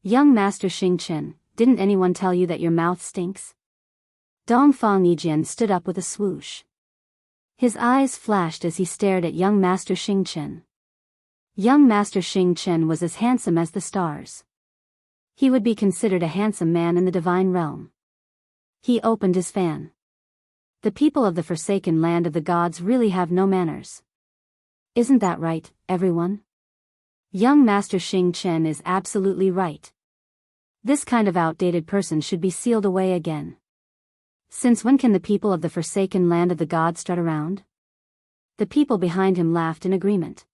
Young Master Xing Chen, didn't anyone tell you that your mouth stinks? Dongfang Yijian stood up with a swoosh. His eyes flashed as he stared at young Master Xing Chen. Young Master Xing Chen was as handsome as the stars. He would be considered a handsome man in the divine realm. He opened his fan. The people of the forsaken land of the gods really have no manners. Isn't that right, everyone? Young Master Xing Chen is absolutely right. This kind of outdated person should be sealed away again. Since when can the people of the forsaken land of the gods strut around? The people behind him laughed in agreement.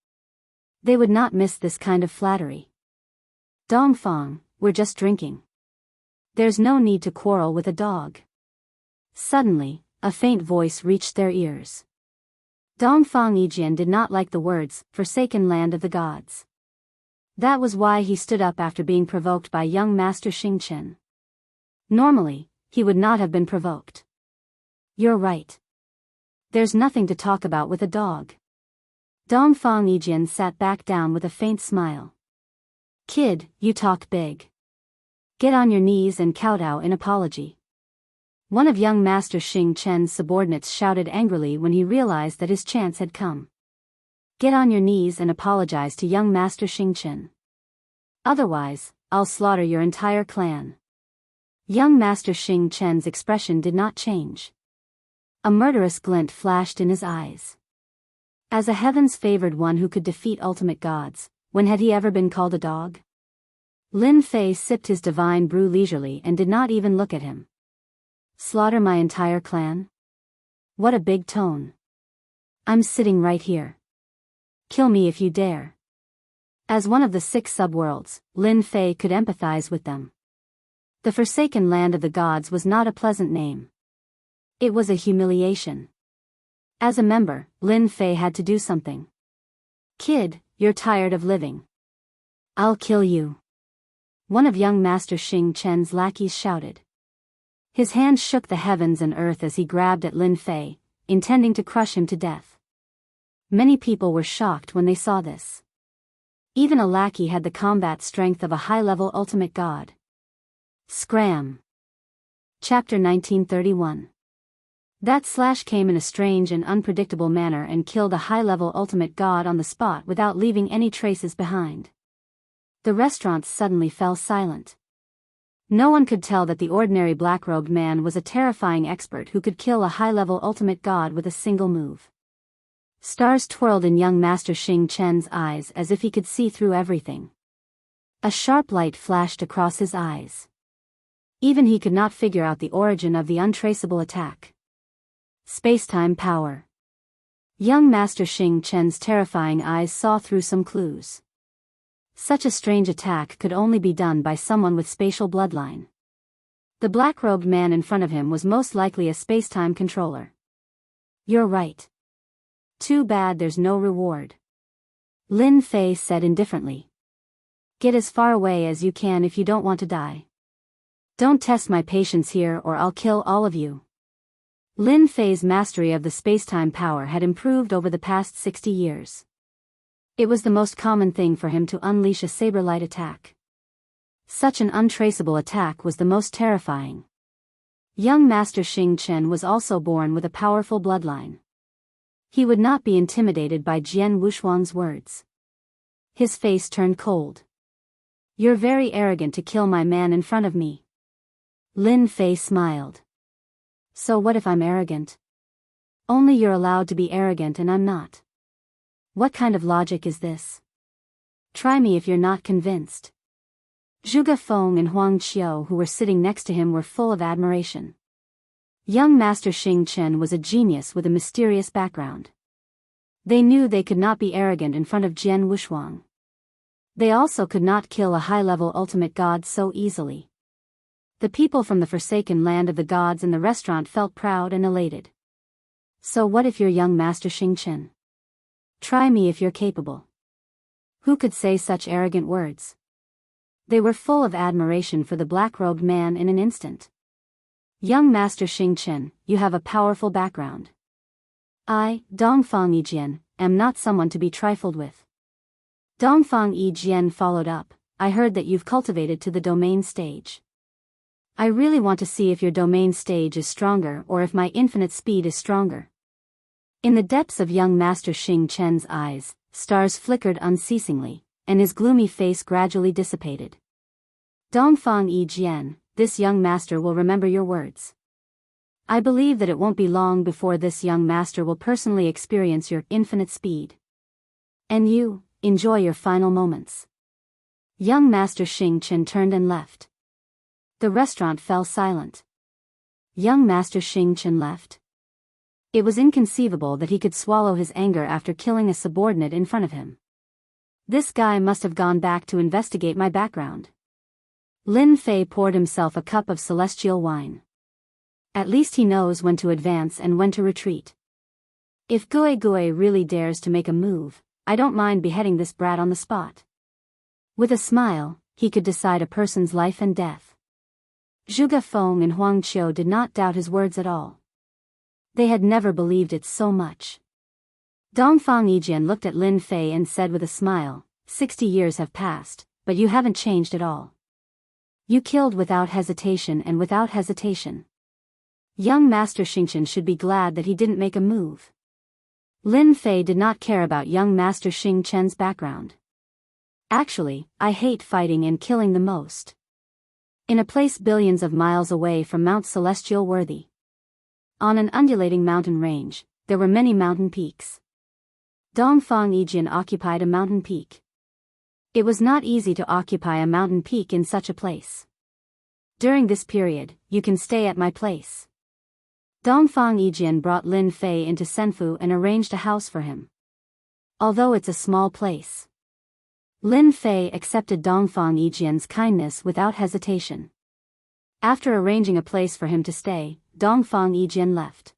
They would not miss this kind of flattery. Dongfang, we're just drinking. There's no need to quarrel with a dog. Suddenly, a faint voice reached their ears. Dongfang Yijian did not like the words, forsaken land of the gods. That was why he stood up after being provoked by young Master Xing Chen. Normally, he would not have been provoked. You're right. There's nothing to talk about with a dog. Dongfang Yijian sat back down with a faint smile. Kid, you talk big. Get on your knees and kowtow in apology. One of young Master Xing Chen's subordinates shouted angrily when he realized that his chance had come. Get on your knees and apologize to young Master Xing Chen. Otherwise, I'll slaughter your entire clan. Young Master Xing Chen's expression did not change. A murderous glint flashed in his eyes. As a heaven's favored one who could defeat ultimate gods, when had he ever been called a dog? Lin Fei sipped his divine brew leisurely and did not even look at him. Slaughter my entire clan? What a big tone. I'm sitting right here. Kill me if you dare. As one of the 6 subworlds, Lin Fei could empathize with them. The forsaken land of the gods was not a pleasant name. It was a humiliation. As a member, Lin Fei had to do something. Kid, you're tired of living. I'll kill you. One of young Master Xing Chen's lackeys shouted. His hand shook the heavens and earth as he grabbed at Lin Fei, intending to crush him to death. Many people were shocked when they saw this. Even a lackey had the combat strength of a high-level ultimate god. Scram. Chapter 1931. That slash came in a strange and unpredictable manner and killed a high-level ultimate god on the spot without leaving any traces behind. The restaurant suddenly fell silent. No one could tell that the ordinary black-robed man was a terrifying expert who could kill a high-level ultimate god with a single move. Stars twirled in young Master Xing Chen's eyes as if he could see through everything. A sharp light flashed across his eyes. Even he could not figure out the origin of the untraceable attack. Spacetime power. Young Master Xing Chen's terrifying eyes saw through some clues. Such a strange attack could only be done by someone with spatial bloodline. The black-robed man in front of him was most likely a spacetime controller. You're right. Too bad there's no reward. Lin Fei said indifferently. Get as far away as you can if you don't want to die. Don't test my patience here or I'll kill all of you. Lin Fei's mastery of the spacetime power had improved over the past 60 years. It was the most common thing for him to unleash a saber-light attack. Such an untraceable attack was the most terrifying. Young Master Xing Chen was also born with a powerful bloodline. He would not be intimidated by Jian Wushuang's words. His face turned cold. You're very arrogant to kill my man in front of me. Lin Fei smiled. So what if I'm arrogant? Only you're allowed to be arrogant and I'm not. What kind of logic is this? Try me if you're not convinced. Zhuge Feng and Huang Qiu who were sitting next to him were full of admiration. Young Master Xing Chen was a genius with a mysterious background. They knew they could not be arrogant in front of Jian Wushuang. They also could not kill a high-level ultimate god so easily. The people from the forsaken land of the gods in the restaurant felt proud and elated. So what if you're young Master Xing Chen? Try me if you're capable. Who could say such arrogant words? They were full of admiration for the black-robed man in an instant. Young Master Xing Chen, you have a powerful background. I, Dongfang Yijian, am not someone to be trifled with. Dongfang Yijian followed up, I heard that you've cultivated to the domain stage. I really want to see if your domain stage is stronger or if my infinite speed is stronger. In the depths of young Master Xing Chen's eyes, stars flickered unceasingly, and his gloomy face gradually dissipated. Dongfang Yi Jian, this young master will remember your words. I believe that it won't be long before this young master will personally experience your infinite speed. And you, enjoy your final moments. Young Master Xing Chen turned and left. The restaurant fell silent. Young Master Xing Chen left. It was inconceivable that he could swallow his anger after killing a subordinate in front of him. This guy must have gone back to investigate my background. Lin Fei poured himself a cup of celestial wine. At least he knows when to advance and when to retreat. If Gui Gui really dares to make a move, I don't mind beheading this brat on the spot. With a smile, he could decide a person's life and death. Zhuge Feng and Huang Qiu did not doubt his words at all. They had never believed it so much. Dongfang Yijian looked at Lin Fei and said with a smile, 60 years have passed, but you haven't changed at all. You killed without hesitation and without hesitation. Young Master Xingchen should be glad that he didn't make a move. Lin Fei did not care about young Master Xing Chen's background. Actually, I hate fighting and killing the most. In a place billions of miles away from Mount Celestial Worthy. On an undulating mountain range, there were many mountain peaks. Dongfang Yijian occupied a mountain peak. It was not easy to occupy a mountain peak in such a place. During this period, you can stay at my place. Dongfang Yijian brought Lin Fei into Senfu and arranged a house for him. Although it's a small place. Lin Fei accepted Dongfang Yijian's kindness without hesitation. After arranging a place for him to stay, Dongfang Yijian left.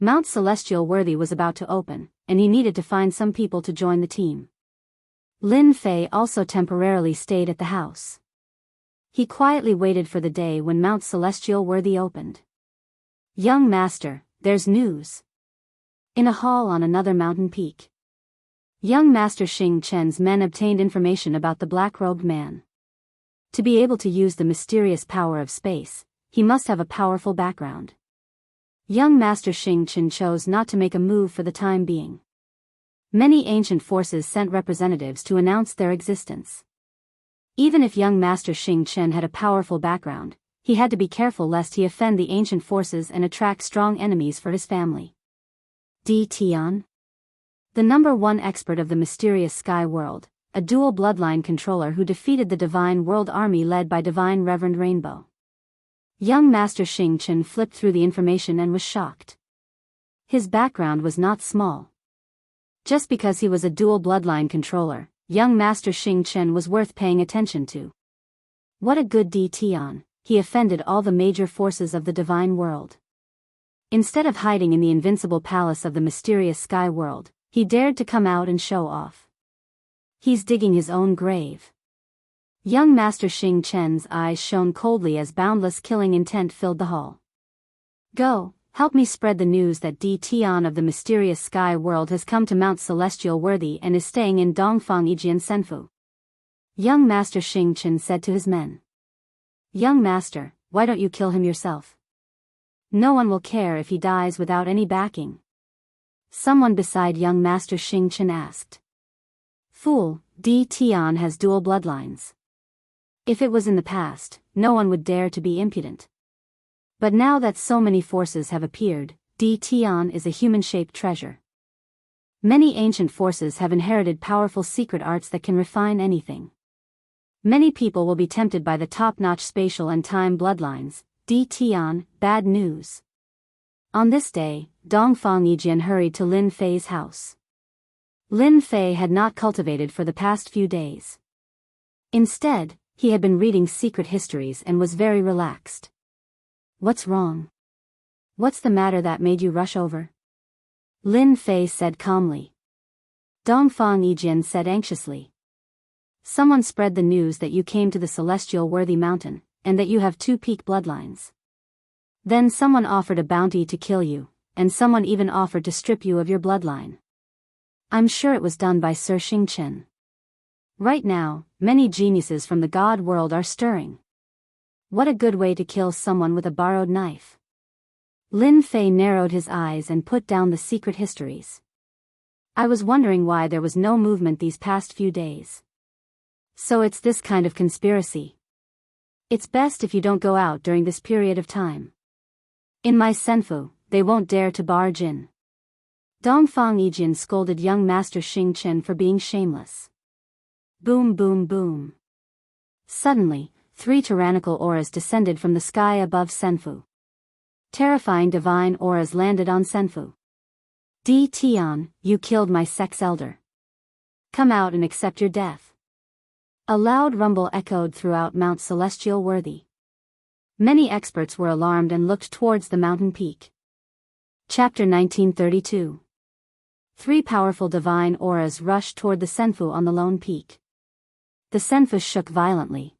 Mount Celestial Worthy was about to open, and he needed to find some people to join the team. Lin Fei also temporarily stayed at the house. He quietly waited for the day when Mount Celestial Worthy opened. Young master, there's news. In a hall on another mountain peak. Young Master Xing Chen's men obtained information about the black-robed man. To be able to use the mysterious power of space, he must have a powerful background. Young Master Xing Chen chose not to make a move for the time being. Many ancient forces sent representatives to announce their existence. Even if young Master Xing Chen had a powerful background, he had to be careful lest he offend the ancient forces and attract strong enemies for his family. Di Tian? The #1 expert of the mysterious sky world, a dual bloodline controller who defeated the Divine World Army led by Divine Reverend Rainbow. Young Master Xing Chen flipped through the information and was shocked. His background was not small. Just because he was a dual bloodline controller, young Master Xing Chen was worth paying attention to. What a good Di Tian, he offended all the major forces of the divine world. Instead of hiding in the invincible palace of the mysterious sky world, he dared to come out and show off. He's digging his own grave. Young Master Xing Chen's eyes shone coldly as boundless killing intent filled the hall. Go, help me spread the news that Di Tian of the mysterious sky world has come to Mount Celestial Worthy and is staying in Dongfang Yijian Senfu. Young Master Xing Chen said to his men. Young Master, why don't you kill him yourself? No one will care if he dies without any backing. Someone beside young Master Xing Chen asked. Fool, Di Tian has dual bloodlines. If it was in the past, no one would dare to be impudent. But now that so many forces have appeared, Di Tian is a human-shaped treasure. Many ancient forces have inherited powerful secret arts that can refine anything. Many people will be tempted by the top-notch spatial and time bloodlines. Di Tian, bad news. On this day, Dongfang Yijian hurried to Lin Fei's house. Lin Fei had not cultivated for the past few days. Instead, he had been reading secret histories and was very relaxed. What's wrong? What's the matter that made you rush over? Lin Fei said calmly. Dongfang Yijian said anxiously. Someone spread the news that you came to the Celestial Worthy Mountain, and that you have 2 peak bloodlines. Then someone offered a bounty to kill you, and someone even offered to strip you of your bloodline. I'm sure it was done by Sir Xing Chen. Right now, many geniuses from the God world are stirring. What a good way to kill someone with a borrowed knife. Lin Fei narrowed his eyes and put down the secret histories. I was wondering why there was no movement these past few days. So it's this kind of conspiracy. It's best if you don't go out during this period of time. In my senfu, they won't dare to barge in. Dongfang Yijin scolded young Master Xing Chen for being shameless. Boom boom boom. Suddenly, 3 tyrannical auras descended from the sky above Senfu. Terrifying divine auras landed on Senfu. Di Tian, you killed my sex elder. Come out and accept your death. A loud rumble echoed throughout Mount Celestial Worthy. Many experts were alarmed and looked towards the mountain peak. Chapter 1932. 3 powerful divine auras rushed toward the Senfu on the lone peak. The Senfu shook violently.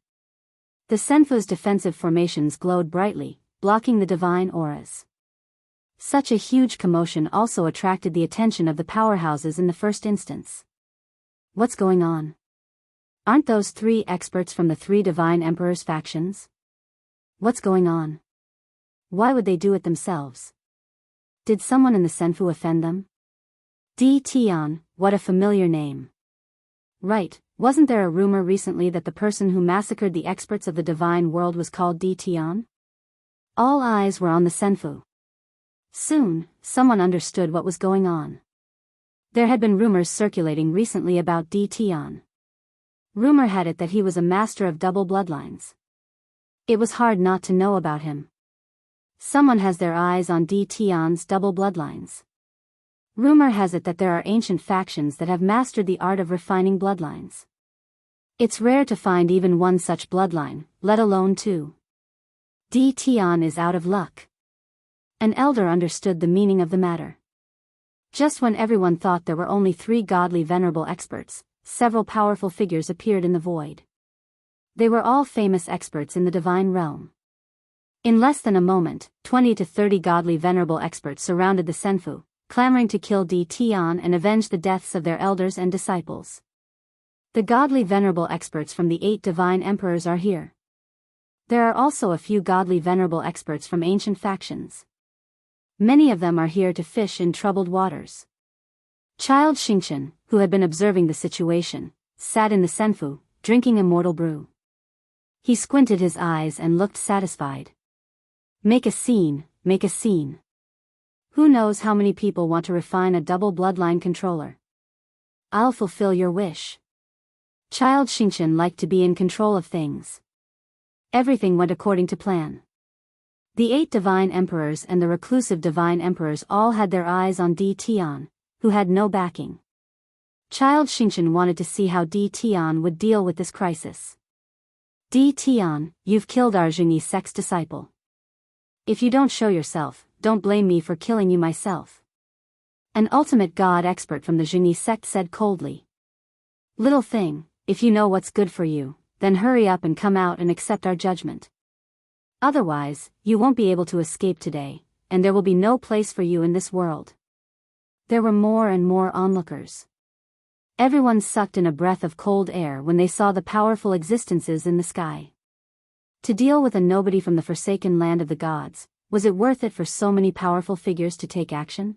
The Senfu's defensive formations glowed brightly, blocking the divine auras. Such a huge commotion also attracted the attention of the powerhouses in the first instance. What's going on? Aren't those 3 experts from the 3 divine emperors' factions? What's going on? Why would they do it themselves? Did someone in the Senfu offend them? Di Tian, what a familiar name. Right, wasn't there a rumor recently that the person who massacred the experts of the divine world was called Di Tian? All eyes were on the Senfu. Soon, someone understood what was going on. There had been rumors circulating recently about Di Tian. Rumor had it that he was a master of double bloodlines. It was hard not to know about him. Someone has their eyes on Di Tian's double bloodlines. Rumor has it that there are ancient factions that have mastered the art of refining bloodlines. It's rare to find even one such bloodline, let alone 2. Di Tian is out of luck. An elder understood the meaning of the matter. Just when everyone thought there were only 3 godly venerable experts, several powerful figures appeared in the void. They were all famous experts in the divine realm. In less than a moment, 20 to 30 godly venerable experts surrounded the Senfu, clamoring to kill Di Tian and avenge the deaths of their elders and disciples. The godly venerable experts from the 8 divine emperors are here. There are also a few godly venerable experts from ancient factions. Many of them are here to fish in troubled waters. Child Xingchen, who had been observing the situation, sat in the Senfu, drinking immortal brew. He squinted his eyes and looked satisfied. Make a scene, make a scene. Who knows how many people want to refine a double bloodline controller? I'll fulfill your wish. Child Xingchen liked to be in control of things. Everything went according to plan. The 8 divine emperors and the reclusive divine emperors all had their eyes on Di Tian, who had no backing. Child Xingchen wanted to see how Di Tian would deal with this crisis. Di Tian, you've killed our Jingyi sect's disciple. If you don't show yourself, don't blame me for killing you myself. An ultimate god expert from the Jingyi sect said coldly. Little thing, if you know what's good for you, then hurry up and come out and accept our judgment. Otherwise, you won't be able to escape today, and there will be no place for you in this world. There were more and more onlookers. Everyone sucked in a breath of cold air when they saw the powerful existences in the sky. To deal with a nobody from the forsaken land of the gods, was it worth it for so many powerful figures to take action?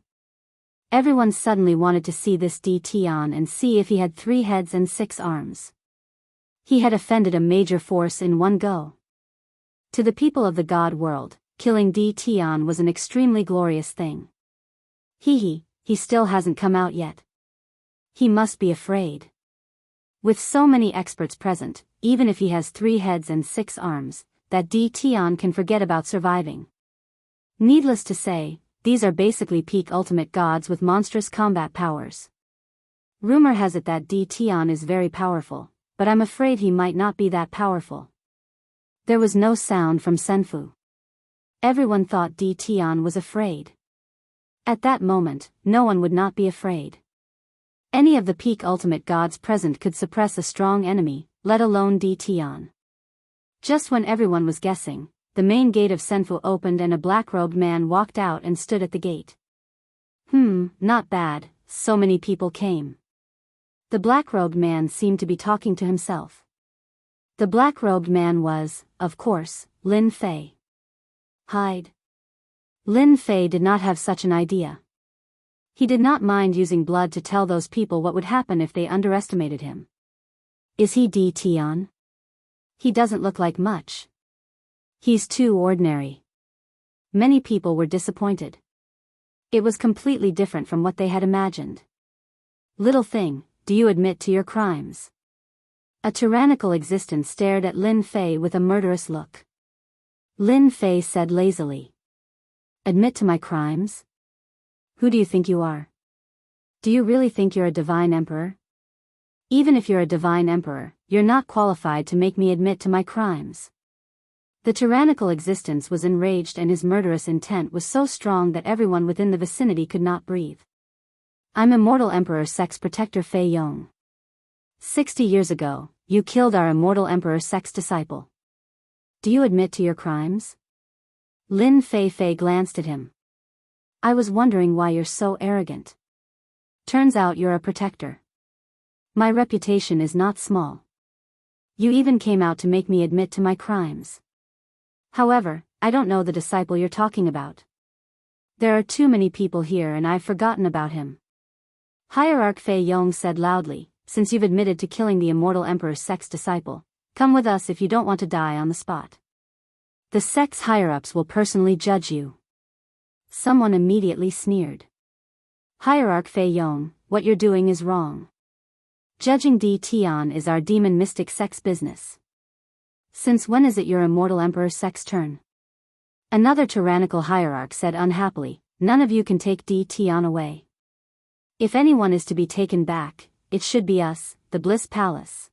Everyone suddenly wanted to see this Di Tian and see if he had 3 heads and 6 arms. He had offended a major force in one go. To the people of the god world, killing Di Tian was an extremely glorious thing. He still hasn't come out yet. He must be afraid. With so many experts present, even if he has 3 heads and 6 arms, that Di Tian can forget about surviving. Needless to say, these are basically peak ultimate gods with monstrous combat powers. Rumor has it that Di Tian is very powerful, but I'm afraid he might not be that powerful. There was no sound from Senfu. Everyone thought Di Tian was afraid. At that moment, no one would not be afraid. Any of the peak ultimate gods present could suppress a strong enemy, let alone Di Tian. Just when everyone was guessing, the main gate of Senfu opened and a black-robed man walked out and stood at the gate. Not bad, so many people came. The black-robed man seemed to be talking to himself. The black-robed man was, of course, Lin Fei. Hide. Lin Fei did not have such an idea. He did not mind using blood to tell those people what would happen if they underestimated him. Is he Di Tian? He doesn't look like much. He's too ordinary. Many people were disappointed. It was completely different from what they had imagined. Little thing, do you admit to your crimes? A tyrannical existence stared at Lin Fei with a murderous look. Lin Fei said lazily. Admit to my crimes? Who do you think you are? Do you really think you're a divine emperor? Even if you're a divine emperor, you're not qualified to make me admit to my crimes. The tyrannical existence was enraged and his murderous intent was so strong that everyone within the vicinity could not breathe. I'm Immortal Emperor Sex Protector Fei Yong. 60 years ago, you killed our Immortal Emperor Sex disciple. Do you admit to your crimes? Lin Fei glanced at him. I was wondering why you're so arrogant. Turns out you're a protector. My reputation is not small. You even came out to make me admit to my crimes. However, I don't know the disciple you're talking about. There are too many people here and I've forgotten about him. Hierarch Fei Yong said loudly, since you've admitted to killing the Immortal Emperor's Sex disciple, come with us if you don't want to die on the spot. The Sex higher-ups will personally judge you. Someone immediately sneered. Hierarch Fei Yong, what you're doing is wrong. Judging Di Tian is our demon mystic Sex business. Since when is it your Immortal Emperor's Sex turn? Another tyrannical hierarch said unhappily, none of you can take Di Tian away. If anyone is to be taken back, it should be us, the Bliss Palace.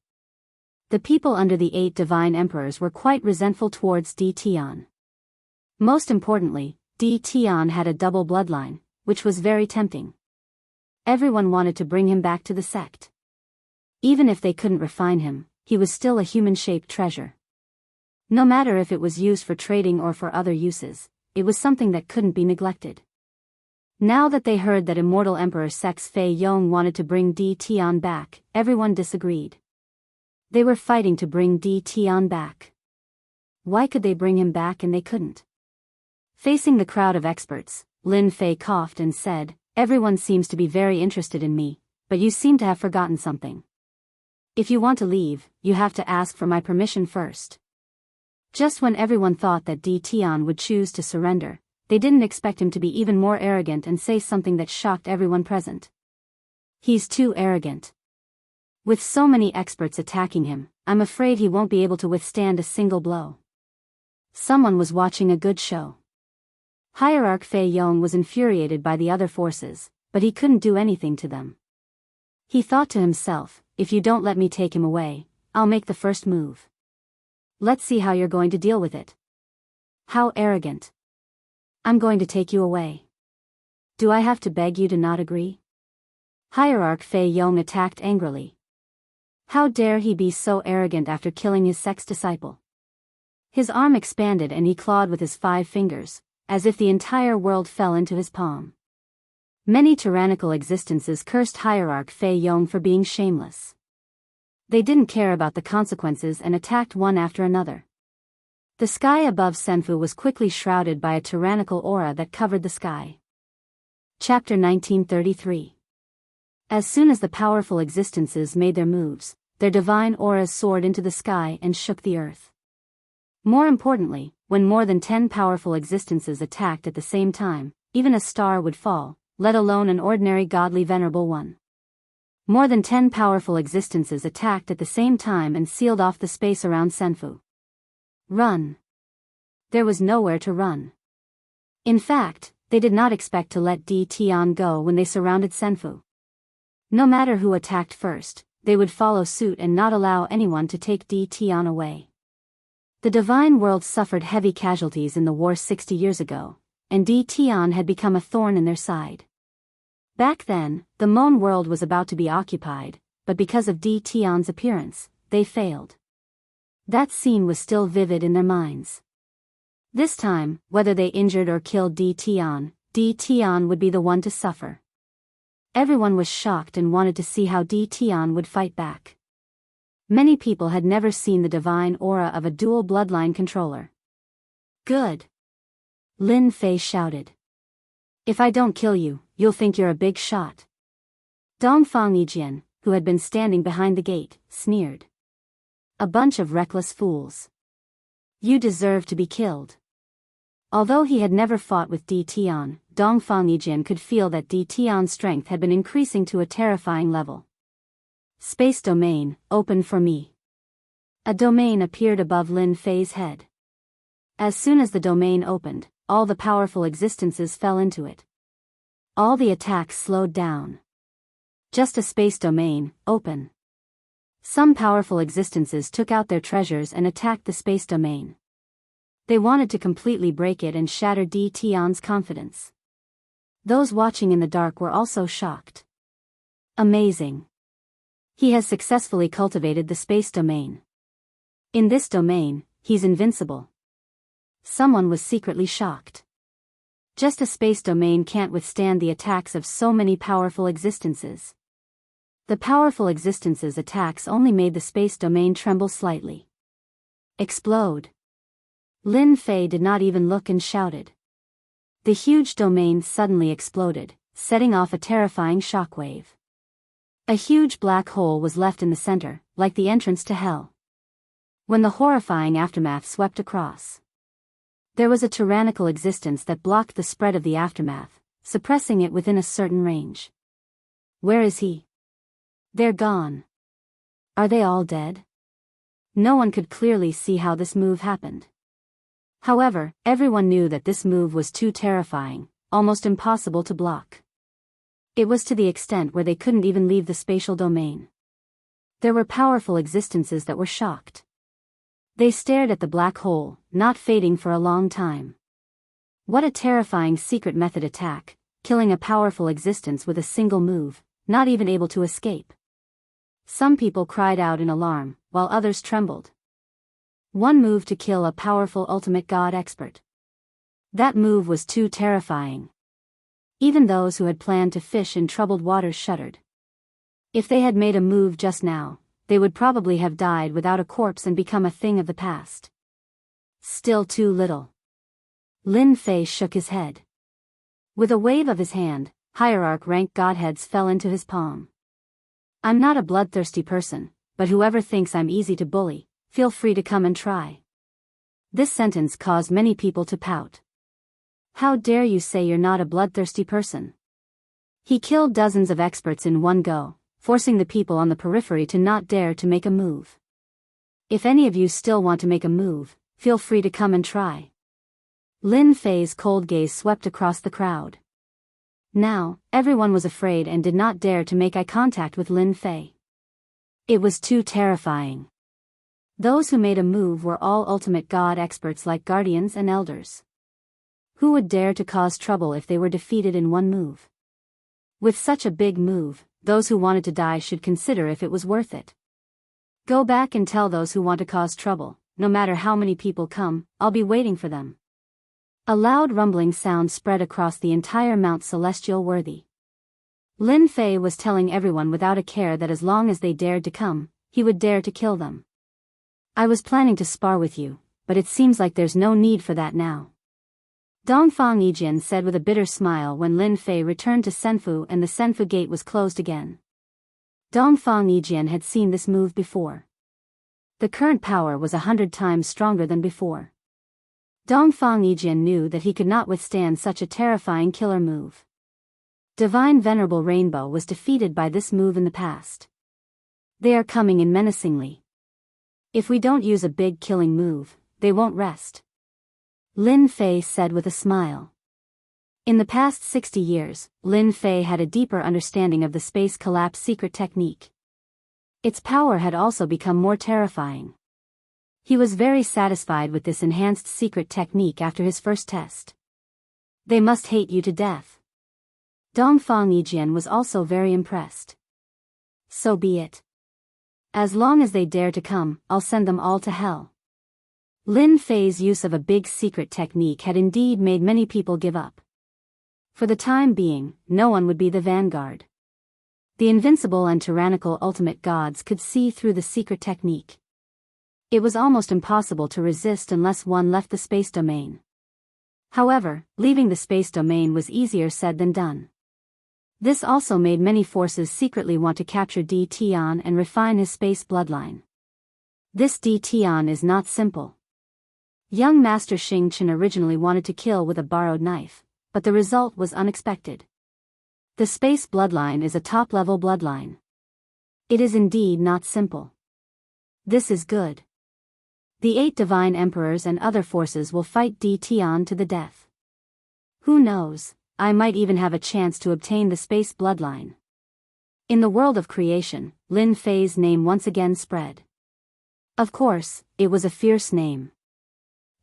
The people under the 8 divine emperors were quite resentful towards Di Tian. Most importantly, Di Tian had a double bloodline, which was very tempting. Everyone wanted to bring him back to the sect. Even if they couldn't refine him, he was still a human-shaped treasure. No matter if it was used for trading or for other uses, it was something that couldn't be neglected. Now that they heard that Immortal Emperor Sex Fei Yong wanted to bring Di Tian back, everyone disagreed. They were fighting to bring Di Tian back. Why could they bring him back and they couldn't? Facing the crowd of experts, Lin Fei coughed and said, everyone seems to be very interested in me, but you seem to have forgotten something. If you want to leave, you have to ask for my permission first. Just when everyone thought that Di Tian would choose to surrender, they didn't expect him to be even more arrogant and say something that shocked everyone present. He's too arrogant. With so many experts attacking him, I'm afraid he won't be able to withstand a single blow. Someone was watching a good show. Hierarch Fei Yong was infuriated by the other forces, but he couldn't do anything to them. He thought to himself, if you don't let me take him away, I'll make the first move. Let's see how you're going to deal with it. How arrogant. I'm going to take you away. Do I have to beg you to not agree? Hierarch Fei Yong attacked angrily. How dare he be so arrogant after killing his sex disciple? His arm expanded and he clawed with his 5 fingers, as if the entire world fell into his palm. Many tyrannical existences cursed Hierarch Fei Yong for being shameless. They didn't care about the consequences and attacked one after another. The sky above Senfu was quickly shrouded by a tyrannical aura that covered the sky. Chapter 1933. As soon as the powerful existences made their moves, their divine auras soared into the sky and shook the earth. More importantly, when more than 10 powerful existences attacked at the same time, even a star would fall, let alone an ordinary godly venerable one. More than 10 powerful existences attacked at the same time and sealed off the space around Senfu. Run. There was nowhere to run. In fact, they did not expect to let Di Tian go when they surrounded Senfu. No matter who attacked first, they would follow suit and not allow anyone to take Di Tian away. The divine world suffered heavy casualties in the war 60 years ago, and Di Tian had become a thorn in their side. Back then, the Mon world was about to be occupied, but because of Di Tian's appearance, they failed. That scene was still vivid in their minds. This time, whether they injured or killed Di Tian would be the one to suffer. Everyone was shocked and wanted to see how Di Tian would fight back. Many people had never seen the divine aura of a dual bloodline controller. Good. Lin Fei shouted. If I don't kill you, you'll think you're a big shot. Dongfang Yijian, who had been standing behind the gate, sneered. A bunch of reckless fools. You deserve to be killed. Although he had never fought with Di Tian, Dongfang Yijian could feel that Di Tian's strength had been increasing to a terrifying level. Space domain, open for me. A domain appeared above Lin Fei's head. As soon as the domain opened, all the powerful existences fell into it. All the attacks slowed down. Just a space domain, open. Some powerful existences took out their treasures and attacked the space domain. They wanted to completely break it and shatter Di Tian's confidence. Those watching in the dark were also shocked. Amazing. He has successfully cultivated the space domain. In this domain, he's invincible. Someone was secretly shocked. Just a space domain can't withstand the attacks of so many powerful existences. The powerful existences' attacks only made the space domain tremble slightly. Explode. Lin Fei did not even look and shouted. The huge domain suddenly exploded, setting off a terrifying shockwave. A huge black hole was left in the center, like the entrance to hell. When the horrifying aftermath swept across, there was a tyrannical existence that blocked the spread of the aftermath, suppressing it within a certain range. Where is he? They're gone. Are they all dead? No one could clearly see how this move happened. However, everyone knew that this move was too terrifying, almost impossible to block. It was to the extent where they couldn't even leave the spatial domain. There were powerful existences that were shocked. They stared at the black hole, not fading for a long time. What a terrifying secret method attack, killing a powerful existence with a single move, not even able to escape. Some people cried out in alarm, while others trembled. One move to kill a powerful ultimate god expert. That move was too terrifying. Even those who had planned to fish in troubled waters shuddered. If they had made a move just now, they would probably have died without a corpse and become a thing of the past. Still too little. Lin Fei shook his head. With a wave of his hand, hierarch-rank godheads fell into his palm. I'm not a bloodthirsty person, but whoever thinks I'm easy to bully, feel free to come and try. This sentence caused many people to pout. How dare you say you're not a bloodthirsty person? He killed dozens of experts in one go, forcing the people on the periphery to not dare to make a move. If any of you still want to make a move, feel free to come and try. Lin Fei's cold gaze swept across the crowd. Now, everyone was afraid and did not dare to make eye contact with Lin Fei. It was too terrifying. Those who made a move were all ultimate god experts like guardians and elders. Who would dare to cause trouble if they were defeated in one move? With such a big move, those who wanted to die should consider if it was worth it. Go back and tell those who want to cause trouble, no matter how many people come, I'll be waiting for them. A loud rumbling sound spread across the entire Mount Celestial Worthy. Lin Fei was telling everyone without a care that as long as they dared to come, he would dare to kill them. I was planning to spar with you, but it seems like there's no need for that now. Dongfang Yijian said with a bitter smile when Lin Fei returned to Senfu and the Senfu gate was closed again. Dongfang Yijian had seen this move before. The current power was 100 times stronger than before. Dongfang Yijian knew that he could not withstand such a terrifying killer move. Divine Venerable Rainbow was defeated by this move in the past. They are coming in menacingly. If we don't use a big killing move, they won't rest. Lin Fei said with a smile. In the past 60 years, Lin Fei had a deeper understanding of the space collapse secret technique. Its power had also become more terrifying. He was very satisfied with this enhanced secret technique after his first test. They must hate you to death. Dongfang Yijian was also very impressed. So be it. As long as they dare to come, I'll send them all to hell. Lin Fei's use of a big secret technique had indeed made many people give up. For the time being, no one would be the vanguard. The invincible and tyrannical ultimate gods could see through the secret technique. It was almost impossible to resist unless one left the space domain. However, leaving the space domain was easier said than done. This also made many forces secretly want to capture D-Tion and refine his space bloodline. This D-Tion is not simple. Young Master Xing Chen originally wanted to kill with a borrowed knife, but the result was unexpected. The space bloodline is a top-level bloodline. It is indeed not simple. This is good. The 8 divine emperors and other forces will fight D-Tion to the death. Who knows, I might even have a chance to obtain the space bloodline. In the world of creation, Lin Fei's name once again spread. Of course, it was a fierce name.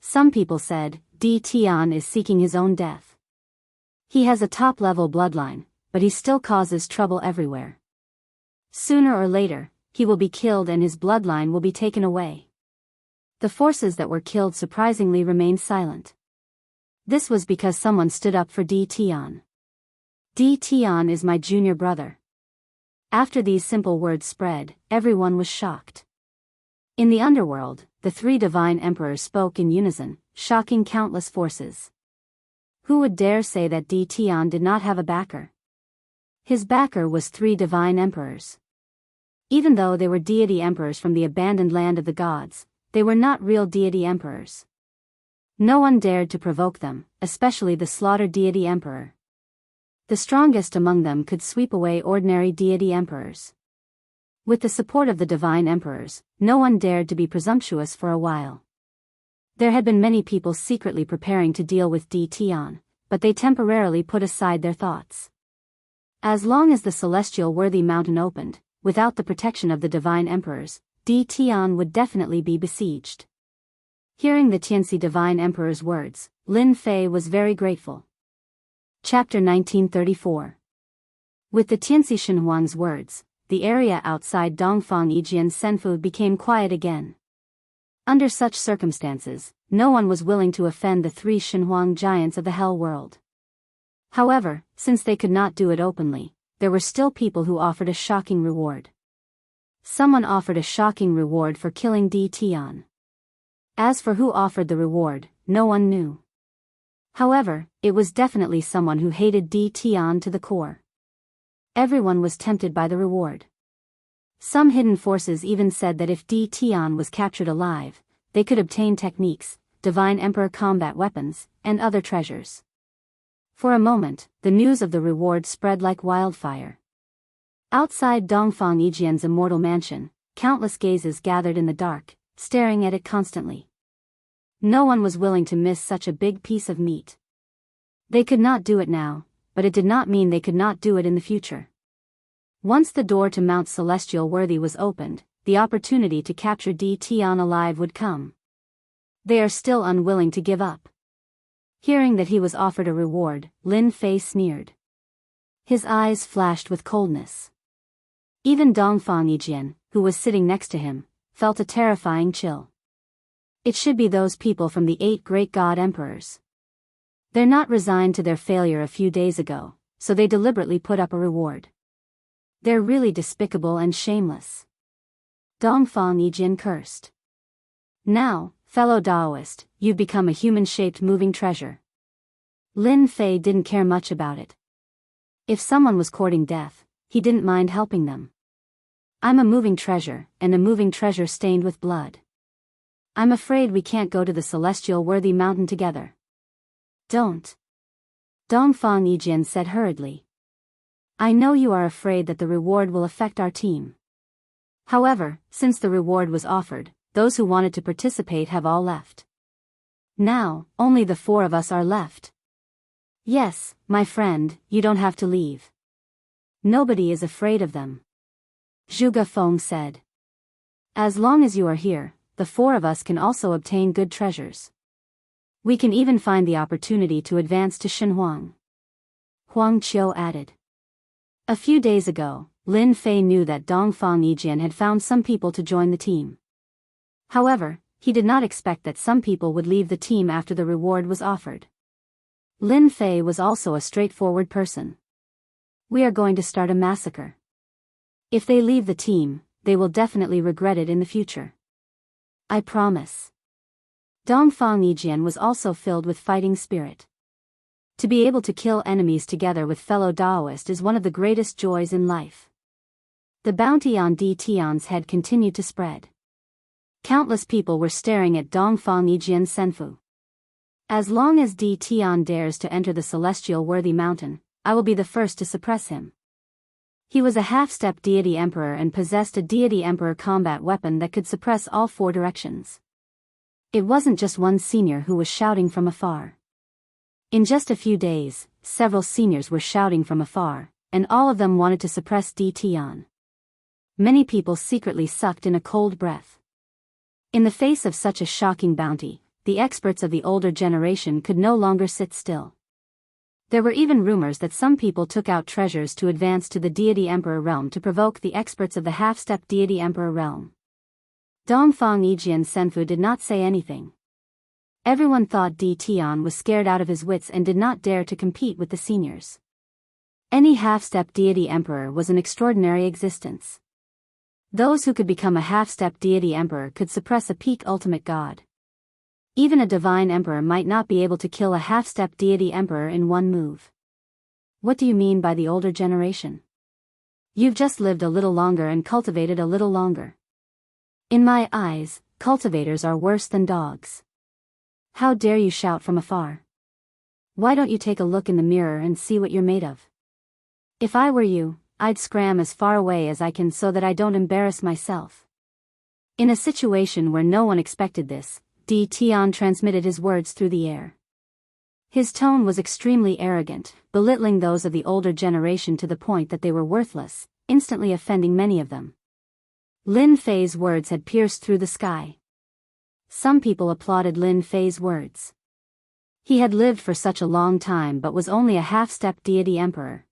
Some people said, D-Tion is seeking his own death. He has a top-level bloodline, but he still causes trouble everywhere. Sooner or later, he will be killed and his bloodline will be taken away. The forces that were killed surprisingly remained silent. This was because someone stood up for D-Tion. D-Tion is my junior brother. After these simple words spread, everyone was shocked. In the underworld, the 3 divine emperors spoke in unison, shocking countless forces. Who would dare say that D-Tion did not have a backer? His backer was 3 divine emperors. Even though they were deity emperors from the abandoned land of the gods, they were not real deity emperors. No one dared to provoke them, especially the slaughtered deity emperor. The strongest among them could sweep away ordinary deity emperors. With the support of the divine emperors, no one dared to be presumptuous for a while. There had been many people secretly preparing to deal with D-Tion, but they temporarily put aside their thoughts. As long as the celestial worthy mountain opened, without the protection of the divine emperors, D-Tion would definitely be besieged. Hearing the Tianxi divine emperor's words, Lin Fei was very grateful. Chapter 1934. With the Tianxi Shenhuang's words, the area outside Dongfang Yijian Senfu became quiet again. Under such circumstances, no one was willing to offend the 3 Shenhuang giants of the Hell world. However, since they could not do it openly, there were still people who offered a shocking reward. Someone offered a shocking reward for killing D-Tion. As for who offered the reward, no one knew. However, it was definitely someone who hated D-Tion to the core. Everyone was tempted by the reward. Some hidden forces even said that if D-Tion was captured alive, they could obtain techniques, divine emperor combat weapons, and other treasures. For a moment, the news of the reward spread like wildfire. Outside Dongfang Yijian's immortal mansion, countless gazes gathered in the dark, staring at it constantly. No one was willing to miss such a big piece of meat. They could not do it now, but it did not mean they could not do it in the future. Once the door to Mount Celestial Worthy was opened, the opportunity to capture D-Tion alive would come. They are still unwilling to give up. Hearing that he was offered a reward, Lin Fei sneered. His eyes flashed with coldness. Even Dongfang Yijian, who was sitting next to him, felt a terrifying chill. It should be those people from the 8 great god emperors. They're not resigned to their failure a few days ago, so they deliberately put up a reward. They're really despicable and shameless. Dongfang Yijian cursed. Now, fellow Taoist, you've become a human-shaped moving treasure. Lin Fei didn't care much about it. If someone was courting death, he didn't mind helping them. I'm a moving treasure, and a moving treasure stained with blood. I'm afraid we can't go to the celestial worthy mountain together. Don't. Dongfang Yijian said hurriedly. I know you are afraid that the reward will affect our team. However, since the reward was offered, those who wanted to participate have all left. Now, only the 4 of us are left. Yes, my friend, you don't have to leave. Nobody is afraid of them. Zhuge Feng said. As long as you are here, the 4 of us can also obtain good treasures. We can even find the opportunity to advance to Shenhuang. Huang Qiu added. A few days ago, Lin Fei knew that Dongfang Yijian had found some people to join the team. However, he did not expect that some people would leave the team after the reward was offered. Lin Fei was also a straightforward person. We are going to start a massacre. If they leave the team, they will definitely regret it in the future. I promise. Dongfang Yijian was also filled with fighting spirit. To be able to kill enemies together with fellow Daoist is one of the greatest joys in life. The bounty on Di Tian's head continued to spread. Countless people were staring at Dongfang Yijian's senfu. As long as Di Tian dares to enter the celestial worthy mountain, I will be the first to suppress him. He was a half-step deity emperor and possessed a deity emperor combat weapon that could suppress all four directions. It wasn't just one senior who was shouting from afar. In just a few days, several seniors were shouting from afar, and all of them wanted to suppress Di Tian. Many people secretly sucked in a cold breath. In the face of such a shocking bounty, the experts of the older generation could no longer sit still. There were even rumors that some people took out treasures to advance to the deity emperor realm to provoke the experts of the half-step deity emperor realm. Dongfang Yijian Senfu did not say anything. Everyone thought Di Tian was scared out of his wits and did not dare to compete with the seniors. Any half-step deity emperor was an extraordinary existence. Those who could become a half-step deity emperor could suppress a peak ultimate god. Even a divine emperor might not be able to kill a half-step deity emperor in one move. What do you mean by the older generation? You've just lived a little longer and cultivated a little longer. In my eyes, cultivators are worse than dogs. How dare you shout from afar? Why don't you take a look in the mirror and see what you're made of? If I were you, I'd scram as far away as I can so that I don't embarrass myself. In a situation where no one expected this, Di Tian transmitted his words through the air. His tone was extremely arrogant, belittling those of the older generation to the point that they were worthless, instantly offending many of them. Lin Fei's words had pierced through the sky. Some people applauded Lin Fei's words. He had lived for such a long time but was only a half-step deity emperor.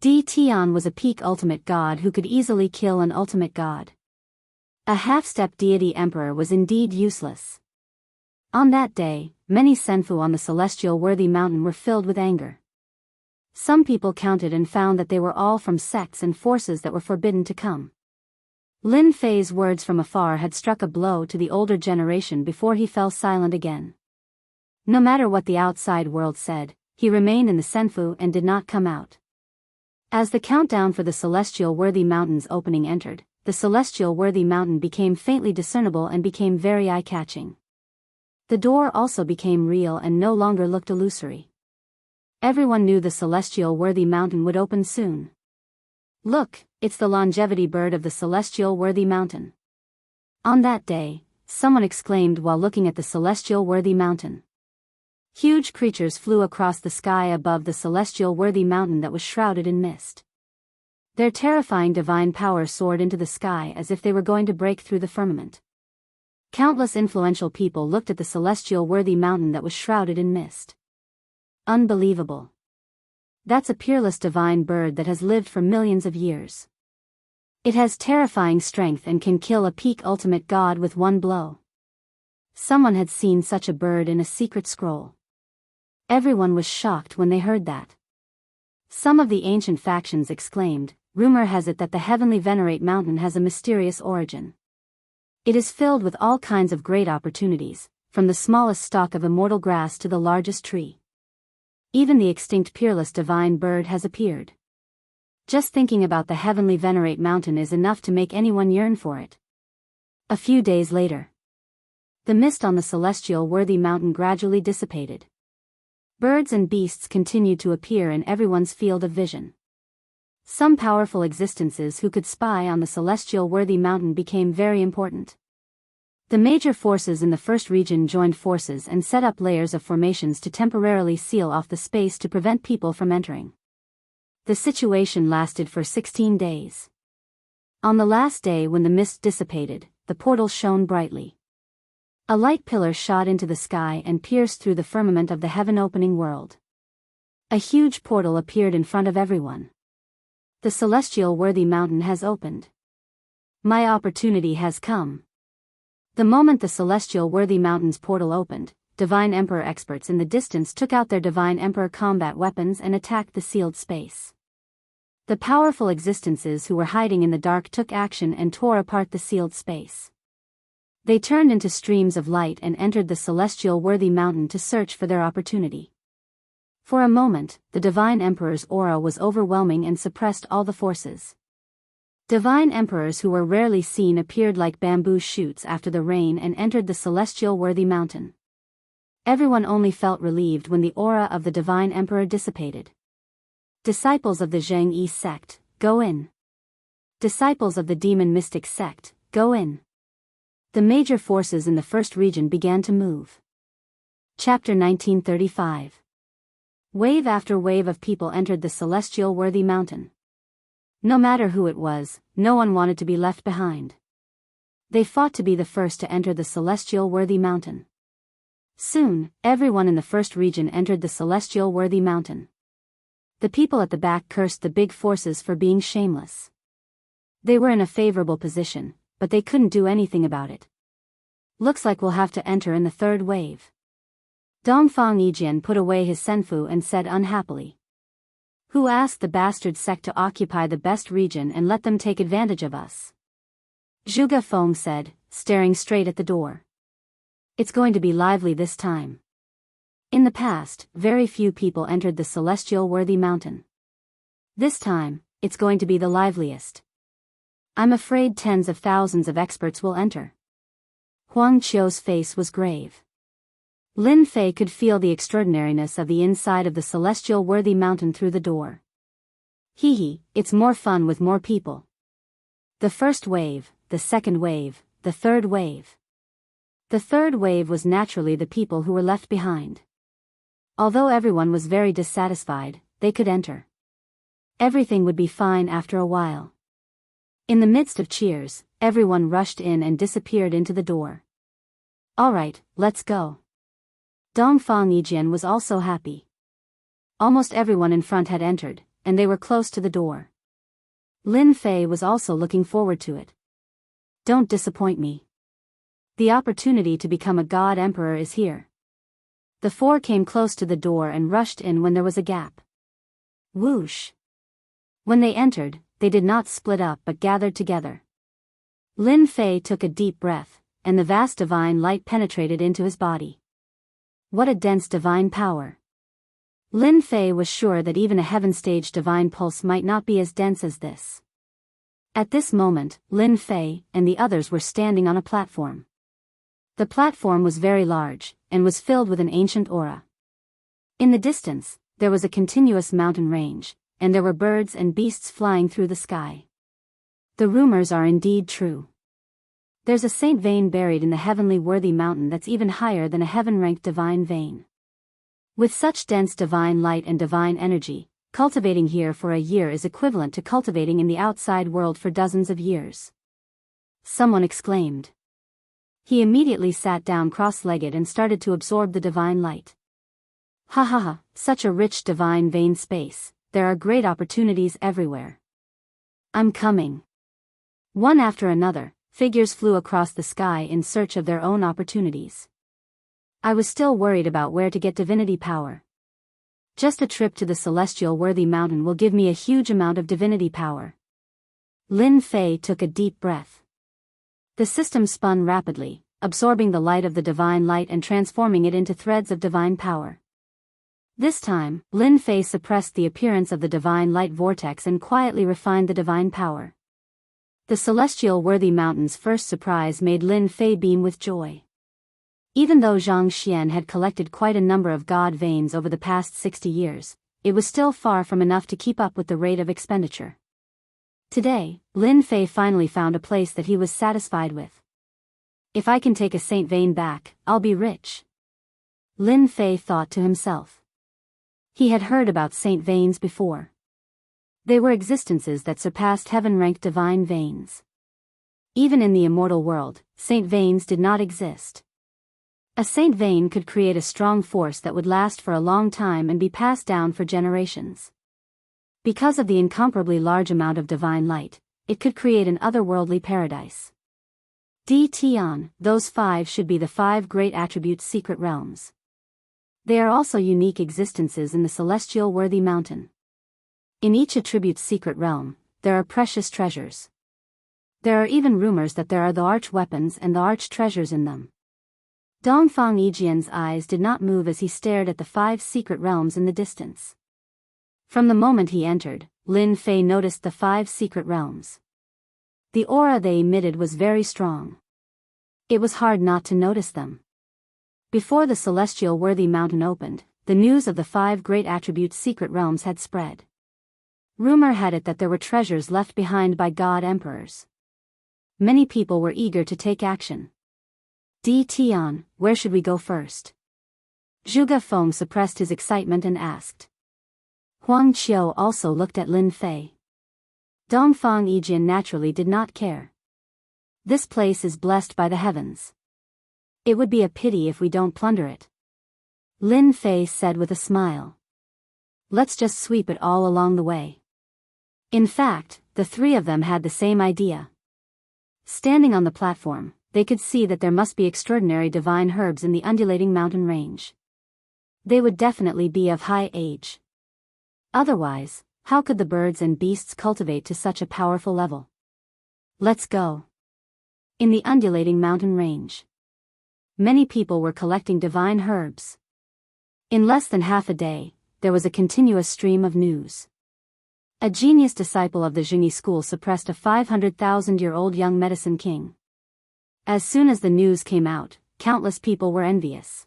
Di Tian was a peak ultimate god who could easily kill an ultimate god. A half-step deity emperor was indeed useless. On that day, many senfu on the celestial worthy mountain were filled with anger. Some people counted and found that they were all from sects and forces that were forbidden to come. Lin Fei's words from afar had struck a blow to the older generation before he fell silent again. No matter what the outside world said, he remained in the senfu and did not come out. As the countdown for the celestial worthy mountain's opening entered, the celestial worthy mountain became faintly discernible and became very eye-catching. The door also became real and no longer looked illusory. Everyone knew the celestial worthy mountain would open soon. Look, it's the longevity bird of the celestial worthy mountain. On that day, someone exclaimed while looking at the celestial worthy mountain. Huge creatures flew across the sky above the celestial worthy mountain that was shrouded in mist. Their terrifying divine power soared into the sky as if they were going to break through the firmament. Countless influential people looked at the celestial worthy mountain that was shrouded in mist. Unbelievable. That's a peerless divine bird that has lived for millions of years. It has terrifying strength and can kill a peak ultimate god with one blow. Someone had seen such a bird in a secret scroll. Everyone was shocked when they heard that. Some of the ancient factions exclaimed, "Rumor has it that the heavenly venerate mountain has a mysterious origin. It is filled with all kinds of great opportunities, from the smallest stalk of immortal grass to the largest tree. Even the extinct peerless divine bird has appeared. Just thinking about the heavenly venerate mountain is enough to make anyone yearn for it." A few days later, the mist on the celestial worthy mountain gradually dissipated. Birds and beasts continued to appear in everyone's field of vision. Some powerful existences who could spy on the celestial worthy mountain became very important. The major forces in the first region joined forces and set up layers of formations to temporarily seal off the space to prevent people from entering. The situation lasted for 16 days. On the last day when the mist dissipated, the portal shone brightly. A light pillar shot into the sky and pierced through the firmament of the heaven-opening world. A huge portal appeared in front of everyone. The celestial worthy mountain has opened. My opportunity has come. The moment the celestial worthy mountain's portal opened, divine emperor experts in the distance took out their divine emperor combat weapons and attacked the sealed space. The powerful existences who were hiding in the dark took action and tore apart the sealed space. They turned into streams of light and entered the celestial worthy mountain to search for their opportunity. For a moment, the Divine Emperor's aura was overwhelming and suppressed all the forces. Divine Emperors who were rarely seen appeared like bamboo shoots after the rain and entered the celestial worthy mountain. Everyone only felt relieved when the aura of the Divine Emperor dissipated. Disciples of the Zheng Yi sect, go in. Disciples of the Demon Mystic sect, go in. The major forces in the first region began to move. Chapter 1935. Wave after wave of people entered the celestial worthy mountain. No matter who it was, no one wanted to be left behind. They fought to be the first to enter the celestial worthy mountain. Soon, everyone in the first region entered the celestial worthy mountain. The people at the back cursed the big forces for being shameless. They were in a favorable position, but they couldn't do anything about it. Looks like we'll have to enter in the third wave. Dongfang Yijian put away his senfu and said unhappily. Who asked the bastard sect to occupy the best region and let them take advantage of us? Zhuge Feng said, staring straight at the door. It's going to be lively this time. In the past, very few people entered the celestial worthy mountain. This time, it's going to be the liveliest. I'm afraid tens of thousands of experts will enter. Huang Qiu's face was grave. Lin Fei could feel the extraordinariness of the inside of the celestial worthy mountain through the door. Hee, it's more fun with more people. The first wave, the second wave, the third wave. The third wave was naturally the people who were left behind. Although everyone was very dissatisfied, they could enter. Everything would be fine after a while. In the midst of cheers, everyone rushed in and disappeared into the door. All right, let's go. Dongfang Yijian was also happy. Almost everyone in front had entered, and they were close to the door. Lin Fei was also looking forward to it. Don't disappoint me. The opportunity to become a god emperor is here. The four came close to the door and rushed in when there was a gap. Whoosh! When they entered, they did not split up but gathered together. Lin Fei took a deep breath, and the vast divine light penetrated into his body. What a dense divine power. Lin Fei was sure that even a heaven-stage divine pulse might not be as dense as this. At this moment, Lin Fei and the others were standing on a platform. The platform was very large, and was filled with an ancient aura. In the distance, there was a continuous mountain range, and there were birds and beasts flying through the sky. The rumors are indeed true. There's a saint vein buried in the heavenly worthy mountain that's even higher than a heaven-ranked divine vein. With such dense divine light and divine energy, cultivating here for a year is equivalent to cultivating in the outside world for dozens of years. Someone exclaimed. He immediately sat down cross-legged and started to absorb the divine light. Ha ha ha, such a rich divine vein space, there are great opportunities everywhere. I'm coming. One after another, figures flew across the sky in search of their own opportunities. I was still worried about where to get divinity power. Just a trip to the celestial worthy mountain will give me a huge amount of divinity power. Lin Fei took a deep breath. The system spun rapidly, absorbing the light of the divine light and transforming it into threads of divine power. This time, Lin Fei suppressed the appearance of the divine light vortex and quietly refined the divine power. The celestial worthy mountain's first surprise made Lin Fei beam with joy. Even though Zhang Xian had collected quite a number of god veins over the past 60 years, it was still far from enough to keep up with the rate of expenditure. Today, Lin Fei finally found a place that he was satisfied with. If I can take a saint vein back, I'll be rich. Lin Fei thought to himself. He had heard about saint veins before. They were existences that surpassed heaven-ranked divine veins. Even in the immortal world, saint veins did not exist. A saint vein could create a strong force that would last for a long time and be passed down for generations. Because of the incomparably large amount of divine light, it could create an otherworldly paradise. Tian, those 5 should be the 5 great attributes secret realms. They are also unique existences in the celestial worthy mountain. In each attribute's secret realm, there are precious treasures. There are even rumors that there are the arch-weapons and the arch-treasures in them. Dongfang Yijian's eyes did not move as he stared at the 5 secret realms in the distance. From the moment he entered, Lin Fei noticed the 5 secret realms. The aura they emitted was very strong. It was hard not to notice them. Before the celestial worthy mountain opened, the news of the 5 great attributes secret realms had spread. Rumor had it that there were treasures left behind by god emperors. Many people were eager to take action. Di Tian, where should we go first? Zhuge Feng suppressed his excitement and asked. Huang Qiu also looked at Lin Fei. Dongfang Yijian naturally did not care. This place is blessed by the heavens. It would be a pity if we don't plunder it. Lin Fei said with a smile. Let's just sweep it all along the way. In fact, the 3 of them had the same idea. Standing on the platform, they could see that there must be extraordinary divine herbs in the undulating mountain range. They would definitely be of high age. Otherwise, how could the birds and beasts cultivate to such a powerful level? Let's go. In the undulating mountain range, many people were collecting divine herbs. In less than half a day, there was a continuous stream of news. A genius disciple of the Jingyi school suppressed a 500,000-year-old young medicine king. As soon as the news came out, countless people were envious.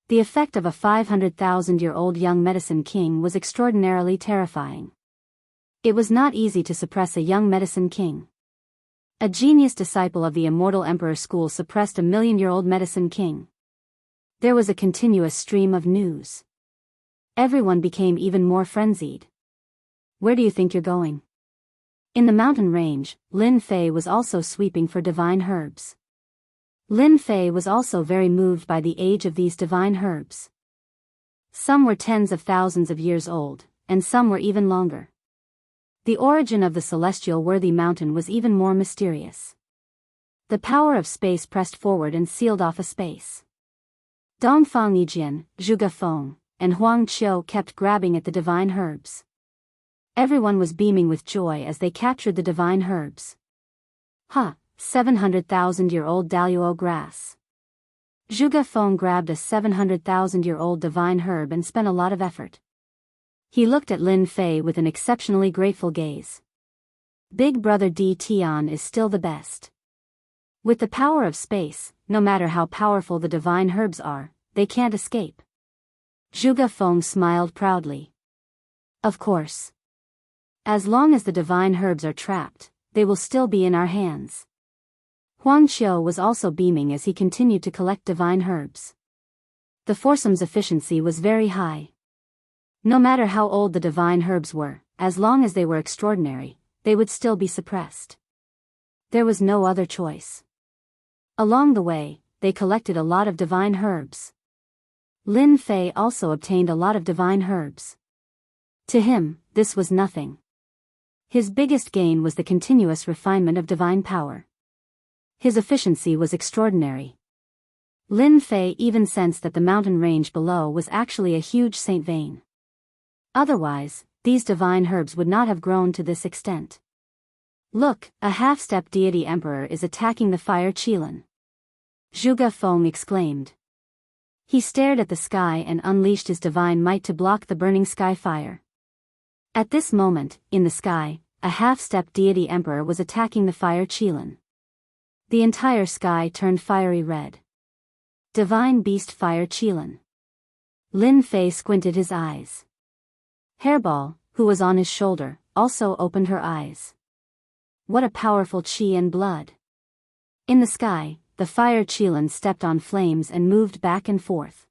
The effect of a 500,000-year-old young medicine king was extraordinarily terrifying. It was not easy to suppress a young medicine king. A genius disciple of the immortal emperor school suppressed a 1,000,000-year-old medicine king. There was a continuous stream of news. Everyone became even more frenzied. Where do you think you're going? In the mountain range, Lin Fei was also sweeping for divine herbs. Lin Fei was also very moved by the age of these divine herbs. Some were tens of thousands of years old, and some were even longer. The origin of the celestial worthy mountain was even more mysterious. The power of space pressed forward and sealed off a space. Dongfang Yijian, Zhuge Feng, and Huang Qiu kept grabbing at the divine herbs. Everyone was beaming with joy as they captured the divine herbs. 700,000-year-old Daluo grass. Zhuge Feng grabbed a 700,000-year-old divine herb and spent a lot of effort. He looked at Lin Fei with an exceptionally grateful gaze. Big brother Di Tian is still the best. With the power of space, no matter how powerful the divine herbs are, they can't escape. Zhuge Feng smiled proudly. Of course. As long as the divine herbs are trapped, they will still be in our hands. Huang Qiu was also beaming as he continued to collect divine herbs. The foursome's efficiency was very high. No matter how old the divine herbs were, as long as they were extraordinary, they would still be suppressed. There was no other choice. Along the way, they collected a lot of divine herbs. Lin Fei also obtained a lot of divine herbs. To him, this was nothing. His biggest gain was the continuous refinement of divine power. His efficiency was extraordinary. Lin Fei even sensed that the mountain range below was actually a huge saint vein. Otherwise, these divine herbs would not have grown to this extent. Look, a half-step deity emperor is attacking the fire Qilin. Zhuge Feng exclaimed. He stared at the sky and unleashed his divine might to block the burning sky fire. At this moment, in the sky, a half-step deity emperor was attacking the fire Qilin. The entire sky turned fiery red. Divine beast fire Qilin. Lin Fei squinted his eyes. Hairball, who was on his shoulder, also opened her eyes. What a powerful qi and blood. In the sky, the fire Qilin stepped on flames and moved back and forth.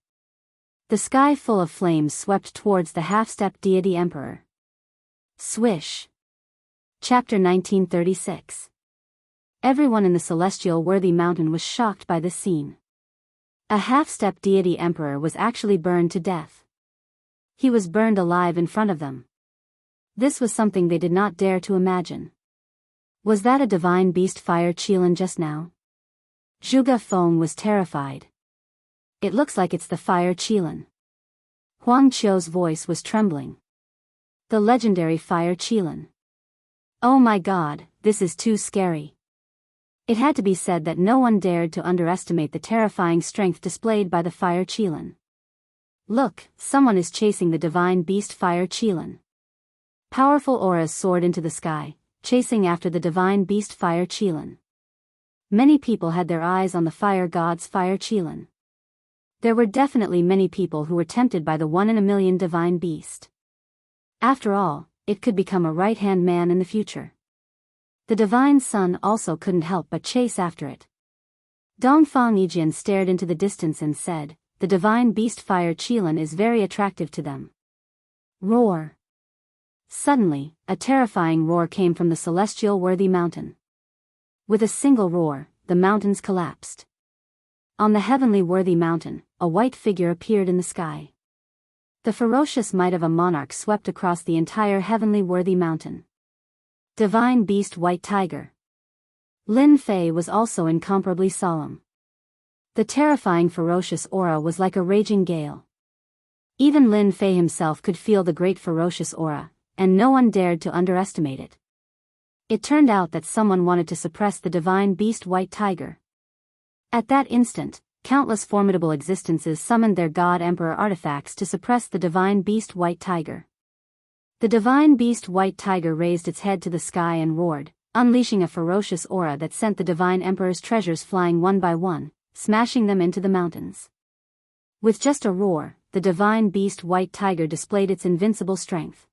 The sky full of flames swept towards the half-step deity emperor. Swish. Chapter 1936. Everyone in the celestial worthy mountain was shocked by this scene. A half-step deity emperor was actually burned to death. He was burned alive in front of them. This was something they did not dare to imagine. Was that a divine beast fire Qilin just now? Zhuge Feng was terrified. It looks like it's the fire Qilin. Huang Qiu's voice was trembling. The legendary fire Qilin. Oh my god, this is too scary. It had to be said that no one dared to underestimate the terrifying strength displayed by the fire Qilin. Look, someone is chasing the divine beast fire Qilin. Powerful auras soared into the sky, chasing after the divine beast fire Qilin. Many people had their eyes on the fire god's fire Qilin. There were definitely many people who were tempted by the 1 in a million divine beast. After all, it could become a right-hand man in the future. The divine sun also couldn't help but chase after it. Dongfang Yijian stared into the distance and said, "The divine beast fire Qilin is very attractive to them." Roar. Suddenly, a terrifying roar came from the celestial worthy mountain. With a single roar, the mountains collapsed. On the heavenly worthy mountain, a white figure appeared in the sky. The ferocious might of a monarch swept across the entire heavenly worthy mountain. Divine beast white tiger. Lin Fei was also incomparably solemn. The terrifying ferocious aura was like a raging gale. Even Lin Fei himself could feel the great ferocious aura, and no one dared to underestimate it. It turned out that someone wanted to suppress the divine beast white tiger. At that instant, countless formidable existences summoned their god-emperor artifacts to suppress the divine beast white tiger. The divine beast white tiger raised its head to the sky and roared, unleashing a ferocious aura that sent the divine emperor's treasures flying one by one, smashing them into the mountains. With just a roar, the divine beast white tiger displayed its invincible strength.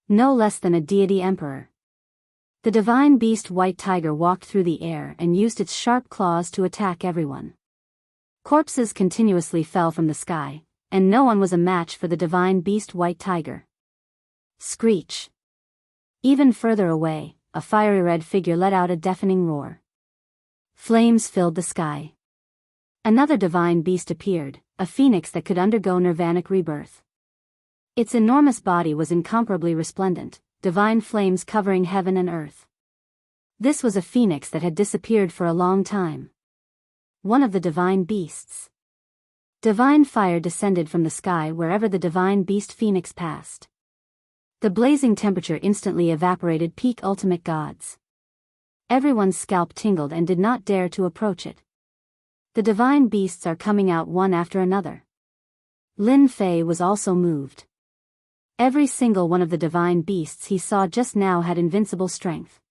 No less than a deity emperor. The divine beast white tiger walked through the air and used its sharp claws to attack everyone. Corpses continuously fell from the sky, and no one was a match for the divine beast white tiger. Screech. Even further away, a fiery red figure let out a deafening roar. Flames filled the sky. Another divine beast appeared, a phoenix that could undergo nirvanic rebirth. Its enormous body was incomparably resplendent, divine flames covering heaven and earth. This was a phoenix that had disappeared for a long time. One of the divine beasts. Divine fire descended from the sky wherever the divine beast phoenix passed. The blazing temperature instantly evaporated peak ultimate gods. Everyone's scalp tingled and did not dare to approach it. The divine beasts are coming out one after another. Lin Fei was also moved. Every single one of the divine beasts he saw just now had invincible strength.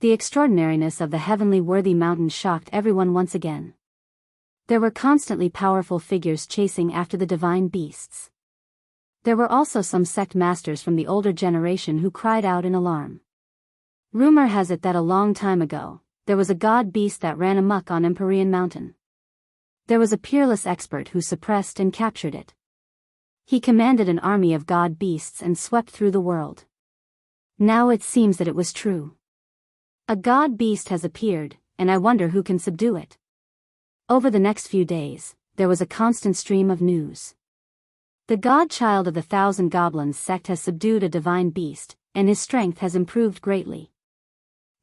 The extraordinariness of the heavenly worthy mountain shocked everyone once again. There were constantly powerful figures chasing after the divine beasts. There were also some sect masters from the older generation who cried out in alarm. Rumor has it that a long time ago, there was a god beast that ran amok on Empyrean Mountain. There was a peerless expert who suppressed and captured it. He commanded an army of god beasts and swept through the world. Now it seems that it was true. A god beast has appeared, and I wonder who can subdue it. Over the next few days, there was a constant stream of news. The godchild of the 1,000 Goblins sect has subdued a divine beast, and his strength has improved greatly.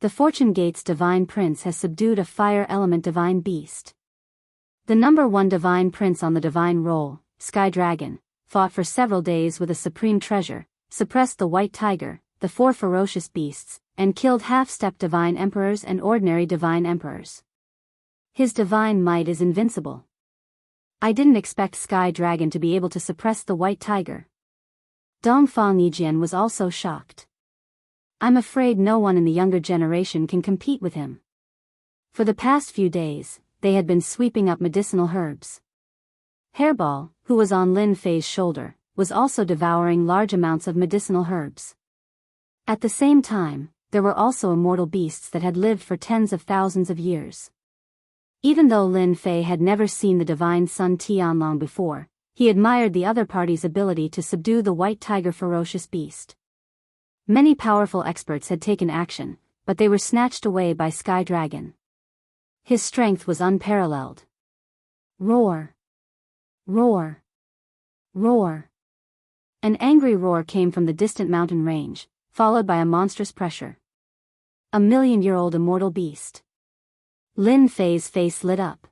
The Fortune Gate's divine prince has subdued a fire element divine beast. The number 1 divine prince on the divine roll, Sky Dragon, fought for several days with a supreme treasure, suppressed the white tiger, the 4 ferocious beasts, and killed half-step divine emperors and ordinary divine emperors. His divine might is invincible. I didn't expect Sky Dragon to be able to suppress the white tiger. Dongfang Yijian was also shocked. I'm afraid no one in the younger generation can compete with him. For the past few days, they had been sweeping up medicinal herbs. Hairball, who was on Lin Fei's shoulder, was also devouring large amounts of medicinal herbs. At the same time, there were also immortal beasts that had lived for tens of thousands of years. Even though Lin Fei had never seen the divine sun Tianlong before, he admired the other party's ability to subdue the white tiger ferocious beast. Many powerful experts had taken action, but they were snatched away by Sky Dragon. His strength was unparalleled. Roar! Roar! Roar! An angry roar came from the distant mountain range, followed by a monstrous pressure. 1 million-year-old immortal beast. Lin Fei's face lit up.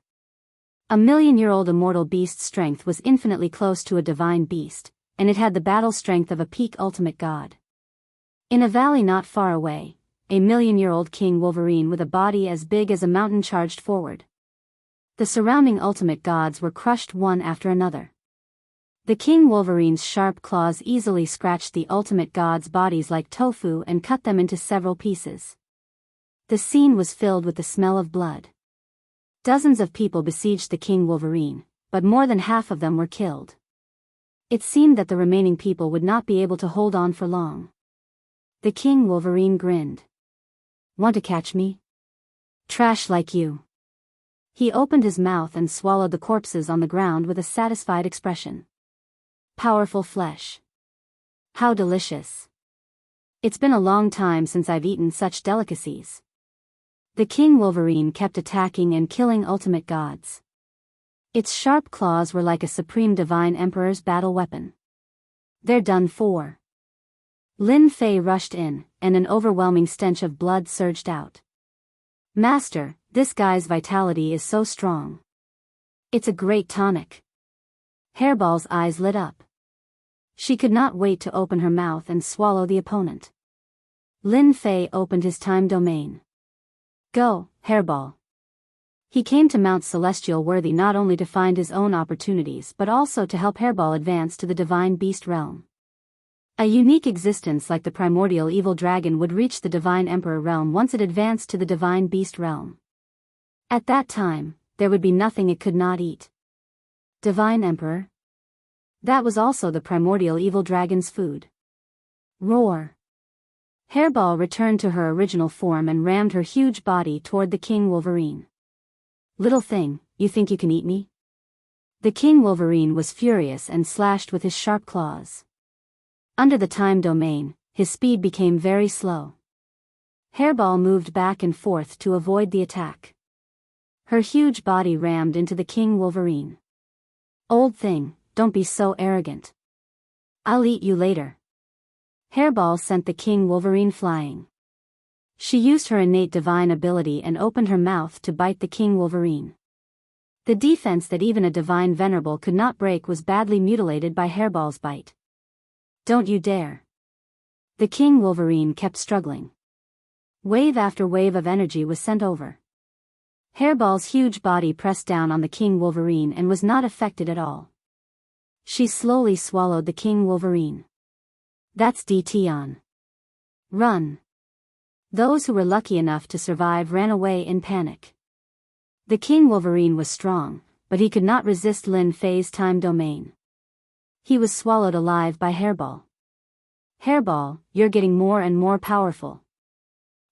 1 million-year-old immortal beast's strength was infinitely close to a divine beast, and it had the battle strength of a peak ultimate god. In a valley not far away, a million-year-old King Wolverine with a body as big as a mountain charged forward. The surrounding ultimate gods were crushed one after another. The King Wolverine's sharp claws easily scratched the ultimate gods' bodies like tofu and cut them into several pieces. The scene was filled with the smell of blood. Dozens of people besieged the King Wolverine, but more than half of them were killed. It seemed that the remaining people would not be able to hold on for long. The King Wolverine grinned. "Want to catch me? Trash like you." He opened his mouth and swallowed the corpses on the ground with a satisfied expression. Powerful flesh. How delicious. It's been a long time since I've eaten such delicacies. The King Wolverine kept attacking and killing ultimate gods. Its sharp claws were like a supreme divine emperor's battle weapon. "They're done for." Lin Fei rushed in, and an overwhelming stench of blood surged out. "Master, this guy's vitality is so strong. It's a great tonic." Hairball's eyes lit up. She could not wait to open her mouth and swallow the opponent. Lin Fei opened his time domain. "Go, Hairball." He came to Mount Celestial worthy not only to find his own opportunities but also to help Hairball advance to the Divine Beast realm. A unique existence like the primordial evil dragon would reach the Divine Emperor realm once it advanced to the Divine Beast realm. At that time, there would be nothing it could not eat. Divine Emperor? That was also the primordial evil dragon's food. Roar! Hairball returned to her original form and rammed her huge body toward the King Wolverine. "Little thing, you think you can eat me?" The King Wolverine was furious and slashed with his sharp claws. Under the time domain, his speed became very slow. Hairball moved back and forth to avoid the attack. Her huge body rammed into the King Wolverine. "Old thing, don't be so arrogant. I'll eat you later." Hairball sent the King Wolverine flying. She used her innate divine ability and opened her mouth to bite the King Wolverine. The defense that even a divine venerable could not break was badly mutilated by Hairball's bite. "Don't you dare." The King Wolverine kept struggling. Wave after wave of energy was sent over. Hairball's huge body pressed down on the King Wolverine and was not affected at all. She slowly swallowed the King Wolverine. "That's DT. Run." Those who were lucky enough to survive ran away in panic. The King Wolverine was strong, but he could not resist Lin Fei's time domain. He was swallowed alive by Hairball. "Hairball, you're getting more and more powerful,"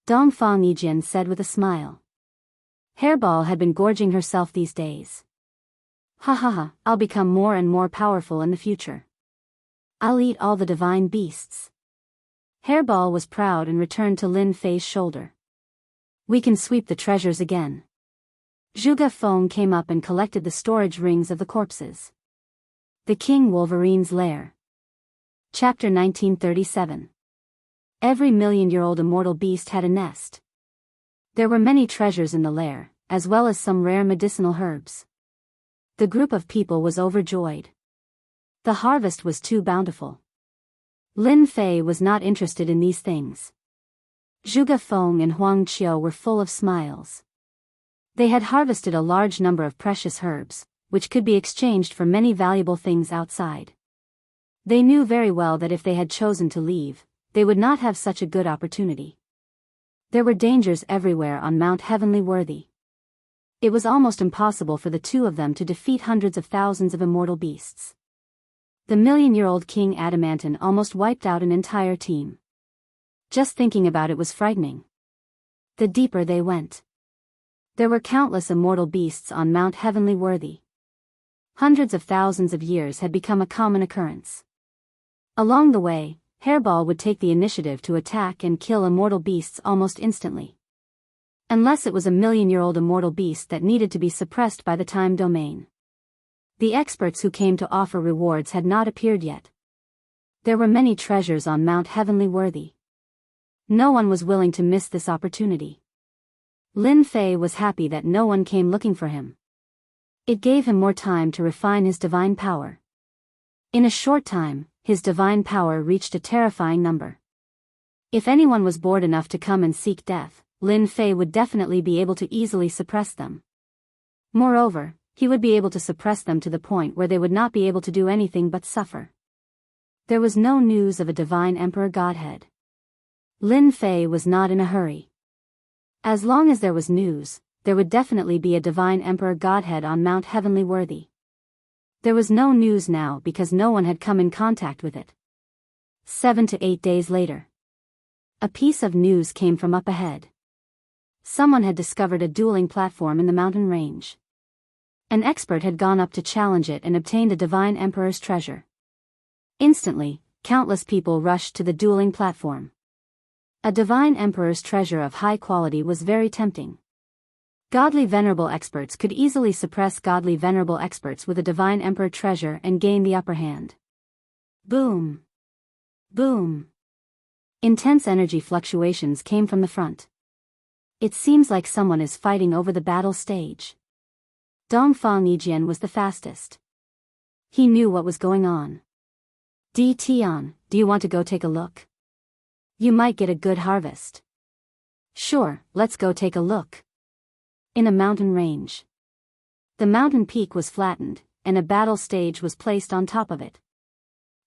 Dongfang Yijin said with a smile. Hairball had been gorging herself these days. "Ha ha ha, I'll become more and more powerful in the future. I'll eat all the divine beasts." Hairball was proud and returned to Lin Fei's shoulder. "We can sweep the treasures again." Zhuge Feng came up and collected the storage rings of the corpses. The King Wolverine's Lair. Chapter 1937. Every million-year-old immortal beast had a nest. There were many treasures in the lair, as well as some rare medicinal herbs. The group of people was overjoyed. The harvest was too bountiful. Lin Fei was not interested in these things. Zhuge Feng and Huang Qiu were full of smiles. They had harvested a large number of precious herbs, which could be exchanged for many valuable things outside. They knew very well that if they had chosen to leave, they would not have such a good opportunity. There were dangers everywhere on Mount Heavenly Worthy. It was almost impossible for the two of them to defeat hundreds of thousands of immortal beasts. The million-year-old King Adamantin almost wiped out an entire team. Just thinking about it was frightening. The deeper they went, there were countless immortal beasts on Mount Heavenly Worthy. Hundreds of thousands of years had become a common occurrence. Along the way, Hairball would take the initiative to attack and kill immortal beasts almost instantly. Unless it was a million-year-old immortal beast that needed to be suppressed by the time domain. The experts who came to offer rewards had not appeared yet. There were many treasures on Mount Heavenly Worthy. No one was willing to miss this opportunity. Lin Fei was happy that no one came looking for him. It gave him more time to refine his divine power. In a short time, his divine power reached a terrifying number. If anyone was bored enough to come and seek death, Lin Fei would definitely be able to easily suppress them. Moreover, he would be able to suppress them to the point where they would not be able to do anything but suffer. There was no news of a divine emperor godhead. Lin Fei was not in a hurry. As long as there was news, there would definitely be a divine emperor godhead on Mount Heavenly Worthy. There was no news now because no one had come in contact with it. 7 to 8 days later. A piece of news came from up ahead. Someone had discovered a dueling platform in the mountain range. An expert had gone up to challenge it and obtained a divine emperor's treasure. Instantly, countless people rushed to the dueling platform. A divine emperor's treasure of high quality was very tempting. Godly venerable experts could easily suppress godly venerable experts with a divine emperor treasure and gain the upper hand. Boom! Boom! Intense energy fluctuations came from the front. It seems like someone is fighting over the battle stage. Dongfang Yijian was the fastest. He knew what was going on. Di Tian, do you want to go take a look? You might get a good harvest. Sure, let's go take a look. In a mountain range. The mountain peak was flattened, and a battle stage was placed on top of it.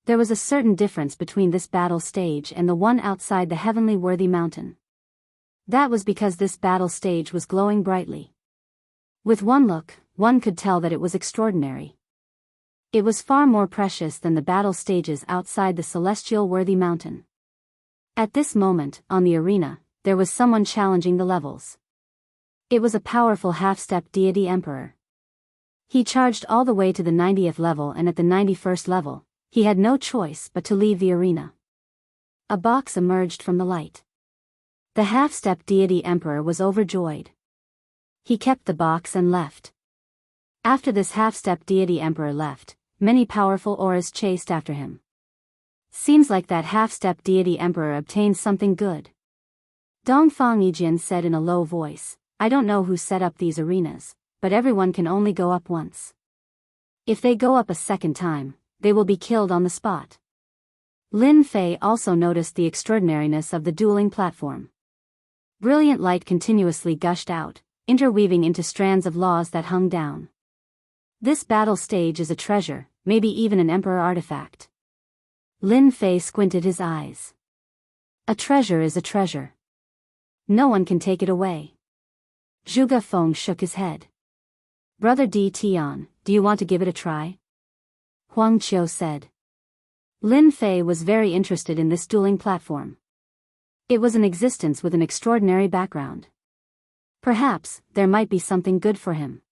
There was a certain difference between this battle stage and the one outside the Heavenly Worthy Mountain. That was because this battle stage was glowing brightly. With one look, one could tell that it was extraordinary. It was far more precious than the battle stages outside the Celestial Worthy Mountain. At this moment, on the arena, there was someone challenging the levels. It was a powerful half-step deity emperor. He charged all the way to the 90th level, and at the 91st level, he had no choice but to leave the arena. A box emerged from the light. The half-step deity emperor was overjoyed. He kept the box and left. After this half-step deity emperor left, many powerful auras chased after him. Seems like that half-step deity emperor obtained something good. Dongfang Yijian said in a low voice, I don't know who set up these arenas, but everyone can only go up once. If they go up a second time, they will be killed on the spot. Lin Fei also noticed the extraordinariness of the dueling platform. Brilliant light continuously gushed out, interweaving into strands of laws that hung down. This battle stage is a treasure, maybe even an emperor artifact. Lin Fei squinted his eyes. A treasure is a treasure. No one can take it away. Zhuge Feng shook his head. Brother Di Tian, do you want to give it a try? Huang Qiu said. Lin Fei was very interested in this dueling platform. It was an existence with an extraordinary background. Perhaps, there might be something good for him.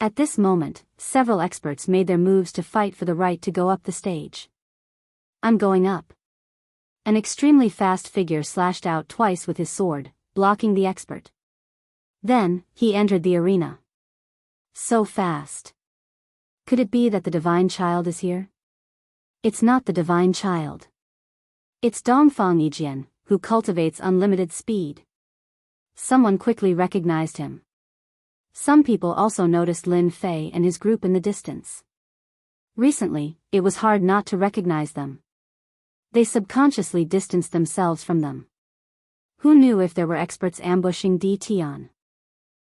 At this moment, several experts made their moves to fight for the right to go up the stage. I'm going up. An extremely fast figure slashed out twice with his sword, blocking the expert. Then, he entered the arena. So fast. Could it be that the Divine Child is here? It's not the Divine Child. It's Dongfang Yijian, who cultivates unlimited speed. Someone quickly recognized him. Some people also noticed Lin Fei and his group in the distance. Recently, it was hard not to recognize them. They subconsciously distanced themselves from them. Who knew if there were experts ambushing Di Tian?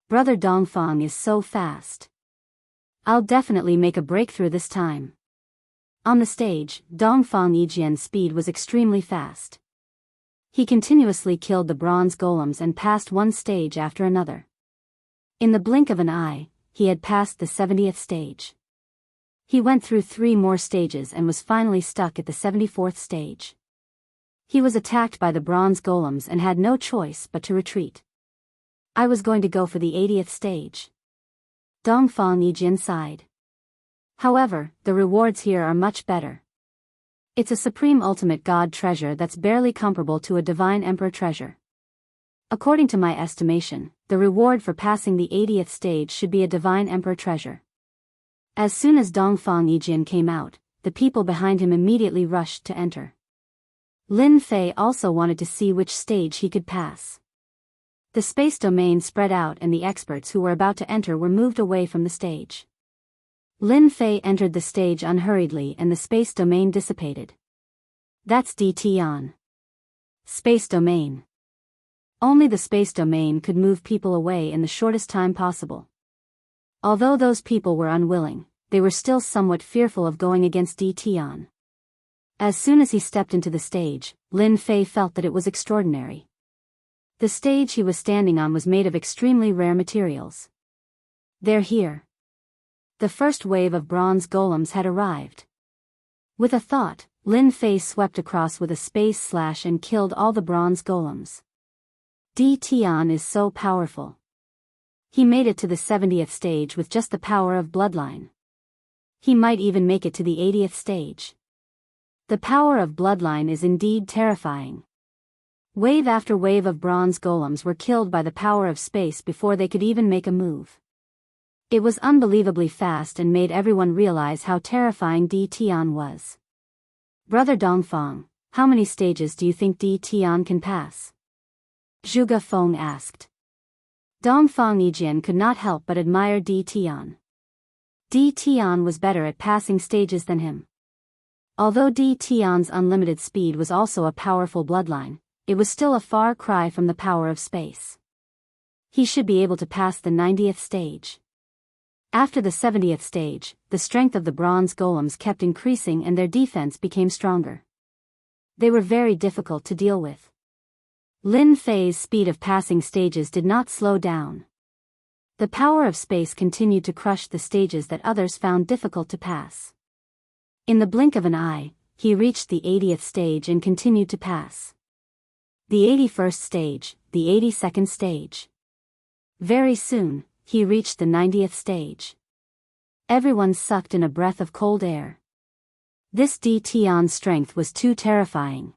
Brother Dongfang is so fast. I'll definitely make a breakthrough this time. On the stage, Dongfang Yijian's speed was extremely fast. He continuously killed the bronze golems and passed one stage after another. In the blink of an eye, he had passed the 70th stage. He went through 3 more stages and was finally stuck at the 74th stage. He was attacked by the bronze golems and had no choice but to retreat. I was going to go for the 80th stage. Dongfang Yijian sighed. However, the rewards here are much better. It's a supreme ultimate god treasure that's barely comparable to a divine emperor treasure. According to my estimation, the reward for passing the 80th stage should be a divine emperor treasure. As soon as Dongfang Yijian came out, the people behind him immediately rushed to enter. Lin Fei also wanted to see which stage he could pass. The space domain spread out and the experts who were about to enter were moved away from the stage. Lin Fei entered the stage unhurriedly and the space domain dissipated. That's DT-on. Space domain. Only the space domain could move people away in the shortest time possible. Although those people were unwilling, they were still somewhat fearful of going against DT-on. As soon as he stepped into the stage, Lin Fei felt that it was extraordinary. The stage he was standing on was made of extremely rare materials. They're here. The first wave of bronze golems had arrived. With a thought, Lin Fei swept across with a space slash and killed all the bronze golems. DT-on is so powerful. He made it to the 70th stage with just the power of bloodline. He might even make it to the 80th stage. The power of bloodline is indeed terrifying. Wave after wave of bronze golems were killed by the power of space before they could even make a move. It was unbelievably fast and made everyone realize how terrifying DT-on was. Brother Dongfang, how many stages do you think DT-on can pass? Zhuge Feng asked. Dongfang Yijian could not help but admire DT-on. DT-on was better at passing stages than him. Although DT-on's unlimited speed was also a powerful bloodline, it was still a far cry from the power of space. He should be able to pass the 90th stage. After the 70th stage, the strength of the bronze golems kept increasing and their defense became stronger. They were very difficult to deal with. Lin Fei's speed of passing stages did not slow down. The power of space continued to crush the stages that others found difficult to pass. In the blink of an eye, he reached the 80th stage and continued to pass. The 81st stage, the 82nd stage. Very soon, he reached the 90th stage. Everyone sucked in a breath of cold air. This DT-on strength was too terrifying.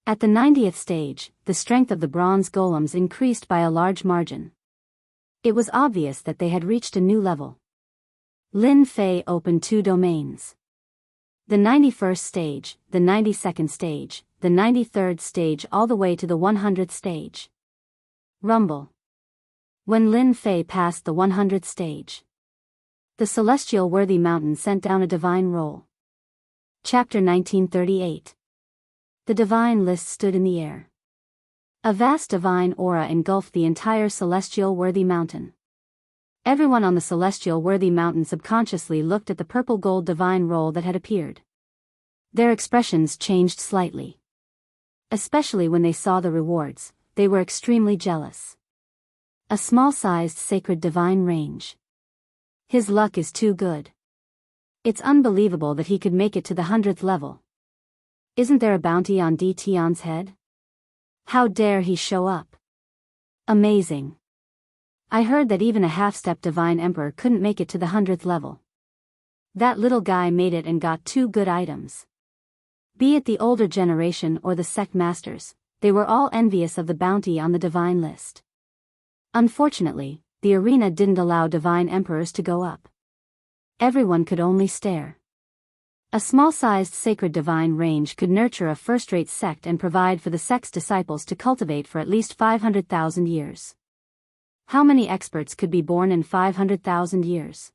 At the 90th stage, the strength of the bronze golems increased by a large margin. It was obvious that they had reached a new level. Lin Fei opened 2 domains. The 91st stage, the 92nd stage, the 93rd stage all the way to the 100th stage. Rumble. When Lin Fei passed the 100th stage, the celestial worthy mountain sent down a divine roll. Chapter 1938. The divine list stood in the air. A vast divine aura engulfed the entire celestial worthy mountain. Everyone on the celestial worthy mountain subconsciously looked at the purple gold divine roll that had appeared. Their expressions changed slightly. Especially when they saw the rewards, they were extremely jealous. A small-sized sacred divine range. His luck is too good. It's unbelievable that he could make it to the 100th level. Isn't there a bounty on DT-on's head? How dare he show up? Amazing. I heard that even a half-step divine emperor couldn't make it to the 100th level. That little guy made it and got 2 good items. Be it the older generation or the sect masters, they were all envious of the bounty on the divine list. Unfortunately, the arena didn't allow divine emperors to go up. Everyone could only stare. A small-sized sacred divine range could nurture a first-rate sect and provide for the sect's disciples to cultivate for at least 500,000 years. How many experts could be born in 500,000 years?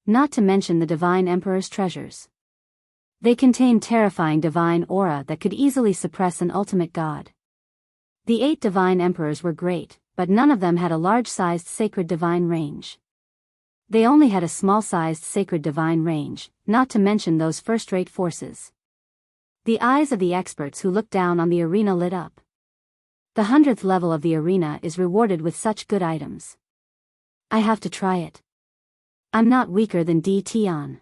Not to mention the divine emperor's treasures. They contained terrifying divine aura that could easily suppress an ultimate god. The 8 divine emperors were great, but none of them had a large-sized sacred divine range. They only had a small-sized sacred divine range, not to mention those first-rate forces. The eyes of the experts who looked down on the arena lit up. The 100th level of the arena is rewarded with such good items. I have to try it. I'm not weaker than DT-on.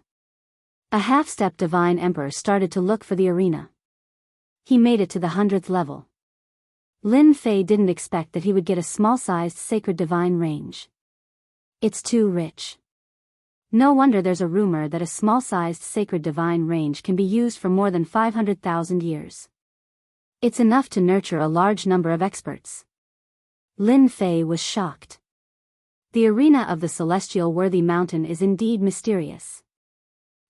A half-step divine emperor started to look for the arena. He made it to the 100th level. Lin Fei didn't expect that he would get a small-sized sacred divine range. It's too rich. No wonder there's a rumor that a small-sized sacred divine range can be used for more than 500,000 years. It's enough to nurture a large number of experts. Lin Fei was shocked. The arena of the celestial worthy mountain is indeed mysterious.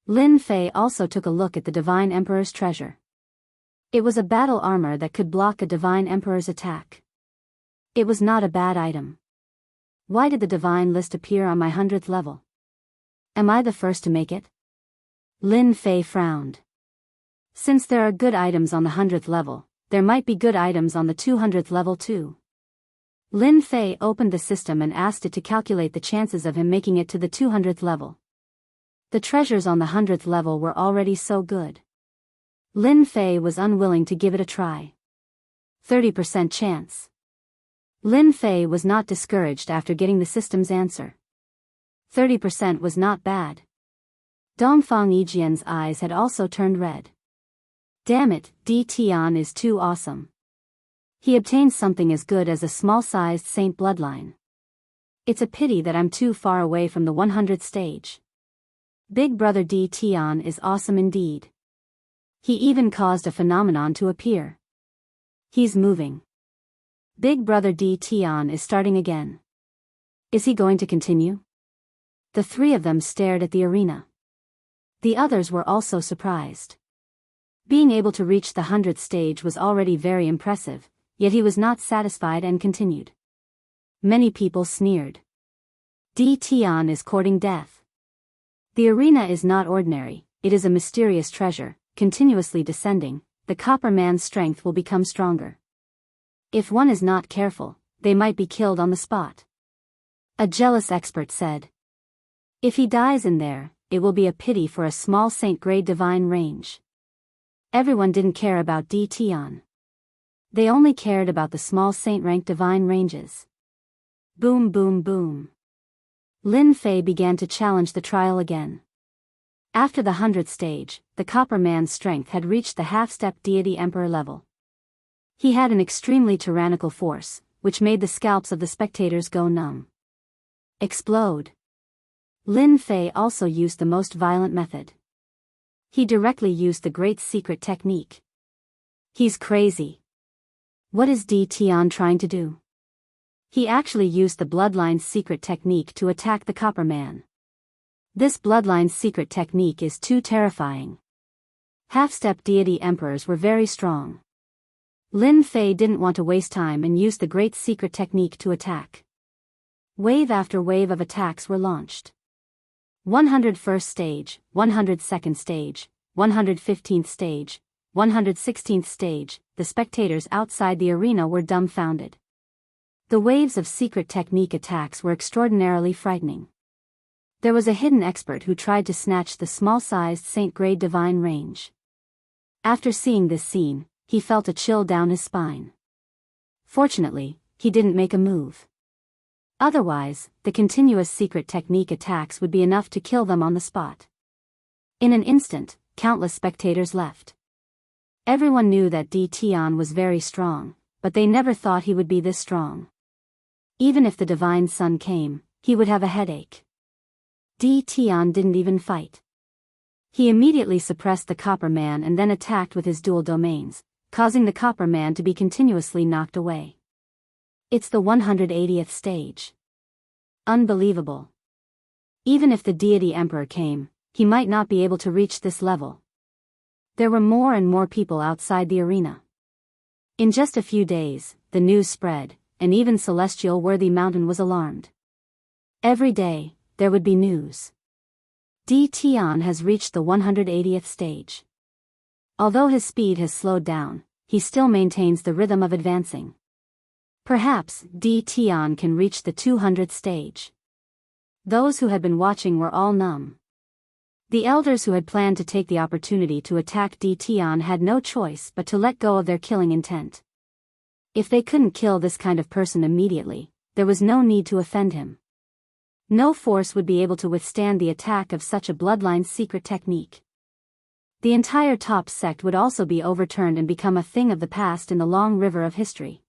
Lin Fei also took a look at the divine emperor's treasure. It was a battle armor that could block a divine emperor's attack. It was not a bad item. Why did the divine list appear on my 100th level? Am I the first to make it? Lin Fei frowned. Since there are good items on the 100th level, there might be good items on the 200th level too. Lin Fei opened the system and asked it to calculate the chances of him making it to the 200th level. The treasures on the 100th level were already so good. Lin Fei was unwilling to give it a try. 30% chance. Lin Fei was not discouraged after getting the system's answer. 30% was not bad. Dongfang Yijian's eyes had also turned red. Damn it, Di Tian is too awesome. He obtained something as good as a small-sized saint bloodline. It's a pity that I'm too far away from the 100th stage. Big brother Di Tian is awesome indeed. He even caused a phenomenon to appear. He's moving. Big brother Di Tian is starting again. Is he going to continue? The three of them stared at the arena. The others were also surprised. Being able to reach the 100th stage was already very impressive, yet he was not satisfied and continued. Many people sneered. Di Tian is courting death. The arena is not ordinary, it is a mysterious treasure, continuously descending. The copper man's strength will become stronger. If one is not careful, they might be killed on the spot. A jealous expert said. If he dies in there, it will be a pity for a small saint-grade divine range. Everyone didn't care about Di Tian. They only cared about the small saint-rank divine ranges. Boom boom boom. Lin Fei began to challenge the trial again. After the 100th stage, the copper man's strength had reached the half-step deity emperor level. He had an extremely tyrannical force, which made the scalps of the spectators go numb. Explode. Lin Fei also used the most violent method. He directly used the great secret technique. He's crazy. What is Di Tian trying to do? He actually used the bloodline's secret technique to attack the copper man. This bloodline's secret technique is too terrifying. Half-step deity emperors were very strong. Lin Fei didn't want to waste time and used the great secret technique to attack. Wave after wave of attacks were launched. 101st stage, 102nd stage, 115th stage, 116th stage, the spectators outside the arena were dumbfounded. The waves of secret technique attacks were extraordinarily frightening. There was a hidden expert who tried to snatch the small-sized saint-grade divine range. After seeing this scene, he felt a chill down his spine. Fortunately, he didn't make a move. Otherwise, the continuous secret technique attacks would be enough to kill them on the spot. In an instant, countless spectators left. Everyone knew that Di Tian was very strong, but they never thought he would be this strong. Even if the divine sun came, he would have a headache. Di Tian didn't even fight. He immediately suppressed the copper man and then attacked with his dual domains, causing the copper man to be continuously knocked away. It's the 180th stage. Unbelievable. Even if the deity emperor came, he might not be able to reach this level. There were more and more people outside the arena. In just a few days, the news spread, and even Celestial Worthy Mountain was alarmed. Every day, there would be news. Di Tian has reached the 180th stage. Although his speed has slowed down, he still maintains the rhythm of advancing. Perhaps Di Tian can reach the 200th stage. Those who had been watching were all numb. The elders who had planned to take the opportunity to attack Di Tian had no choice but to let go of their killing intent. If they couldn't kill this kind of person immediately, there was no need to offend him. No force would be able to withstand the attack of such a bloodline secret technique. The entire top sect would also be overturned and become a thing of the past in the long river of history.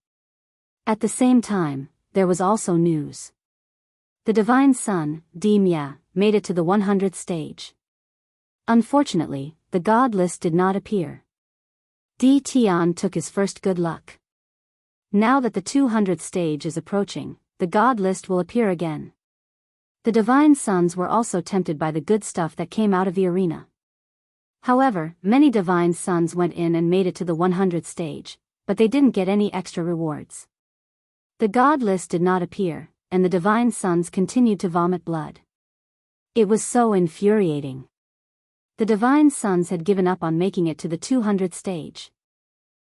At the same time, there was also news. The divine son, Di Mia, made it to the 100th stage. Unfortunately, the god list did not appear. Di Tian took his first good luck. Now that the 200th stage is approaching, the god list will appear again. The divine sons were also tempted by the good stuff that came out of the arena. However, many divine sons went in and made it to the 100th stage, but they didn't get any extra rewards. The god list did not appear, and the divine sons continued to vomit blood. It was so infuriating. The Divine Sons had given up on making it to the 200th stage.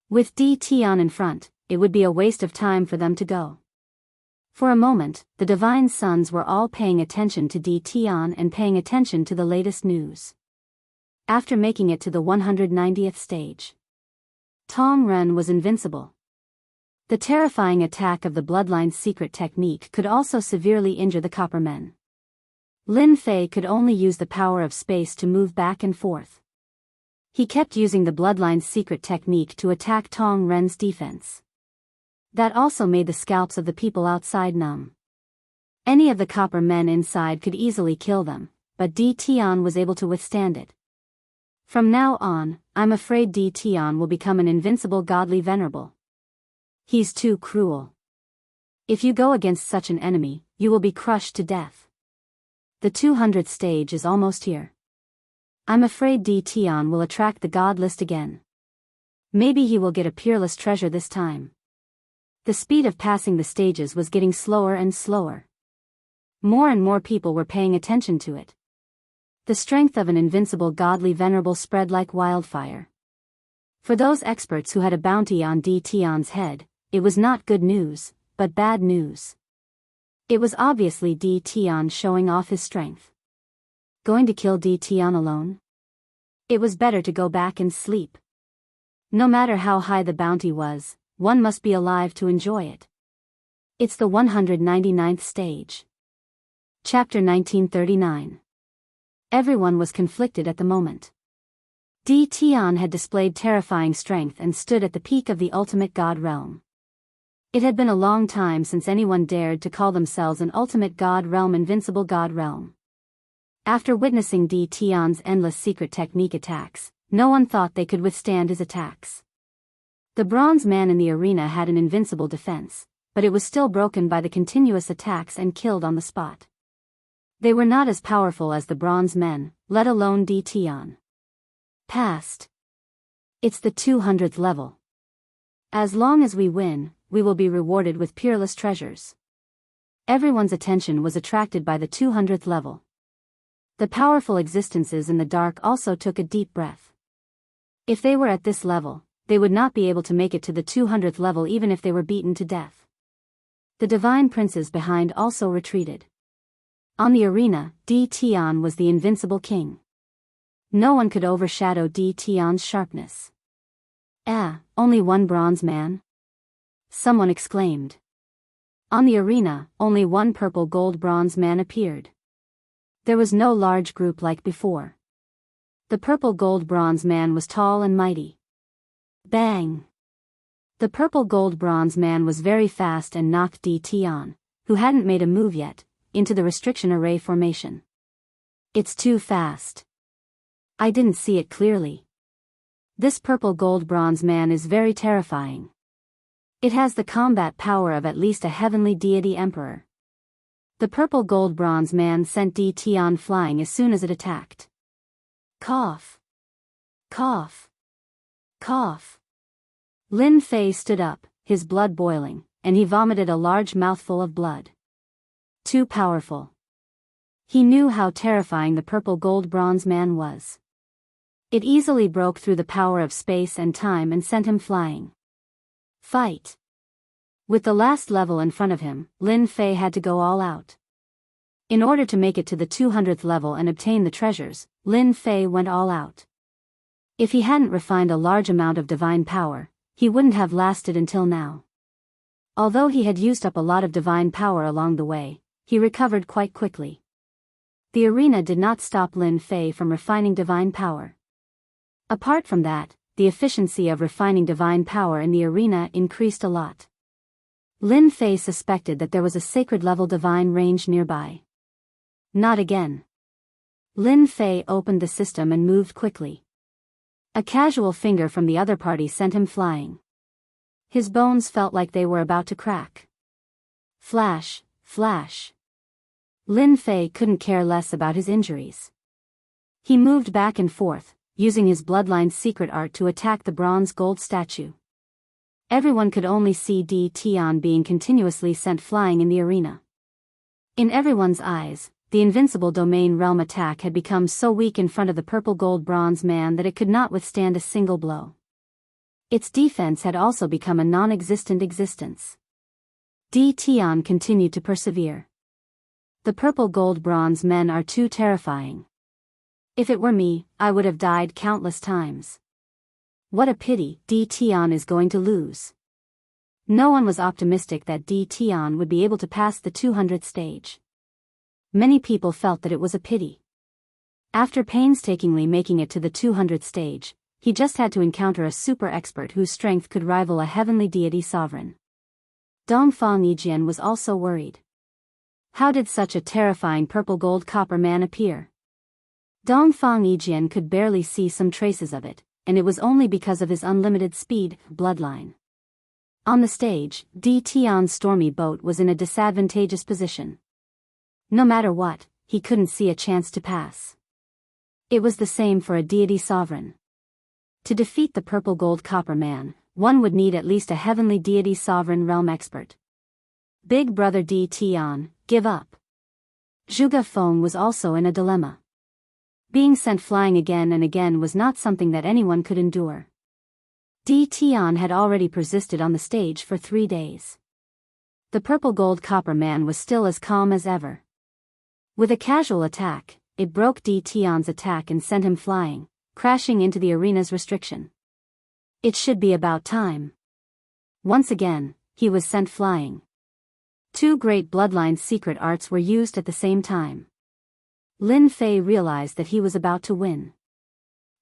With DTon in front, it would be a waste of time for them to go. For a moment, the Divine Sons were all paying attention to DTon and paying attention to the latest news. After making it to the 190th stage, Tong Ren was invincible. The terrifying attack of the Bloodline's secret technique could also severely injure the Copper Men. Lin Fei could only use the power of space to move back and forth. He kept using the Bloodline's secret technique to attack Tong Ren's defense. That also made the scalps of the people outside numb. Any of the Copper Men inside could easily kill them, but DTon was able to withstand it. From now on, I'm afraid DTon will become an invincible godly venerable. He's too cruel. If you go against such an enemy, you will be crushed to death. The 200th stage is almost here. I'm afraid DTon will attract the god list again. Maybe he will get a peerless treasure this time. The speed of passing the stages was getting slower and slower. More and more people were paying attention to it. The strength of an invincible godly venerable spread like wildfire. For those experts who had a bounty on DTon's head, it was not good news, but bad news. It was obviously DTon showing off his strength. Going to kill DTon alone? It was better to go back and sleep. No matter how high the bounty was, one must be alive to enjoy it. It's the 199th stage. Chapter 1939. Everyone was conflicted at the moment. DTon had displayed terrifying strength and stood at the peak of the ultimate god realm. It had been a long time since anyone dared to call themselves an ultimate god realm invincible god realm. After witnessing DTon's endless secret technique attacks, no one thought they could withstand his attacks. The bronze man in the arena had an invincible defense, but it was still broken by the continuous attacks and killed on the spot. They were not as powerful as the bronze men, let alone DTon. Passed. It's the 200th level. As long as we win, we will be rewarded with peerless treasures. Everyone's attention was attracted by the 200th level. The powerful existences in the dark also took a deep breath. If they were at this level, they would not be able to make it to the 200th level even if they were beaten to death. The divine princes behind also retreated. On the arena, DTon was the invincible king. No one could overshadow DTon's sharpness. Only one bronze man? Someone exclaimed. On the arena, only one purple gold bronze man appeared. There was no large group like before. The purple gold bronze man was tall and mighty. Bang! The purple gold bronze man was very fast and knocked DTon, who hadn't made a move yet, into the restriction array formation. It's too fast. I didn't see it clearly. This purple gold bronze man is very terrifying. It has the combat power of at least a heavenly deity emperor. The purple gold bronze man sent DTon flying as soon as it attacked. Cough. Cough. Cough. Lin Fei stood up, his blood boiling, and he vomited a large mouthful of blood. Too powerful. He knew how terrifying the purple gold bronze man was. It easily broke through the power of space and time and sent him flying. Fight. With the last level in front of him, Lin Fei had to go all out. In order to make it to the 200th level and obtain the treasures, Lin Fei went all out. If he hadn't refined a large amount of divine power, he wouldn't have lasted until now. Although he had used up a lot of divine power along the way, he recovered quite quickly. The arena did not stop Lin Fei from refining divine power. Apart from that, the efficiency of refining divine power in the arena increased a lot. Lin Fei suspected that there was a sacred level divine range nearby. Not again. Lin Fei opened the system and moved quickly. A casual finger from the other party sent him flying. His bones felt like they were about to crack. Flash, flash. Lin Fei couldn't care less about his injuries. He moved back and forth, using his bloodline's secret art to attack the bronze gold statue. Everyone could only see DTon being continuously sent flying in the arena. In everyone's eyes, the invincible domain realm attack had become so weak in front of the purple gold bronze man that it could not withstand a single blow. Its defense had also become a non-existent existence. Tion continued to persevere. The purple gold bronze men are too terrifying. If it were me, I would have died countless times. What a pity, Tion is going to lose. No one was optimistic that Tion would be able to pass the 200th stage. Many people felt that it was a pity. After painstakingly making it to the 200th stage, he just had to encounter a super expert whose strength could rival a heavenly deity sovereign. Dongfang Yijian was also worried. How did such a terrifying purple gold copper man appear? Dongfang Yijian could barely see some traces of it, and it was only because of his unlimited speed, bloodline. On the stage, Tion's stormy boat was in a disadvantageous position. No matter what, he couldn't see a chance to pass. It was the same for a deity sovereign. To defeat the purple gold copper man, one would need at least a heavenly deity sovereign realm expert. Big brother Tion, give up. Zhuge Feng was also in a dilemma. Being sent flying again and again was not something that anyone could endure. Tion had already persisted on the stage for 3 days. The purple gold copper man was still as calm as ever. With a casual attack, it broke Tion's attack and sent him flying, crashing into the arena's restriction. It should be about time. Once again, he was sent flying. 2 great bloodline secret arts were used at the same time. Lin Fei realized that he was about to win.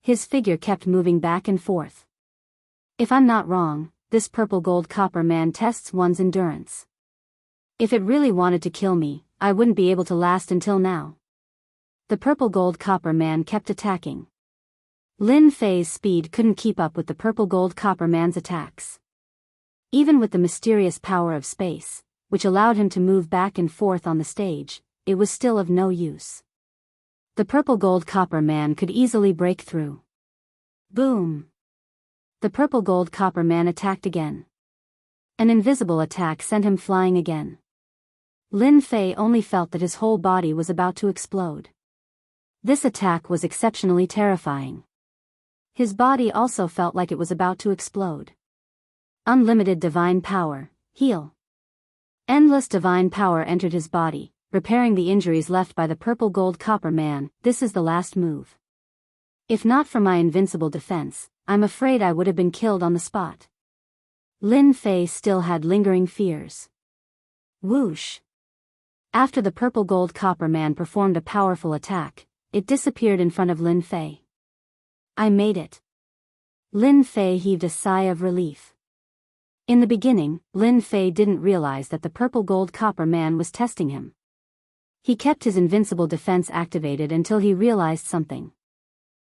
His figure kept moving back and forth. If I'm not wrong, this purple gold copper man tests one's endurance. If it really wanted to kill me, I wouldn't be able to last until now. The purple gold copper man kept attacking. Lin Fei's speed couldn't keep up with the purple gold copper man's attacks. Even with the mysterious power of space, which allowed him to move back and forth on the stage, it was still of no use. The purple gold copper man could easily break through. Boom! The purple gold copper man attacked again. An invisible attack sent him flying again. Lin Fei only felt that his whole body was about to explode. This attack was exceptionally terrifying. His body also felt like it was about to explode. Unlimited divine power, heal. Endless divine power entered his body, repairing the injuries left by the purple gold copper man. This is the last move. If not for my invincible defense, I'm afraid I would have been killed on the spot. Lin Fei still had lingering fears. Whoosh! After the purple gold copper man performed a powerful attack, it disappeared in front of Lin Fei. I made it. Lin Fei heaved a sigh of relief. In the beginning, Lin Fei didn't realize that the purple gold copper man was testing him. He kept his invincible defense activated until he realized something.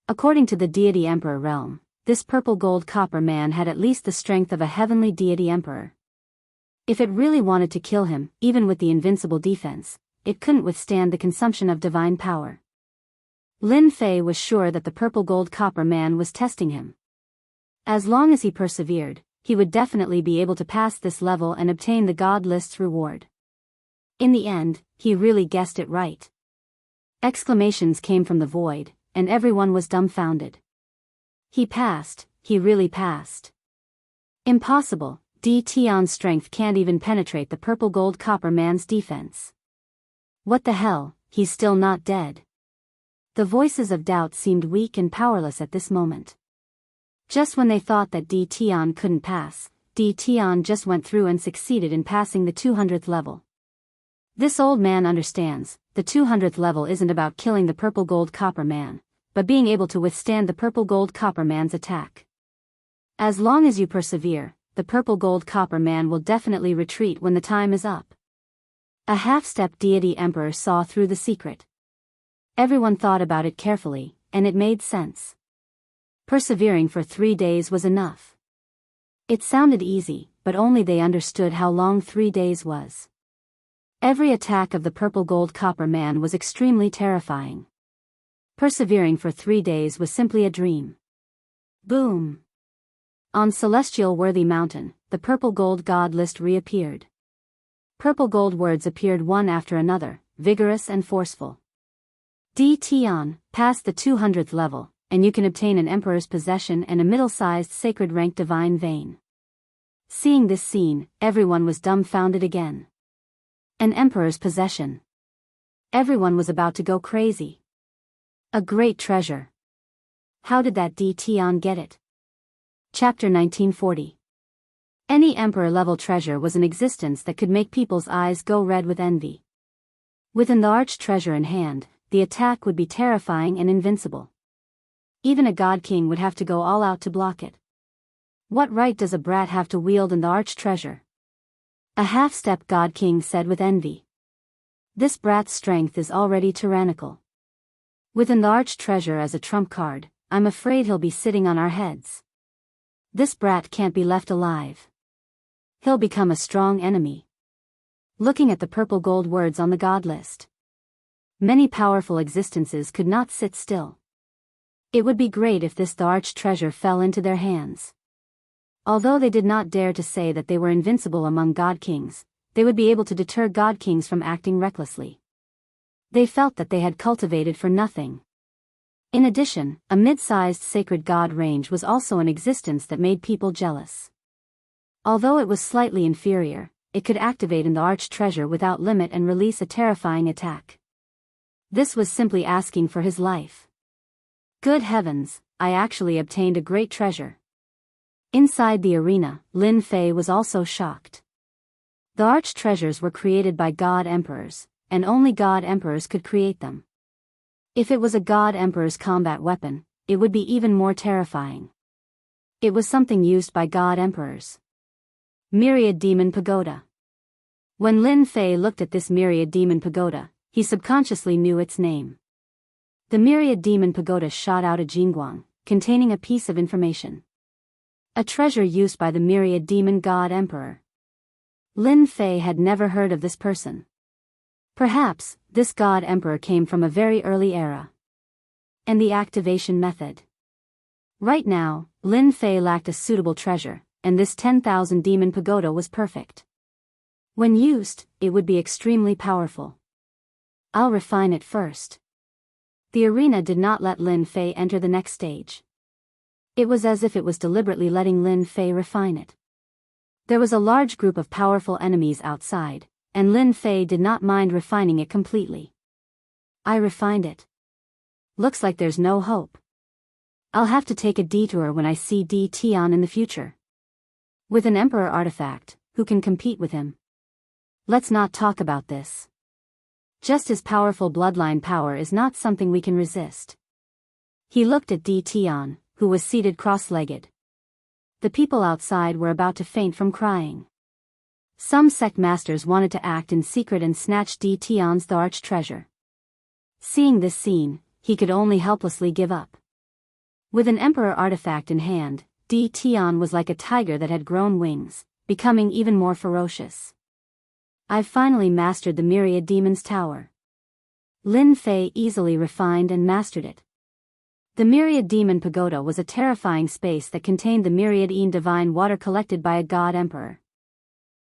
According to the deity emperor realm, this purple gold copper man had at least the strength of a heavenly deity emperor. If it really wanted to kill him, even with the invincible defense, it couldn't withstand the consumption of divine power. Lin Fei was sure that the purple gold copper man was testing him. As long as he persevered, he would definitely be able to pass this level and obtain the God List's reward. In the end, he really guessed it right. Exclamations came from the void, and everyone was dumbfounded. He passed, he really passed. Impossible, Tion's strength can't even penetrate the purple gold copper man's defense. What the hell, he's still not dead. The voices of doubt seemed weak and powerless at this moment. Just when they thought that Tion couldn't pass, Tion just went through and succeeded in passing the 200th level. This old man understands, the 200th level isn't about killing the purple gold copper man, but being able to withstand the purple gold copper man's attack. As long as you persevere, the purple gold copper man will definitely retreat when the time is up. A half-step deity emperor saw through the secret. Everyone thought about it carefully, and it made sense. Persevering for 3 days was enough. It sounded easy, but only they understood how long 3 days was. Every attack of the purple gold copper man was extremely terrifying. Persevering for 3 days was simply a dream. Boom! On Celestial Worthy Mountain, the purple gold god list reappeared. Purple gold words appeared one after another, vigorous and forceful. D-Tion, past the 200th level, and you can obtain an emperor's possession and a middle-sized sacred rank divine vein. Seeing this scene, everyone was dumbfounded again. An emperor's possession. Everyone was about to go crazy. A great treasure. How did that D-Tion get it? Chapter 1940. Any emperor-level treasure was in existence that could make people's eyes go red with envy. With an large treasure in hand, the attack would be terrifying and invincible. Even a god king would have to go all out to block it. What right does a brat have to wield an arch treasure? A half-step god king said with envy. This brat's strength is already tyrannical. With an arch treasure as a trump card, I'm afraid he'll be sitting on our heads. This brat can't be left alive. He'll become a strong enemy. Looking at the purple gold words on the god list. Many powerful existences could not sit still. It would be great if this arch treasure fell into their hands. Although they did not dare to say that they were invincible among god kings, they would be able to deter god kings from acting recklessly. They felt that they had cultivated for nothing. In addition, a mid-sized sacred god range was also in existence that made people jealous. Although it was slightly inferior, it could activate in the arch treasure without limit and release a terrifying attack. This was simply asking for his life. Good heavens, I actually obtained a great treasure. Inside the arena, Lin Fei was also shocked. The arch treasures were created by god emperors, and only god emperors could create them. If it was a god emperor's combat weapon, it would be even more terrifying. It was something used by god emperors. Myriad Demon Pagoda. When Lin Fei looked at this Myriad Demon Pagoda, he subconsciously knew its name. The Myriad Demon Pagoda shot out a jingguang, containing a piece of information. A treasure used by the Myriad Demon God Emperor. Lin Fei had never heard of this person. Perhaps, this God Emperor came from a very early era. And the activation method. Right now, Lin Fei lacked a suitable treasure, and this 10,000 Demon Pagoda was perfect. When used, it would be extremely powerful. I'll refine it first. The arena did not let Lin Fei enter the next stage. It was as if it was deliberately letting Lin Fei refine it. There was a large group of powerful enemies outside, and Lin Fei did not mind refining it completely. I refined it. Looks like there's no hope. I'll have to take a detour when I see D-Tion in the future. With an Emperor artifact, who can compete with him? Let's not talk about this. Just his powerful bloodline power is not something we can resist. He looked at D-Tion, who was seated cross-legged. The people outside were about to faint from crying. Some sect masters wanted to act in secret and snatch D-Tion's arch treasure. Seeing this scene, he could only helplessly give up. With an Emperor artifact in hand, D-Tion was like a tiger that had grown wings, becoming even more ferocious. I've finally mastered the Myriad Demon's Tower. Lin Fei easily refined and mastered it. The Myriad Demon Pagoda was a terrifying space that contained the Myriad divine water collected by a god emperor.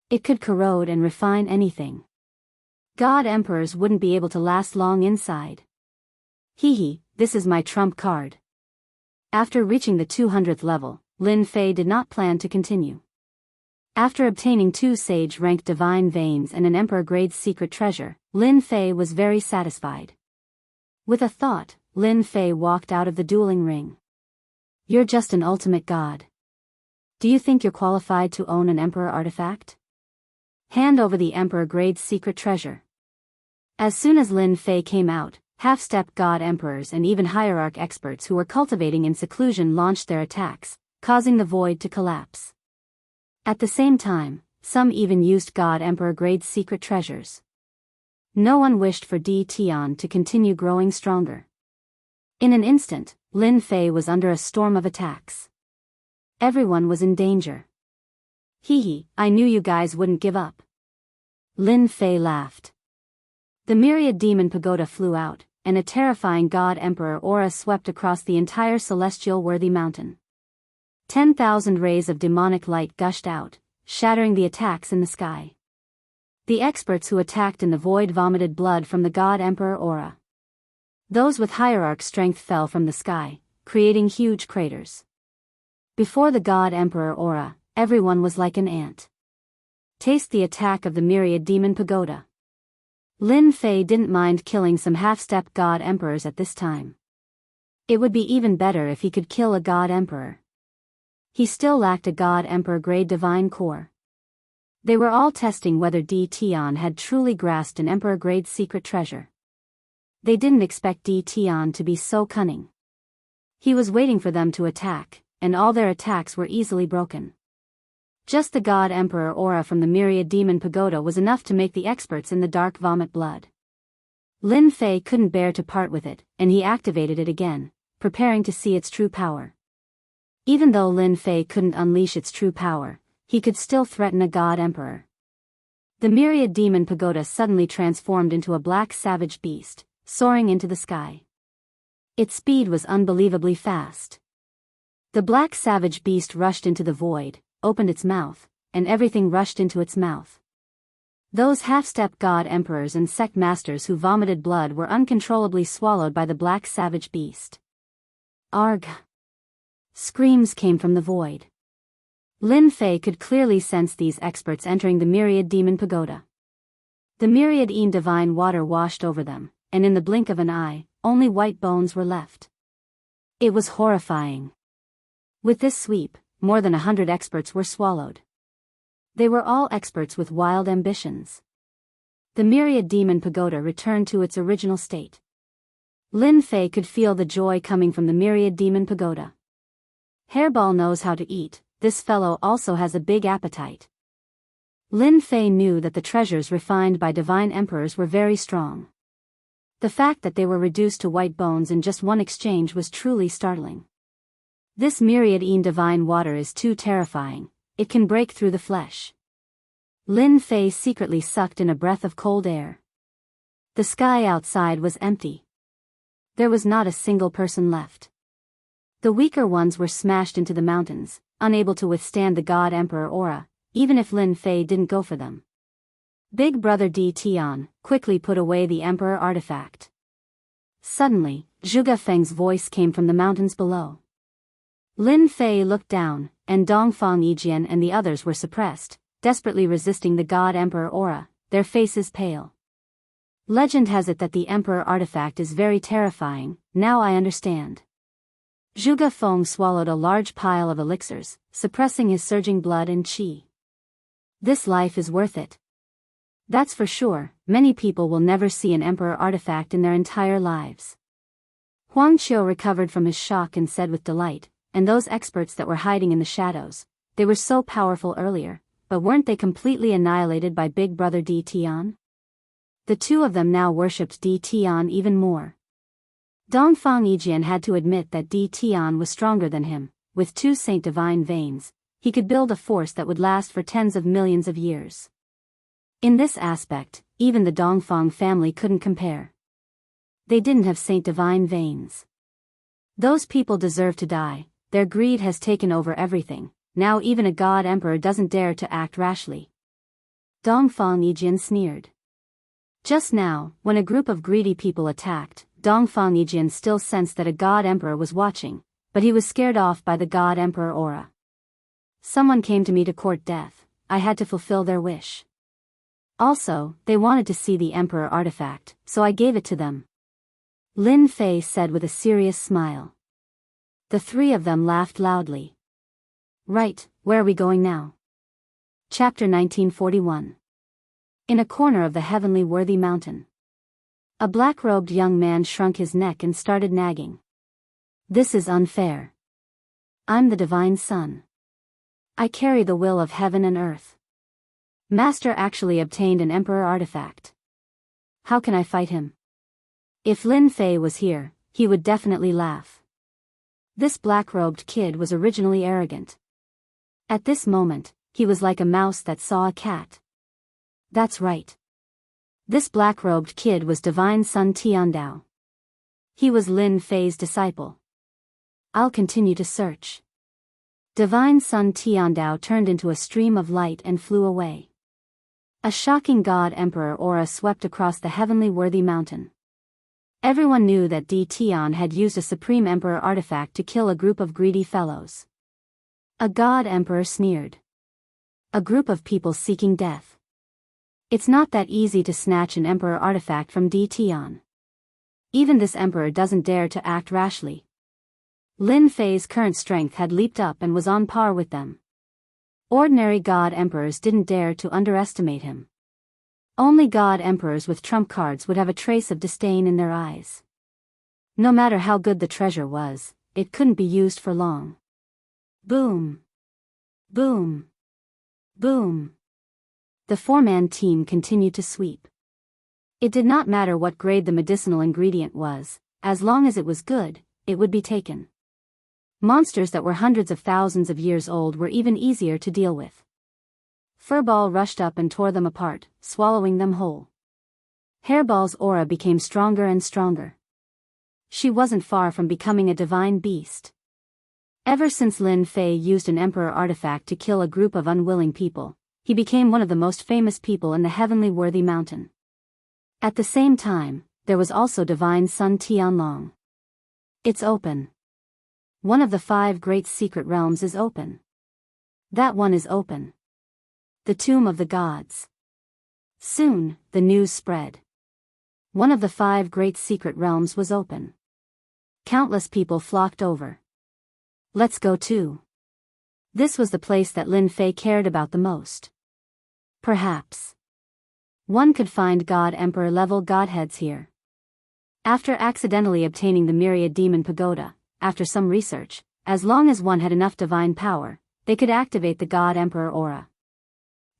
It could corrode and refine anything. God emperors wouldn't be able to last long inside. Hee, this is my trump card. After reaching the 200th level, Lin Fei did not plan to continue. After obtaining 2 sage-ranked divine veins and an emperor-grade secret treasure, Lin Fei was very satisfied. With a thought, Lin Fei walked out of the dueling ring. You're just an ultimate god. Do you think you're qualified to own an emperor artifact? Hand over the emperor-grade secret treasure. As soon as Lin Fei came out, half-step god emperors and even hierarch experts who were cultivating in seclusion launched their attacks, causing the void to collapse. At the same time, some even used god emperor-grade secret treasures. No one wished for D-Tion to continue growing stronger. In an instant, Lin Fei was under a storm of attacks. Everyone was in danger. Hee, I knew you guys wouldn't give up. Lin Fei laughed. The Myriad Demon Pagoda flew out, and a terrifying god emperor aura swept across the entire celestial worthy mountain. 10,000 rays of demonic light gushed out, shattering the attacks in the sky. The experts who attacked in the void vomited blood from the God Emperor aura. Those with hierarch strength fell from the sky, creating huge craters. Before the God Emperor aura, everyone was like an ant. Taste the attack of the myriad demon pagoda. Lin Fei didn't mind killing some half-step God Emperors at this time. It would be even better if he could kill a God Emperor. He still lacked a God Emperor grade divine core. They were all testing whether Di Tian had truly grasped an Emperor grade secret treasure. They didn't expect Di Tian to be so cunning. He was waiting for them to attack, and all their attacks were easily broken. Just the God Emperor aura from the myriad demon pagoda was enough to make the experts in the dark vomit blood. Lin Fei couldn't bear to part with it, and he activated it again, preparing to see its true power. Even though Lin Fei couldn't unleash its true power, he could still threaten a God Emperor. The myriad demon pagoda suddenly transformed into a black savage beast, soaring into the sky. Its speed was unbelievably fast. The black savage beast rushed into the void, opened its mouth, and everything rushed into its mouth. Those half-step God Emperors and sect masters who vomited blood were uncontrollably swallowed by the black savage beast. Arg! Screams came from the void. Lin Fei could clearly sense these experts entering the myriad demon pagoda. The myriad divine water washed over them, and in the blink of an eye, only white bones were left. It was horrifying. With this sweep, more than 100 experts were swallowed. They were all experts with wild ambitions. The myriad demon pagoda returned to its original state. Lin Fei could feel the joy coming from the myriad demon pagoda. Hairball knows how to eat, this fellow also has a big appetite. Lin Fei knew that the treasures refined by divine emperors were very strong. The fact that they were reduced to white bones in just one exchange was truly startling. This myriad divine water is too terrifying, it can break through the flesh. Lin Fei secretly sucked in a breath of cold air. The sky outside was empty. There was not a single person left. The weaker ones were smashed into the mountains, unable to withstand the God Emperor aura, even if Lin Fei didn't go for them. Big Brother Di Tian quickly put away the Emperor artifact. Suddenly, Zhuge Feng's voice came from the mountains below. Lin Fei looked down, and Dongfang Yijian and the others were suppressed, desperately resisting the God Emperor aura, their faces pale. Legend has it that the Emperor artifact is very terrifying, now I understand. Zhuge Feng swallowed a large pile of elixirs, suppressing his surging blood and qi. This life is worth it. That's for sure, many people will never see an Emperor artifact in their entire lives. Huang Qiu recovered from his shock and said with delight, and those experts that were hiding in the shadows, they were so powerful earlier, but weren't they completely annihilated by Big Brother Di Tian? The two of them now worshipped Di Tian even more. Dongfang Yijian had to admit that Di Tian was stronger than him. With 2 Saint Divine veins, he could build a force that would last for tens of millions of years. In this aspect, even the Dongfang family couldn't compare. They didn't have Saint Divine veins. Those people deserve to die. Their greed has taken over everything, now even a God Emperor doesn't dare to act rashly. Dongfang Yijian sneered. Just now, when a group of greedy people attacked, Dongfang Yijian still sensed that a God Emperor was watching, but he was scared off by the God Emperor aura. Someone came to me to court death, I had to fulfill their wish. Also, they wanted to see the Emperor artifact, so I gave it to them. Lin Fei said with a serious smile. The 3 of them laughed loudly. Right, where are we going now? Chapter 1941. In a corner of the heavenly worthy mountain. A black-robed young man shrunk his neck and started nagging. This is unfair. I'm the divine son. I carry the will of heaven and earth. Master actually obtained an Emperor artifact. How can I fight him? If Lin Fei was here, he would definitely laugh. This black-robed kid was originally arrogant. At this moment, he was like a mouse that saw a cat. That's right. This black-robed kid was Divine Son Tiandao. He was Lin Fei's disciple. I'll continue to search. Divine Son Tiandao turned into a stream of light and flew away. A shocking god emperor aura swept across the heavenly worthy mountain. Everyone knew that Tion had used a supreme emperor artifact to kill a group of greedy fellows. A god emperor sneered. A group of people seeking death. It's not that easy to snatch an emperor artifact from Tion. Even this emperor doesn't dare to act rashly. Lin Fei's current strength had leaped up and was on par with them. Ordinary god emperors didn't dare to underestimate him. Only god emperors with trump cards would have a trace of disdain in their eyes. No matter how good the treasure was, it couldn't be used for long. Boom. Boom. Boom. The four-man team continued to sweep. It did not matter what grade the medicinal ingredient was, as long as it was good, it would be taken. Monsters that were hundreds of thousands of years old were even easier to deal with. Furball rushed up and tore them apart, swallowing them whole. Hairball's aura became stronger and stronger. She wasn't far from becoming a divine beast. Ever since Lin Fei used an emperor artifact to kill a group of unwilling people, he became one of the most famous people in the heavenly worthy mountain. At the same time, there was also divine son Tianlong. It's open. One of the 5 great secret realms is open. That one is open. The tomb of the gods. Soon, the news spread. One of the 5 great secret realms was open. Countless people flocked over. Let's go too. This was the place that Lin Fei cared about the most. Perhaps one could find God Emperor level godheads here. After accidentally obtaining the Myriad Demon Pagoda, after some research, as long as one had enough divine power, they could activate the God Emperor aura.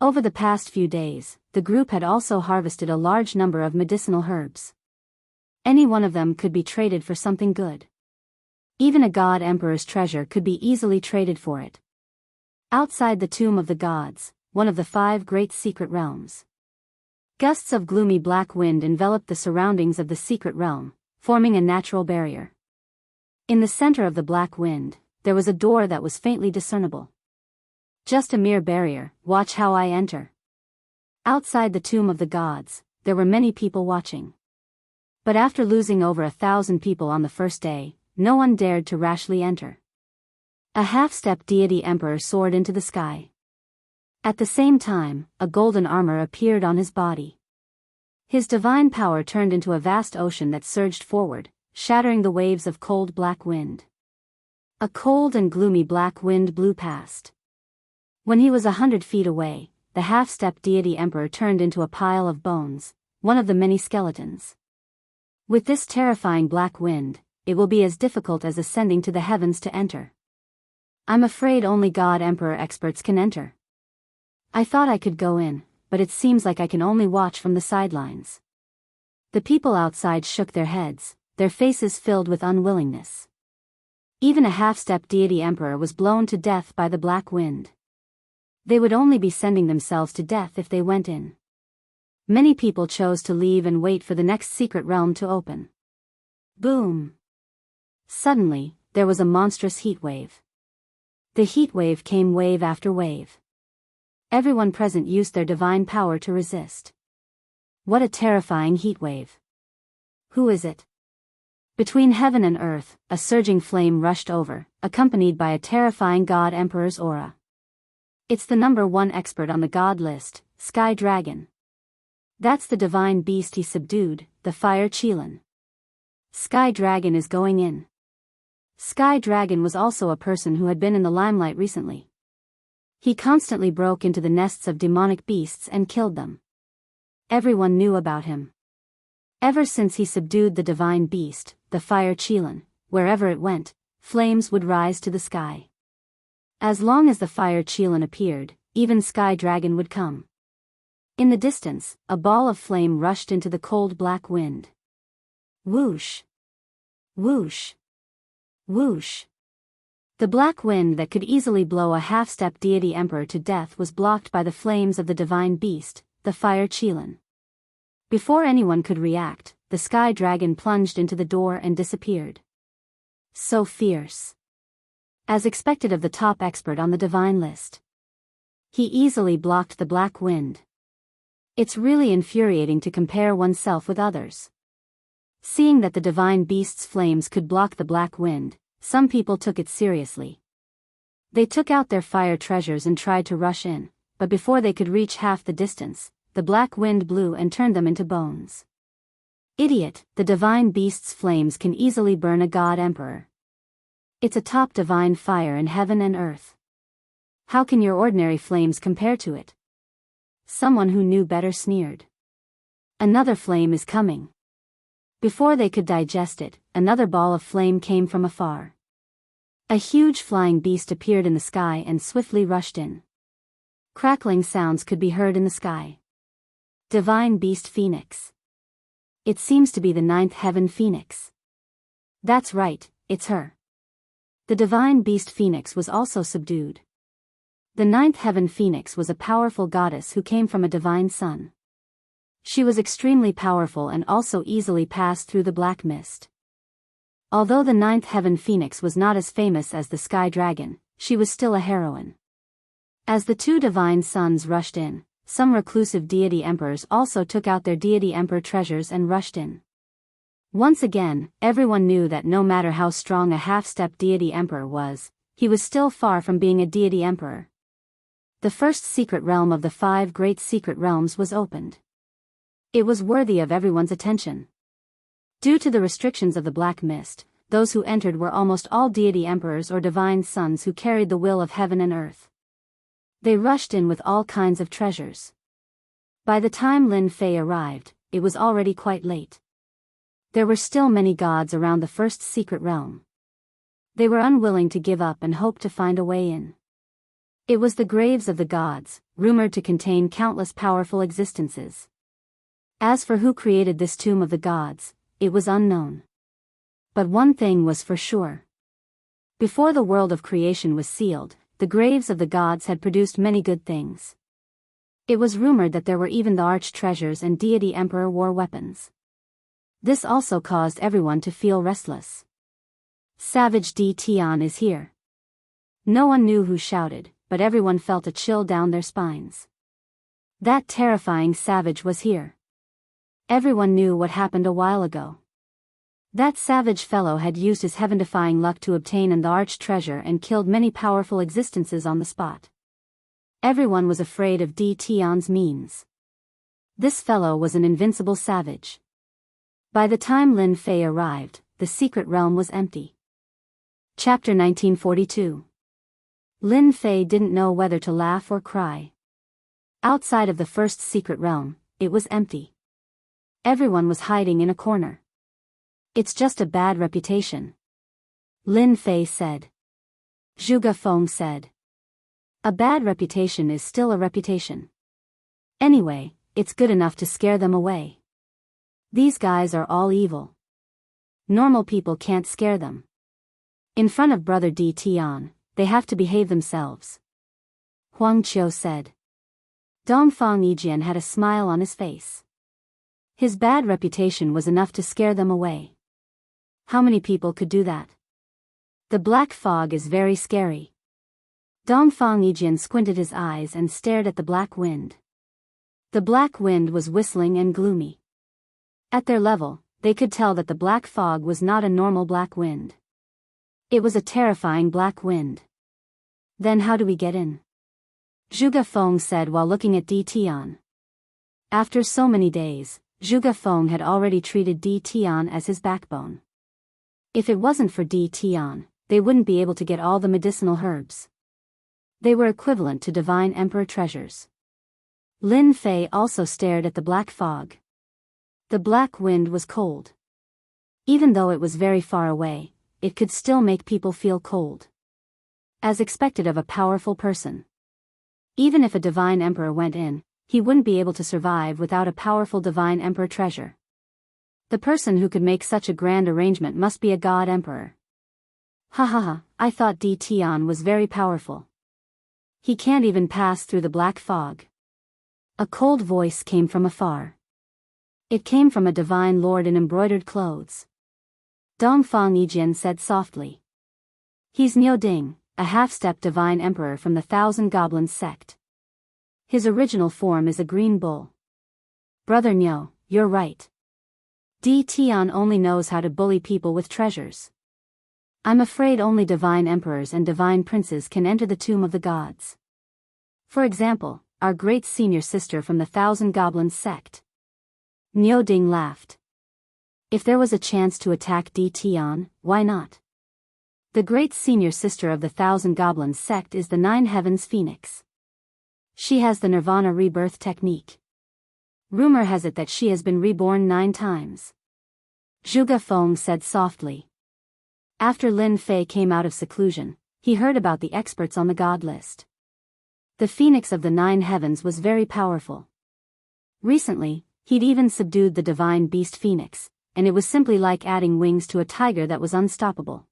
Over the past few days, the group had also harvested a large number of medicinal herbs. Any one of them could be traded for something good. Even a God Emperor's treasure could be easily traded for it. Outside the Tomb of the Gods, one of the 5 great secret realms. Gusts of gloomy black wind enveloped the surroundings of the secret realm, forming a natural barrier. In the center of the black wind, there was a door that was faintly discernible. Just a mere barrier, watch how I enter. Outside the Tomb of the Gods, there were many people watching. But after losing over 1,000 people on the first day, no one dared to rashly enter. A half-step deity emperor soared into the sky. At the same time, a golden armor appeared on his body. His divine power turned into a vast ocean that surged forward, shattering the waves of cold black wind. A cold and gloomy black wind blew past. When he was 100 feet away, the half-step deity emperor turned into a pile of bones, one of the many skeletons. With this terrifying black wind, it will be as difficult as ascending to the heavens to enter. I'm afraid only God Emperor experts can enter. I thought I could go in, but it seems like I can only watch from the sidelines. The people outside shook their heads, their faces filled with unwillingness. Even a half-step deity emperor was blown to death by the black wind. They would only be sending themselves to death if they went in. Many people chose to leave and wait for the next secret realm to open. Boom! Suddenly, there was a monstrous heat wave. The heat wave came wave after wave. Everyone present used their divine power to resist. What a terrifying heat wave. Who is it? Between heaven and earth, a surging flame rushed over, accompanied by a terrifying God Emperor's aura. It's the number 1 expert on the God list, Sky Dragon. That's the divine beast he subdued, the Fire Qilin. Sky Dragon is going in. Sky Dragon was also a person who had been in the limelight recently. He constantly broke into the nests of demonic beasts and killed them. Everyone knew about him. Ever since he subdued the divine beast, the Fire Qilin, wherever it went, flames would rise to the sky. As long as the Fire Qilin appeared, even Sky Dragon would come. In the distance, a ball of flame rushed into the cold black wind. Whoosh! Whoosh! Whoosh! The black wind that could easily blow a half-step deity emperor to death was blocked by the flames of the divine beast, the Fire Qilin. Before anyone could react, the Sky Dragon plunged into the door and disappeared. So fierce. As expected of the top expert on the divine list. He easily blocked the black wind. It's really infuriating to compare oneself with others. Seeing that the divine beast's flames could block the black wind, some people took it seriously. They took out their fire treasures and tried to rush in, but before they could reach half the distance, the black wind blew and turned them into bones. Idiot, the divine beast's flames can easily burn a god emperor. It's a top divine fire in heaven and earth. How can your ordinary flames compare to it? Someone who knew better sneered. Another flame is coming. Before they could digest it, another ball of flame came from afar. A huge flying beast appeared in the sky and swiftly rushed in. Crackling sounds could be heard in the sky. Divine beast Phoenix. It seems to be the ninth heaven Phoenix. That's right, it's her. The divine beast Phoenix was also subdued. The ninth heaven Phoenix was a powerful goddess who came from a divine sun. She was extremely powerful and also easily passed through the black mist. Although the ninth heaven Phoenix was not as famous as the sky dragon, she was still a heroine. As the two divine suns rushed in, some reclusive deity emperors also took out their deity emperor treasures and rushed in. Once again, everyone knew that no matter how strong a half-step deity emperor was, he was still far from being a deity emperor. The first secret realm of the 5 great secret realms was opened. It was worthy of everyone's attention. Due to the restrictions of the black mist, those who entered were almost all deity emperors or divine sons who carried the will of heaven and earth. They rushed in with all kinds of treasures. By the time Lin Fei arrived, it was already quite late. There were still many gods around the first secret realm. They were unwilling to give up and hoped to find a way in. It was the graves of the gods, rumored to contain countless powerful existences. As for who created this tomb of the gods, it was unknown. But one thing was for sure. Before the world of creation was sealed, the graves of the gods had produced many good things. It was rumored that there were even the arch treasures and deity emperor war weapons. This also caused everyone to feel restless. Savage D. Tian is here. No one knew who shouted, but everyone felt a chill down their spines. That terrifying savage was here. Everyone knew what happened a while ago. That savage fellow had used his heaven-defying luck to obtain the arch treasure and killed many powerful existences on the spot. Everyone was afraid of D. Tian's means. This fellow was an invincible savage. By the time Lin Fei arrived, the secret realm was empty. Chapter 1942. Lin Fei didn't know whether to laugh or cry. Outside of the first secret realm, it was empty. Everyone was hiding in a corner. It's just a bad reputation, Lin Fei said. Zhuge Feng said. A bad reputation is still a reputation. Anyway, it's good enough to scare them away. These guys are all evil. Normal people can't scare them. In front of Brother D. Tian, they have to behave themselves, Huang Qiu said. Dongfang Yijian had a smile on his face. His bad reputation was enough to scare them away. How many people could do that? The black fog is very scary. Dongfang Yijian squinted his eyes and stared at the black wind. The black wind was whistling and gloomy. At their level, they could tell that the black fog was not a normal black wind. It was a terrifying black wind. Then how do we get in? Zhuge Feng said while looking at Di Tian. After so many days, Zhuge Feng had already treated Di Tian as his backbone. If it wasn't for Di Tian, they wouldn't be able to get all the medicinal herbs. They were equivalent to divine emperor treasures. Lin Fei also stared at the black fog. The black wind was cold. Even though it was very far away, it could still make people feel cold. As expected of a powerful person. Even if a divine emperor went in, he wouldn't be able to survive without a powerful divine emperor treasure. The person who could make such a grand arrangement must be a god emperor. Ha ha ha, I thought Di Tian was very powerful. He can't even pass through the black fog. A cold voice came from afar. It came from a divine lord in embroidered clothes. Dongfang Yijian said softly. He's Niu Ding, a half-step divine emperor from the Thousand Goblins sect. His original form is a green bull. Brother Nyo, you're right. Tian only knows how to bully people with treasures. I'm afraid only divine emperors and divine princes can enter the tomb of the gods. For example, our great senior sister from the Thousand Goblins sect. Nyo Ding laughed. If there was a chance to attack Tian, why not? The great senior sister of the Thousand Goblins sect is the Nine Heavens Phoenix. She has the Nirvana rebirth technique. Rumor has it that she has been reborn 9 times. Zhuge Feng said softly. After Lin Fei came out of seclusion, he heard about the experts on the god list. The Phoenix of the 9 Heavens was very powerful. Recently, he'd even subdued the divine beast Phoenix, and it was simply like adding wings to a tiger that was unstoppable.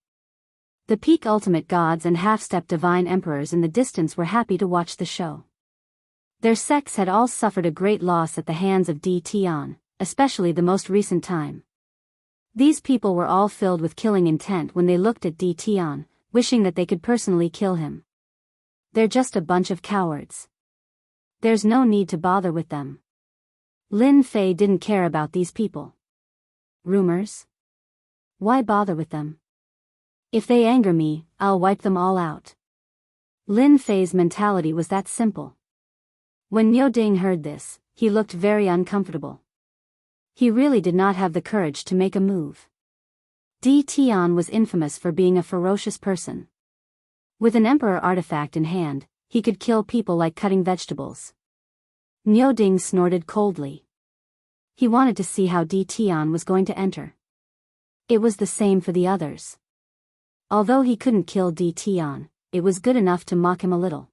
The peak ultimate gods and half-step divine emperors in the distance were happy to watch the show. Their sects had all suffered a great loss at the hands of Tian, especially the most recent time. These people were all filled with killing intent when they looked at Tian, wishing that they could personally kill him. They're just a bunch of cowards. There's no need to bother with them. Lin Fei didn't care about these people. Rumors? Why bother with them? If they anger me, I'll wipe them all out. Lin Fei's mentality was that simple. When Nyo Ding heard this, he looked very uncomfortable. He really did not have the courage to make a move. Tian was infamous for being a ferocious person. With an emperor artifact in hand, he could kill people like cutting vegetables. Nyo Ding snorted coldly. He wanted to see how Tian was going to enter. It was the same for the others. Although he couldn't kill Tian, it was good enough to mock him a little.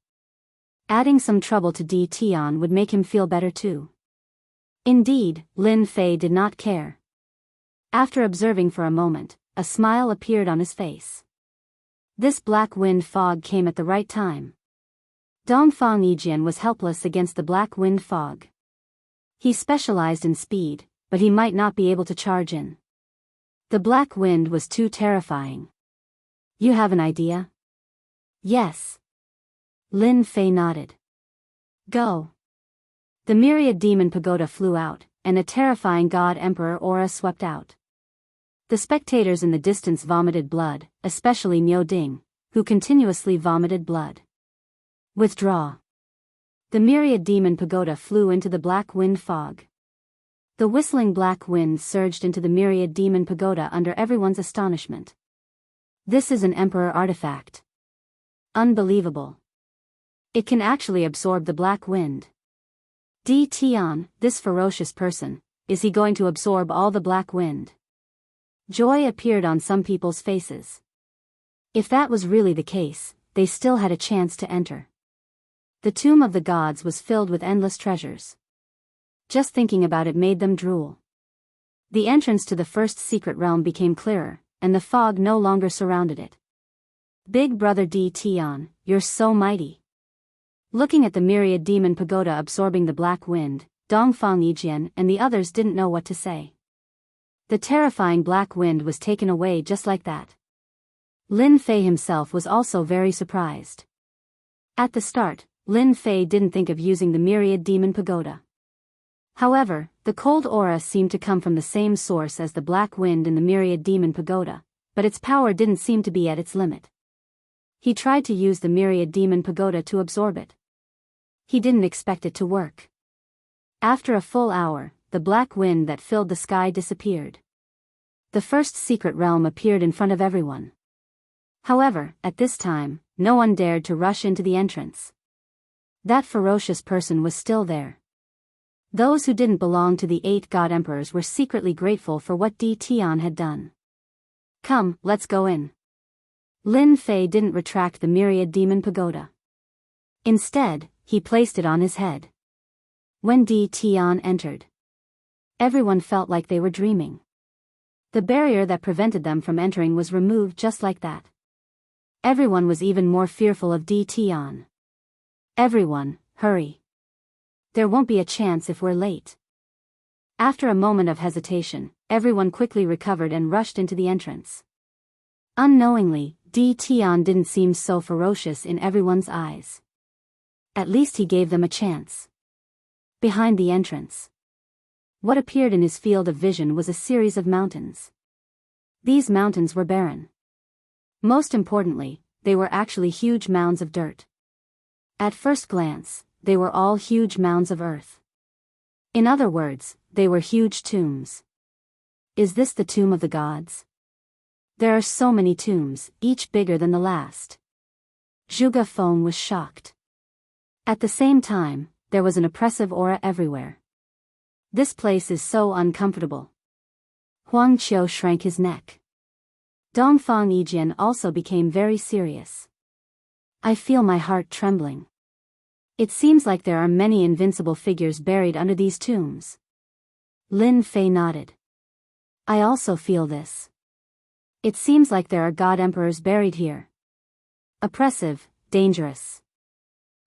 Adding some trouble to Tian would make him feel better too. Indeed, Lin Fei did not care. After observing for a moment, a smile appeared on his face. This black wind fog came at the right time. Dongfang Yijian was helpless against the black wind fog. He specialized in speed, but he might not be able to charge in. The black wind was too terrifying. You have an idea? Yes. Lin Fei nodded. Go. The myriad demon pagoda flew out, and a terrifying god emperor aura swept out. The spectators in the distance vomited blood, especially Nyo Ding, who continuously vomited blood. Withdraw. The myriad demon pagoda flew into the black wind fog. The whistling black wind surged into the myriad demon pagoda under everyone's astonishment. This is an emperor artifact. Unbelievable. It can actually absorb the black wind. Tian, this ferocious person, is he going to absorb all the black wind? Joy appeared on some people's faces. If that was really the case, they still had a chance to enter. The tomb of the gods was filled with endless treasures. Just thinking about it made them drool. The entrance to the first secret realm became clearer, and the fog no longer surrounded it. Big brother Tian, you're so mighty. Looking at the myriad demon pagoda absorbing the black wind, Dongfang Yijian and the others didn't know what to say. The terrifying black wind was taken away just like that. Lin Fei himself was also very surprised. At the start, Lin Fei didn't think of using the myriad demon pagoda. However, the cold aura seemed to come from the same source as the black wind in the myriad demon pagoda, but its power didn't seem to be at its limit. He tried to use the myriad demon pagoda to absorb it. He didn't expect it to work. After a full hour, the black wind that filled the sky disappeared. The first secret realm appeared in front of everyone. However, at this time, no one dared to rush into the entrance. That ferocious person was still there. Those who didn't belong to the 8 god emperors were secretly grateful for what Tian had done. Come, let's go in. Lin Fei didn't retract the myriad demon pagoda. Instead, he placed it on his head. When Tian entered, everyone felt like they were dreaming. The barrier that prevented them from entering was removed just like that. Everyone was even more fearful of Tian. Everyone, hurry. There won't be a chance if we're late. After a moment of hesitation, everyone quickly recovered and rushed into the entrance. Unknowingly, Tian didn't seem so ferocious in everyone's eyes. At least he gave them a chance. Behind the entrance, What appeared in his field of vision was a series of mountains. These mountains were barren. Most importantly, they were actually huge mounds of dirt. At first glance, they were all huge mounds of earth. In other words, they were huge tombs. Is this the tomb of the gods? There are so many tombs, each bigger than the last. Zhuge Feng was shocked. At the same time, there was an oppressive aura everywhere. This place is so uncomfortable. Huang Qiu shrank his neck. Dongfang Yijian also became very serious. I feel my heart trembling. It seems like there are many invincible figures buried under these tombs. Lin Fei nodded. I also feel this. It seems like there are god emperors buried here. Oppressive, dangerous.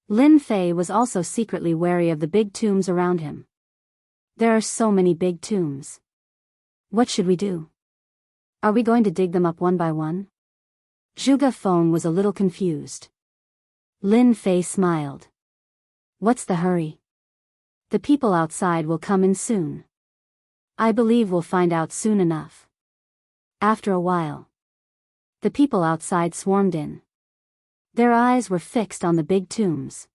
Lin Fei was also secretly wary of the big tombs around him. There are so many big tombs. What should we do? Are we going to dig them up one by one? Zhuge Feng was a little confused. Lin Fei smiled. What's the hurry? The people outside will come in soon. I believe we'll find out soon enough. After a while, the people outside swarmed in. Their eyes were fixed on the big tombs.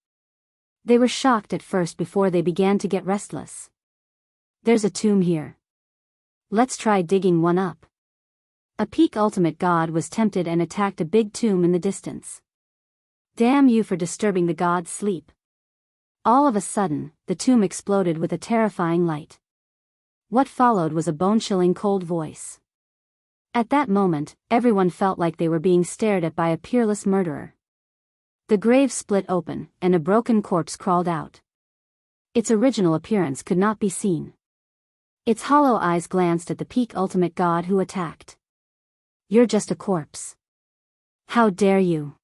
They were shocked at first before they began to get restless. There's a tomb here. Let's try digging one up. A peak ultimate god was tempted and attacked a big tomb in the distance. Damn you for disturbing the god's sleep. All of a sudden, the tomb exploded with a terrifying light. What followed was a bone-chilling cold voice. At that moment, everyone felt like they were being stared at by a peerless murderer. The grave split open, and a broken corpse crawled out. Its original appearance could not be seen. Its hollow eyes glanced at the peak ultimate god who attacked. You're just a corpse. How dare you?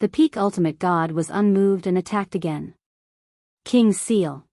The peak ultimate god was unmoved and attacked again. King Seal.